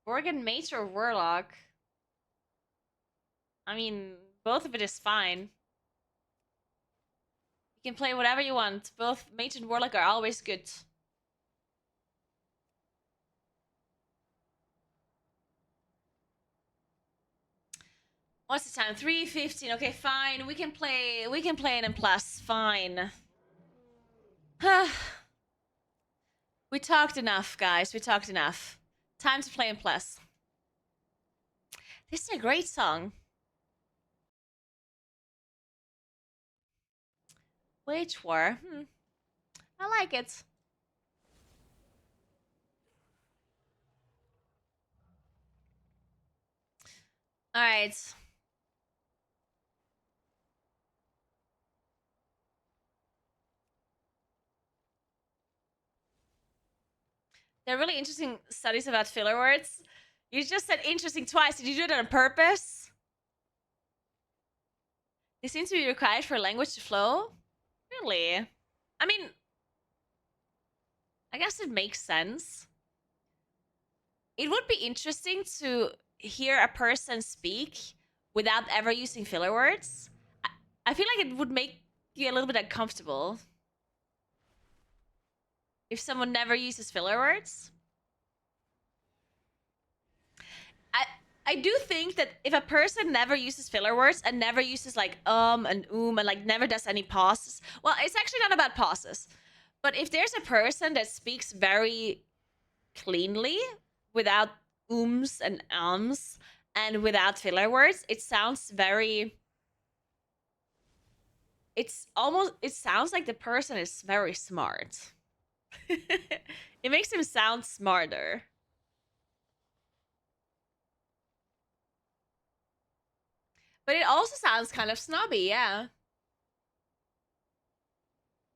Organ Mage or Warlock? I mean, both of it is fine. You can play whatever you want. Both Mage and Warlock are always good. What's the time? 3:15. Okay, fine. We can play it in plus. Fine. We talked enough, guys. We talked enough. Time to play in plus. This is a great song. Wage War. I like it. All right. There are really interesting studies about filler words. You just said interesting twice. Did you do that on purpose? They seem to be required for language to flow. Really? I mean, I guess it makes sense. It would be interesting to hear a person speak without ever using filler words. I feel like it would make you a little bit uncomfortable if someone never uses filler words. I do think that if a person never uses filler words and never uses like and and like never does any pauses, well, it's actually not about pauses. But if there's a person that speaks very cleanly without and ums and without filler words, it sounds very. It sounds like the person is very smart. It makes him sound smarter. But it also sounds kind of snobby, yeah.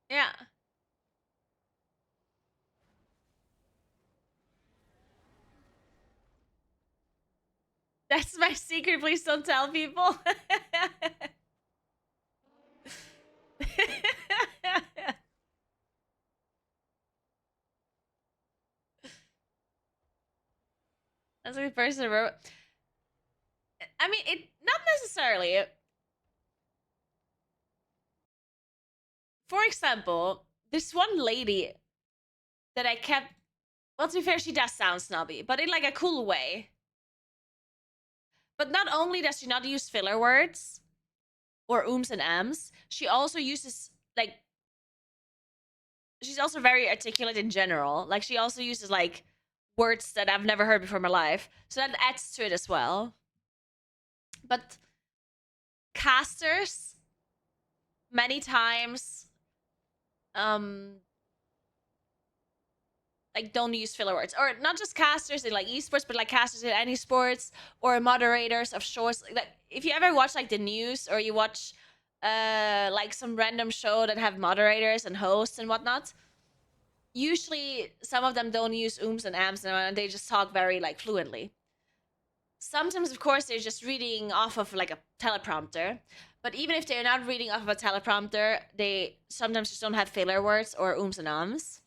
Yeah. That's my secret. Please don't tell people. That's like the person who wrote. I mean, it not necessarily. For example, this one lady that I kept. Well, to be fair, she does sound snobby, but in like a cool way. But not only does she not use filler words or ums and ams, she also uses like. She's also very articulate in general. Like she also uses like words that I've never heard before in my life, so that adds to it as well. But casters many times like don't use filler words, or not just casters in like esports, but like casters in any sports or moderators of shows. Like if you ever watch like the news or you watch like some random show that have moderators and hosts and whatnot, usually some of them don't use ums and ams and they just talk very like fluently. Sometimes, of course, they're just reading off of like a teleprompter. But even if they're not reading off of a teleprompter, they sometimes just don't have filler words or ums and ums.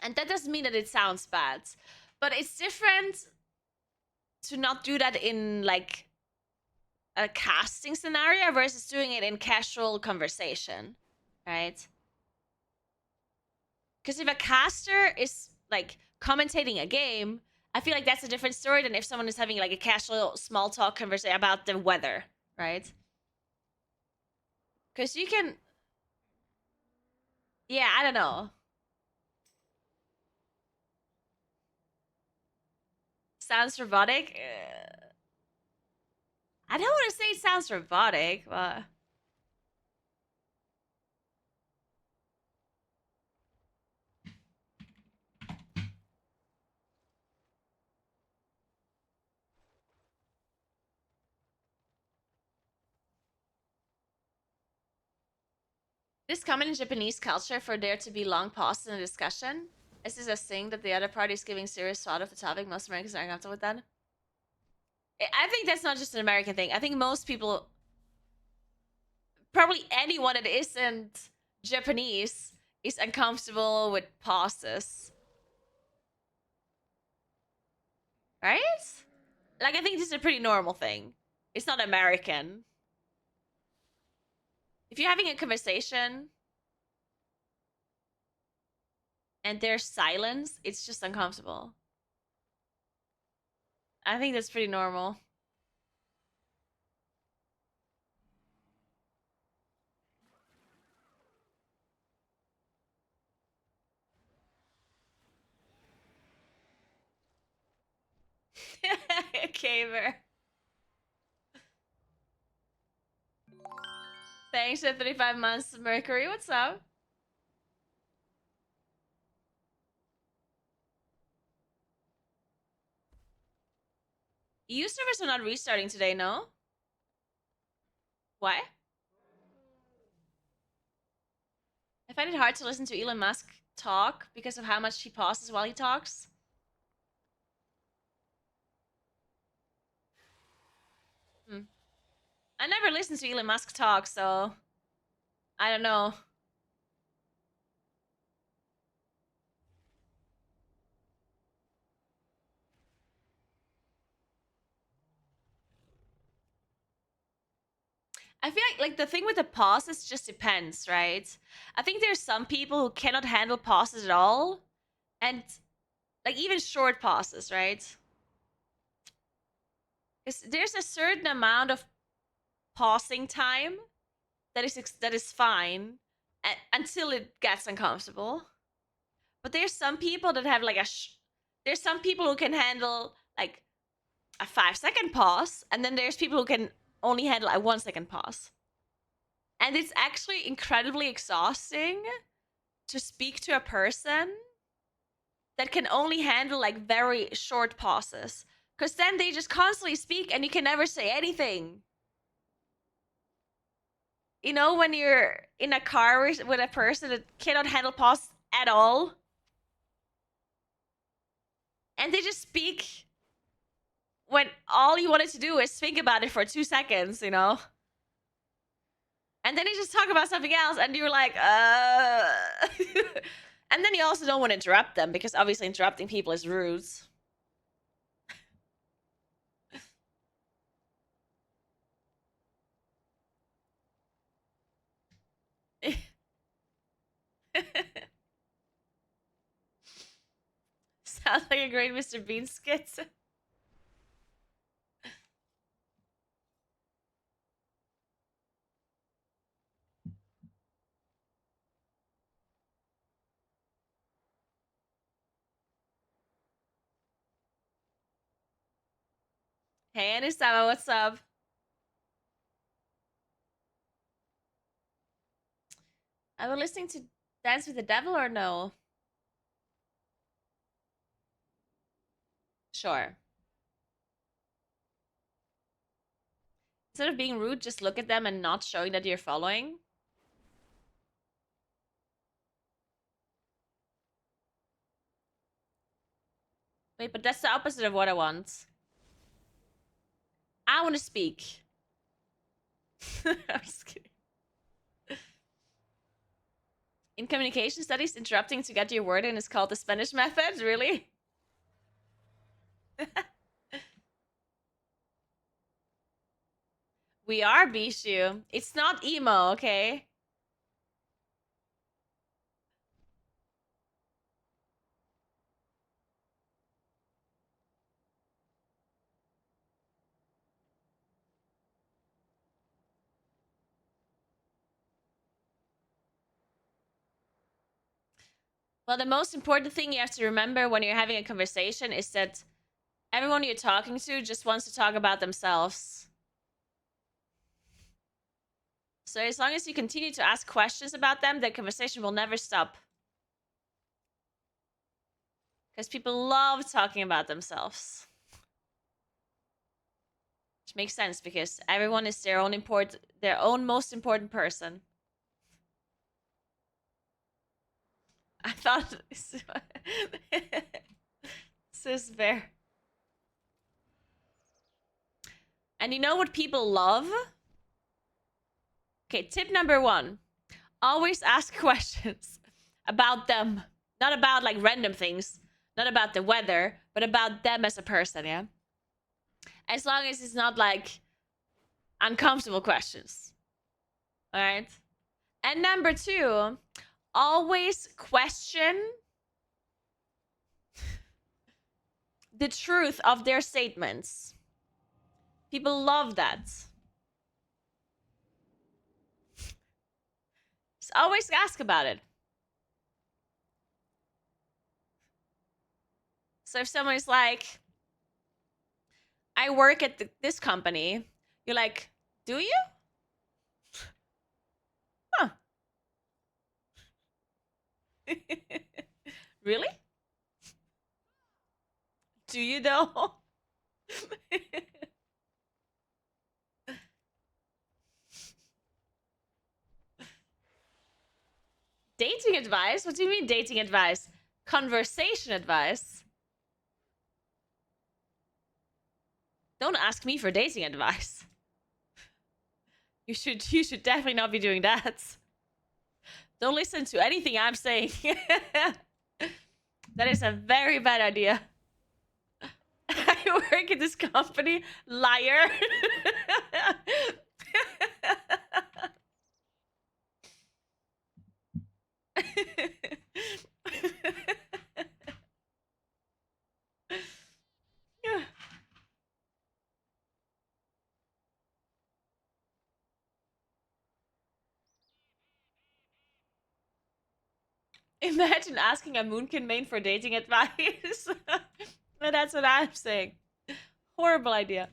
And that doesn't mean that it sounds bad. But it's different to not do that in like a casting scenario versus doing it in casual conversation, right? Because if a caster is like commentating a game, I feel like that's a different story than if someone is having like a casual small talk conversation about the weather, right? Because you can. Yeah, I don't know. Sounds robotic. I don't want to say it sounds robotic, but it is common in Japanese culture for there to be long pauses in a discussion. Is this a thing that the other party is giving serious thought of the topic? Most Americans are uncomfortable with that. I think that's not just an American thing. I think most people, probably anyone that isn't Japanese, is uncomfortable with pauses. Right? Like, I think this is a pretty normal thing. It's not American. If you're having a conversation and there's silence, it's just uncomfortable. I think that's pretty normal. Caver. Thanks for 35 months, Mercury. What's up? EU servers are not restarting today, no? Why? I find it hard to listen to Elon Musk talk because of how much he pauses while he talks. I never listened to Elon Musk talk, so I don't know. I feel like the thing with the pauses just depends, right? I think there's some people who cannot handle pauses at all, and like even short pauses, right? Because there's a certain amount of pausing time that is fine until it gets uncomfortable. But there's some people that have like there's some people who can handle like a 5-second pause, and then there's people who can only handle a 1-second pause. And it's actually incredibly exhausting to speak to a person that can only handle like very short pauses. Because then they just constantly speak and you can never say anything. You know, when you're in a car with a person that cannot handle pause at all, and they just speak when all you wanted to do is think about it for 2 seconds, you know? And then they just talk about something else, and you're like, And then you also don't want to interrupt them, because obviously interrupting people is rude. Sounds like a great Mr. Bean skit. Hey, Anisama, what's up? Are we listening to Dance with the Devil or no? Sure. Instead of being rude, just look at them and not showing that you're following. Wait, but that's the opposite of what I want. I want to speak. I'm just kidding. In communication studies, interrupting to get your word in is called the Spanish method. Really? We are Bishu. It's not emo, okay? Well, the most important thing you have to remember when you're having a conversation is that everyone you're talking to just wants to talk about themselves. So as long as you continue to ask questions about them, the conversation will never stop. Because people love talking about themselves. Which makes sense because everyone is their own most important person. I thought Sis Bear. And you know what people love? Okay, tip number 1. Always ask questions about them. Not about like random things. Not about the weather, but about them as a person, yeah? As long as it's not like uncomfortable questions. Alright? And number 2, always question the truth of their statements. People love that. Just always ask about it. So if someone is like, I work at this company, you're like, do you? Huh. Really? Do you though? Dating advice? What do you mean dating advice? Conversation advice? Don't ask me for dating advice. You should definitely not be doing that. Don't listen to anything I'm saying. That is a very bad idea. I work at this company. Liar. Imagine asking a Moonkin main for dating advice. That's what I'm saying. Horrible idea.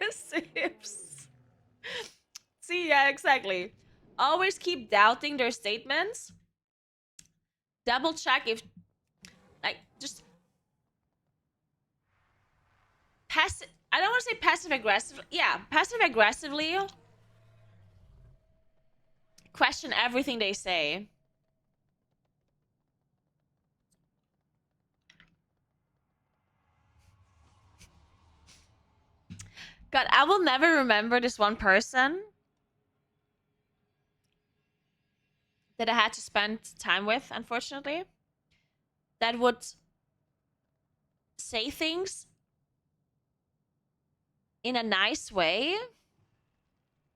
Sips. See, yeah, exactly. Always keep doubting their statements. Double check if, like, just passive. I don't want to say passive aggressive. Yeah, passive aggressively question everything they say. God, I will never remember this one person that I had to spend time with, unfortunately, that would say things in a nice way,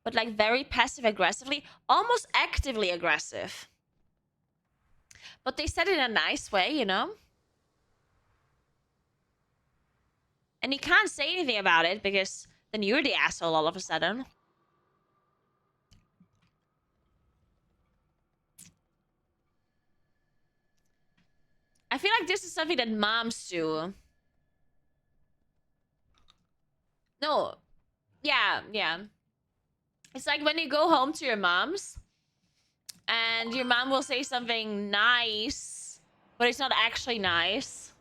but like very passive aggressively, almost actively aggressive. But they said it in a nice way, you know? And you can't say anything about it because then you're the asshole all of a sudden. I feel like this is something that moms do. No. Yeah, yeah. It's like when you go home to your mom's and your mom will say something nice, but it's not actually nice.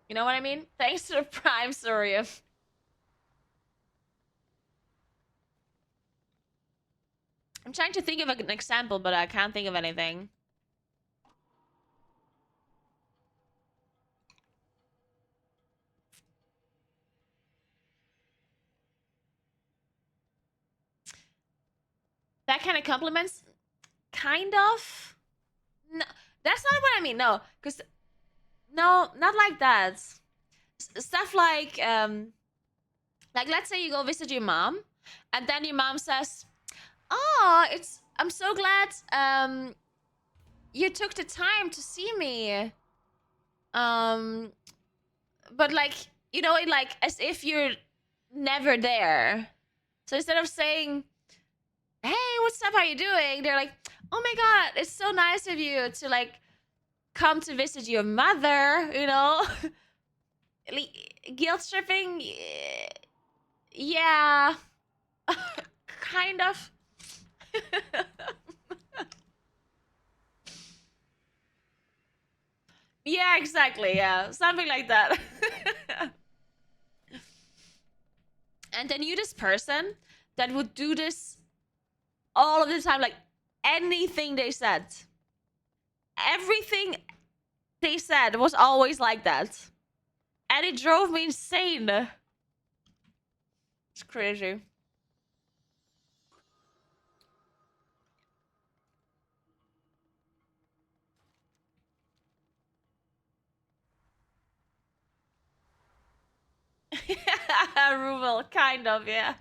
You know what I mean? Thanks to the Prime, sorry. I'm trying to think of an example, but I can't think of anything. That kind of compliments? Kind of? No, that's not what I mean. No, because... No, not like that. Stuff like let's say you go visit your mom, and then your mom says, "Oh, I'm so glad you took the time to see me." But like, you know, like as if you're never there. So instead of saying, "Hey, what's up? How you doing?" They're like, "Oh my god, it's so nice of you to like come to visit your mother," you know? Guilt tripping, Yeah. Kind of. Yeah, exactly. Yeah, something like that. And I knew this person that would do this all of the time, like anything they said. Everything they said was always like that. And it drove me insane. It's crazy. Ruvel, kind of, yeah.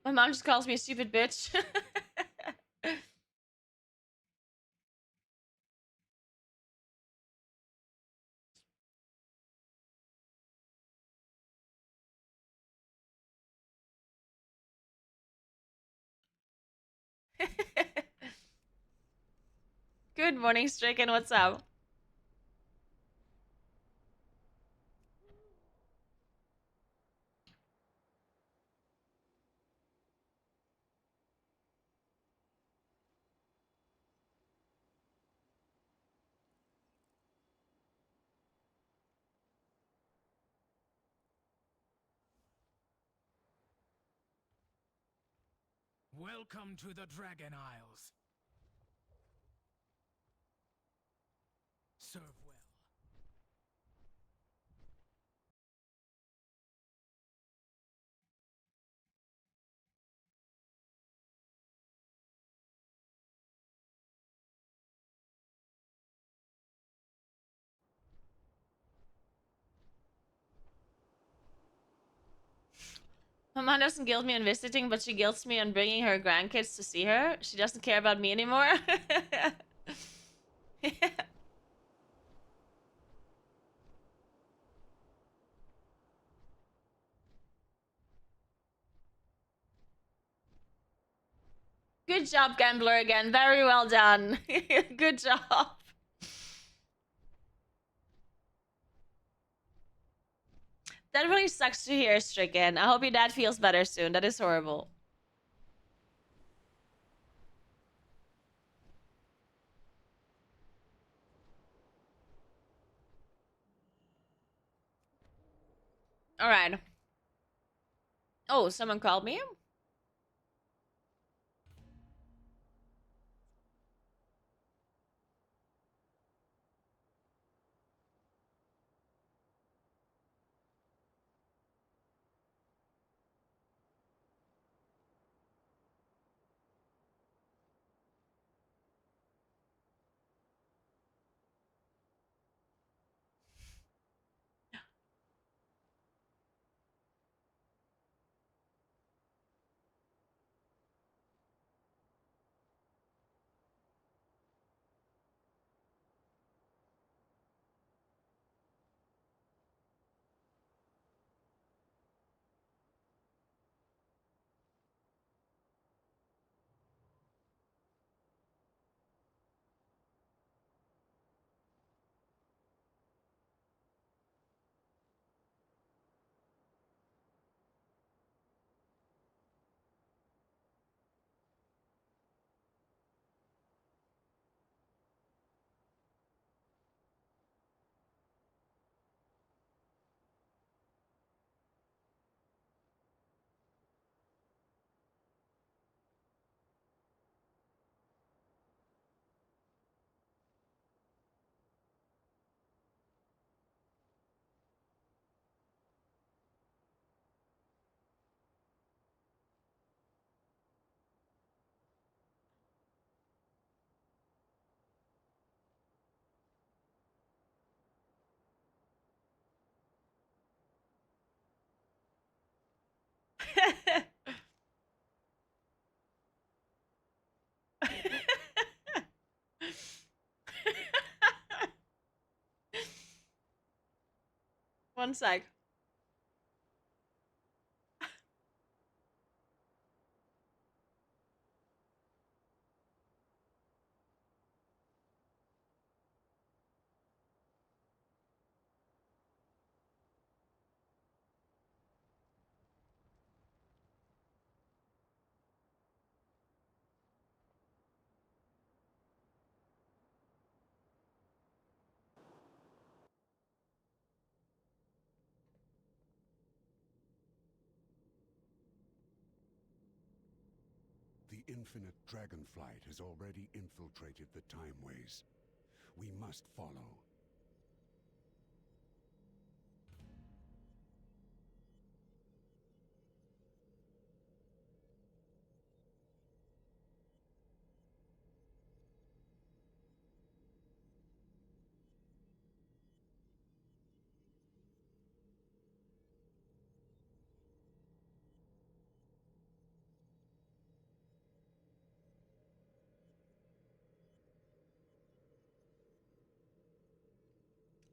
My mom just calls me a stupid bitch. Good morning, Stricken. What's up? Welcome to the Dragon Isles. Serve well. My mom doesn't guilt me on visiting, but she guilts me on bringing her grandkids to see her. She doesn't care about me anymore. Good job, Gambler, again. Very well done. Good job. That really sucks to hear, Stricken. I hope your dad feels better soon. That is horrible. All right. Oh, someone called me? One sec. infinite dragonflight has already infiltrated the timeways. We must follow.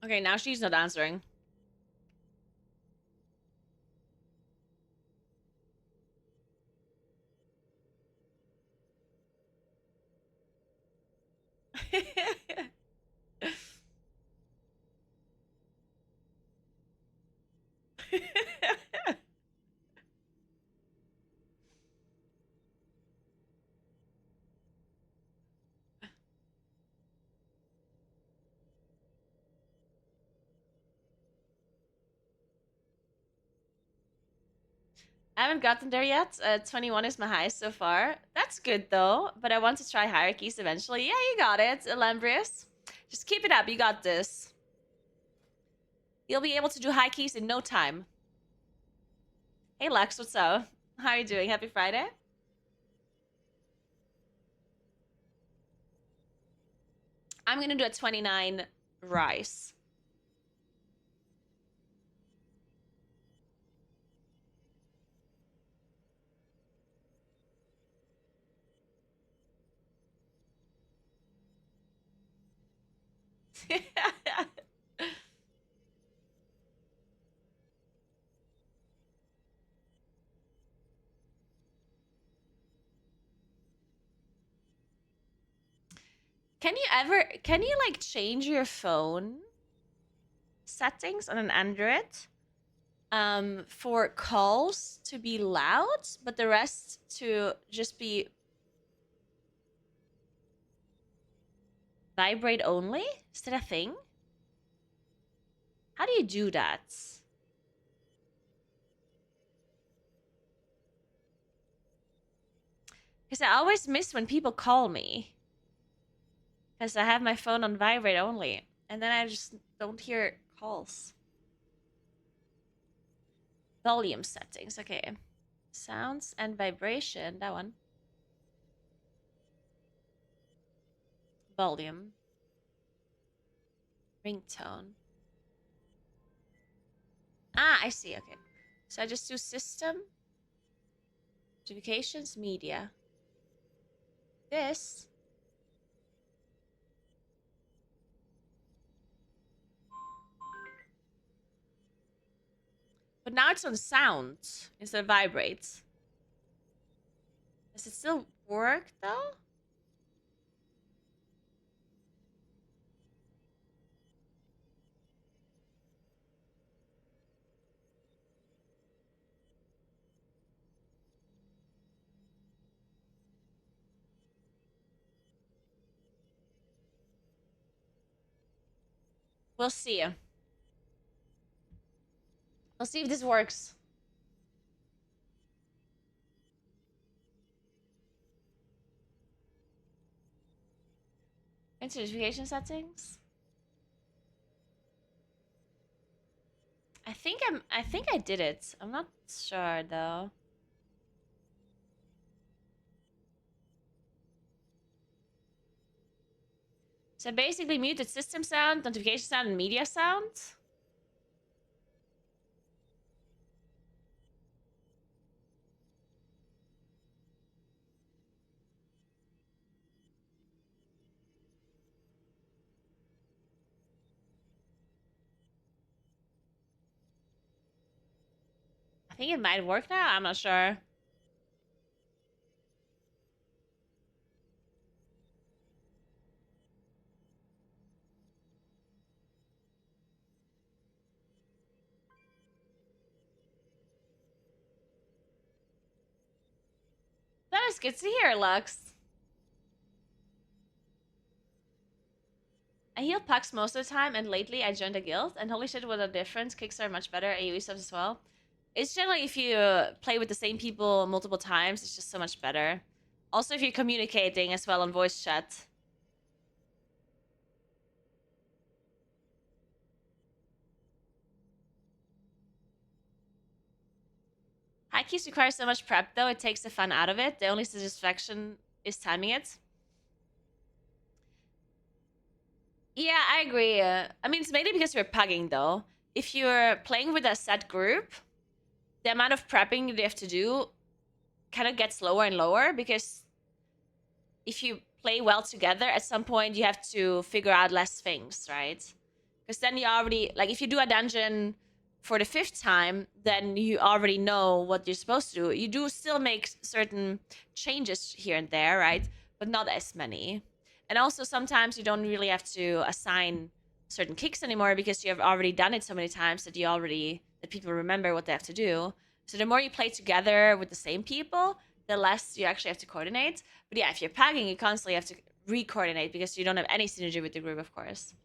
Okay, now she's not answering. I haven't gotten there yet. 21 is my highest so far. That's good though, but I want to try hierarchies eventually. Yeah, you got it, Lambrius. Just keep it up, you got this. You'll be able to do high keys in no time. Hey Lex, what's up? How are you doing? Happy Friday? I'm gonna do a 29 rice. Can you like change your phone settings on an Android for calls to be loud, but the rest to just be vibrate only? Is that a thing? How do you do that? Because I always miss when people call me. Because I have my phone on vibrate only. And then I just don't hear calls. Volume settings. Okay. Sounds and vibration. That one. Volume. Ringtone. Ah, I see. Okay. So I just do system. Notifications. Media. This. But now it's on sound instead of vibrates. Does it still work though? We'll see. We'll see if this works. Into notification settings. I think I did it. I'm not sure though. So I basically muted system sound, notification sound, and media sound. I think it might work now. I'm not sure. That is good to hear, Lux. I heal pucks most of the time, and lately I joined a guild, and holy shit, what a difference. Kicks are much better, AoE subs as well. It's generally if you play with the same people multiple times, it's just so much better. Also, if you're communicating as well on voice chat. High keys require so much prep, though, it takes the fun out of it. The only satisfaction is timing it. Yeah, I agree. I mean, it's mainly because we're pugging, though. If you're playing with a set group, the amount of prepping you have to do kind of gets lower and lower, because if you play well together, at some point you have to figure out less things, right? Because then you already, like, if you do a dungeon for the 5th time, then you already know what you're supposed to do. You do still make certain changes here and there, right? But not as many. And also sometimes you don't really have to assign certain kicks anymore, because you have already done it so many times that that people remember what they have to do. So the more you play together with the same people, the less you actually have to coordinate. But yeah, if you're packing, you constantly have to re-coordinate because you don't have any synergy with the group, of course.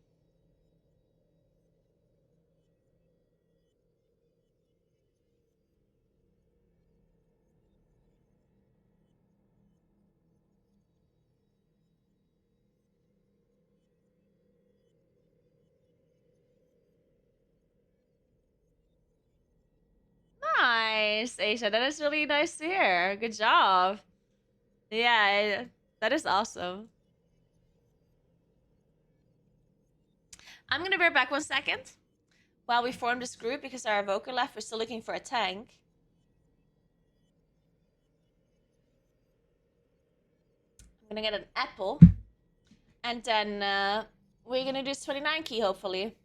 Nice, Aisha. That is really nice to hear. Good job. Yeah, that is awesome. I'm gonna be back 1 second while we form this group, because our evoker left. We're still looking for a tank. I'm gonna get an apple, and then we're gonna do this 29 key, hopefully.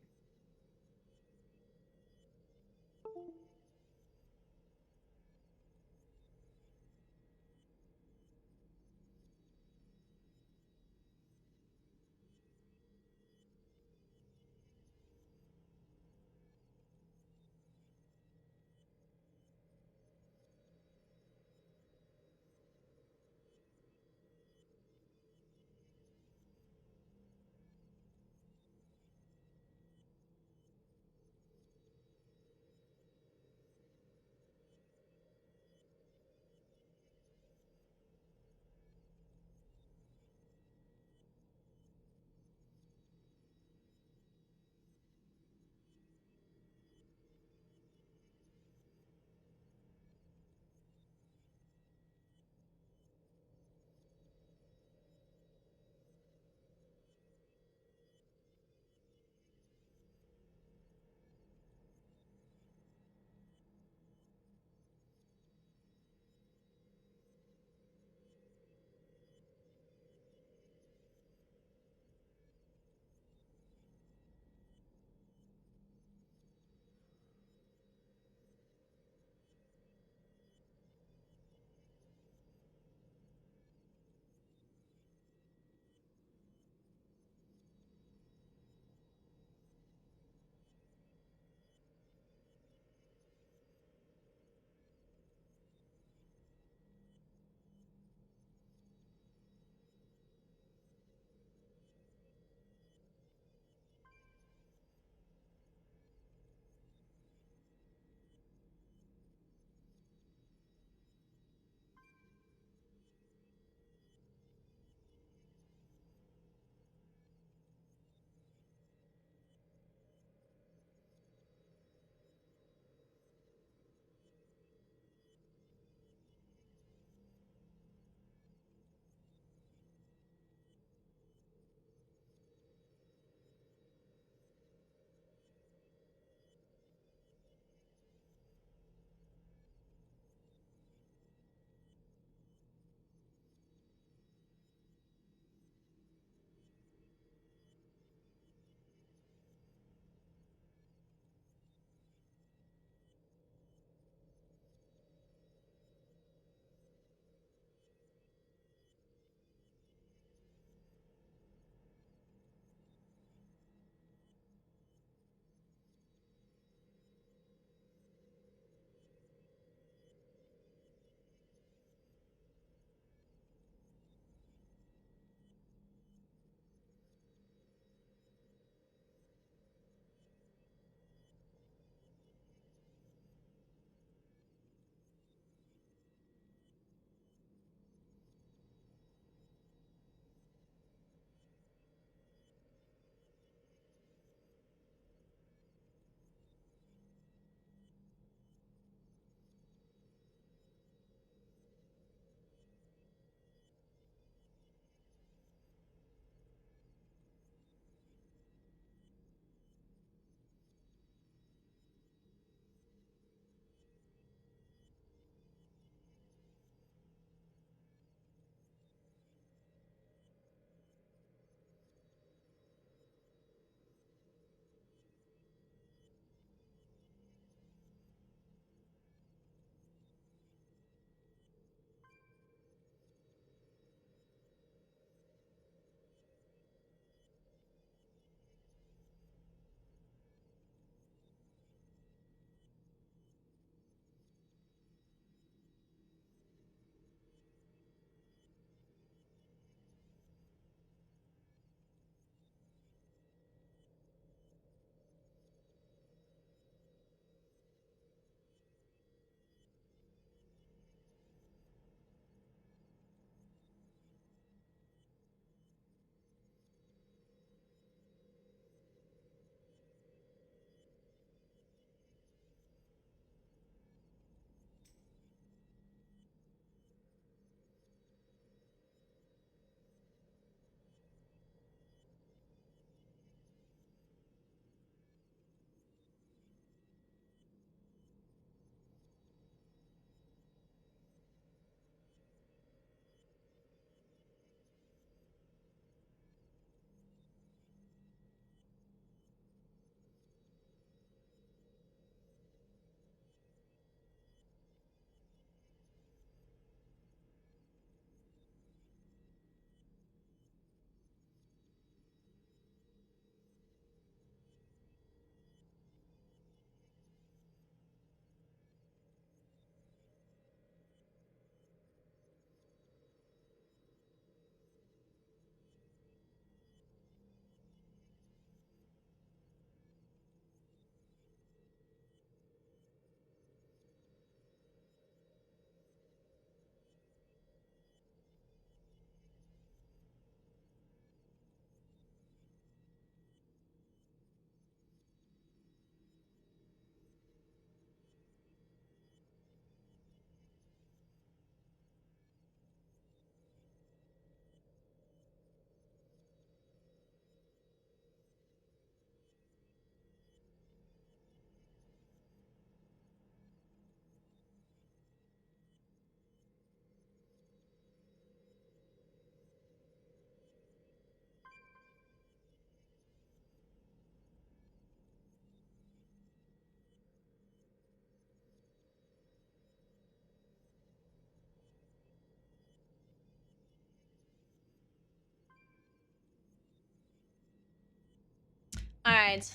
Alright.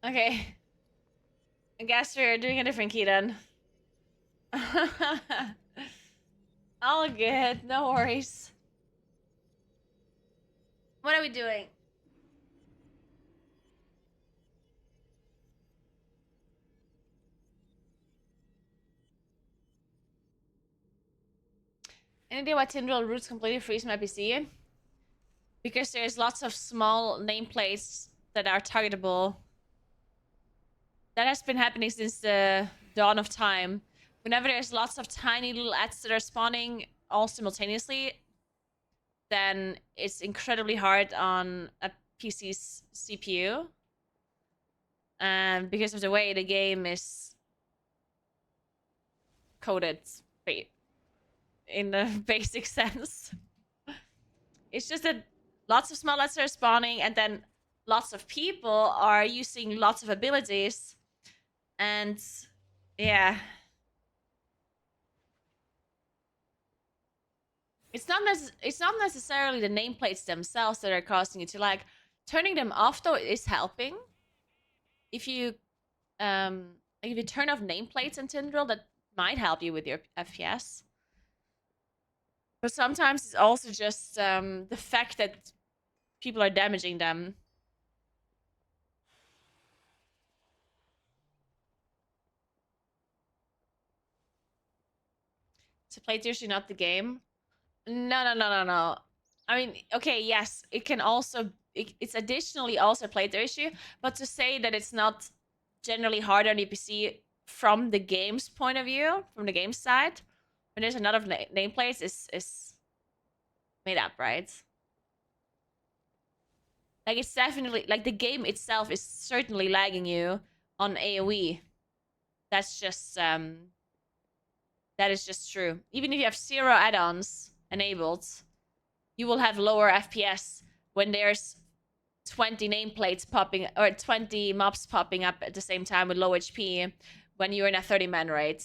Okay. I guess we're doing a different key then. All good, no worries. What are we doing? Any idea why Tyndall roots completely freeze my PC? Because there's lots of small nameplates that are targetable. That has been happening since the dawn of time. Whenever there's lots of tiny little ads that are spawning all simultaneously, then it's incredibly hard on a PC's CPU. And because of the way the game is coded in the basic sense. It's just that lots of small ads are spawning, and then lots of people are using lots of abilities. And yeah. It's not necessarily the nameplates themselves that are causing you to lag. Turning them off though is helping. If you if you turn off nameplates in Tyndall, that might help you with your FPS. But sometimes it's also just the fact that people are damaging them. To play it's usually not the game. No. I mean, okay, yes, it can also it's additionally also a playthrough issue, but to say that it's not generally harder on your PC from the game's point of view, from the game side, when there's a lot of nameplates is made up, right? Like it's definitely like the game itself is certainly lagging you on AoE. That's just that is just true. Even if you have 0 add-ons enabled, you will have lower FPS when there's 20 nameplates popping or 20 mobs popping up at the same time with low HP when you're in a 30-man raid.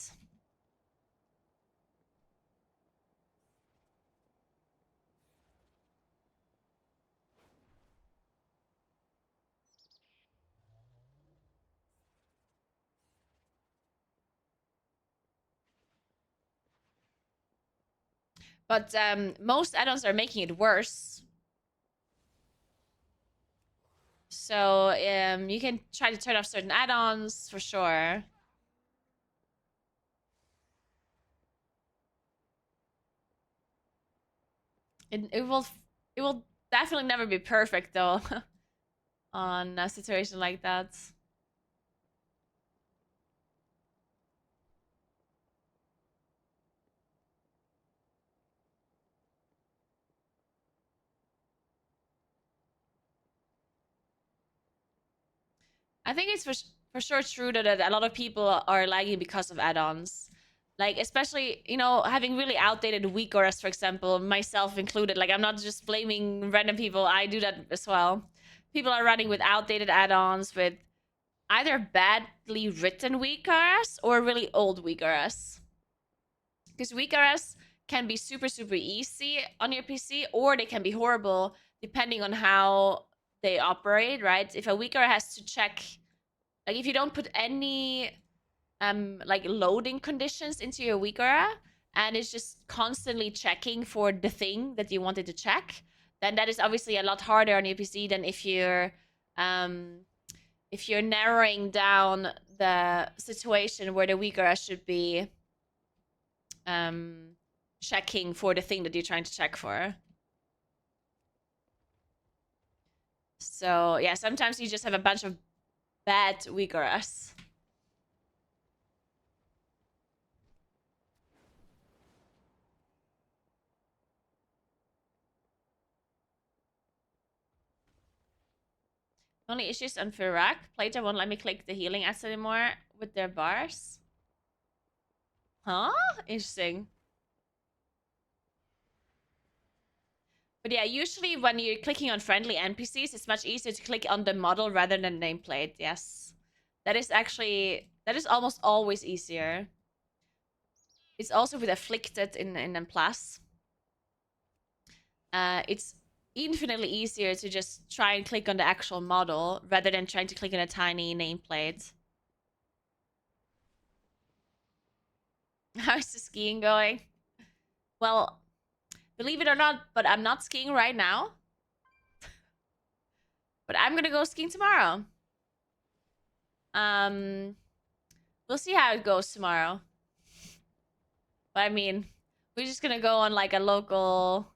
But most add-ons are making it worse. So you can try to turn off certain add-ons for sure. It will definitely never be perfect though on a situation like that. I think it's for sure true that a lot of people are lagging because of add-ons. Like, especially, you know, having really outdated WeakOS, for example, myself included. Like, I'm not just blaming random people. I do that as well. People are running with outdated add-ons, with either badly written WeakOS or really old WeakOS. Because WeakOS can be super, super easy on your PC, or they can be horrible depending on how they operate, right? If a WeakOS has to check, like if you don't put any like loading conditions into your WeakOS and it's just constantly checking for the thing that you wanted to check, then that is obviously a lot harder on your PC than if you're narrowing down the situation where the WeakOS should be checking for the thing that you're trying to check for. So yeah, sometimes you just have a bunch of bad WeakOS. Only issues on Firak. Playtime won't let me click the healing ads anymore with their bars. Huh? Interesting. But yeah, usually when you're clicking on friendly NPCs, it's much easier to click on the model rather than nameplate. Yes. That is almost always easier. It's also with afflicted in plus. It's infinitely easier to just try and click on the actual model rather than trying to click on a tiny nameplate. How's the skiing going? Well, believe it or not, but I'm not skiing right now. But I'm gonna go skiing tomorrow. We'll see how it goes tomorrow. But I mean, we're just gonna go on like a local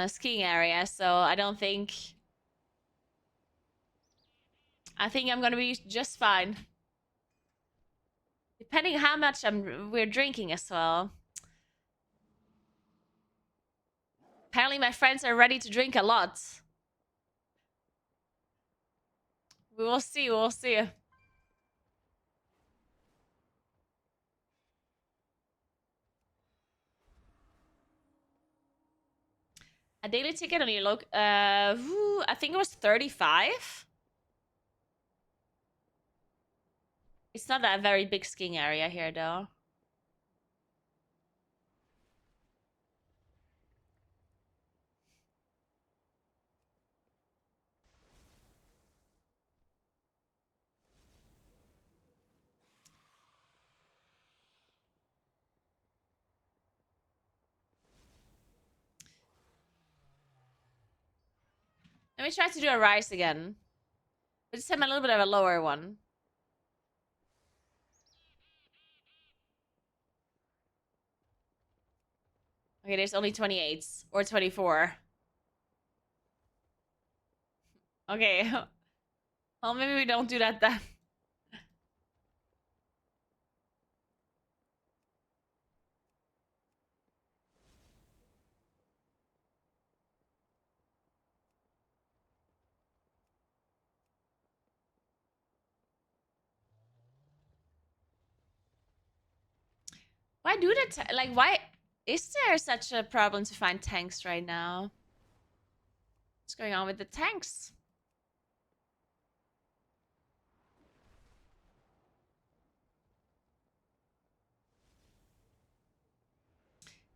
skiing area, so I think I'm gonna be just fine. Depending how much we're drinking as well. Apparently my friends are ready to drink a lot. We will see, we'll see. A daily ticket on your local I think it was 35. It's not a very big skiing area here though. Let me try to do a rise again. But this time a little bit of a lower one. Okay, there's only 28s or 24. Okay. Well, maybe we don't do that then. Why do that? Like, why is there such a problem to find tanks right now? What's going on with the tanks?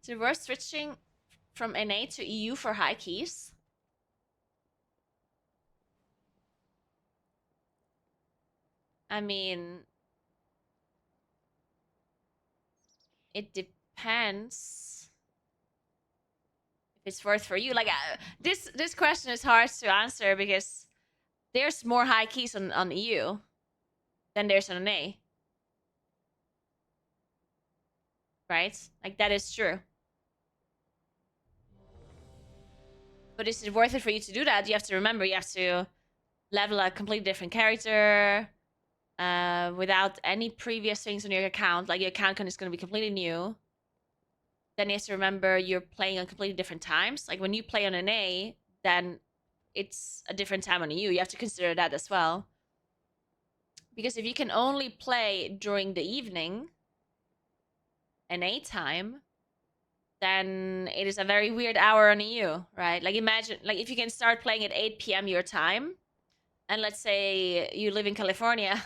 Is it worth switching from NA to EU for high keys? I mean, it depends if it's worth for you. Like this question is hard to answer because there's more high keys on EU than there's on NA. Right? Like that is true. But is it worth it for you to do that? You have to remember you have to level a completely different character without any previous things on your account. Like your account is going to be completely new. Then you have to remember you're playing on completely different times. Like when you play on an A, then it's a different time on you. You have to consider that as well. Because if you can only play during the evening, an A time, then it is a very weird hour on EU, right? Like imagine, like if you can start playing at 8 p.m. your time, and let's say you live in California,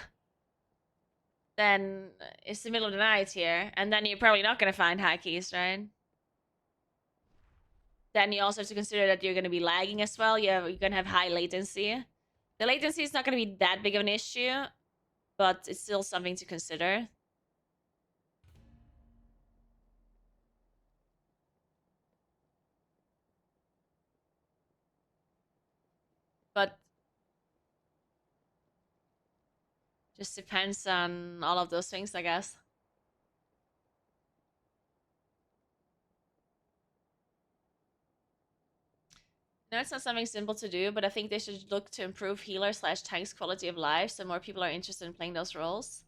then it's the middle of the night here, and then you're probably not going to find high keys, right? Then you also have to consider that you're going to be lagging as well. You're going to have high latency. The latency is not going to be that big of an issue, but it's still something to consider. But just depends on all of those things, I guess. No, it's not something simple to do, but I think they should look to improve healer/tank's quality of life so more people are interested in playing those roles.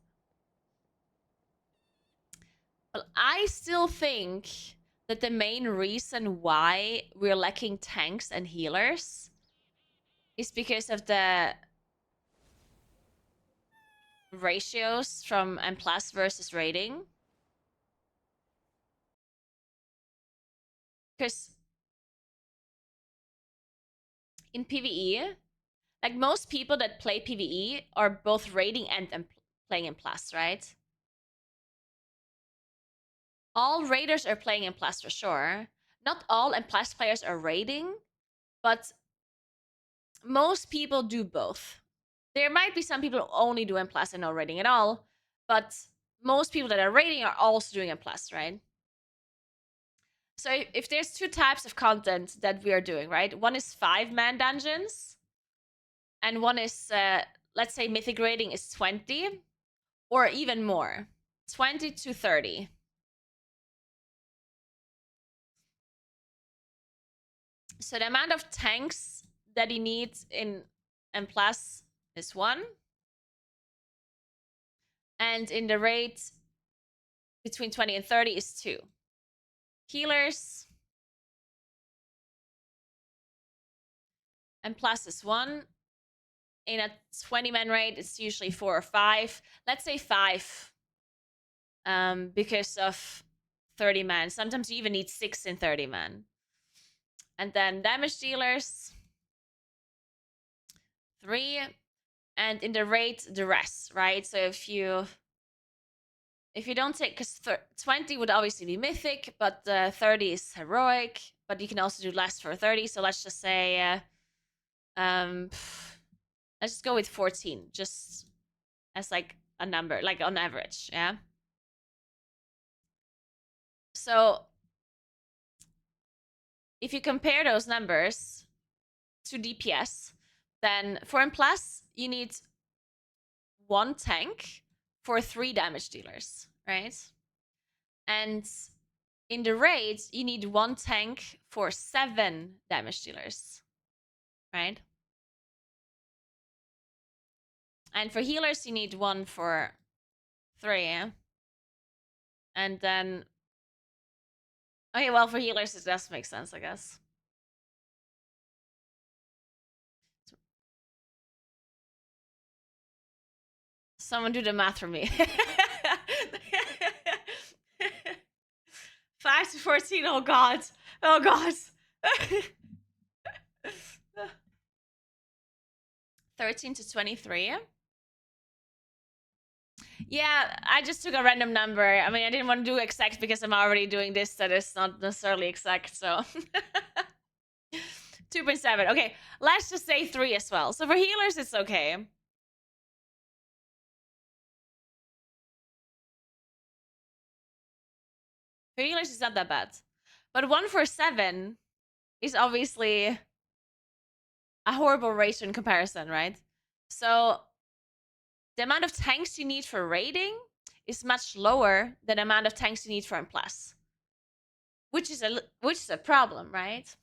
Well, I still think that the main reason why we're lacking tanks and healers is because of the ratios from M+ versus rating. Because in PvE, like most people that play PvE are both raiding and playing M+, right? All raiders are playing M+ for sure. Not all M+ players are raiding, but most people do both. There might be some people who only do M+ and no rating at all, but most people that are rating are also doing M+, right? So if there's two types of content that we are doing, right? One is 5-man dungeons, and one is, let's say mythic rating is 20, or even more, 20 to 30. So the amount of tanks that he needs in M+ is 1. And in the rate between 20 and 30 is 2. Healers M+ is 1. In a 20-man raid, it's usually 4 or 5. Let's say 5. Because of 30-man. Sometimes you even need 6 in 30-man. And then damage dealers 3. And in the raid, the rest, right? So if you don't take, because 20 would obviously be mythic, but 30 is heroic, but you can also do less for 30. So let's just say, let's just go with 14, just as like a number, like on average, yeah? So if you compare those numbers to DPS, then for M+, you need 1 tank for 3 damage dealers, right? And in the raid, you need 1 tank for 7 damage dealers, right? And for healers, you need 1 for 3, yeah? And then... Okay, well, for healers, it does make sense, I guess. Someone do the math for me. 5 to 14, oh god. Oh god. 13 to 23. Yeah, I just took a random number. I mean, I didn't want to do exact because I'm already doing this that is not necessarily exact, so... 2.7. Okay, let's just say 3 as well. So for healers, it's okay. For healers, it's not that bad. But 1 for 7 is obviously a horrible ratio in comparison, right? So the amount of tanks you need for raiding is much lower than the amount of tanks you need for M+. Which is a problem, right?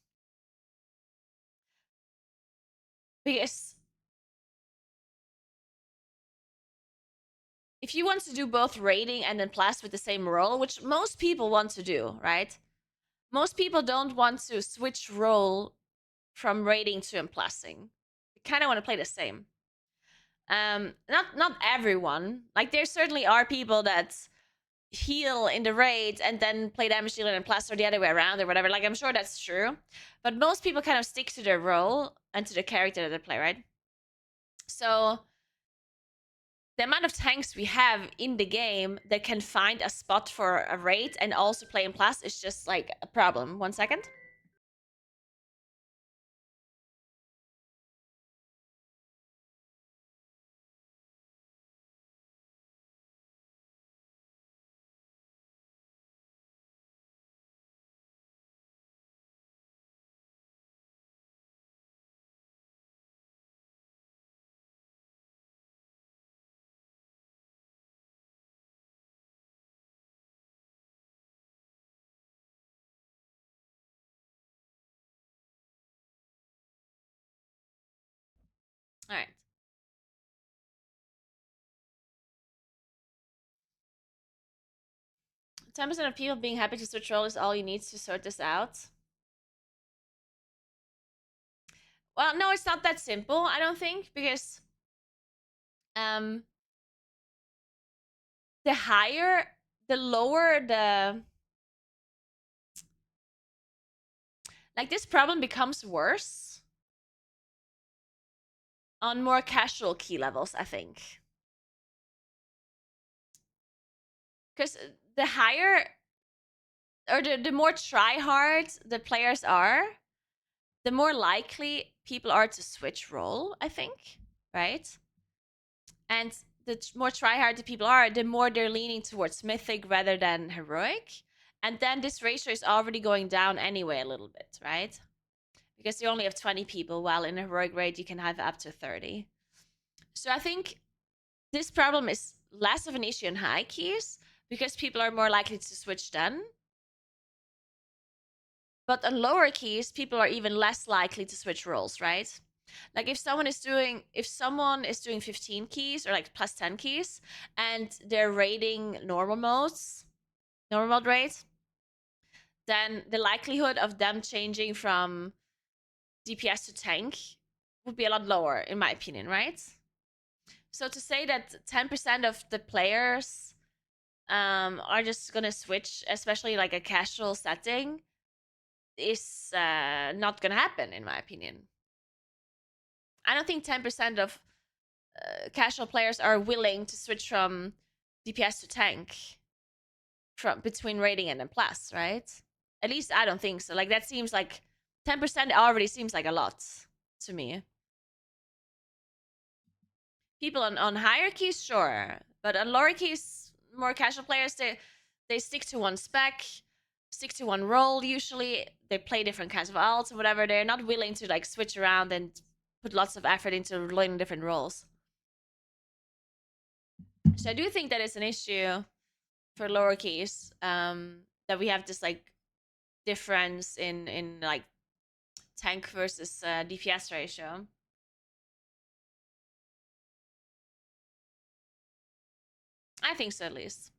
Because if you want to do both raiding and M+ with the same role, which most people want to do, right? Most people don't want to switch role from raiding to M+ing. They kind of want to play the same. Not everyone. Like, there certainly are people that heal in the raid and then play damage dealer and plus, or the other way around, or whatever. Like, I'm sure that's true. But most people kind of stick to their role and to the character that they play, right? So the amount of tanks we have in the game that can find a spot for a raid and also play in plus is just like a problem. 1 second. All right. 10% of people being happy to switch role is all you need to sort this out. Well, no, it's not that simple, I don't think, because the lower the... Like, this problem becomes worse on more casual key levels, I think. Because the higher, or the more try-hard the players are, the more likely people are to switch role, I think, right? And the more tryhard the people are, the more they're leaning towards mythic rather than heroic. And then this ratio is already going down anyway a little bit, right? Because you only have 20 people, while in a heroic raid you can have up to 30. So I think this problem is less of an issue in high keys because people are more likely to switch then. But on lower keys, people are even less likely to switch roles, right? Like if someone is doing 15 keys or like plus 10 keys and they're raiding normal mode rate, then the likelihood of them changing from DPS to tank would be a lot lower, in my opinion, right? So to say that 10% of the players are just gonna switch, especially like a casual setting, is not gonna happen, in my opinion. I don't think 10% of casual players are willing to switch from DPS to tank from between raiding and then plus, right? At least I don't think so. Like that seems like 10% already seems like a lot to me. People on higher keys, sure, but on lower keys, more casual players, they stick to one spec, stick to one role. Usually, they play different kinds of alts and whatever. They're not willing to like switch around and put lots of effort into learning different roles. So I do think that is an issue for lower keys. That we have this like difference in like tank versus DPS ratio. I think so, at least.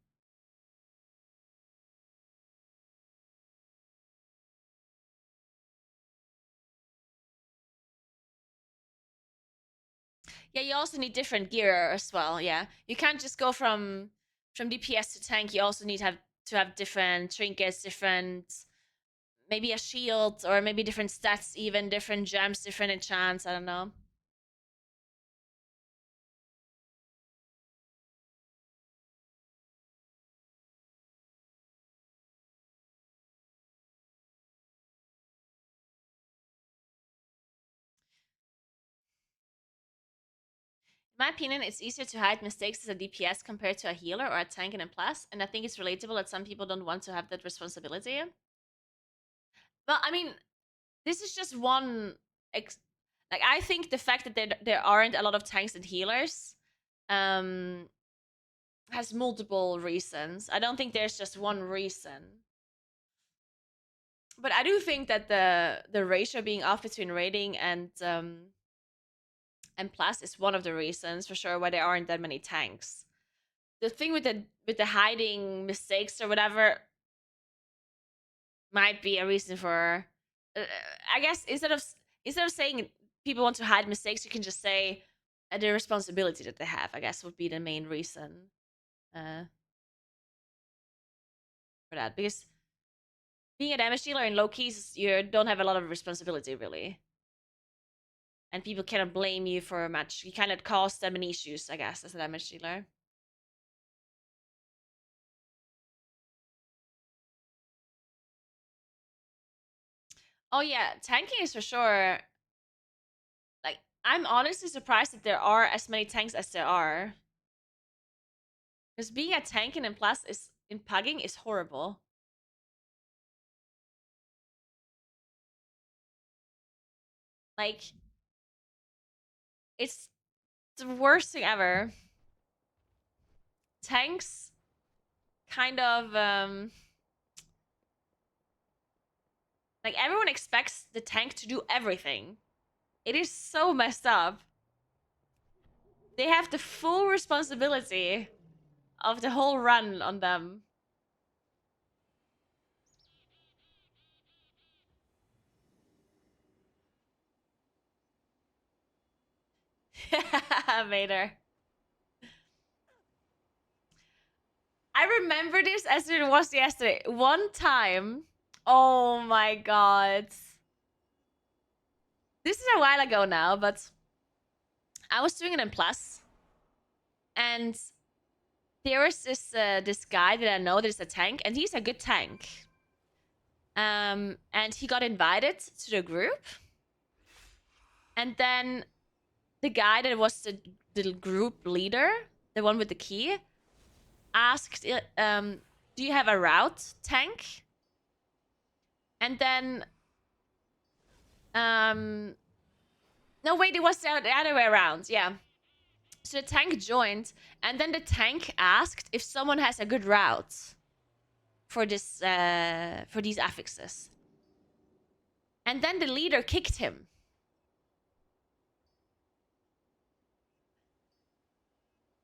Yeah, you also need different gear as well. Yeah, you can't just go from DPS to tank. You also need to have different trinkets, different maybe a shield, or maybe different stats, even different gems, different enchants. I don't know. In my opinion, it's easier to hide mistakes as a DPS compared to a healer or a tank in a plus, and I think it's relatable that some people don't want to have that responsibility. Well, I mean, this is just one. Like, I think the fact that there aren't a lot of tanks and healers has multiple reasons. I don't think there's just one reason. But I do think that the ratio being off between rating and plus is one of the reasons for sure why there aren't that many tanks. The thing with the hiding mistakes or whatever might be a reason for. I guess instead of saying people want to hide mistakes, you can just say the responsibility that they have. I guess would be the main reason for that, because being a damage dealer in low keys, you don't have a lot of responsibility really, and people cannot blame you for much. You cannot cause them any issues, I guess, as a damage dealer. Oh yeah, tanking is for sure. Like, I'm honestly surprised that there are as many tanks as there are. Because being a tank in plus is in pugging is horrible. Like, it's the worst thing ever. Tanks kind of like, everyone expects the tank to do everything. It is so messed up. They have the full responsibility of the whole run on them. Vader. I remember this as it was yesterday. One time, oh my god. This is a while ago now, but I was doing it in plus, and there was this guy that I know that is a tank, and he's a good tank. And he got invited to the group, And then the guy that was the group leader, the one with the key, asked, do you have a route tank? And then, no, wait, it was the other way around. Yeah. So the tank joined, and then the tank asked if someone has a good route for this, for these affixes. And then the leader kicked him.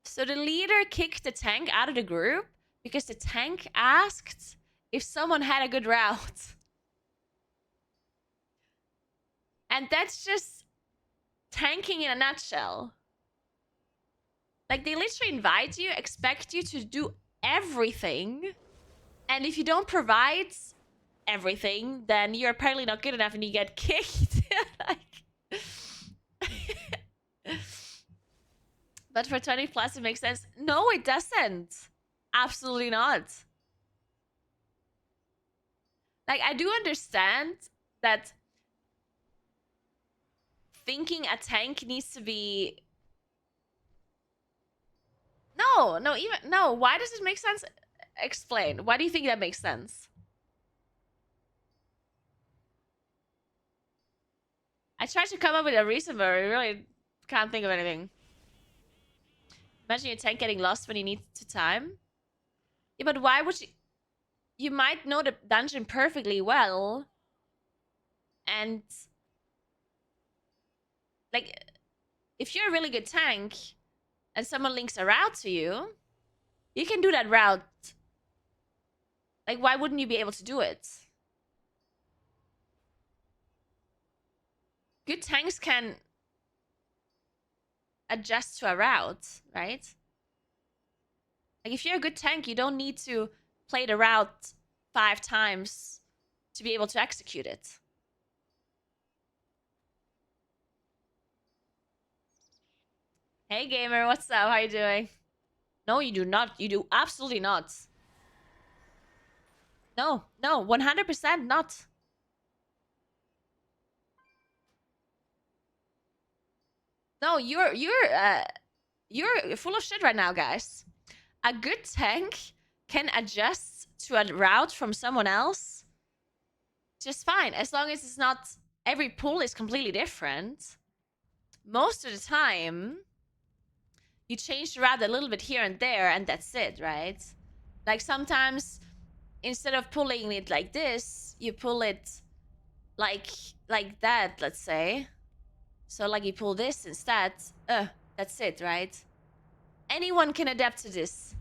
So the leader kicked the tank out of the group because the tank asked if someone had a good route. And that's just tanking in a nutshell. Like, they literally invite you, expect you to do everything. And if you don't provide everything, then you're apparently not good enough and you get kicked. Like... But for 20 plus, it makes sense. No, it doesn't. Absolutely not. Like, I do understand that thinking a tank needs to be... No, why does it make sense? Explain. Why do you think that makes sense? I tried to come up with a reason, but I really can't think of anything. Imagine your tank getting lost when you need to time. Yeah, but why would you... You might know the dungeon perfectly well. And... Like, if you're a really good tank and someone links a route to you, you can do that route. Like, why wouldn't you be able to do it? Good tanks can adjust to a route, right? Like, if you're a good tank, you don't need to play the route 5 times to be able to execute it. Hey, gamer, what's up? How you doing? No, you do not. You do absolutely not. No, 100% not. No, you're full of shit right now, guys. A good tank can adjust to a route from someone else just fine, as long as it's not every pull is completely different. Most of the time, you change the route a little bit here and there, and that's it, right? Like, sometimes instead of pulling it like this, you pull it like that, let's say. So, like, you pull this instead. That's it, right? Anyone can adapt to this.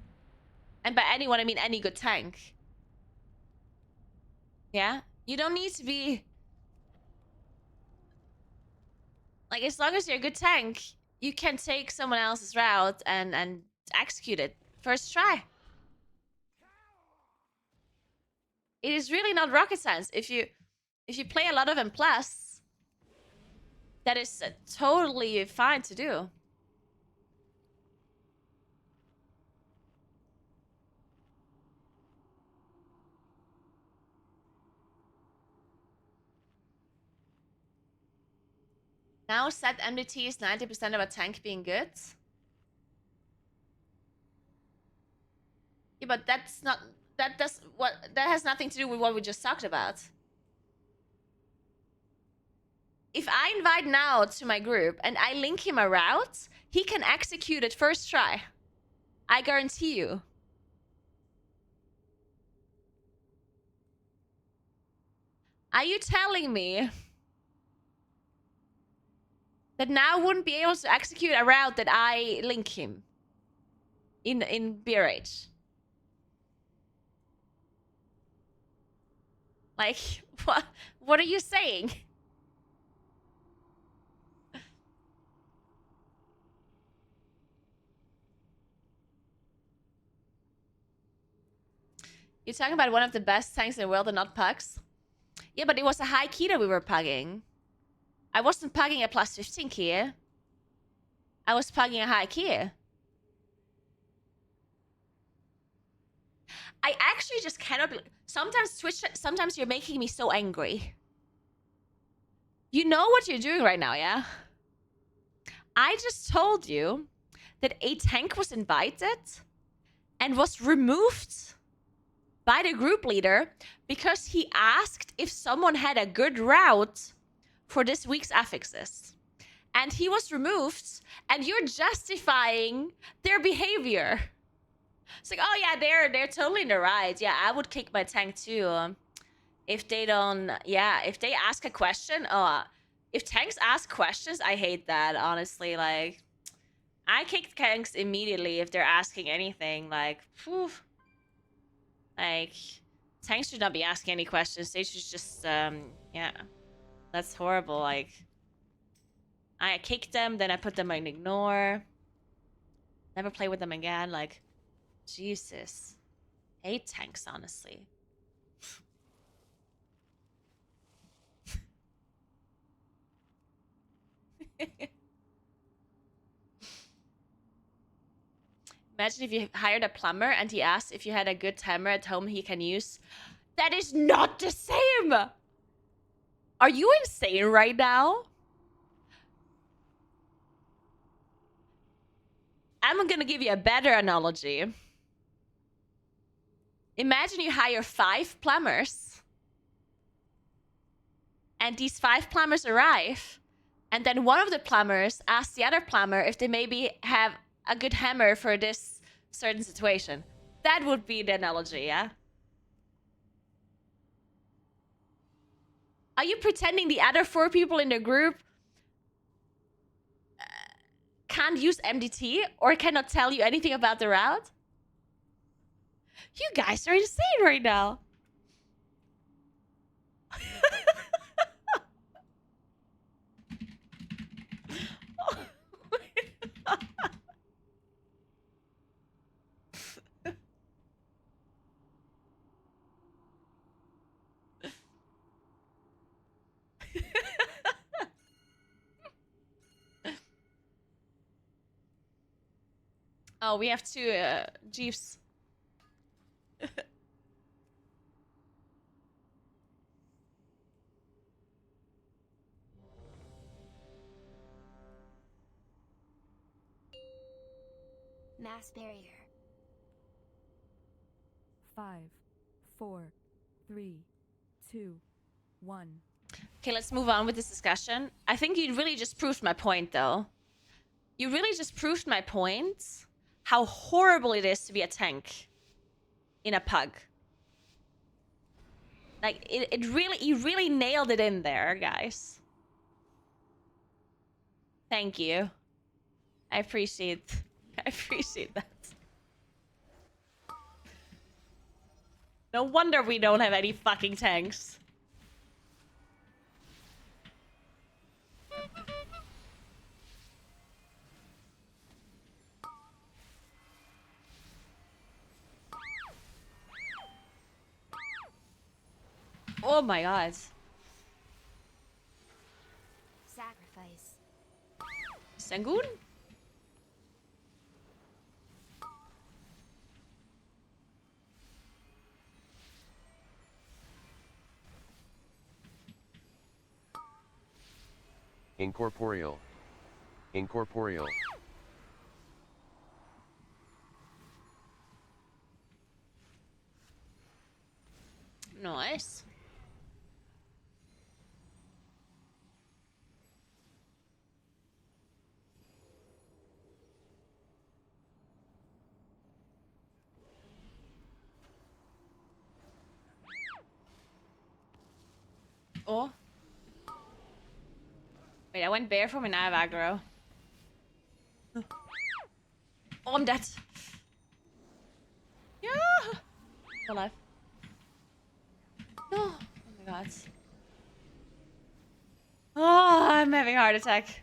And by anyone, I mean any good tank. Yeah? You don't need to be... Like, as long as you're a good tank, you can take someone else's route and execute it. First try. It is really not rocket science. If you play a lot of M+, that is totally fine to do. Now set MDT is 90% of a tank being good. Yeah, but that's not... That has nothing to do with what we just talked about. If I invite Now to my group and I link him a route, he can execute it first try. I guarantee you. Are you telling me that Now wouldn't be able to execute a route that I link him in BRH? Like, what are you saying? You're talking about one of the best tanks in the world and not pugs? Yeah, but it was a high key that we were pugging. I wasn't pugging a plus 15 key. I was pugging a high key. I actually just cannot... Sometimes Twitch... Sometimes you're making me so angry. You know what you're doing right now, yeah? I just told you that a tank was invited and was removed by the group leader because he asked if someone had a good route for this week's affixes. And he was removed, and you're justifying their behavior. It's like, oh yeah, they're totally in the right. Yeah, I would kick my tank too. If they don't, yeah, if they ask a question, if tanks ask questions, I hate that, honestly. Like, I kick tanks immediately if they're asking anything. Like, phew. Like, tanks should not be asking any questions. They should just, yeah. That's horrible. Like, I kick them, then I put them on ignore. Never play with them again. Like, Jesus. Hate tanks, honestly. Imagine if you hired a plumber and he asked if you had a good timer at home he can use. That is not the same! Are you insane right now? I'm gonna give you a better analogy. Imagine you hire 5 plumbers. And these 5 plumbers arrive. And then one of the plumbers asks the other plumber if they maybe have a good hammer for this certain situation. That would be the analogy, yeah? Are you pretending the other 4 people in the group can't use MDT or cannot tell you anything about the route? You guys are insane right now. Oh, we have 2 Jeeves. Mass barrier. 5, 4, 3, 2, 1. Okay, let's move on with this discussion. I think you really just proved my point, though. You really just proved my point. How horrible it is to be a tank in a pug. Like, you really nailed it in there, guys. Thank you. I appreciate that. No wonder we don't have any fucking tanks. Oh my god. Sacrifice. Sangoon? Incorporeal. Incorporeal. Nice. Oh. Wait, I went bare from an aggro. Oh, I'm dead. Yeah. I'm alive. No. Oh my god. Oh, I'm having a heart attack.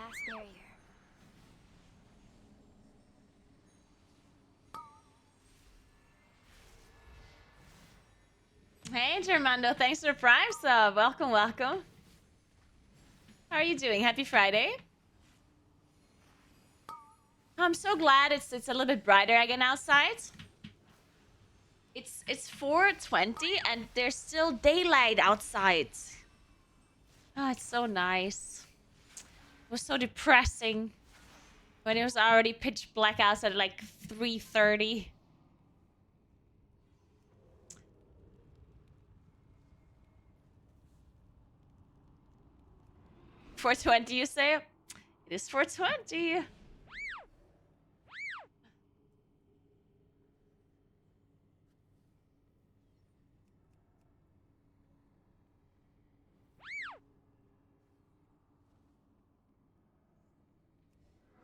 Mass barrier. Hey, Germando, thanks for the Prime sub. Welcome, welcome. How are you doing? Happy Friday. I'm so glad it's a little bit brighter again outside. It's 4:20 and there's still daylight outside. Oh, it's so nice. It was so depressing when it was already pitch black outside at like 3:30. $4.20, you say? It is $4.20.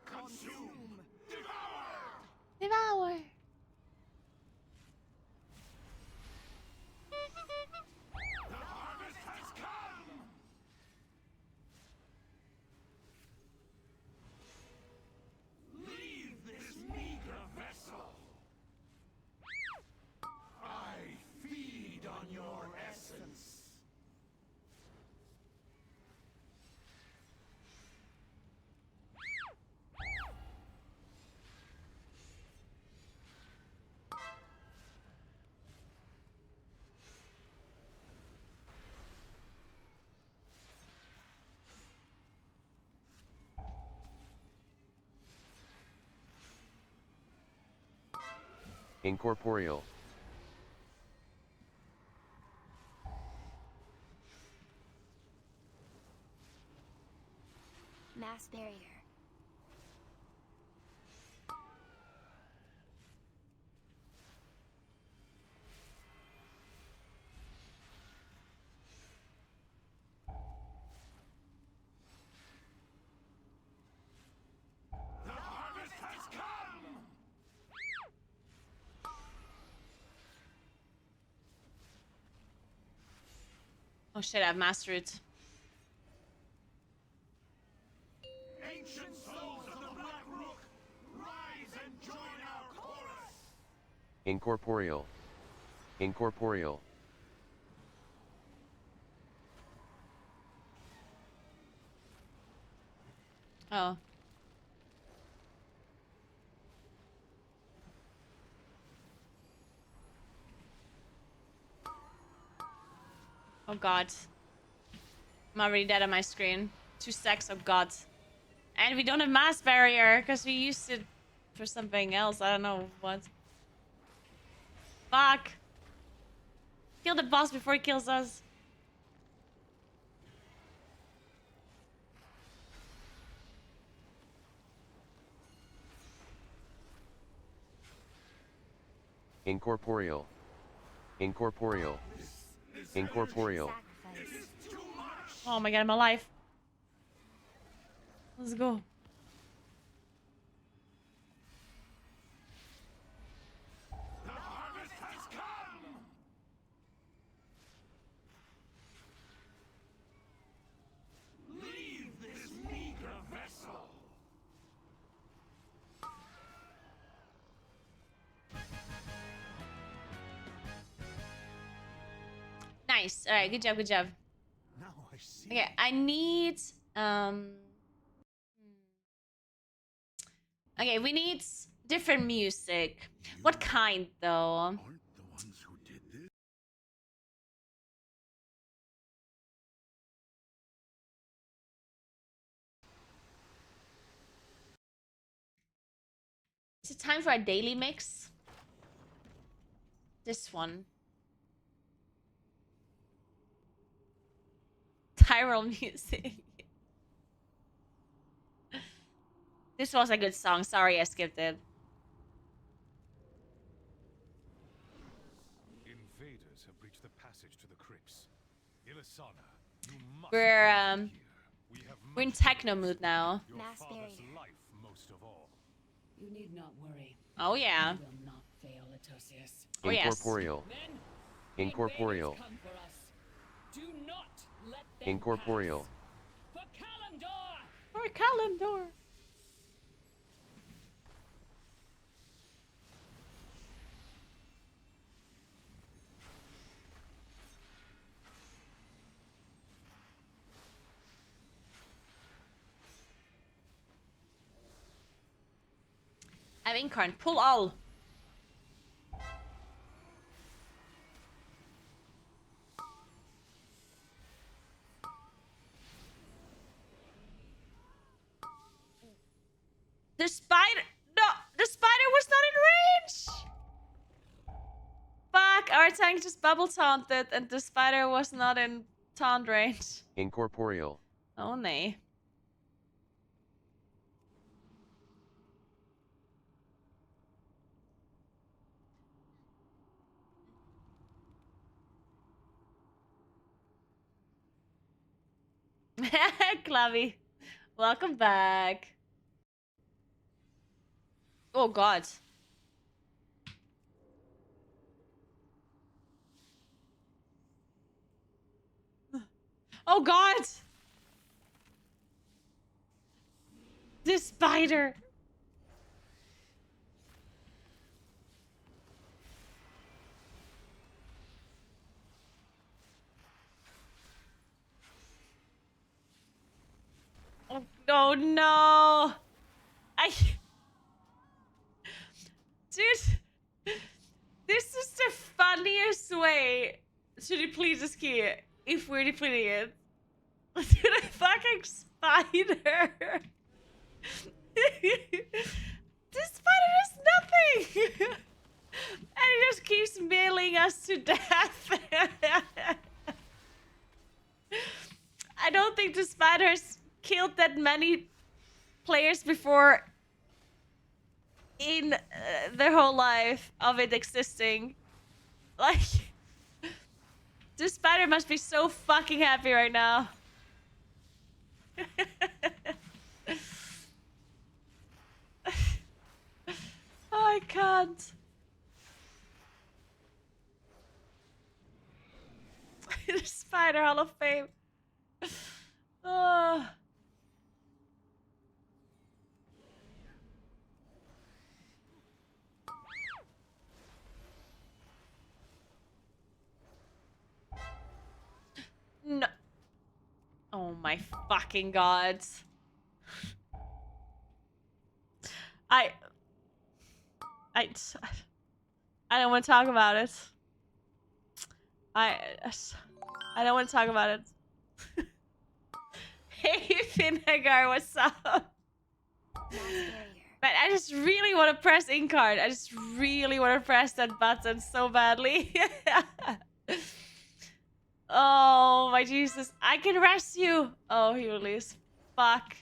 Consume! Devour! Devour. The harvest has come! Leave this meager vessel! I feed on your essence! Incorporeal. Mass barrier. The harvest has come! Oh shit, I've mastered it. Ancient souls of the Black Rook, rise and join our chorus! Incorporeal. Incorporeal. Oh. Oh god. I'm already dead on my screen. 2 stacks, oh god. And we don't have mass barrier, because we used it for something else. I don't know what. Fuck. Kill the boss before he kills us. Incorporeal. Incorporeal. Incorporeal. Sacrifice. Oh my god, I'm alive. Let's go. The harvest has come! Leave this meager vessel! Nice. Alright, good job, good job. Now I see. Okay, I need okay, we need different music. What kind though? Aren't the ones who did this? Is it time for a daily mix? This one. Tyrol music. This was a good song. Sorry I skipped it. Invaders have breached the passage to the crypts. Ilisana, you must We're come here. we're in much to techno lose. mood now. Your Mass father's barrier. life most of all. You need not worry. Oh yeah. You will not fail, Atosius. Oh yes. Incorporeal. Men, the Incorporeal. invaders come for us. Do not let them Incorporeal. pass. For Kalimdor! For Our calendar. I'm Incarn. Pull all. The spider. No, the spider was not in range. Fuck, our tank just bubble taunted and the spider was not in taunt range. Incorporeal. Oh, nay. Clavy, welcome back. Oh god. Oh god! This spider! Oh no! Dude! This is the funniest way to deplete this key if we're depleting it. Dude, a fucking spider! This spider does nothing! And it just keeps mailing us to death. I don't think the spider has killed that many players before in their whole life of it existing. Like, this spider must be so fucking happy right now. Oh, I can't. The Spider Hall of Fame. Oh. No. Oh my fucking god. I don't want to talk about it. I don't want to talk about it. Hey, Vinegar, what's up? But I just really want to press Incard. I just really want to press that button so badly. Oh, my Jesus. I can rest you. Oh, he released. Fuck.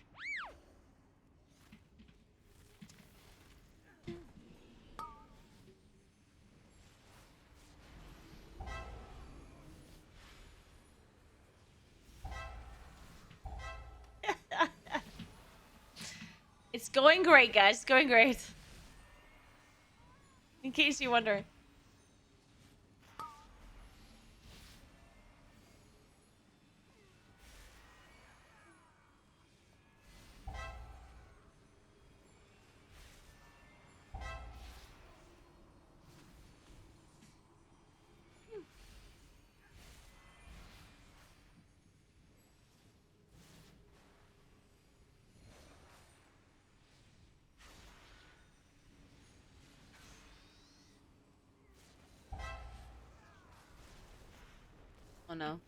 It's going great, guys. It's going great. In case you wonder. Oh no.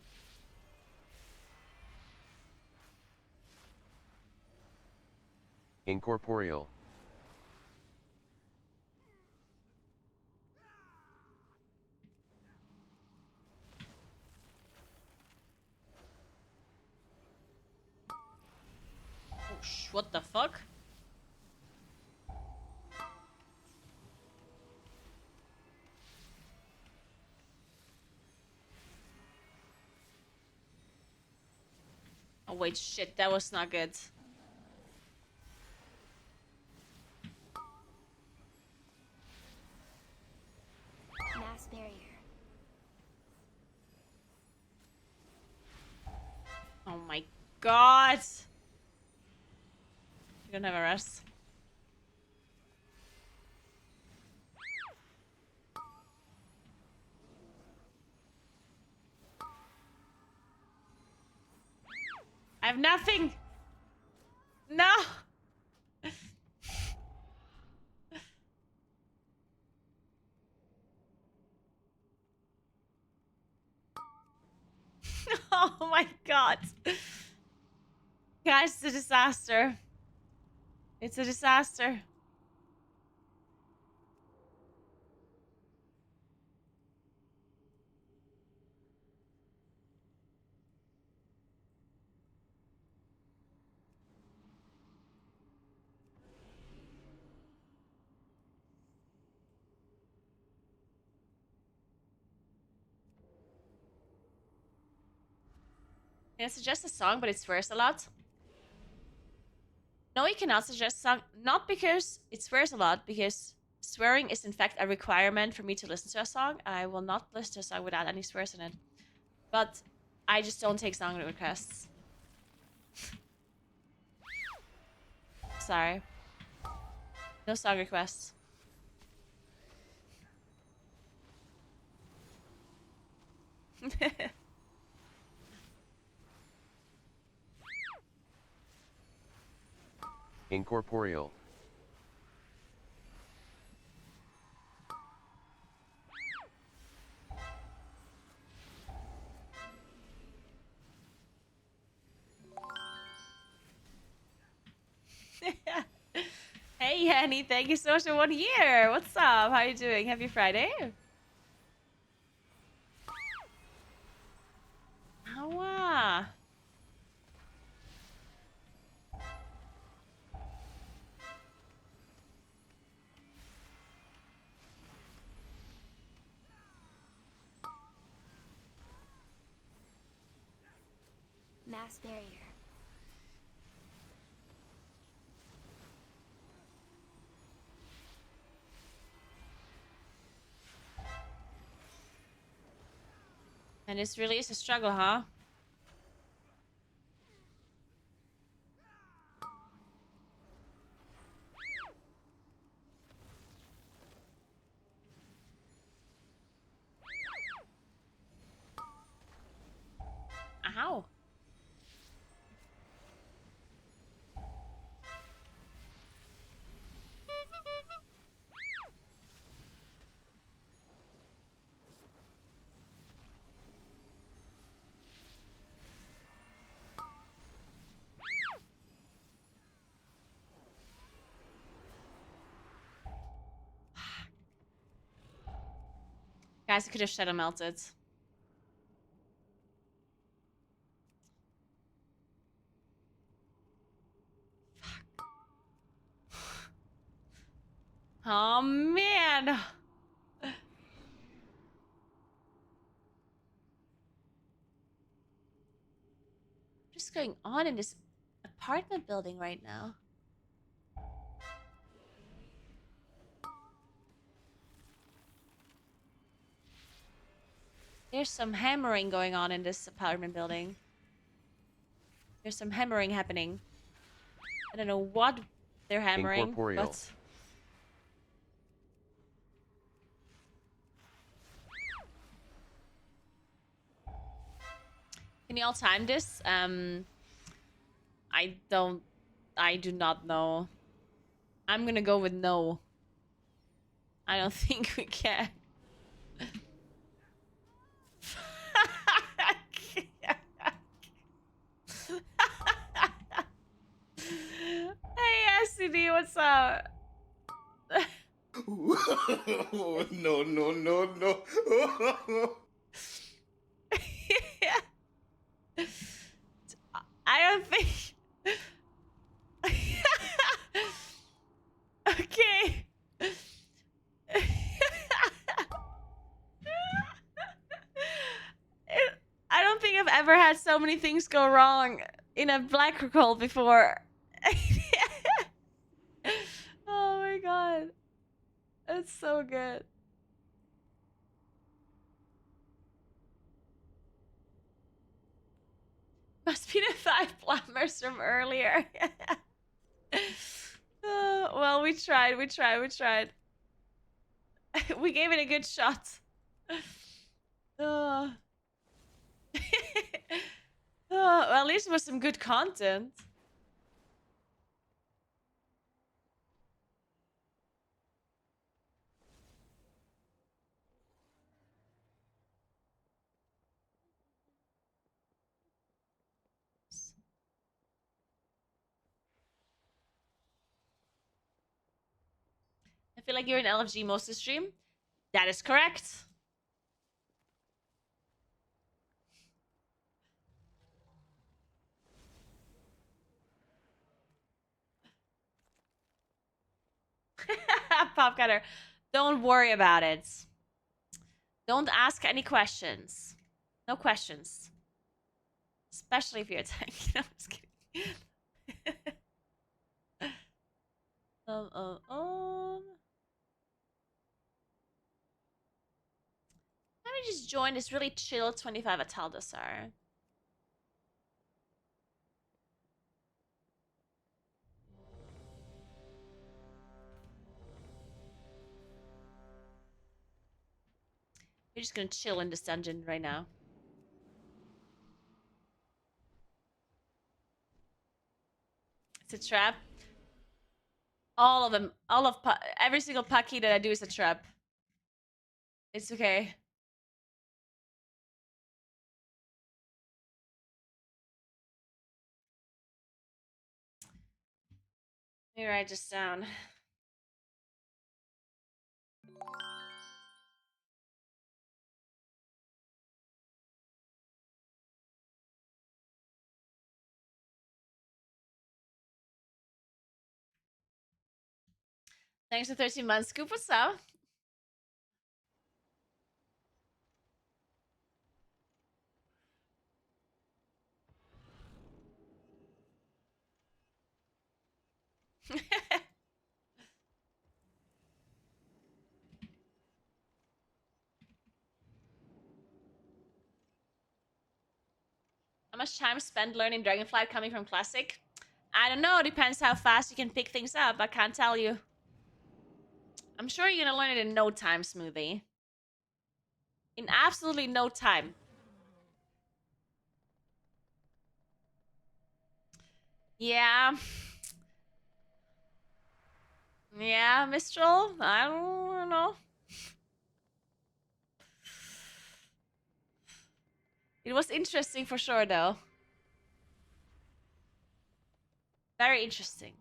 Incorporeal. Oh, what the fuck? Oh wait, shit, that was not good. Mass barrier. Oh my god. don't have a rest. I have nothing. No. Oh my god. Guys, it's a disaster. It's a disaster. Can I suggest a song, but it swears a lot? No, you cannot suggest a song. Not because it swears a lot, because swearing is in fact a requirement for me to listen to a song. I will not listen to a song without any swears in it. But I just don't take song requests. Sorry. No song requests. Incorporeal. Hey, Henny, thank you so much for 1 year. What's up? How you doing? Happy Friday. Awa. Mass barrier. And this really is a struggle, huh? Ow. Guys, I could have shadow melted. Oh, man. What is going on in this apartment building right now? There's some hammering going on in this apartment building. There's some hammering happening. I don't know what they're hammering, Incorporeal. but... Can you all time this? I do not know. I'm gonna go with no. I don't think we can. Hey, SCD, what's up? No, no, no, no. I don't think... Okay. I don't think I've ever had so many things go wrong in a black hole before. Oh my god. That's so good. Must be the 5 plumbers from earlier. Well, we tried. We gave it a good shot. Well, at least it was some good content. I feel like you're in LFG most of the stream. That is correct. Pop Cutter, don't worry about it. Don't ask any questions. No questions. Especially if you're a tank. No, I'm just kidding. Let me just join this really chill 25 at Taldasar. We're just gonna chill in this dungeon right now. It's a trap. All of them. Every single Paki that I do is a trap. It's okay. Let me write this down. Thanks for 13 months. Scoop, what's up? How much time spent learning Dragonflight coming from Classic? I don't know. Depends how fast you can pick things up. I can't tell you. I'm sure you're gonna learn it in no time, Smoothie. In absolutely no time. Yeah. Yeah, Mistral? I don't know. It was interesting for sure, though. Very interesting.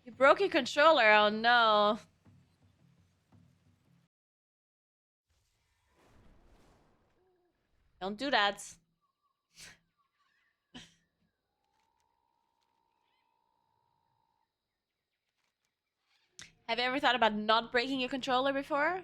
You broke your controller. Oh, no. Don't do that. Have you ever thought about not breaking your controller before?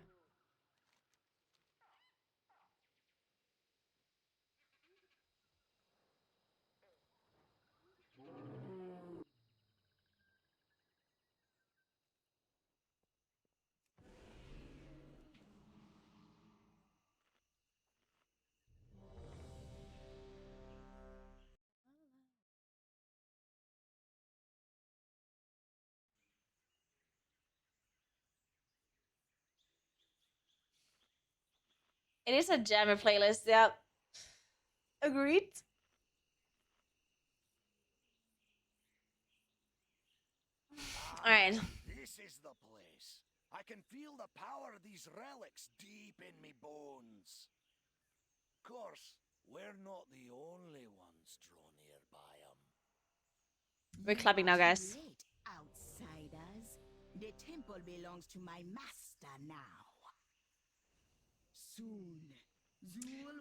It is a jammer playlist, yeah. Agreed. Alright. This is the place. I can feel the power of these relics deep in me bones. Of course, we're not the only ones drawn near by them. We're clapping now, guys. Outsiders. The temple belongs to my master now. Soon.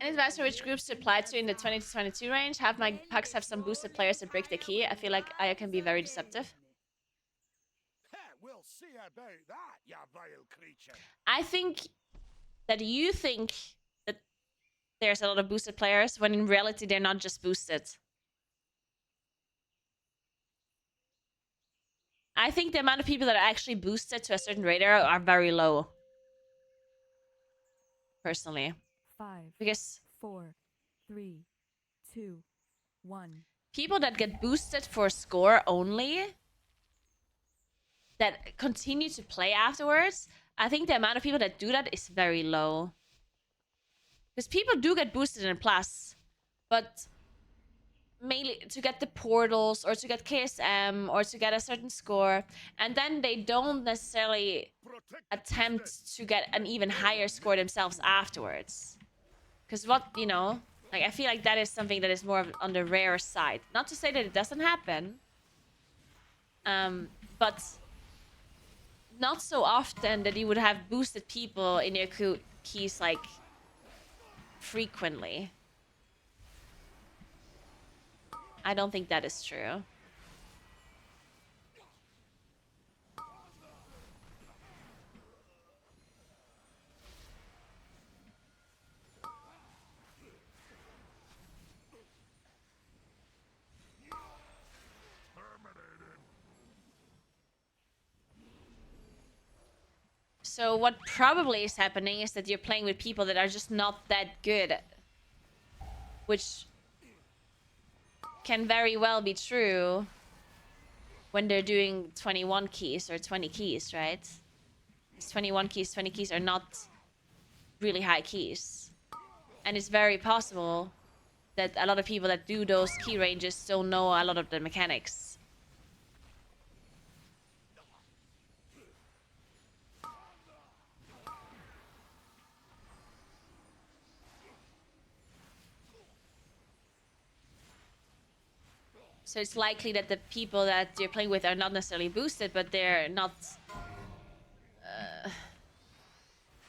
Any advice for which groups to apply to in the 20 to 22 range? Have my packs have some boosted players that break the key? I feel like I can be very deceptive. We'll see about that, you vile creature. I think that you think that there's a lot of boosted players when in reality they're not just boosted. I think the amount of people that are actually boosted to a certain radar are very low. Personally. 5, because 4, 3, 2, 1. People that get boosted for score only, that continue to play afterwards, I think the amount of people that do that is very low. Because people do get boosted in plus, but mainly to get the portals or to get KSM or to get a certain score, and then they don't necessarily attempt to get an even higher score themselves afterwards. Because what, you know, like I feel like that is something that is more on the rare side. Not to say that it doesn't happen, but not so often that you would have boosted people in your keys like frequently. I don't think that is true. So what probably is happening is that you're playing with people that are just not that good. Which can very well be true when they're doing 21 keys or 20 keys, right? 21 keys, 20 keys are not really high keys. And it's very possible that a lot of people that do those key ranges don't know a lot of the mechanics. So it's likely that the people that you're playing with are not necessarily boosted, but they're not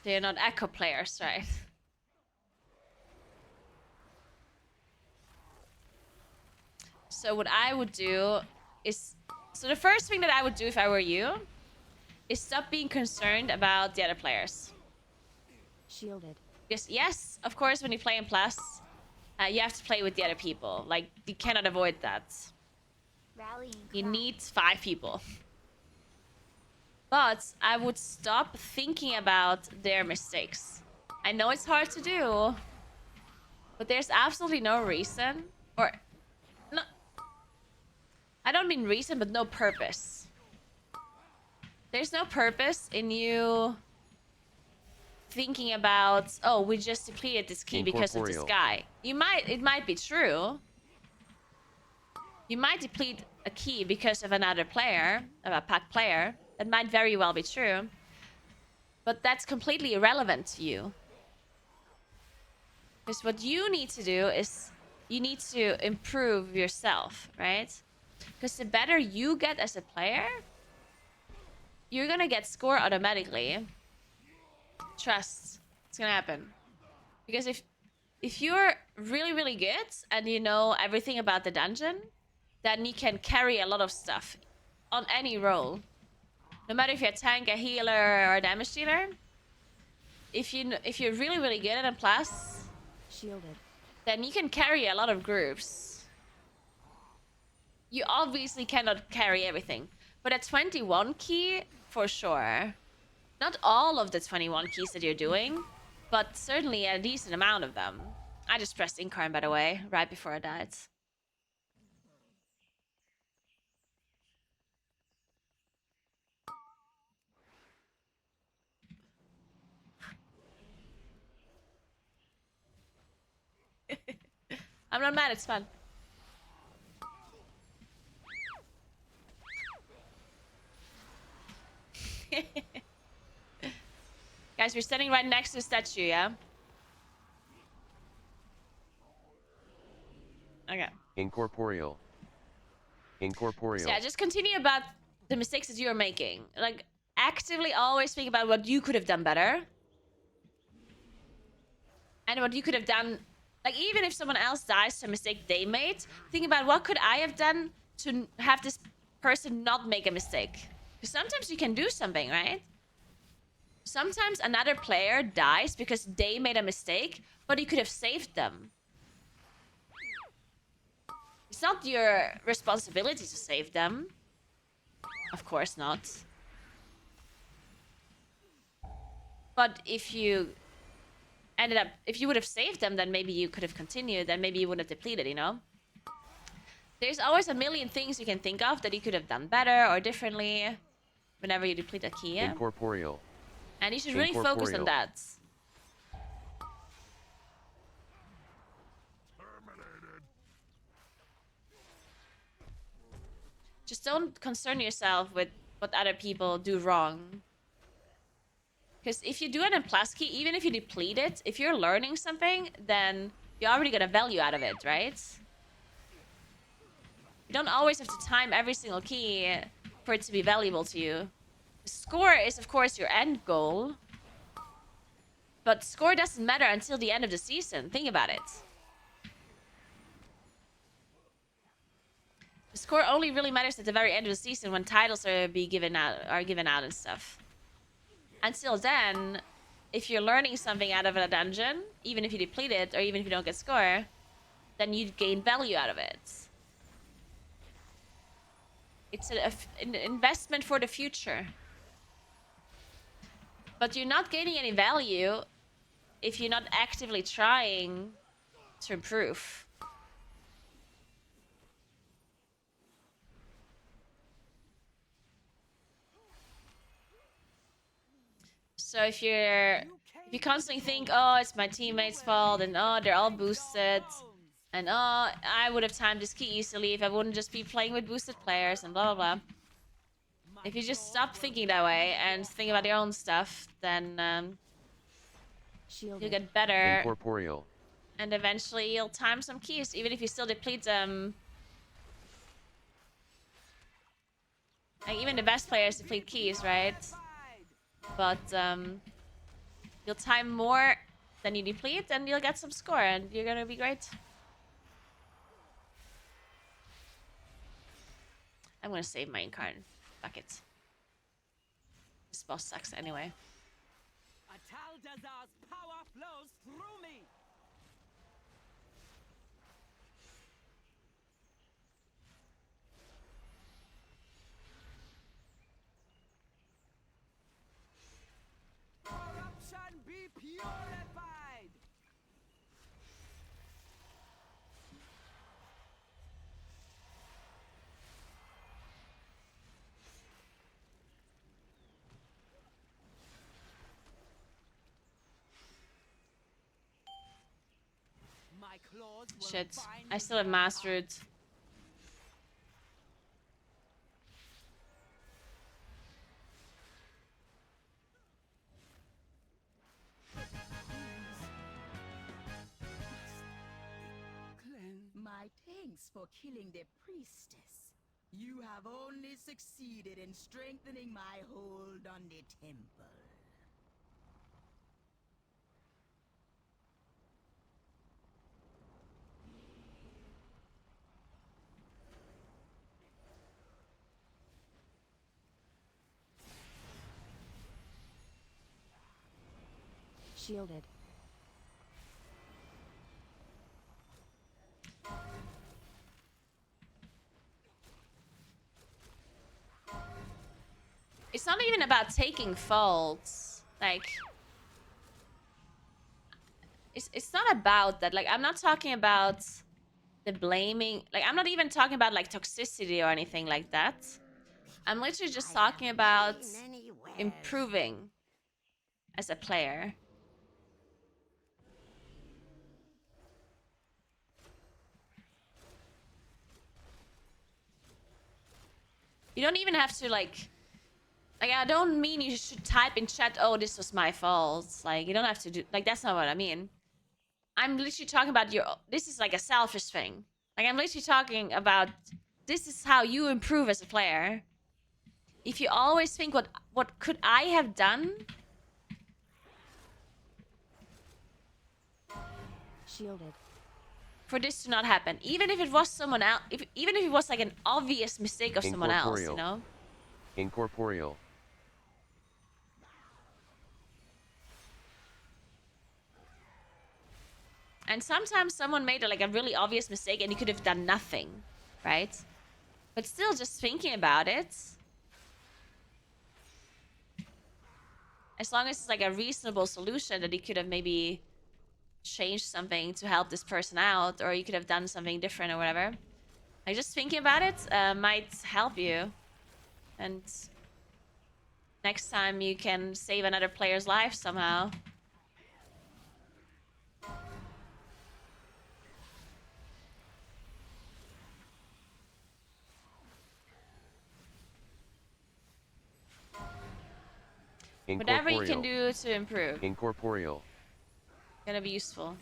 echo players, right? So what I would do is... So the first thing that I would do if I were you is stop being concerned about the other players. Shielded. Because yes, of course, when you play in Plus, you have to play with the other people. Like, you cannot avoid that. Rallying You cry. need 5 people. But I would stop thinking about their mistakes. I know it's hard to do, but there's absolutely no reason, or no, I don't mean reason, but no purpose. There's no purpose in you thinking about, oh, we just depleted this key because of this guy. It might be true. You might deplete a key because of another player, of a pack player. That might very well be true. But that's completely irrelevant to you. Because what you need to do is you need to improve yourself, right? Because the better you get as a player, you're gonna get score automatically. Trust. It's gonna happen. Because if you're really, really good and you know everything about the dungeon, then you can carry a lot of stuff on any role. No matter if you're a tank, a healer, or a damage dealer. If you're really, really good at a plus, Shielded. then you can carry a lot of groups. You obviously cannot carry everything. But a 21 key, for sure. Not all of the 21 keys that you're doing, but certainly a decent amount of them. I just pressed Incarn, by the way, right before I died. I'm not mad, it's fun. Guys, we're standing right next to the statue, yeah? Okay. Incorporeal. Incorporeal. So yeah, just continue about the mistakes that you're making. Like, actively always think about what you could have done better. And what you could have done... Like, even if someone else dies to a mistake they made, think about what could I have done to have this person not make a mistake. Because sometimes you can do something, right? Sometimes another player dies because they made a mistake, but you could have saved them. It's not your responsibility to save them. Of course not. But if you ended up, if you would have saved them, then maybe you could have continued, then maybe you wouldn't have depleted, you know? There's always a million things you can think of that you could have done better or differently whenever you deplete a key. Incorporeal. And you should really focus on that. Just don't concern yourself with what other people do wrong. Because if you do it in plus key, even if you deplete it, if you're learning something, then you already got a value out of it, right? You don't always have to time every single key for it to be valuable to you. The score is, of course, your end goal. But score doesn't matter until the end of the season. Think about it. The score only really matters at the very end of the season when titles are given out and stuff. Until then, if you're learning something out of a dungeon, even if you deplete it or even if you don't get score, then you gain value out of it. It's an investment for the future. But you're not gaining any value if you're not actively trying to improve. So if you constantly think, oh, it's my teammates' fault, and oh, they're all boosted, and oh, I would have timed this key easily if I wouldn't just be playing with boosted players, and blah blah blah. If you just stop thinking that way and think about your own stuff, then you'll get better. Incorporeal. And eventually you'll time some keys, even if you still deplete them. Like, even the best players deplete keys, right? But you'll time more than you deplete, and you'll get some score, and you're gonna be great. I'm gonna save my incarn. Fuck it. This boss sucks anyway. Ataldazar's power flows through me. Corruption be purified. My claws will Shit. bind I still have mastered. My thanks for killing the priestess. You have only succeeded in strengthening my hold on the temple. Shielded. It's not even about taking faults. Like, it's not about that. Like, I'm not talking about the blaming. Like, I'm not even talking about like toxicity or anything like that. I'm literally just talking about improving as a player. You don't even have to like I don't mean you should type in chat, oh, this was my fault. Like, you don't have to do, like, that's not what I mean. I'm literally talking about this is like a selfish thing. Like, I'm literally talking about, this is how you improve as a player. If you always think, what could I have done? Shielded. For this to not happen. Even if it was someone else, even if it was like an obvious mistake of someone else, you know? Incorporeal. And sometimes someone made like a really obvious mistake and you could have done nothing, right? But still, just thinking about it, as long as it's like a reasonable solution that he could have maybe changed something to help this person out, or you could have done something different or whatever. Like, just thinking about it might help you. And next time you can save another player's life somehow. Whatever you can do to improve. Incorporeal. Gonna be useful.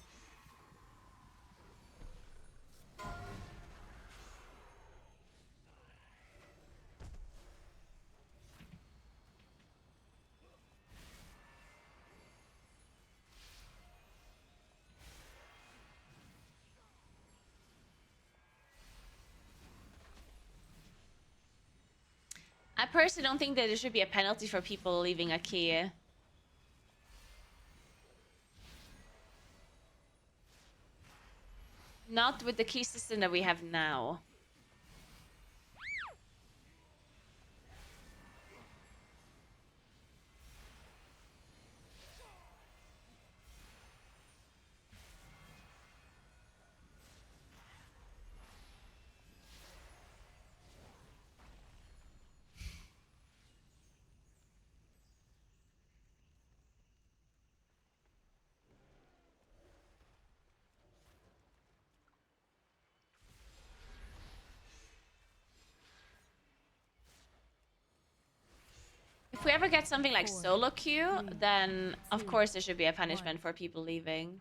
I personally don't think that there should be a penalty for people leaving a key. Not with the key system that we have now. If we ever get something like solo queue, then of course there should be a punishment for people leaving.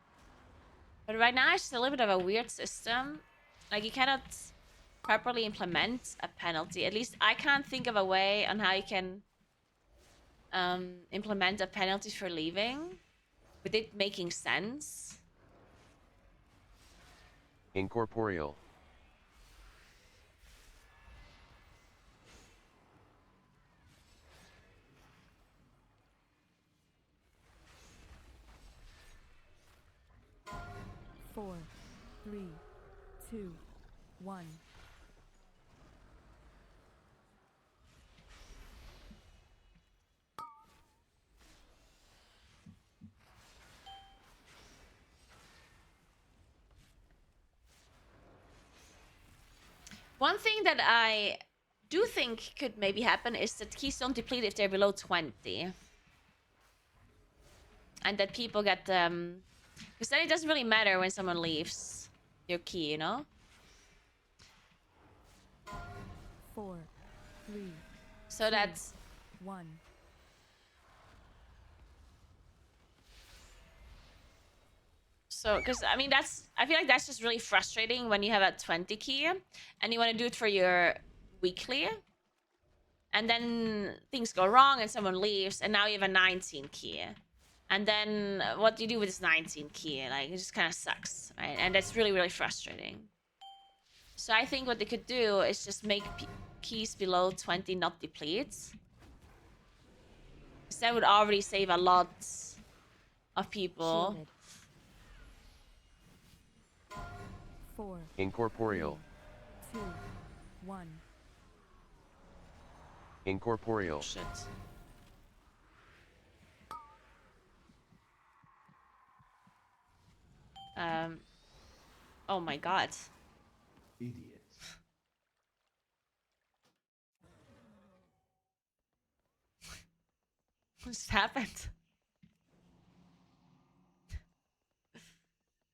But right now it's a little bit of a weird system. Like, you cannot properly implement a penalty. At least I can't think of a way on how you can implement a penalty for leaving with it making sense. Incorporeal. Four, 3, 2, 1. One thing that I do think could maybe happen is that keys don't deplete if they're below 20. And that people get because then it doesn't really matter when someone leaves your key, you know? 4, 3. So that's 1. So, because I mean, I feel like that's just really frustrating when you have a 20 key and you want to do it for your weekly. And then things go wrong and someone leaves and now you have a 19 key. And then what do you do with this 19 key? Like, it just kind of sucks, right? And that's really, really frustrating. So I think what they could do is just make keys below 20 not deplete. Because that would already save a lot of people. Shielded. 4. Incorporeal. 2, 1. Incorporeal. Shit. Oh my god. Idiot. What just happened?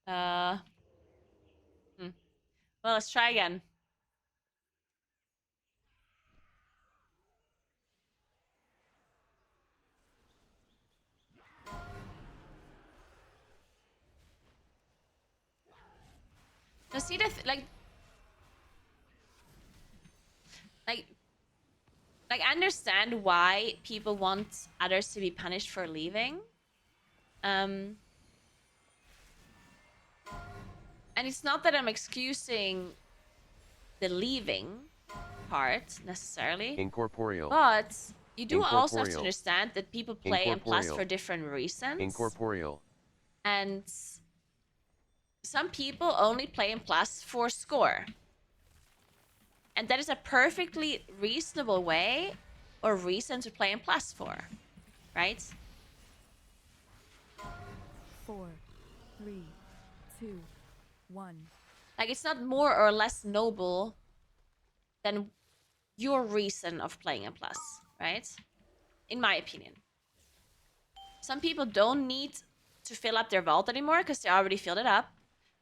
Well, let's try again. Now, see the like understand why people want others to be punished for leaving. And it's not that I'm excusing the leaving part necessarily. Incorporeal. But you do also have to Incorporeal. understand that people play in Plus Incorporeal. for different reasons. Incorporeal. And some people only play in Plus for score. And that is a perfectly reasonable way or reason to play in Plus for, right? 4, 3, 2, 1. Like, it's not more or less noble than your reason of playing a plus, right? In my opinion. Some people don't need to fill up their vault anymore because they already filled it up.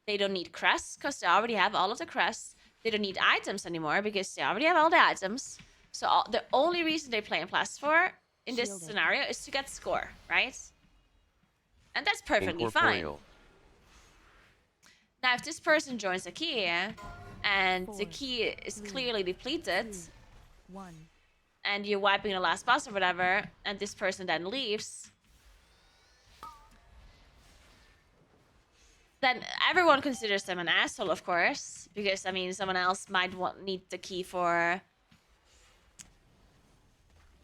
They don't need crests because they already have all of the crests. They don't need items anymore because they already have all the items. So the only reason they play in plus 4 in this scenario is to get score, right? And that's perfectly fine. Now, if this person joins a key and the key is clearly depleted, 1. and you're wiping the last boss or whatever, and this person then leaves, then everyone considers them an asshole, of course, because, I mean, someone else might need the key for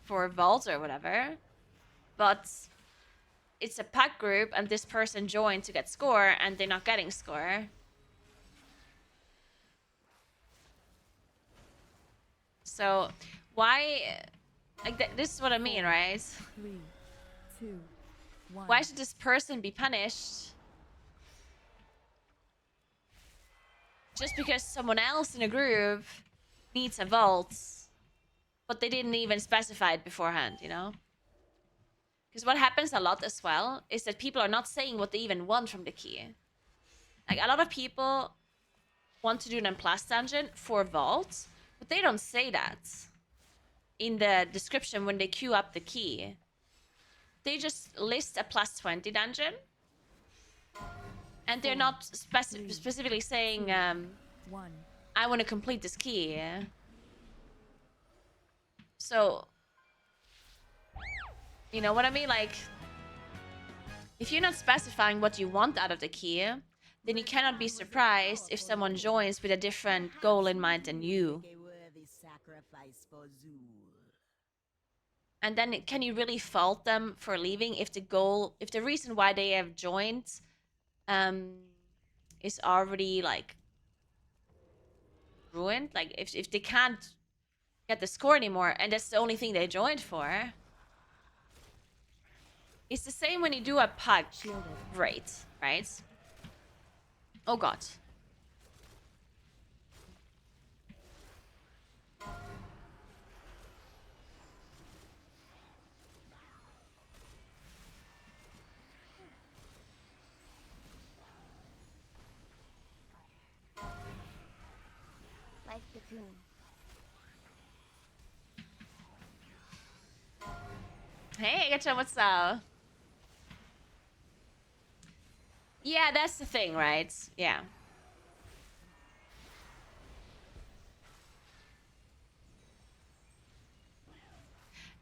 vault or whatever. But it's a pack group, and this person joined to get score, and they're not getting score. So, why... Like, this is what I mean, right? 3, 2, 1. Why should this person be punished just because someone else in a group needs a vault, but they didn't even specify it beforehand, you know? Because what happens a lot as well is that people are not saying what they even want from the key. Like, a lot of people want to do an plus dungeon for vault, but they don't say that in the description when they queue up the key. They just list a plus 20 dungeon, and they're not specifically saying, 1. I want to complete this key. So, you know what I mean? Like, if you're not specifying what you want out of the key, then you cannot be surprised if someone joins with a different goal in mind than you. And then can you really fault them for leaving if the reason why they have joined is already, like, ruined? Like, if they can't get the score anymore and that's the only thing they joined for. It's the same when you do a pug raid, right? Oh god. Life cocoon. Hey, Gacha, what's up? Yeah, that's the thing, right? Yeah.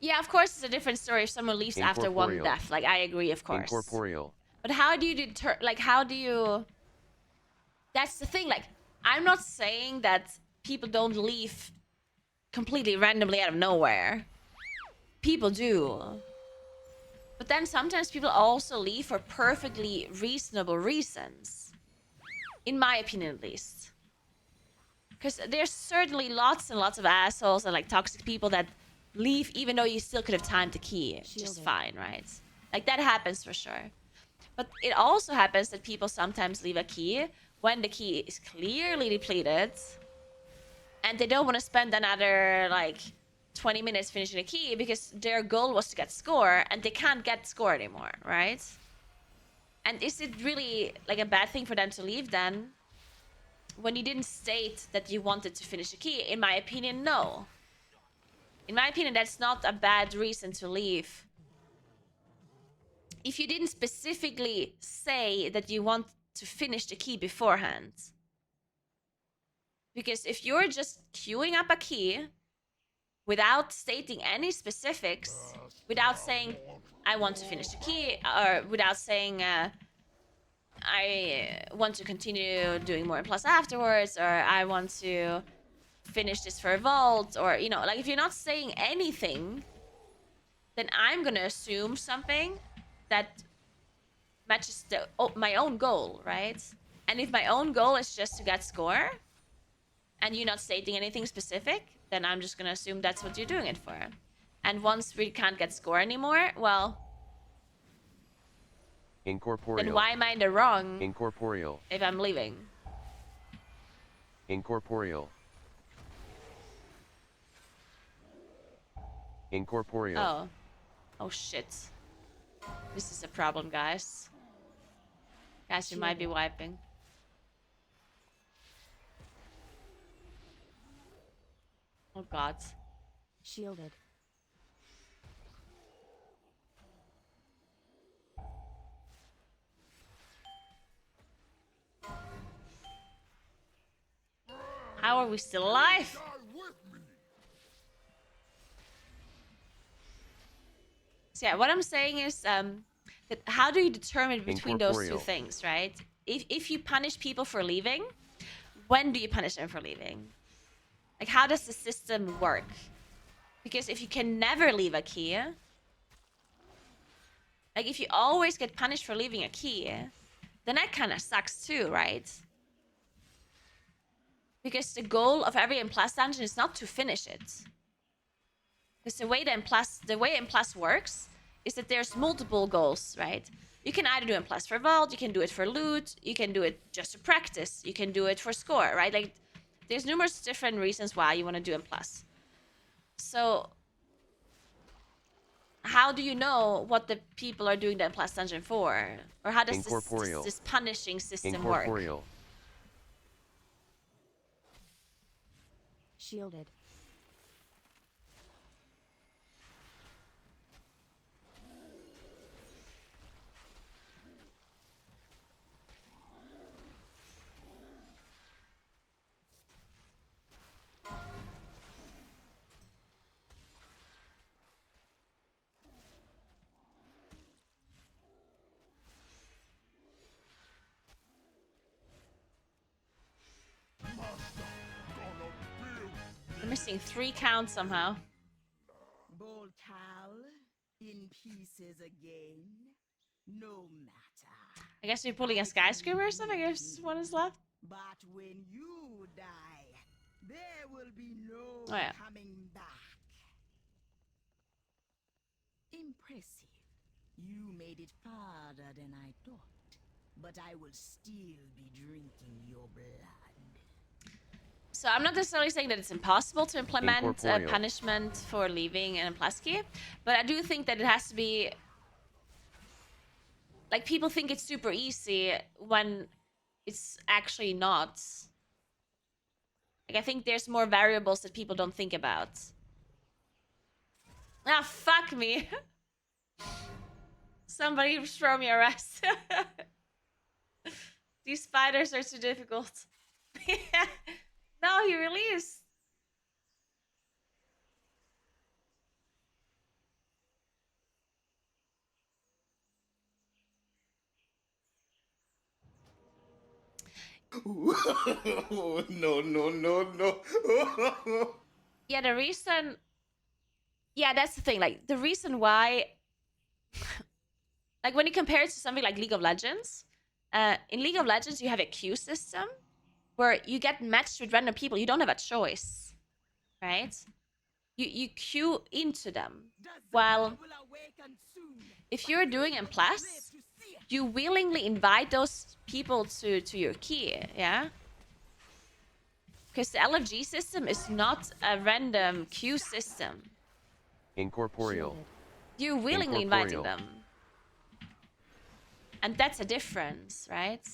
Yeah, of course it's a different story if someone leaves after one death. Like, I agree, of course. Incorporeal. But how do you deter... Like, how do you... That's the thing, like, I'm not saying that people don't leave completely randomly out of nowhere. People do. But then sometimes people also leave for perfectly reasonable reasons. In my opinion, at least. Because there's certainly lots and lots of assholes and, like, toxic people that leave even though you still could have timed the key just fine, right? Like, that happens for sure. But it also happens that people sometimes leave a key when the key is clearly depleted and they don't want to spend another, like, 20 minutes finishing a key because their goal was to get score and they can't get score anymore, right? And is it really, like, a bad thing for them to leave then? When you didn't state that you wanted to finish a key? In my opinion, no. In my opinion, that's not a bad reason to leave. If you didn't specifically say that you want to finish the key beforehand. Because if you're just queuing up a key without stating any specifics, without saying, I want to finish the key, or without saying, I want to continue doing more plus afterwards, or I want to finish this for a vault, or, you know, like, if you're not saying anything, then I'm gonna assume something that matches my own goal, right? And if my own goal is just to get score, and you're not stating anything specific, then I'm just gonna assume that's what you're doing it for. And once we can't get score anymore, well, Incorporeal. then why am I in the wrong Incorporeal. if I'm leaving? Incorporeal. Incorporeal. Oh. Oh shit. This is a problem, guys. Guys, you might be wiping. Oh god. Shielded. How are we still alive? So yeah, what I'm saying is that how do you determine between those two Incorporeal. things, right? If you punish people for leaving, when do you punish them for leaving? Like, how does the system work? Because if you can never leave a key, like if you always get punished for leaving a key, then that kind of sucks too, right? Because the goal of every M+ dungeon is not to finish it. Because the way M+ works is that there's multiple goals, right? You can either do M+ for vault, you can do it for loot, you can do it just to practice, you can do it for score, right? Like, there's numerous different reasons why you want to do M+. So, how do you know what the people are doing the M+ dungeon for? Or how does this punishing system work? Incorporeal. Shielded. We're missing 3 counts somehow. Boltal in pieces again. No matter. I guess we're pulling a skyscraper or something if one is left. But when you die, there will be no Oh, yeah. coming back. Impressive. You made it farther than I thought. But I will still be drinking your blood. So I'm not necessarily saying that it's impossible to implement Incorporeal. punishment for leaving an M+ key, but I do think that it has to be... Like, people think it's super easy when it's actually not. Like, I think there's more variables that people don't think about. Ah, fuck me. Somebody throw me a rest. These spiders are too difficult. No, he released. No, no, no, no. Yeah, the reason... Yeah, that's the thing. Like, the reason why... Like, when you compare it to something like League of Legends, in League of Legends, you have a queue system where you get matched with random people. You don't have a choice, right? You queue into them. While if you're doing M+, you willingly invite those people to your key, yeah? Because the LFG system is not a random queue system. Incorporeal. You're willingly inviting Incorporeal. them. And that's a difference, right?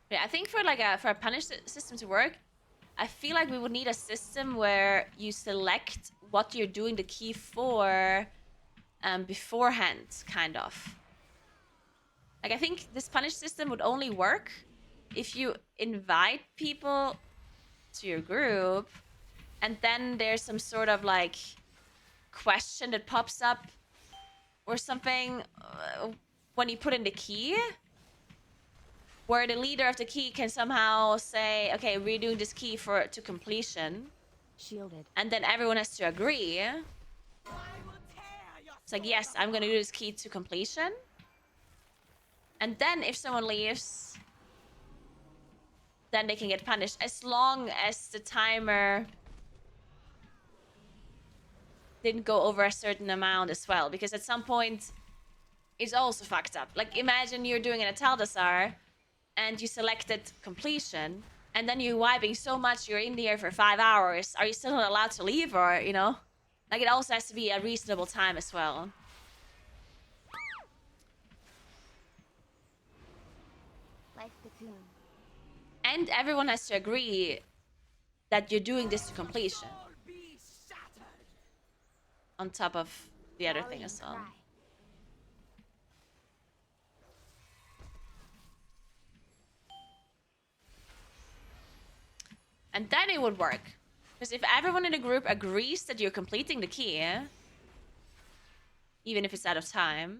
Yeah, I think for like for a punish system to work, I feel like we would need a system where you select what you're doing the key for beforehand, kind of. Like, I think this punish system would only work if you invite people to your group and then there's some sort of like question that pops up or something when you put in the key, where the leader of the key can somehow say, okay, we're doing this key to completion. Shielded. And then everyone has to agree. It's like, yes, I'm gonna do this key to completion. And then if someone leaves, then they can get punished, as long as the timer didn't go over a certain amount as well. Because at some point, it's also fucked up. Like, imagine you're doing an Ataldasar, and you selected completion, and then you're wiping so much, you're in the air for 5 hours. Are you still not allowed to leave, or, you know? Like, it also has to be a reasonable time as well. Life cocoon. And everyone has to agree that you're doing this to completion. On top of the other thing as well. And then it would work. Because if everyone in the group agrees that you're completing the key, even if it's out of time,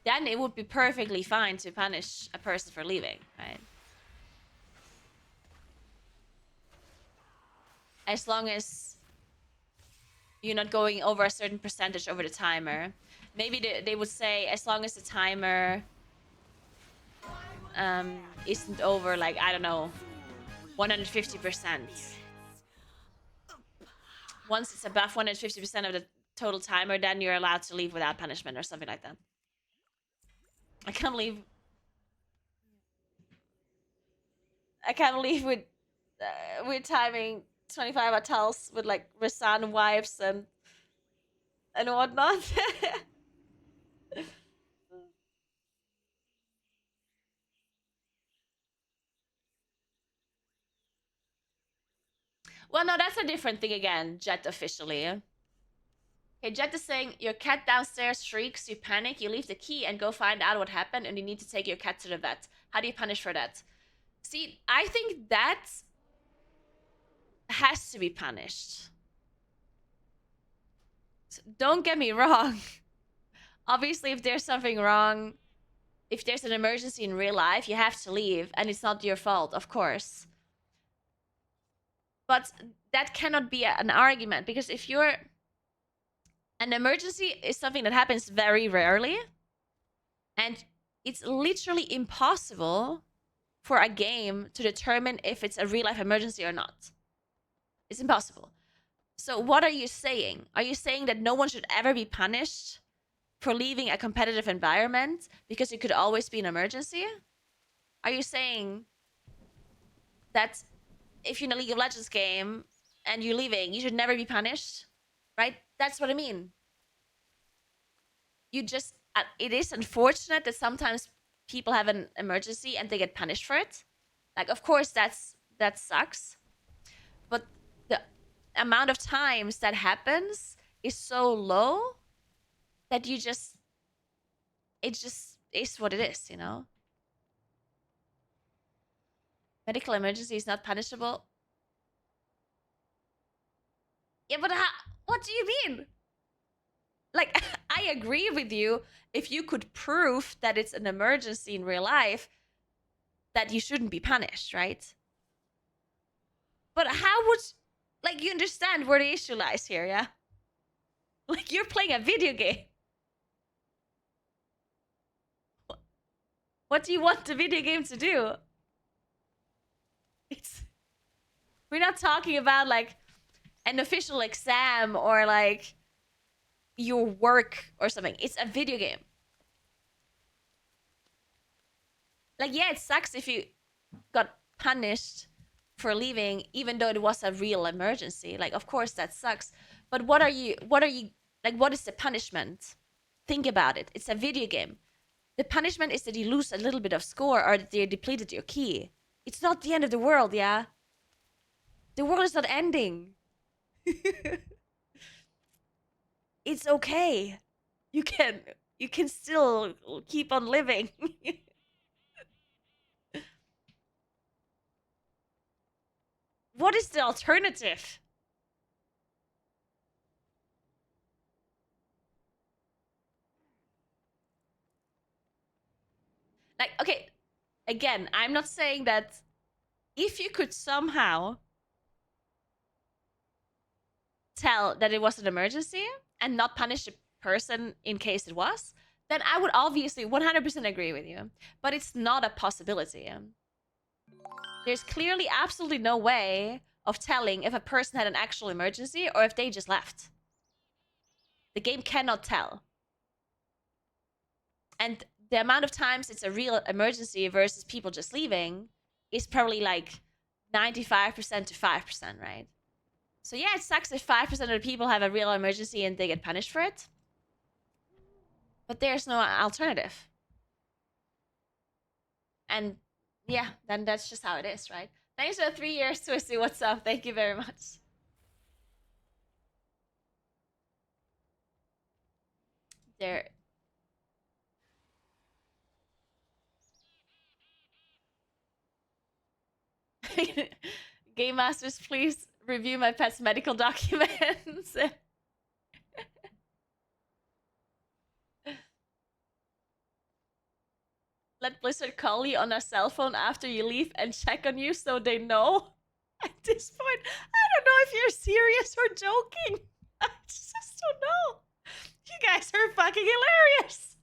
then it would be perfectly fine to punish a person for leaving, right? As long as you're not going over a certain percentage over the timer. Maybe they would say, as long as the timer isn't over, like, I don't know, 150%. Once it's above 150% of the total timer, then you're allowed to leave without punishment or something like that. I can't believe we're timing 25 atals with like Rasan wipes and whatnot. Well, no, that's a different thing again, Jet officially. Okay, Jet is saying, your cat downstairs shrieks, you panic, you leave the key and go find out what happened, and you need to take your cat to the vet. How do you punish for that? See, I think that has to be punished. So don't get me wrong. Obviously, if there's something wrong, if there's an emergency in real life, you have to leave, and it's not your fault, of course. But that cannot be an argument, because if you're... An emergency is something that happens very rarely, and it's literally impossible for a game to determine if it's a real-life emergency or not. It's impossible. So what are you saying? Are you saying that no one should ever be punished for leaving a competitive environment because it could always be an emergency? Are you saying that if you're in a League of Legends game and you're leaving, you should never be punished? Right? That's what I mean. You just... it is unfortunate that sometimes people have an emergency and they get punished for it. Like, of course, that sucks. But the amount of times that happens is so low that you just... It just is what it is, you know? Medical emergency is not punishable. Yeah, but what do you mean? Like, I agree with you. If you could prove that it's an emergency in real life, that you shouldn't be punished, right? But how would... Like, you understand where the issue lies here, yeah? Like, you're playing a video game. What do you want the video game to do? We're not talking about, like, an official exam or, like, your work or something. It's a video game. Like, yeah, it sucks if you got punished for leaving, even though it was a real emergency. Like, of course that sucks. But what are you, like, what is the punishment? Think about it. It's a video game. The punishment is that you lose a little bit of score or that you depleted your key. It's not the end of the world, yeah? The world is not ending. It's okay. You can still keep on living. What is the alternative? Like, okay, again, I'm not saying that if you could somehow tell that it was an emergency and not punish the person in case it was, then I would obviously 100% agree with you. But it's not a possibility. There's clearly absolutely no way of telling if a person had an actual emergency or if they just left. The game cannot tell. And the amount of times it's a real emergency versus people just leaving is probably like 95% to 5%, right? So yeah, it sucks if 5% of the people have a real emergency and they get punished for it. But there's no alternative. And yeah, then that's just how it is, right? Thanks for the 3 years, Twisty. What's up? Thank you very much. There. Game Masters, please review my pet's medical documents. Let Blizzard call you on a cell phone after you leave and check on you so they know. At this point, I don't know if you're serious or joking. I just don't know. You guys are fucking hilarious.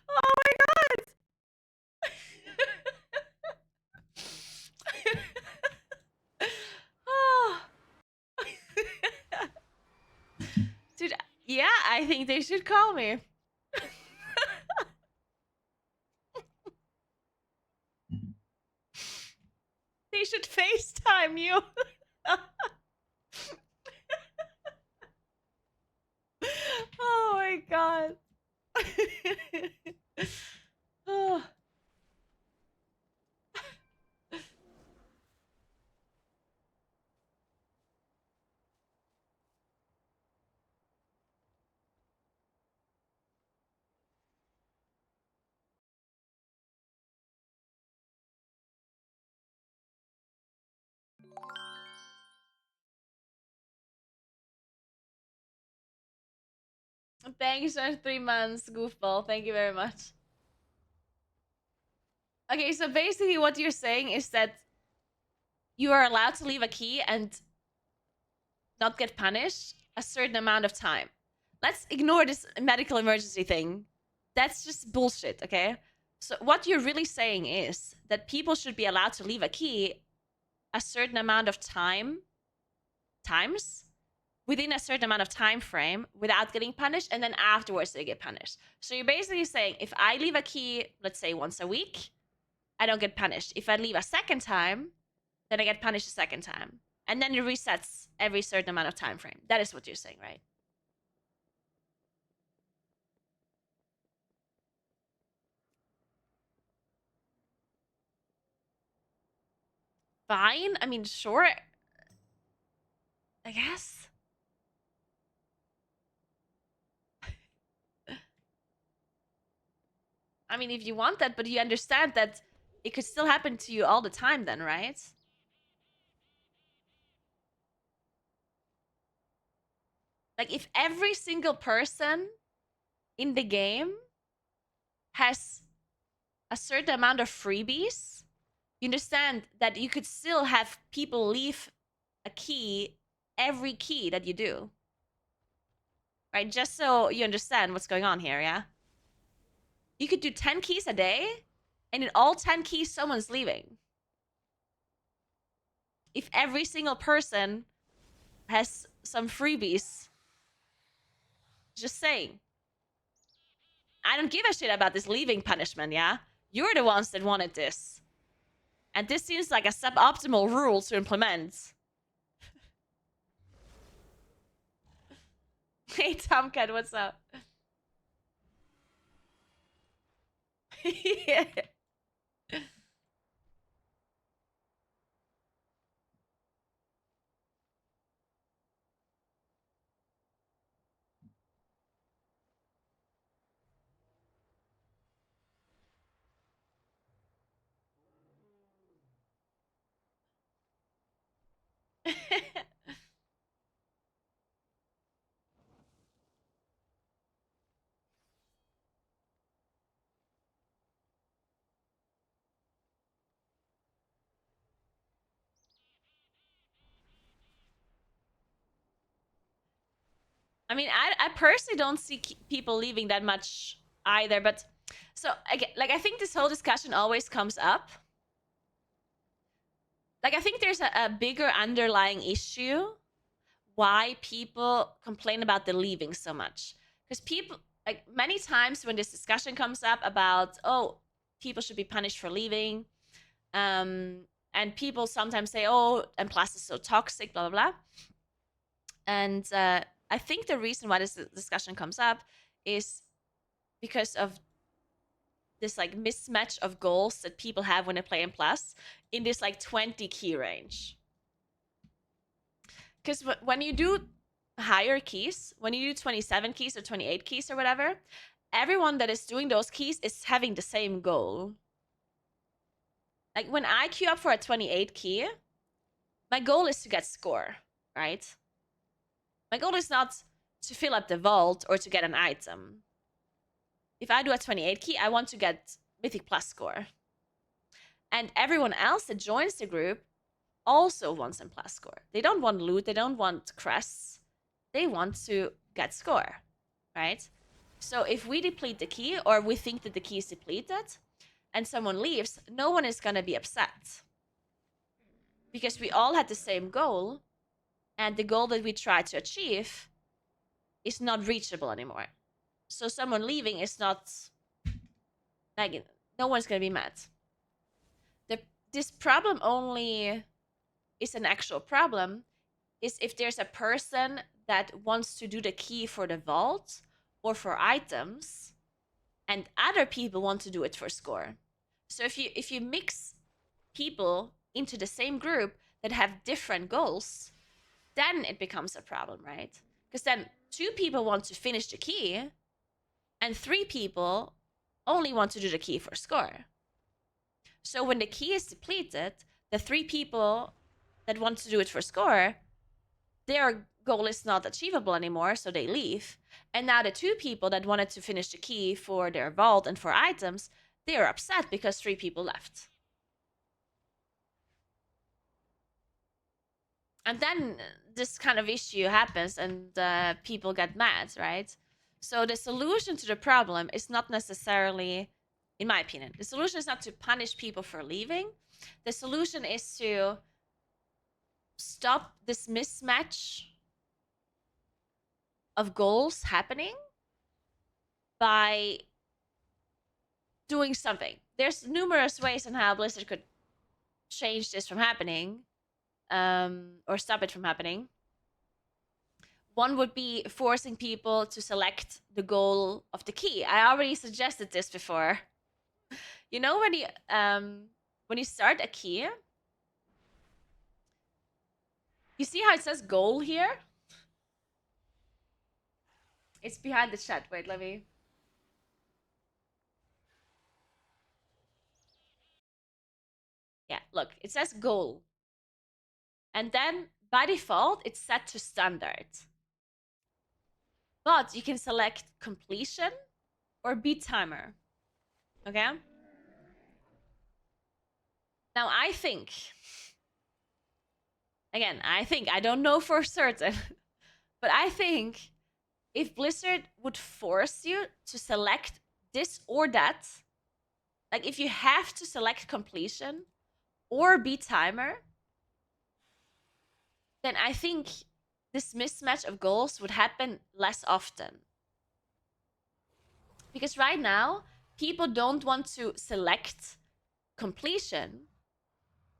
Oh my god. Oh. Dude, yeah, I think they should call me. They should FaceTime you. Oh my god. Oh. Thanks for 3 months, goofball. Thank you very much. Okay, so basically what you're saying is that you are allowed to leave a key and not get punished a certain amount of time. Let's ignore this medical emergency thing. That's just bullshit, okay? So what you're really saying is that people should be allowed to leave a key a certain amount of times within a certain amount of time frame without getting punished, and then afterwards they get punished. So you're basically saying if I leave a key, let's say once a week, I don't get punished. If I leave a second time, then I get punished a second time. And then it resets every certain amount of time frame. That is what you're saying, right? Fine. I mean, sure. I guess. I mean, if you want that, but you understand that it could still happen to you all the time then, right? Like, if every single person in the game has a certain amount of freebies, you understand that you could still have people leave a key every key that you do. Right? Just so you understand what's going on here, yeah? You could do 10 keys a day, and in all 10 keys, someone's leaving. If every single person has some freebies, just saying. I don't give a shit about this leaving punishment, yeah? You're the ones that wanted this. And this seems like a suboptimal rule to implement. Hey, Tomcat, what's up? Yeah. I mean, I personally don't see people leaving that much either, but so again, like I think this whole discussion always comes up. Like I think there's a bigger underlying issue why people complain about the leaving so much. Because people, like many times when this discussion comes up about, oh, people should be punished for leaving, and people sometimes say, oh, and plus is so toxic, blah, blah, blah. And I think the reason why this discussion comes up is because of this like mismatch of goals that people have when they play in plus in this like 20 key range. Because when you do higher keys, when you do 27 keys or 28 keys or whatever, everyone that is doing those keys is having the same goal. Like when I queue up for a 28 key, my goal is to get score, right? My goal is not to fill up the vault or to get an item. If I do a 28 key, I want to get Mythic Plus score. And everyone else that joins the group also wants an plus score. They don't want loot, they don't want crests. They want to get score, right? So if we deplete the key or we think that the key is depleted and someone leaves, no one is going to be upset. Because we all had the same goal, and the goal that we tried to achieve is not reachable anymore. So someone leaving is not, like, no one's going to be mad. This problem only is an actual problem is if there's a person that wants to do the key for the vault or for items and other people want to do it for score. So if you mix people into the same group that have different goals, then it becomes a problem, right? Because then 2 people want to finish the key and 3 people only want to do the key for score. So when the key is depleted, the 3 people that want to do it for score, their goal is not achievable anymore, so they leave. And now the 2 people that wanted to finish the key for their vault and for items, they are upset because 3 people left. And then this kind of issue happens and people get mad, right? So the solution to the problem is not necessarily, in my opinion, the solution is not to punish people for leaving. The solution is to stop this mismatch of goals happening by doing something. There's numerous ways on how Blizzard could change this from happening, or stop it from happening. One would be forcing people to select the goal of the key. I already suggested this before. You know when you start a key, you see how it says goal here? It's behind the chat. Wait, let me... Yeah, look, it says goal. And then by default, it's set to standard. But you can select completion or beat timer. Okay? Now I think, again, I don't know for certain, but I think if Blizzard would force you to select this or that, like if you have to select completion or beat timer, then I think this mismatch of goals would happen less often. Because right now, people don't want to select completion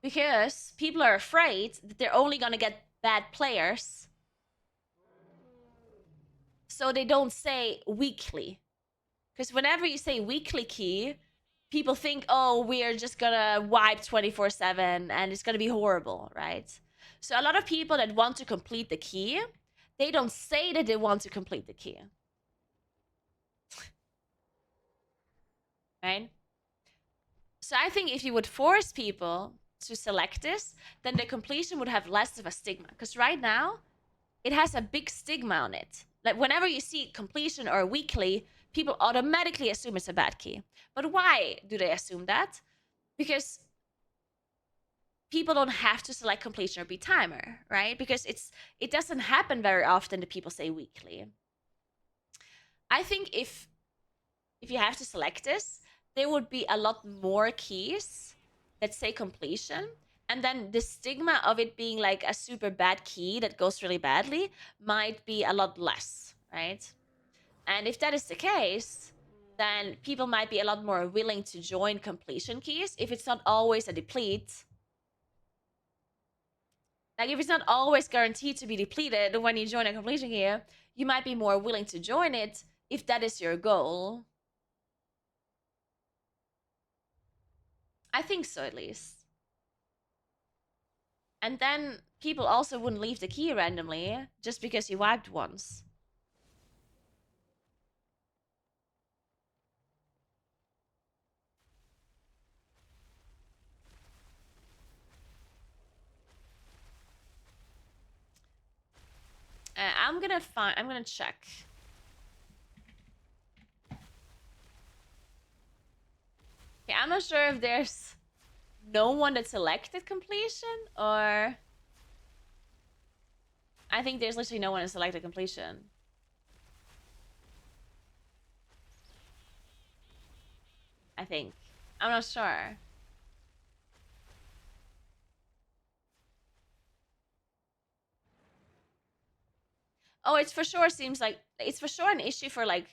because people are afraid that they're only going to get bad players. So they don't say weekly. Because whenever you say weekly key, people think, oh, we're just going to wipe 24/7 and it's going to be horrible, right? So a lot of people that want to complete the key, they don't say that they want to complete the key. Right? So I think if you would force people to select this, then the completion would have less of a stigma. Because right now, it has a big stigma on it. Like whenever you see completion or weekly, people automatically assume it's a bad key. But why do they assume that? Because people don't have to select completion or beat timer, right? Because it doesn't happen very often that people say weekly. I think if you have to select this, there would be a lot more keys that say completion, and then the stigma of it being like a super bad key that goes really badly might be a lot less, right? And if that is the case, then people might be a lot more willing to join completion keys if it's not always a deplete. Like, if it's not always guaranteed to be depleted when you join a completion key, you might be more willing to join it if that is your goal. I think so, at least. And then people also wouldn't leave the key randomly just because you wiped once. I'm gonna check. Okay, I'm not sure if there's no one that selected completion, or I think there's literally no one that selected completion. I think. I'm not sure. Oh, it's for sure seems like it's for sure an issue for like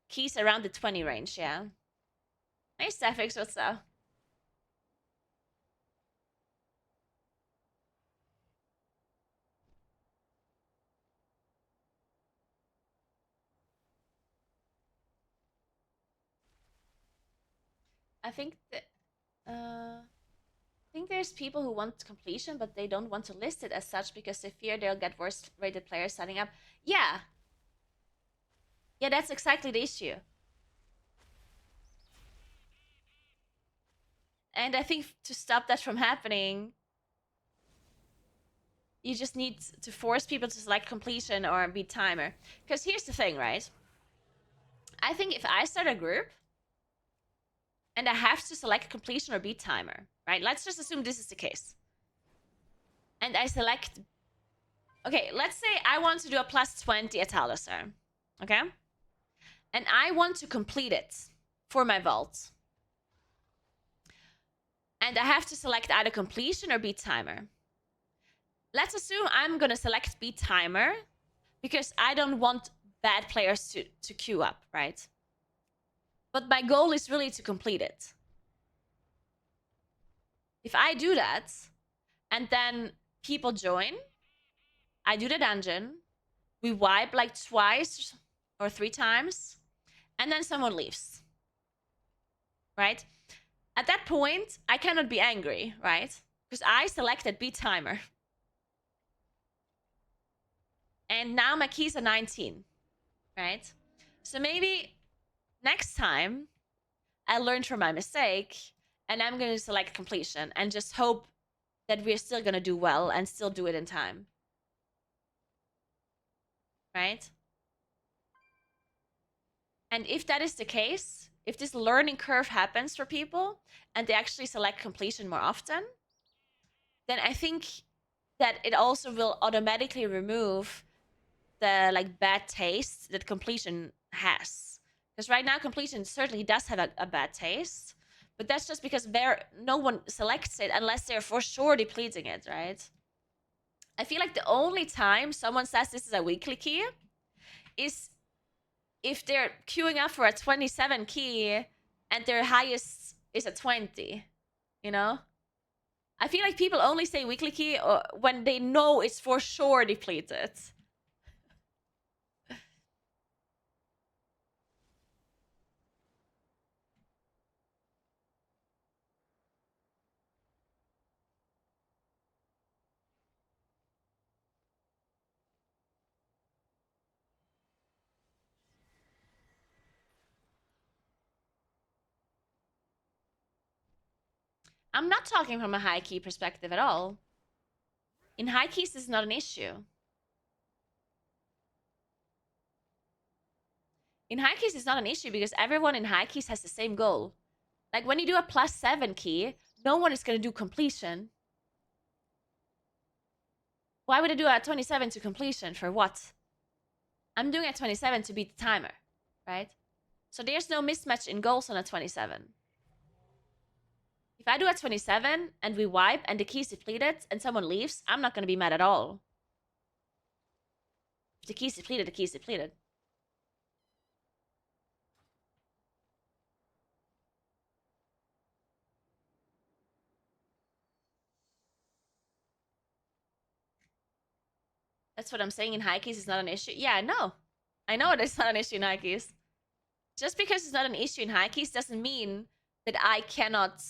keys around the 20 range, yeah. Nice, Stefix, what's up? I think that I think there's people who want completion, but they don't want to list it as such because they fear they'll get worse rated players signing up. Yeah. Yeah, that's exactly the issue. And I think to stop that from happening, you just need to force people to select completion or beat timer. Because here's the thing, right? I think if I start a group and I have to select completion or beat timer, right? Let's just assume this is the case. And I select... Okay, let's say I want to do a plus 20 at Talosar. Okay? And I want to complete it for my vault. And I have to select either completion or beat timer. Let's assume I'm going to select beat timer because I don't want bad players to queue up, right? But my goal is really to complete it. If I do that, and then people join, I do the dungeon, we wipe like twice or 3 times, and then someone leaves, right? At that point, I cannot be angry, right? Because I selected beat timer. And now my keys are 19, right? So maybe next time I learned from my mistake and I'm going to select completion and just hope that we're still going to do well and still do it in time. Right? And if that is the case, if this learning curve happens for people and they actually select completion more often, then I think that it also will automatically remove the like bad taste that completion has. Because right now completion certainly does have a bad taste, but that's just because no one selects it unless they're for sure depleting it, right? I feel like the only time someone says this is a weekly key is if they're queuing up for a 27 key and their highest is a 20, you know? I feel like people only say weekly key when they know it's for sure depleted. I'm not talking from a high key perspective at all. In high keys, this is not an issue. In high keys, it's not an issue because everyone in high keys has the same goal. Like when you do a +7 key, no one is going to do completion. Why would I do a 27 to completion? For what? I'm doing a 27 to beat the timer. right? So there's no mismatch in goals on a 27. If I do a 27 and we wipe and the key's depleted and someone leaves, I'm not going to be mad at all. If the key's depleted, the key's depleted. That's what I'm saying. In high keys, it's not an issue. Yeah, I know. I know it's not an issue in high keys. Just because it's not an issue in high keys doesn't mean that I cannot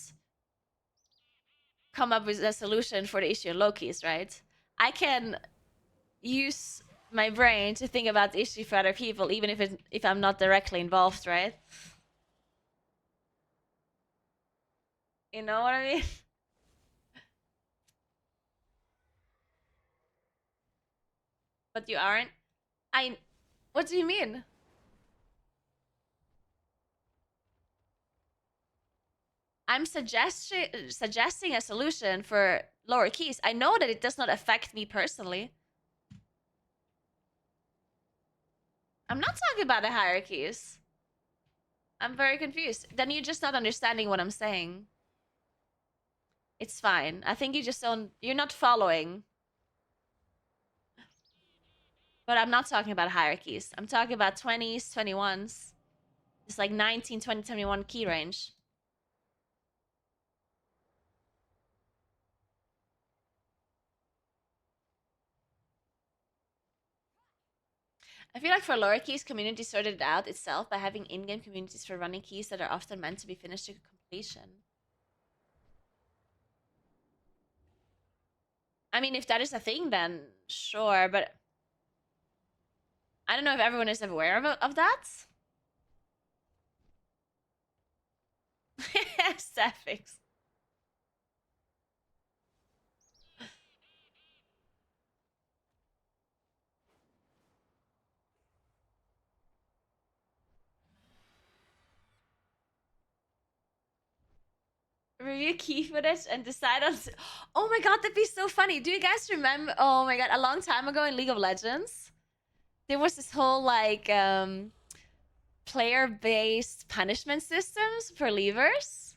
come up with a solution for the issue in low keys, right? I can use my brain to think about the issue for other people, even if I'm not directly involved, right? You know what I mean? But you aren't. What do you mean? I'm suggesting a solution for lower keys. I know that it does not affect me personally. I'm not talking about the hierarchies. I'm very confused. Then you're just not understanding what I'm saying. It's fine. I think you just don't... You're not following. But I'm not talking about hierarchies. I'm talking about 20s, 21s. It's like 19, 20, 21 key range. I feel like for lower keys, community sorted it out itself by having in-game communities for running keys that are often meant to be finished to completion. I mean, if that is a thing, then sure, but I don't know if everyone is aware of that. Suffix. Review key footage and decide on... Oh my god, that'd be so funny. Do you guys remember... Oh my god, a long time ago in League of Legends, there was this whole, like, player-based punishment systems for leavers.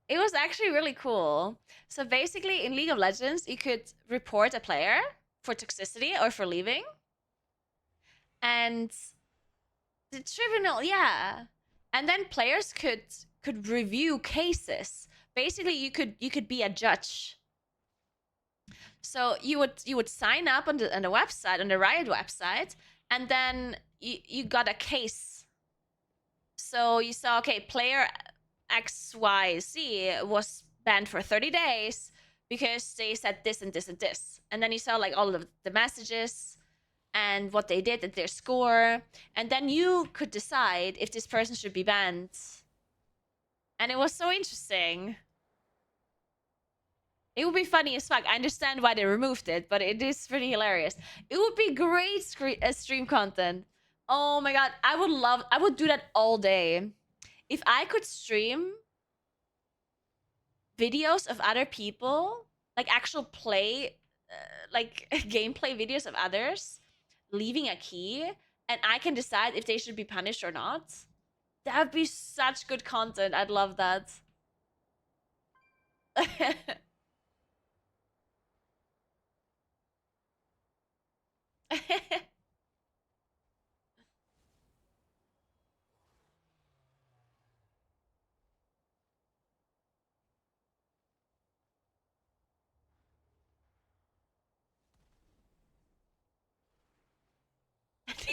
It was actually really cool. So basically, in League of Legends, you could report a player for toxicity or for leaving. And the tribunal, yeah. And then players could review cases. Basically, you could be a judge. So you would sign up on the website, on the Riot website, and then you got a case. So you saw, okay, player XYZ was banned for 30 days because they said this and this and this. And then you saw like all of the messages and what they did and their score. And then you could decide if this person should be banned. And it was so interesting. It would be funny as fuck. I understand why they removed it, but it is pretty hilarious. It would be great stream content. Oh my god, I would do that all day. If I could stream videos of other people, like actual play, like gameplay videos of others leaving a key, and I can decide if they should be punished or not, that would be such good content. I'd love that.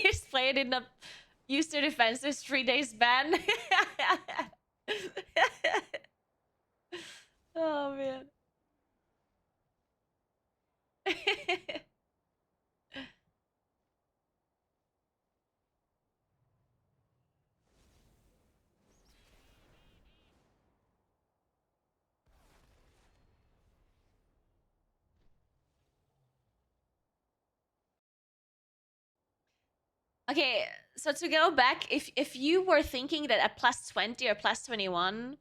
This player did not use their defenses, 3 days ban. Oh man. Okay, so to go back, if you were thinking that a plus 20 or plus 21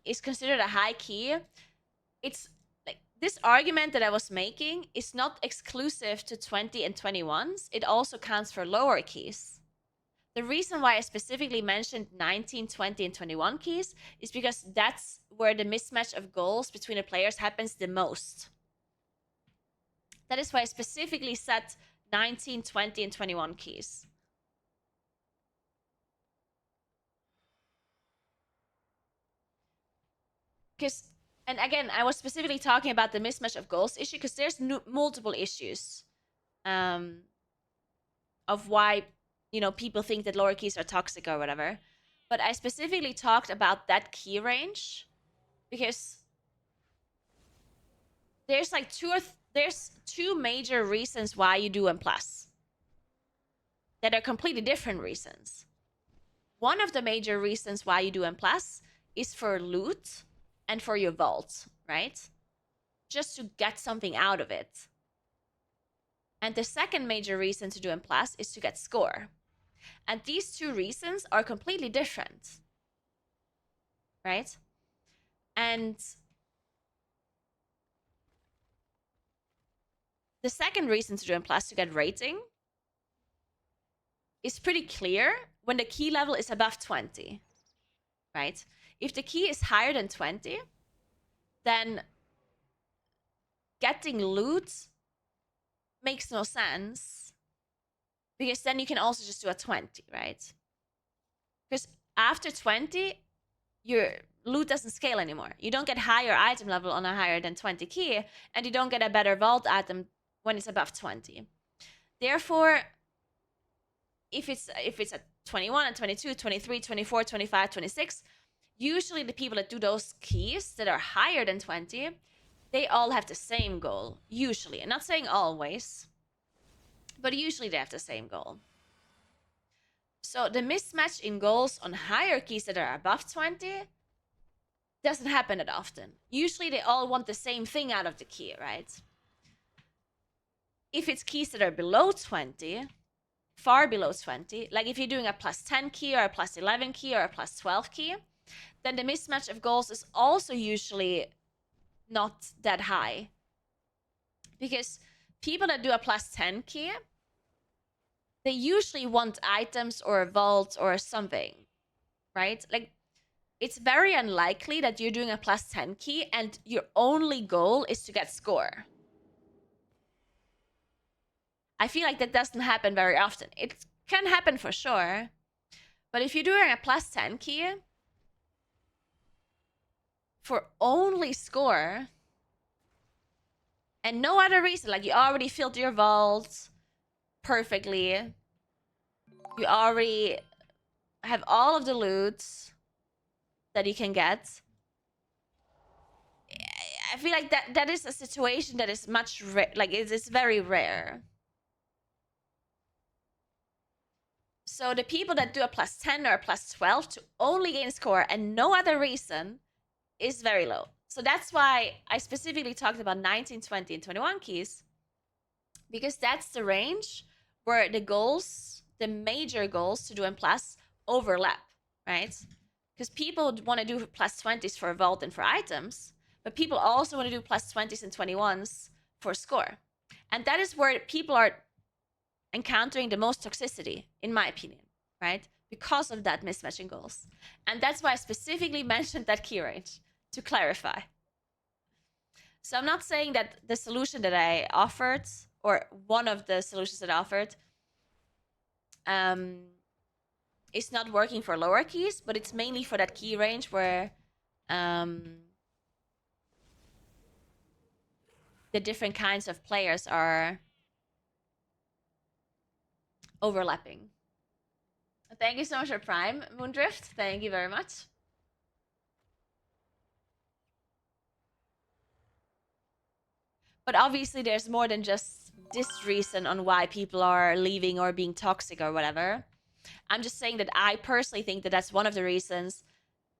is considered a high key, it's like this argument that I was making is not exclusive to 20 and 21s. It also counts for lower keys. The reason why I specifically mentioned 19, 20, and 21 keys is because that's where the mismatch of goals between the players happens the most. That is why I specifically set 19, 20, and 21 keys. Because, and again, I was specifically talking about the mismatch of goals issue because there's multiple issues of why, you know, people think that lower keys are toxic or whatever. But I specifically talked about that key range because there's like there's two major reasons why you do M+ that are completely different reasons. One of the major reasons why you do M+ is for loot and for your vault, right? Just to get something out of it. And the second major reason to do M+ is to get score. And these two reasons are completely different, right? And the second reason to do M+ to get rating is pretty clear when the key level is above 20, right? If the key is higher than 20, then getting loot makes no sense because then you can also just do a 20, right? Because after 20, your loot doesn't scale anymore. You don't get higher item level on a higher than 20 key, and you don't get a better vault item when it's above 20. Therefore, if it's at 21 and 22, 23, 24, 25, 26, usually the people that do those keys that are higher than 20, they all have the same goal, usually. I'm not saying always, but usually they have the same goal. So the mismatch in goals on higher keys that are above 20 doesn't happen that often. Usually they all want the same thing out of the key, right? If it's keys that are below 20, far below 20, like if you're doing a +10 key or a +11 key or a +12 key, then the mismatch of goals is also usually not that high. Because people that do a +10 key, they usually want items or a vault or something, right? Like, it's very unlikely that you're doing a +10 key and your only goal is to get score. I feel like that doesn't happen very often. It can happen for sure. But if you're doing a +10 key for only score and no other reason, like you already filled your vault perfectly, you already have all of the loot that you can get, I feel like that is a situation that is much like it's very rare. So the people that do a +10 or a +12 to only gain score and no other reason is very low. So that's why I specifically talked about 19, 20, and 21 keys, because that's the range where the goals, the major goals to do M+ overlap, right? Because people want to do +20s for vault and for items, but people also want to do +20s and 21s for score. And that is where people are encountering the most toxicity, in my opinion, right? Because of that mismatch in goals. And that's why I specifically mentioned that key range, to clarify. So I'm not saying that the solution that I offered, or one of the solutions that I offered, is not working for lower keys, but it's mainly for that key range where the different kinds of players are overlapping. Thank you so much for Prime, Moondrift. Thank you very much. But obviously there's more than just this reason on why people are leaving or being toxic or whatever. I'm just saying that I personally think that that's one of the reasons,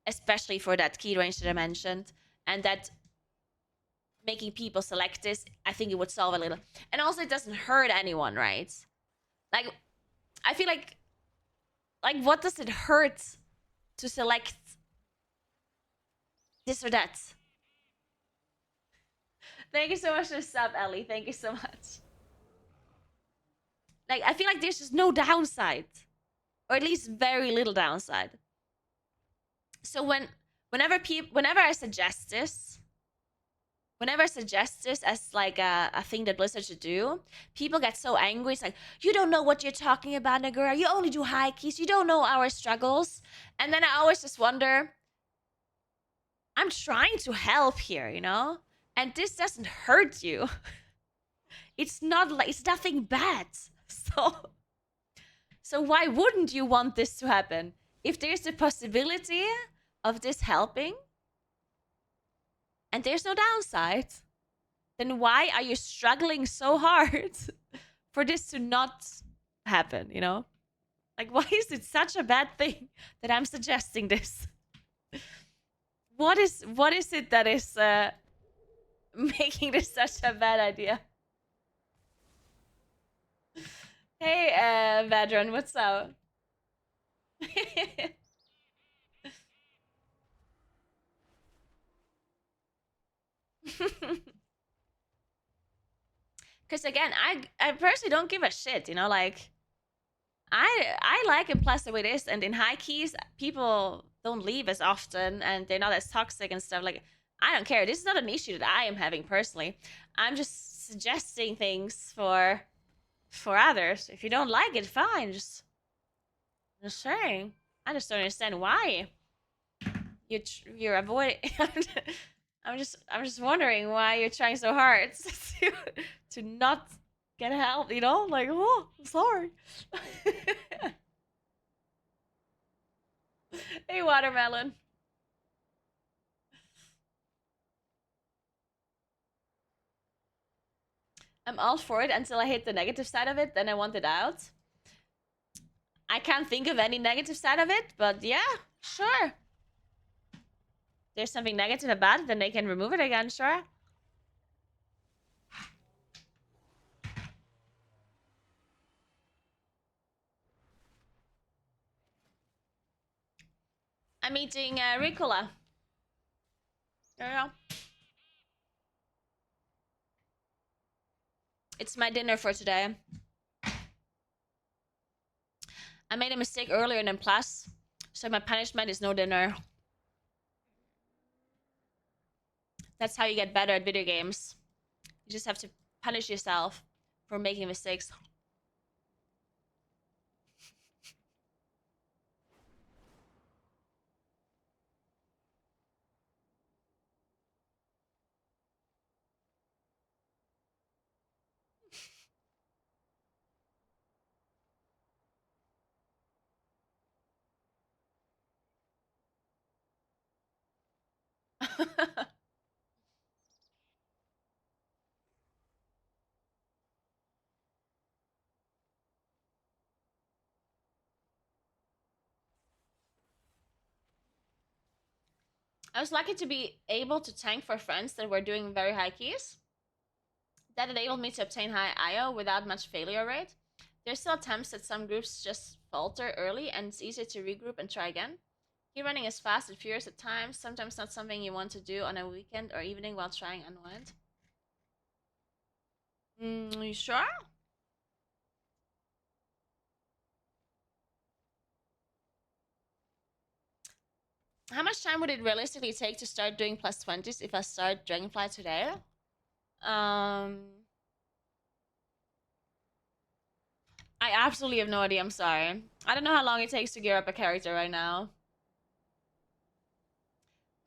especially for that key range that I mentioned, and that making people select this, I think it would solve a little. And also it doesn't hurt anyone, right? Like, I feel like what does it hurt to select this or that? Thank you so much for the sub, Ellie. Thank you so much. Like, I feel like there's just no downside. Or at least very little downside. So whenever I suggest this, as like a thing that Blizzard should do, people get so angry. It's like, you don't know what you're talking about, Naguura. You only do high keys. You don't know our struggles. And then I always just wonder, I'm trying to help here, you know? And this doesn't hurt you. It's nothing bad. So why wouldn't you want this to happen? If there's a possibility of this helping, and there's no downside, then why are you struggling so hard for this to not happen, you know? Like, why is it such a bad thing that I'm suggesting this? What is it that is making this such a bad idea? Hey, Vedran, what's up? Because again, I personally don't give a shit, you know, like I like it plus the way it is, and in high keys, people don't leave as often and they're not as toxic and stuff. Like, I don't care. This is not an issue that I am having personally. I'm just suggesting things for others. If you don't like it, fine. Just saying. I just don't understand why you're avoiding. I'm just wondering why you're trying so hard to not get help, you know? Like, oh, I'm sorry. Hey, Watermelon. I'm all for it until I hit the negative side of it, then I want it out. I can't think of any negative side of it, but yeah, sure. There's something negative about it, then they can remove it again, sure. I'm eating Ricola. There you go. It's my dinner for today. I made a mistake earlier in Plus, so my punishment is no dinner. That's how you get better at video games. You just have to punish yourself for making mistakes. I was lucky to be able to tank for friends that were doing very high keys. That enabled me to obtain high IO without much failure rate. There's still attempts that some groups just falter early, and it's easier to regroup and try again. Key running is fast and furious at times, sometimes not something you want to do on a weekend or evening while trying unwind. You sure? How much time would it realistically take to start doing plus 20s if I start Dragonfly today? I absolutely have no idea, I'm sorry. I don't know how long it takes to gear up a character right now.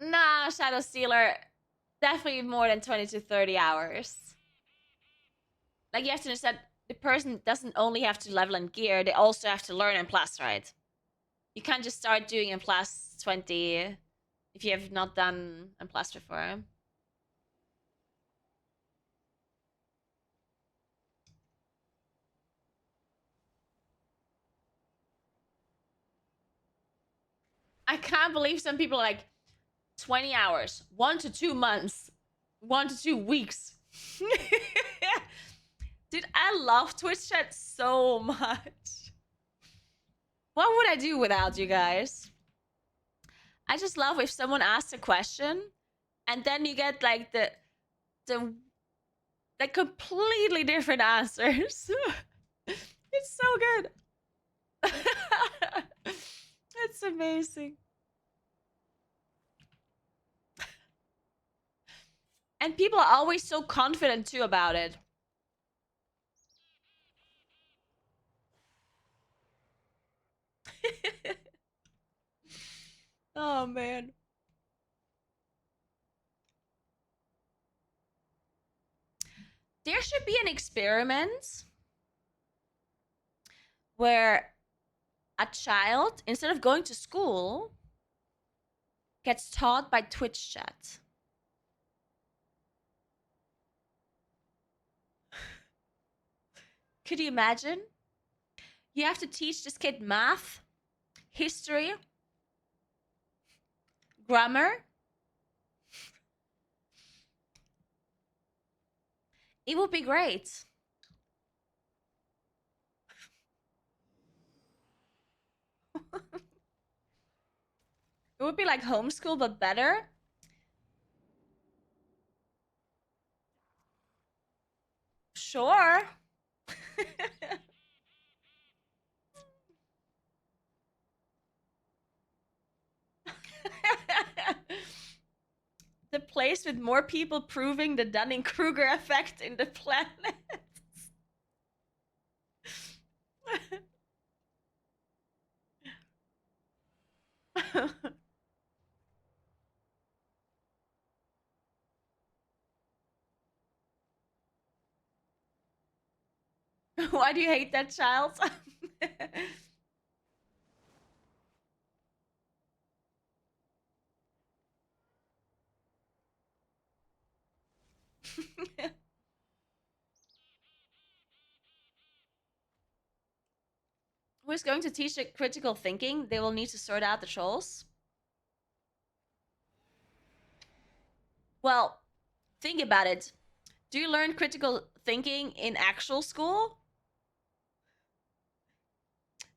Nah, Shadow Stealer, definitely more than 20 to 30 hours. Like, you have to understand, the person doesn't only have to level and gear, they also have to learn and plus, right? You can't just start doing a plus 20 if you have not done a plus before. I can't believe some people are like 20 hours, 1 to 2 months, 1 to 2 weeks. Dude, I love Twitch chat so much. What would I do without you guys? I just love if someone asks a question and then you get like the Like completely different answers. It's so good. It's amazing. And people are always so confident too about it. Oh man. There should be an experiment where a child, instead of going to school, gets taught by Twitch chat. Could you imagine? You have to teach this kid math, history, grammar. It would be great. It would be like homeschool, but better. Sure. The place with more people proving the Dunning-Kruger effect in the planet. Why do you hate that child? Who's going to teach it critical thinking? They will need to sort out the trolls. Well, think about it. Do you learn critical thinking in actual school?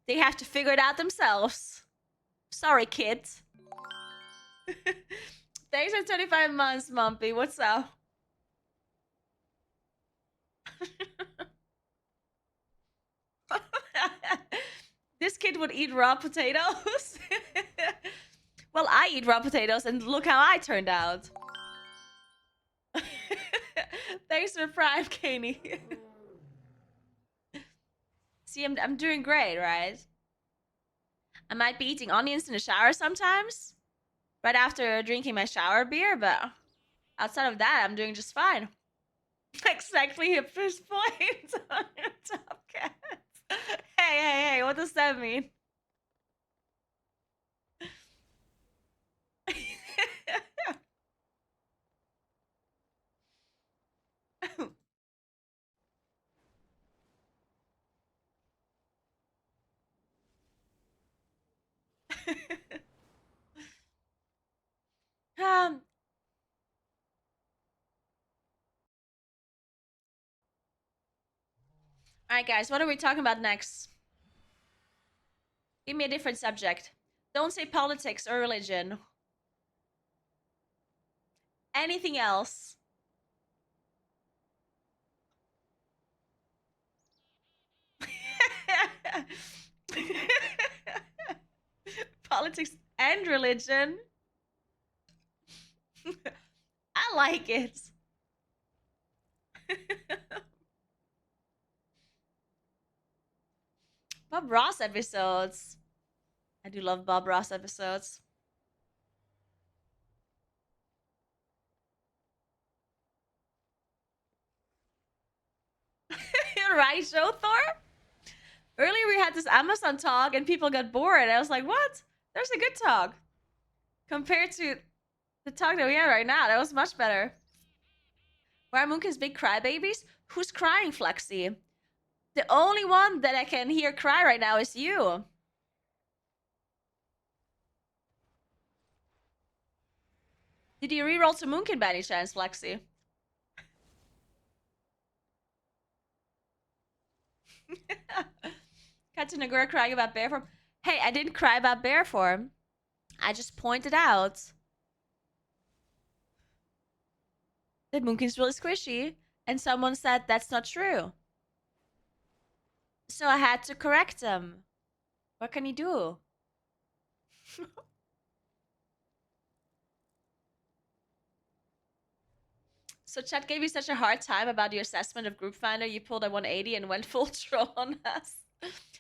They have to figure it out themselves. Sorry, kids. Thanks for 25 months, Mumpy. What's up? This kid would eat raw potatoes. Well, I eat raw potatoes, and look how I turned out. Thanks for Prime, Kanie. See, I'm doing great, right? I might be eating onions in the shower sometimes, right after drinking my shower beer, but outside of that, I'm doing just fine. Exactly, a fish point on your top cat. Hey, what does that mean? um, Alright, guys, what are we talking about next? Give me a different subject. Don't say politics or religion. Anything else? Politics and religion. I like it. Bob Ross episodes. I do love Bob Ross episodes. Right, show Thor? Earlier we had this Amazon talk and people got bored. I was like, what? There's a good talk. Compared to the talk that we had right now, that was much better. Why are Moonkin's big crybabies? Who's crying, Flexi? The only one that I can hear cry right now is you. Did you reroll to Moonkin by any chance, Flexi? Cut to Naguura crying about bear form. Hey, I didn't cry about bear form. I just pointed out that Moonkin's really squishy And someone said that's not true. So I had to correct them. What can you do? So chat gave you such a hard time about your assessment of Group Finder, you pulled a 180 and went full troll on us.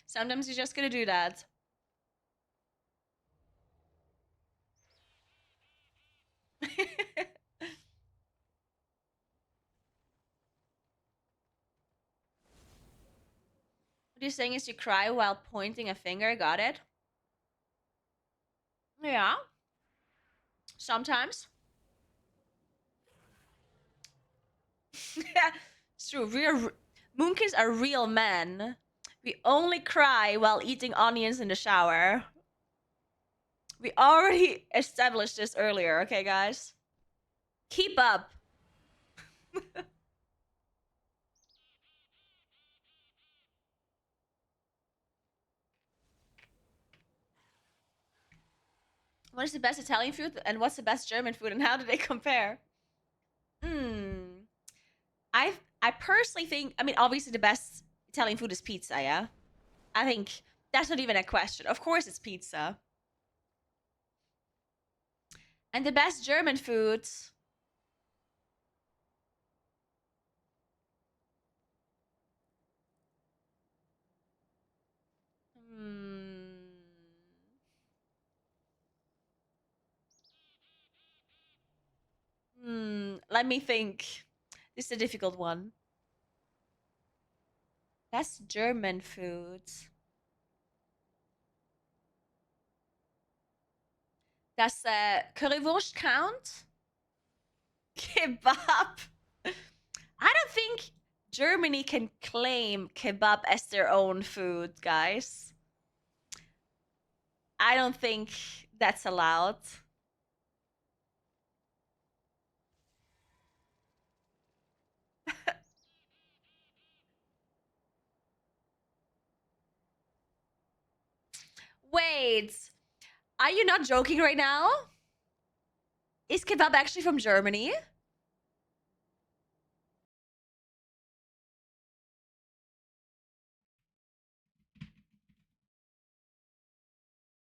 Sometimes you're just gonna do that. What you're saying is you cry while pointing a finger, got it? Yeah. Sometimes. Yeah, it's true. Moonkins are real men. We only cry while eating onions in the shower. We already established this earlier, okay, guys? Keep up. What is the best Italian food and what's the best German food and how do they compare? I personally think, I mean, obviously the best Italian food is pizza, yeah? I think that's not even a question. Of course it's pizza. And the best German food. Let me think. This is a difficult one. Best German food. Does Currywurst count? Kebab. I don't think Germany can claim kebab as their own food, guys. I don't think that's allowed. Wait, are you not joking right now? Is kebab actually from Germany?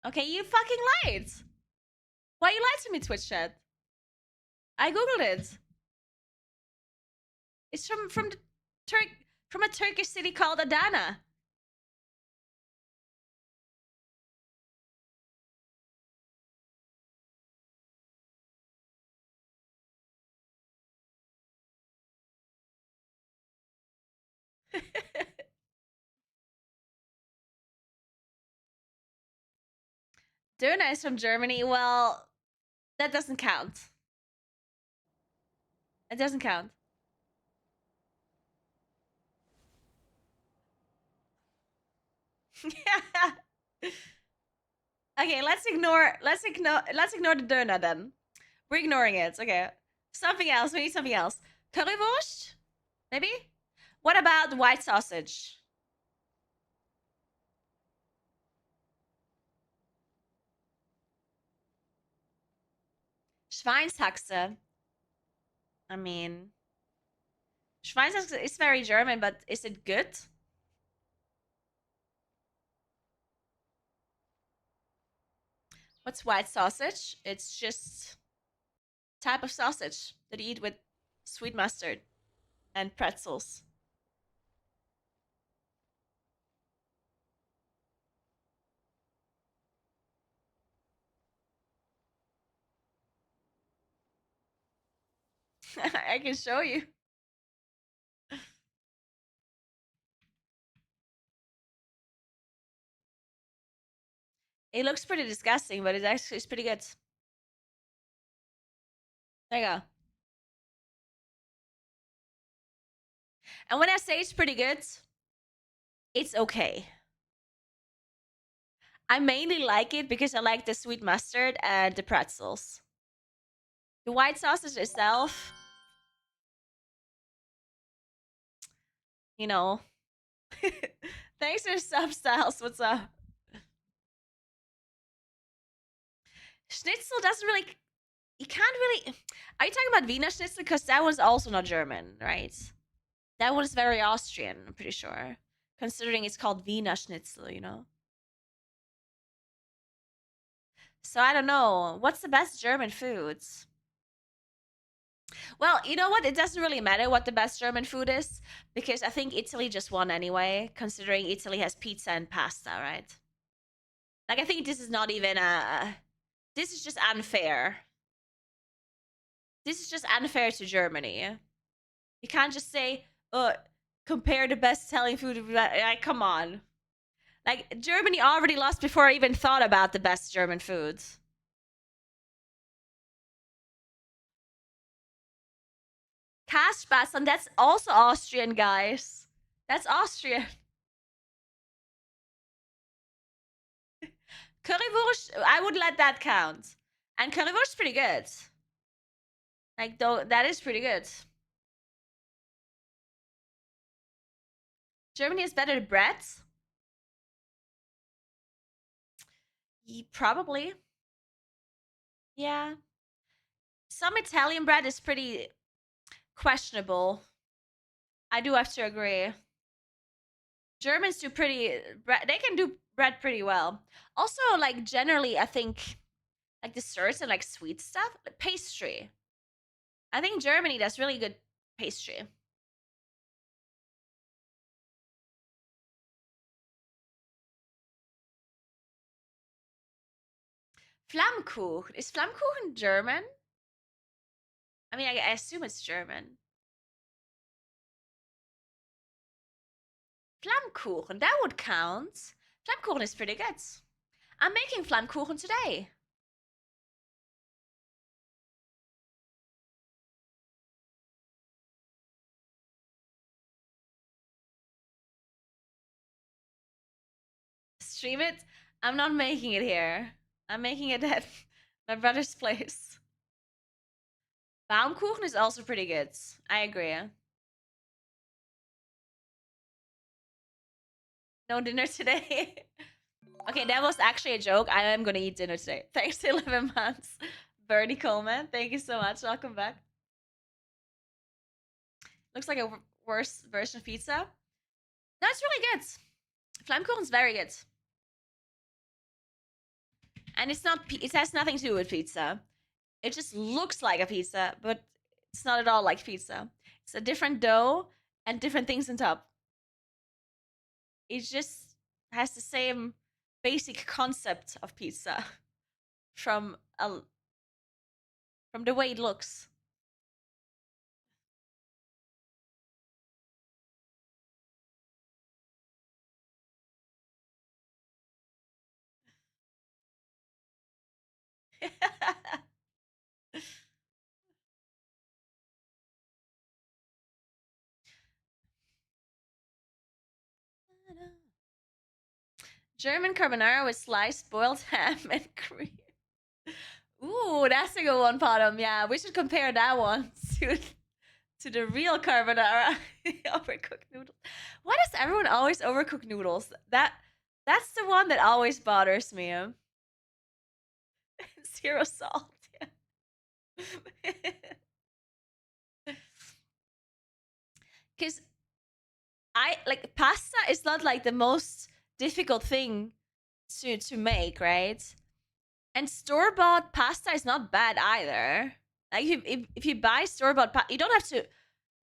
Okay, you fucking lied. Why you lied to me, Twitch chat? I googled it. It's from the from a Turkish city called Adana. Döner is from Germany. Well, that doesn't count. It doesn't count. Okay, let's ignore the Döner then. We're ignoring it. Okay. Something else. We need something else. Currywurst? Maybe? What about white sausage? Schweinshaxe. I mean, Schweinshaxe is very German, but is it good? What's white sausage? It's just type of sausage that you eat with sweet mustard and pretzels. I can show you. It looks pretty disgusting, but it's pretty good. There you go. And when I say it's pretty good, it's okay. I mainly like it because I like the sweet mustard and the pretzels. The white sausage itself, you know. Thanks for substyles. What's up? Schnitzel doesn't really. You can't really. Are you talking about Wiener Schnitzel? Because that was also not German, right? That one's very Austrian, I'm pretty sure. Considering it's called Wiener Schnitzel, you know? So I don't know. What's the best German foods? Well, you know what? It doesn't really matter what the best German food is because I think Italy just won anyway, considering Italy has pizza and pasta, right? Like, I think this is not even a. This is just unfair. This is just unfair to Germany. You can't just say, compare the best Italian food. Like, come on. Like, Germany already lost before I even thought about the best German foods. Kaspassen, that's also Austrian, guys. That's Austrian. Currywurst, I would let that count. And currywurst is pretty good. Like, though, that is pretty good. Germany is better at bread? Probably. Yeah. Some Italian bread is pretty questionable. I do have to agree. Germans do pretty they can do bread pretty well. Also, like, generally, I think like desserts and like sweet stuff, like pastry. I think Germany does really good pastry. Flammkuchen. Is Flammkuchen German? I mean, I assume it's German. Flammkuchen, that would count. Flammkuchen is pretty good. I'm making Flammkuchen today. Stream it? I'm not making it here. I'm making it at my brother's place. Baumkuchen is also pretty good. I agree. No dinner today. Okay, that was actually a joke. I am gonna eat dinner today. Thanks to 11 months. Bernie Coleman, thank you so much. Welcome back. Looks like a worse version of pizza. No, it's really good. Flammkuchen's very good. And it's not, it has nothing to do with pizza. It just looks like a pizza, but it's not at all like pizza. It's a different dough and different things on top. It just has the same basic concept of pizza from the way it looks. German carbonara with sliced boiled ham and cream. Ooh, that's a good one, Potom. Yeah, we should compare that one to the real carbonara. Overcooked noodles. Why does everyone always overcook noodles? That's the one that always bothers me. Zero salt. Because I like pasta is not like the most difficult thing to make, right? And store-bought pasta is not bad either. Like if you buy store-bought pasta, you don't have to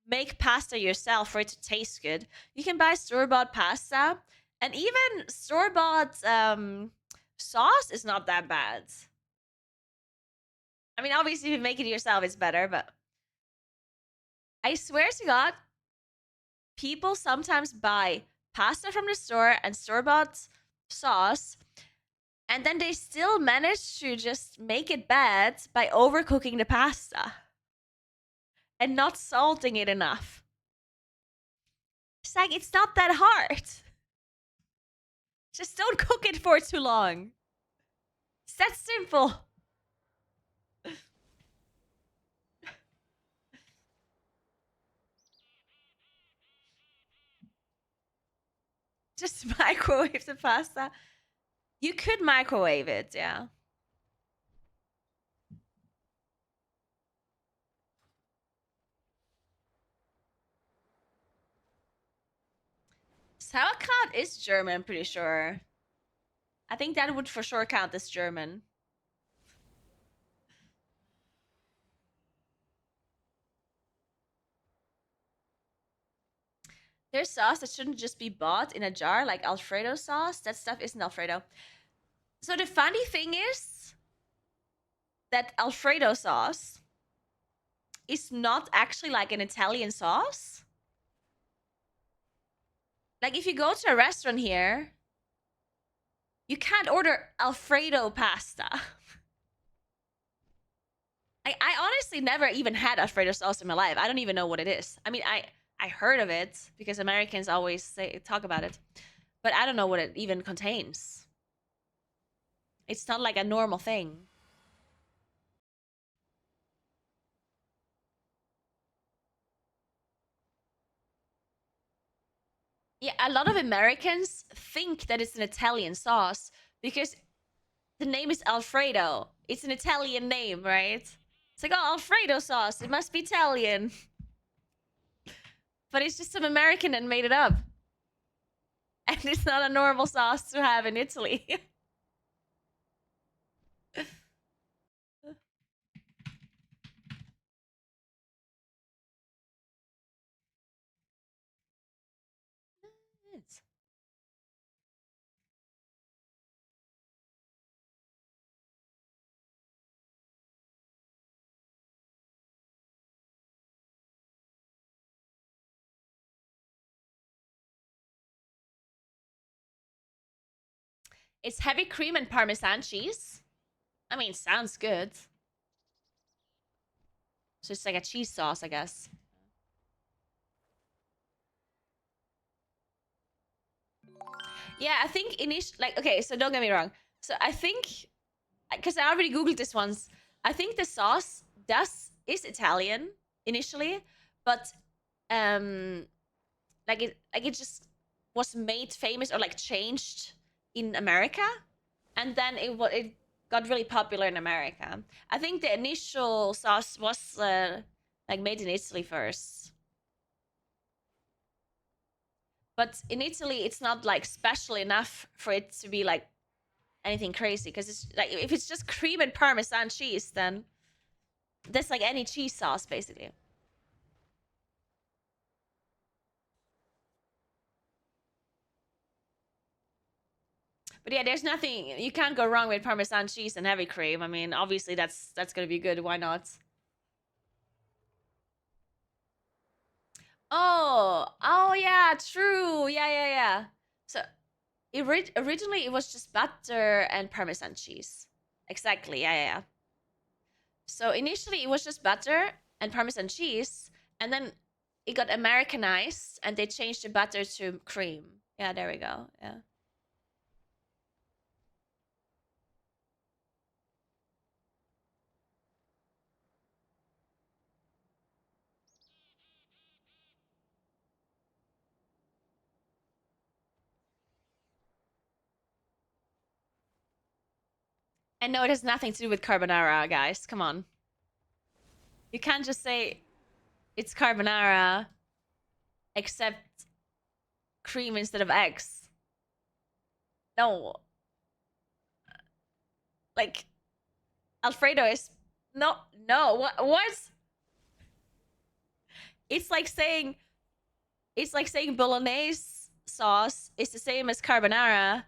make pasta yourself for it to taste good. You can buy store-bought pasta, and even store-bought sauce is not that bad. I mean, obviously, if you make it yourself, it's better, but I swear to God, people sometimes buy pasta from the store and store-bought sauce, and then they still manage to just make it bad by overcooking the pasta and not salting it enough. It's like, it's not that hard. Just don't cook it for too long. It's that simple. Just microwave the pasta. You could microwave it, yeah. Sauerkraut is German, I'm pretty sure. I think that would for sure count as German. There's sauce that shouldn't just be bought in a jar, like Alfredo sauce. That stuff isn't Alfredo. So the funny thing is that Alfredo sauce is not actually like an Italian sauce. Like if you go to a restaurant here, you can't order Alfredo pasta. I honestly never even had Alfredo sauce in my life. I don't even know what it is. I mean, I heard of it because Americans always talk about it, but I don't know what it even contains. It's not like a normal thing. Yeah, a lot of Americans think that it's an Italian sauce because the name is Alfredo. It's an Italian name, right? It's like, oh, Alfredo sauce. It must be Italian. But it's just some American that made it up. And it's not a normal sauce to have in Italy. It's heavy cream and Parmesan cheese. I mean, sounds good. So it's like a cheese sauce, I guess. Yeah, I think okay, so don't get me wrong. So I think, because I already Googled this once, I think the sauce is Italian initially, but like it just was made famous or like changed in America, and then it got really popular in America. I think the initial sauce was like made in Italy first. But in Italy, it's not like special enough for it to be like anything crazy. Because it's like if it's just cream and Parmesan cheese, then that's like any cheese sauce basically. But yeah, there's nothing you can't go wrong with Parmesan cheese and heavy cream. I mean, obviously that's gonna be good. Why not? Oh yeah, true. Yeah. So originally it was just butter and Parmesan cheese. Exactly. Yeah. So initially it was just butter and Parmesan cheese, and then it got Americanized and they changed the butter to cream. Yeah, there we go. Yeah. And no, it has nothing to do with carbonara, guys. Come on. You can't just say it's carbonara except cream instead of eggs. No. Like Alfredo is no. What? It's like saying bolognese sauce is the same as carbonara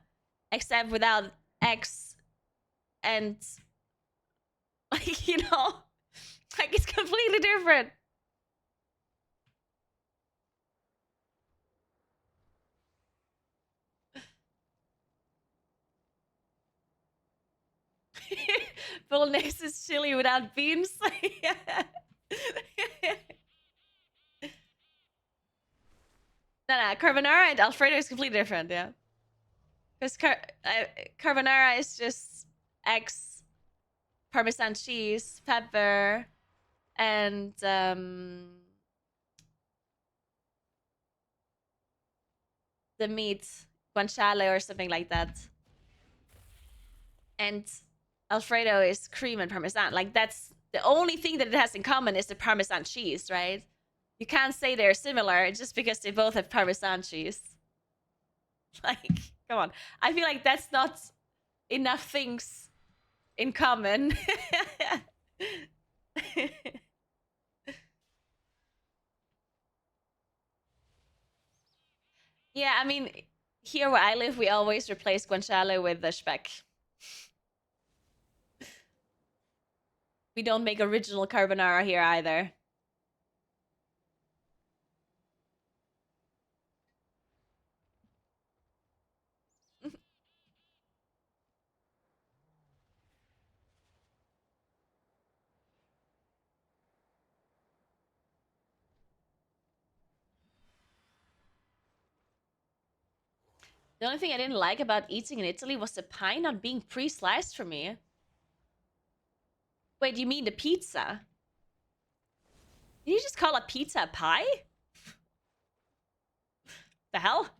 except without eggs and like, like it's completely different. Bolognese is chili without beans. No, carbonara and Alfredo is completely different, yeah. Because carbonara is just eggs, Parmesan cheese, pepper, and the meat, guanciale or something like that. And Alfredo is cream and Parmesan. Like that's the only thing that it has in common is the Parmesan cheese, right? You can't say they're similar just because they both have Parmesan cheese. Like, come on. I feel like that's not enough things in common. Yeah, I mean, here where I live, we always replace guanciale with the speck. We don't make original carbonara here either. The only thing I didn't like about eating in Italy was the pie not being pre-sliced for me. Wait, you mean the pizza? Did you just call a pizza a pie? The hell?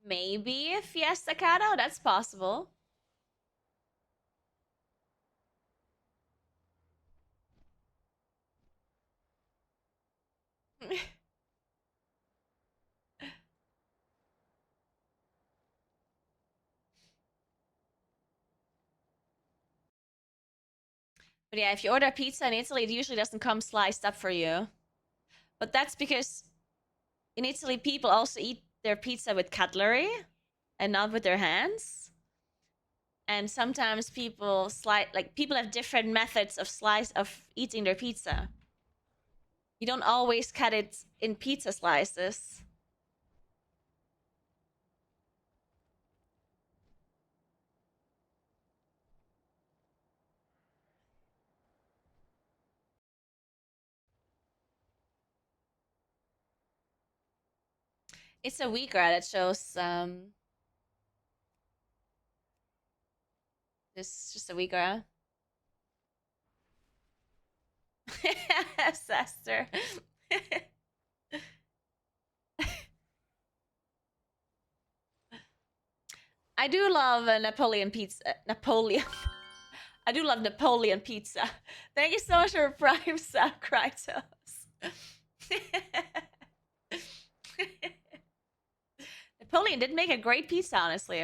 Maybe Fiesta Cado? That's possible. But yeah, if you order pizza in Italy, it usually doesn't come sliced up for you. But that's because in Italy, people also eat their pizza with cutlery and not with their hands. And sometimes people people have different methods of eating their pizza. You don't always cut it in pizza slices. It's a Uyghur that shows this just a Uyghur. Sester. I do love Napoleon pizza. Napoleon. I do love Napoleon pizza. Thank you so much for Prime Sub, Krytos. Napoleon did make a great pizza, honestly.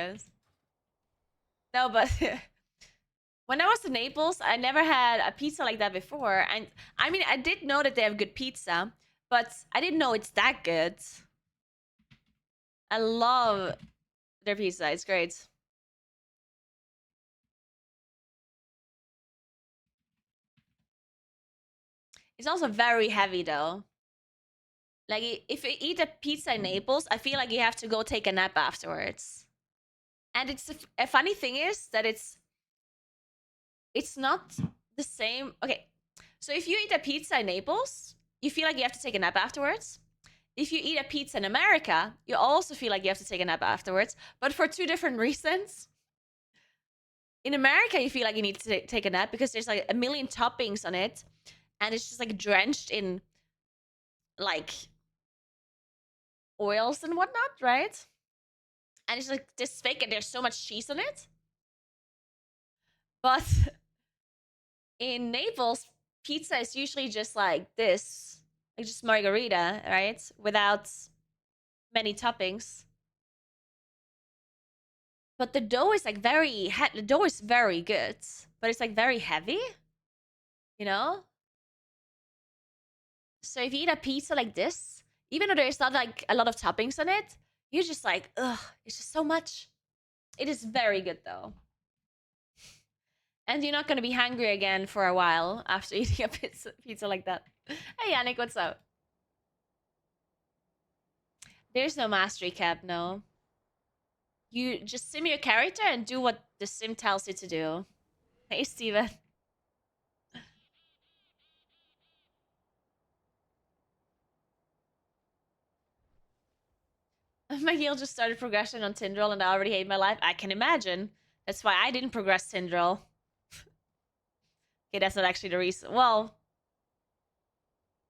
No, but when I was in Naples, I never had a pizza like that before. And I mean, I did know that they have good pizza, but I didn't know it's that good. I love their pizza. It's great. It's also very heavy, though. Like, if you eat a pizza in Naples, I feel like you have to go take a nap afterwards. And it's a funny thing is that it's not the same. Okay, so if you eat a pizza in Naples, you feel like you have to take a nap afterwards. If you eat a pizza in America, you also feel like you have to take a nap afterwards, but for two different reasons. In America, you feel like you need to take a nap because there's like a million toppings on it, and it's just like drenched in like oils and whatnot, right? And it's like this thick, and there's so much cheese on it. But in Naples, pizza is usually just like this, like just margarita, right? Without many toppings. But the dough is like the dough is very good, but it's like very heavy, you know? So if you eat a pizza like this, even though there's not like a lot of toppings on it, you're just like, ugh, it's just so much. It is very good though. And you're not gonna be hungry again for a while after eating a pizza like that. Hey Yannick, what's up? There's no mastery cap, no. You just sim your character and do what the sim tells you to do. Hey, Steven. My heel just started progression on Tindril and I already hate my life. I can imagine. That's why I didn't progress Tindril. Okay, that's not actually the reason. Well,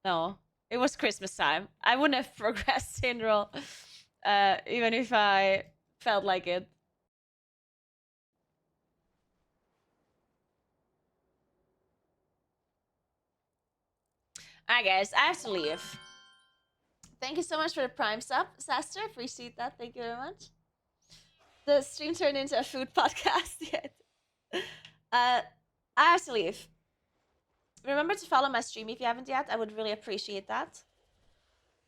no. It was Christmas time. I wouldn't have progressed in roll, even if I felt like it. Alright, guys, I have to leave. Thank you so much for the Prime sub, Saster. Appreciate that. Thank you very much. The stream turned into a food podcast yet. I have to leave. Remember to follow my stream if you haven't yet. I would really appreciate that.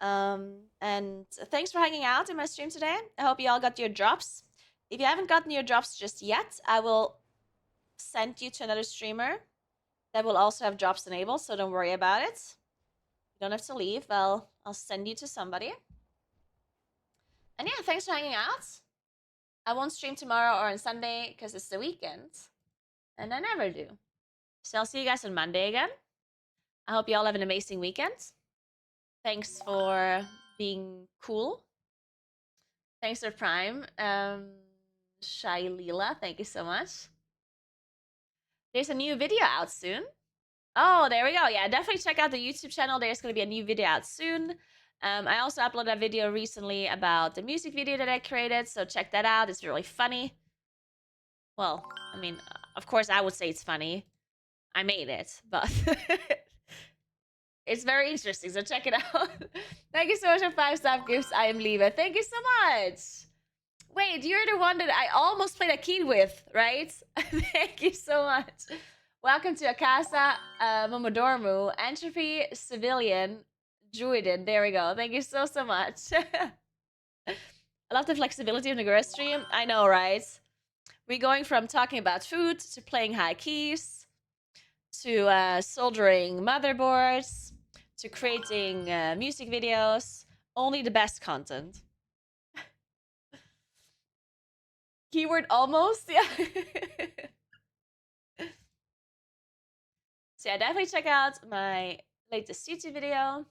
And thanks for hanging out in my stream today. I hope you all got your drops. If you haven't gotten your drops just yet, I will send you to another streamer that will also have drops enabled, so don't worry about it. You don't have to leave. I'll send you to somebody. And yeah, thanks for hanging out. I won't stream tomorrow or on Sunday because it's the weekend. And I never do. So I'll see you guys on Monday again. I hope you all have an amazing weekend. Thanks for being cool. Thanks for Prime. Shailila, thank you so much. There's a new video out soon. Oh, there we go. Yeah, definitely check out the YouTube channel. There's going to be a new video out soon. I also uploaded a video recently about the music video that I created, so check that out. It's really funny. Well, I mean, of course I would say it's funny. I made it, but it's very interesting, so check it out. Thank you so much for 5-star gifts. I am Leva. Thank you so much. Wait, you're the one that I almost played a kid with, right? Thank you so much. Welcome to Akasa Momodormu, Entropy, Civilian, Druiden. There we go. Thank you so much. I love the flexibility of Naguura stream. I know, right? We're going from talking about food to playing high keys to soldering motherboards to creating music videos. Only the best content. Keyword almost, yeah. So yeah, definitely check out my latest YouTube video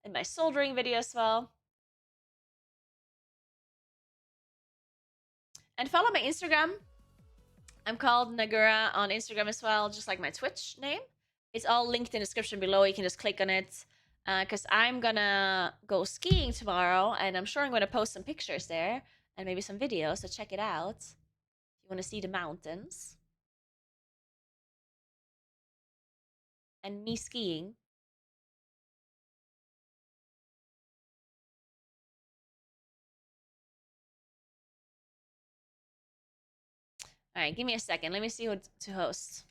and my soldering video as well. And follow my Instagram. I'm called Naguura on Instagram as well, just like my Twitch name. It's all linked in the description below. You can just click on it. Because I'm gonna go skiing tomorrow, and I'm sure I'm gonna post some pictures there and maybe some videos, so check it out if you want to see the mountains and me skiing. All right, give me a second. Let me see what to host.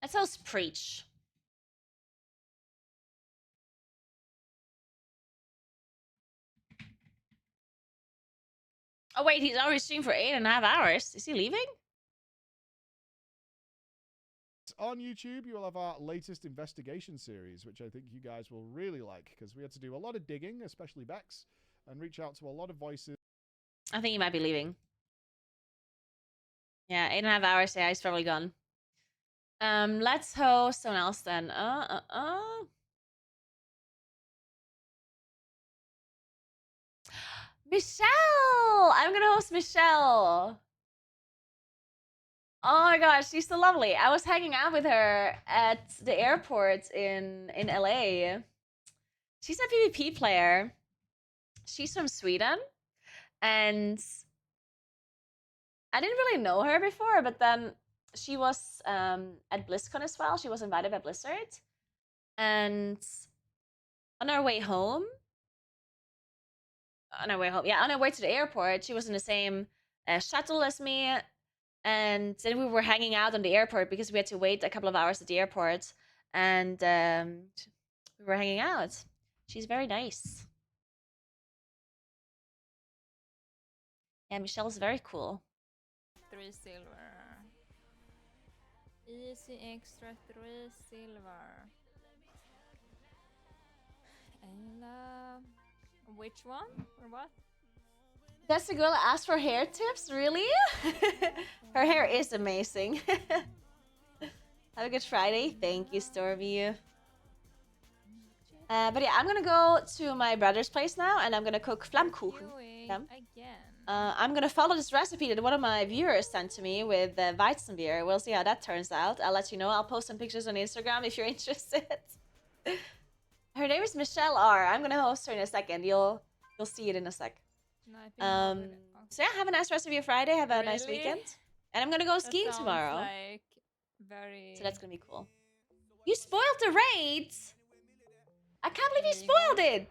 Let's host Preach. Oh wait, he's already streamed for 8.5 hours. Is he leaving? On YouTube, you will have our latest investigation series, which I think you guys will really like, because we had to do a lot of digging, especially Bex, and reach out to a lot of voices. I think he might be leaving. Yeah, 8.5 hours. Yeah, he's probably gone. Let's host someone else then. Michelle! I'm gonna host Michelle. Oh my gosh, she's so lovely. I was hanging out with her at the airport in LA. She's a PvP player. She's from Sweden. And I didn't really know her before, but then she was at BlizzCon as well. She was invited by Blizzard. And on our way home, on our way to the airport, she was in the same shuttle as me. And then we were hanging out on the airport because we had to wait a couple of hours at the airport. And we were hanging out. She's very nice. Yeah, Michelle's very cool. 3 silver. Easy extra 3 silver. And Which one? Or what? That's the girl that asked for hair tips? Really? Her hair is amazing. Have a good Friday. Thank you, Stormy. But yeah, I'm gonna go to my brother's place now, and I'm gonna cook flammkuchen. Again. I'm gonna follow this recipe that one of my viewers sent to me with Weizenbier. We'll see how that turns out. I'll let you know. I'll post some pictures on Instagram if you're interested. Her name is Michelle R. I'm gonna host her in a second. You'll see it in a sec. So yeah, have a nice rest of your Friday. Have a nice weekend. And I'm gonna go skiing tomorrow. Like very... So that's gonna be cool. You spoiled the raid! I can't believe you spoiled it!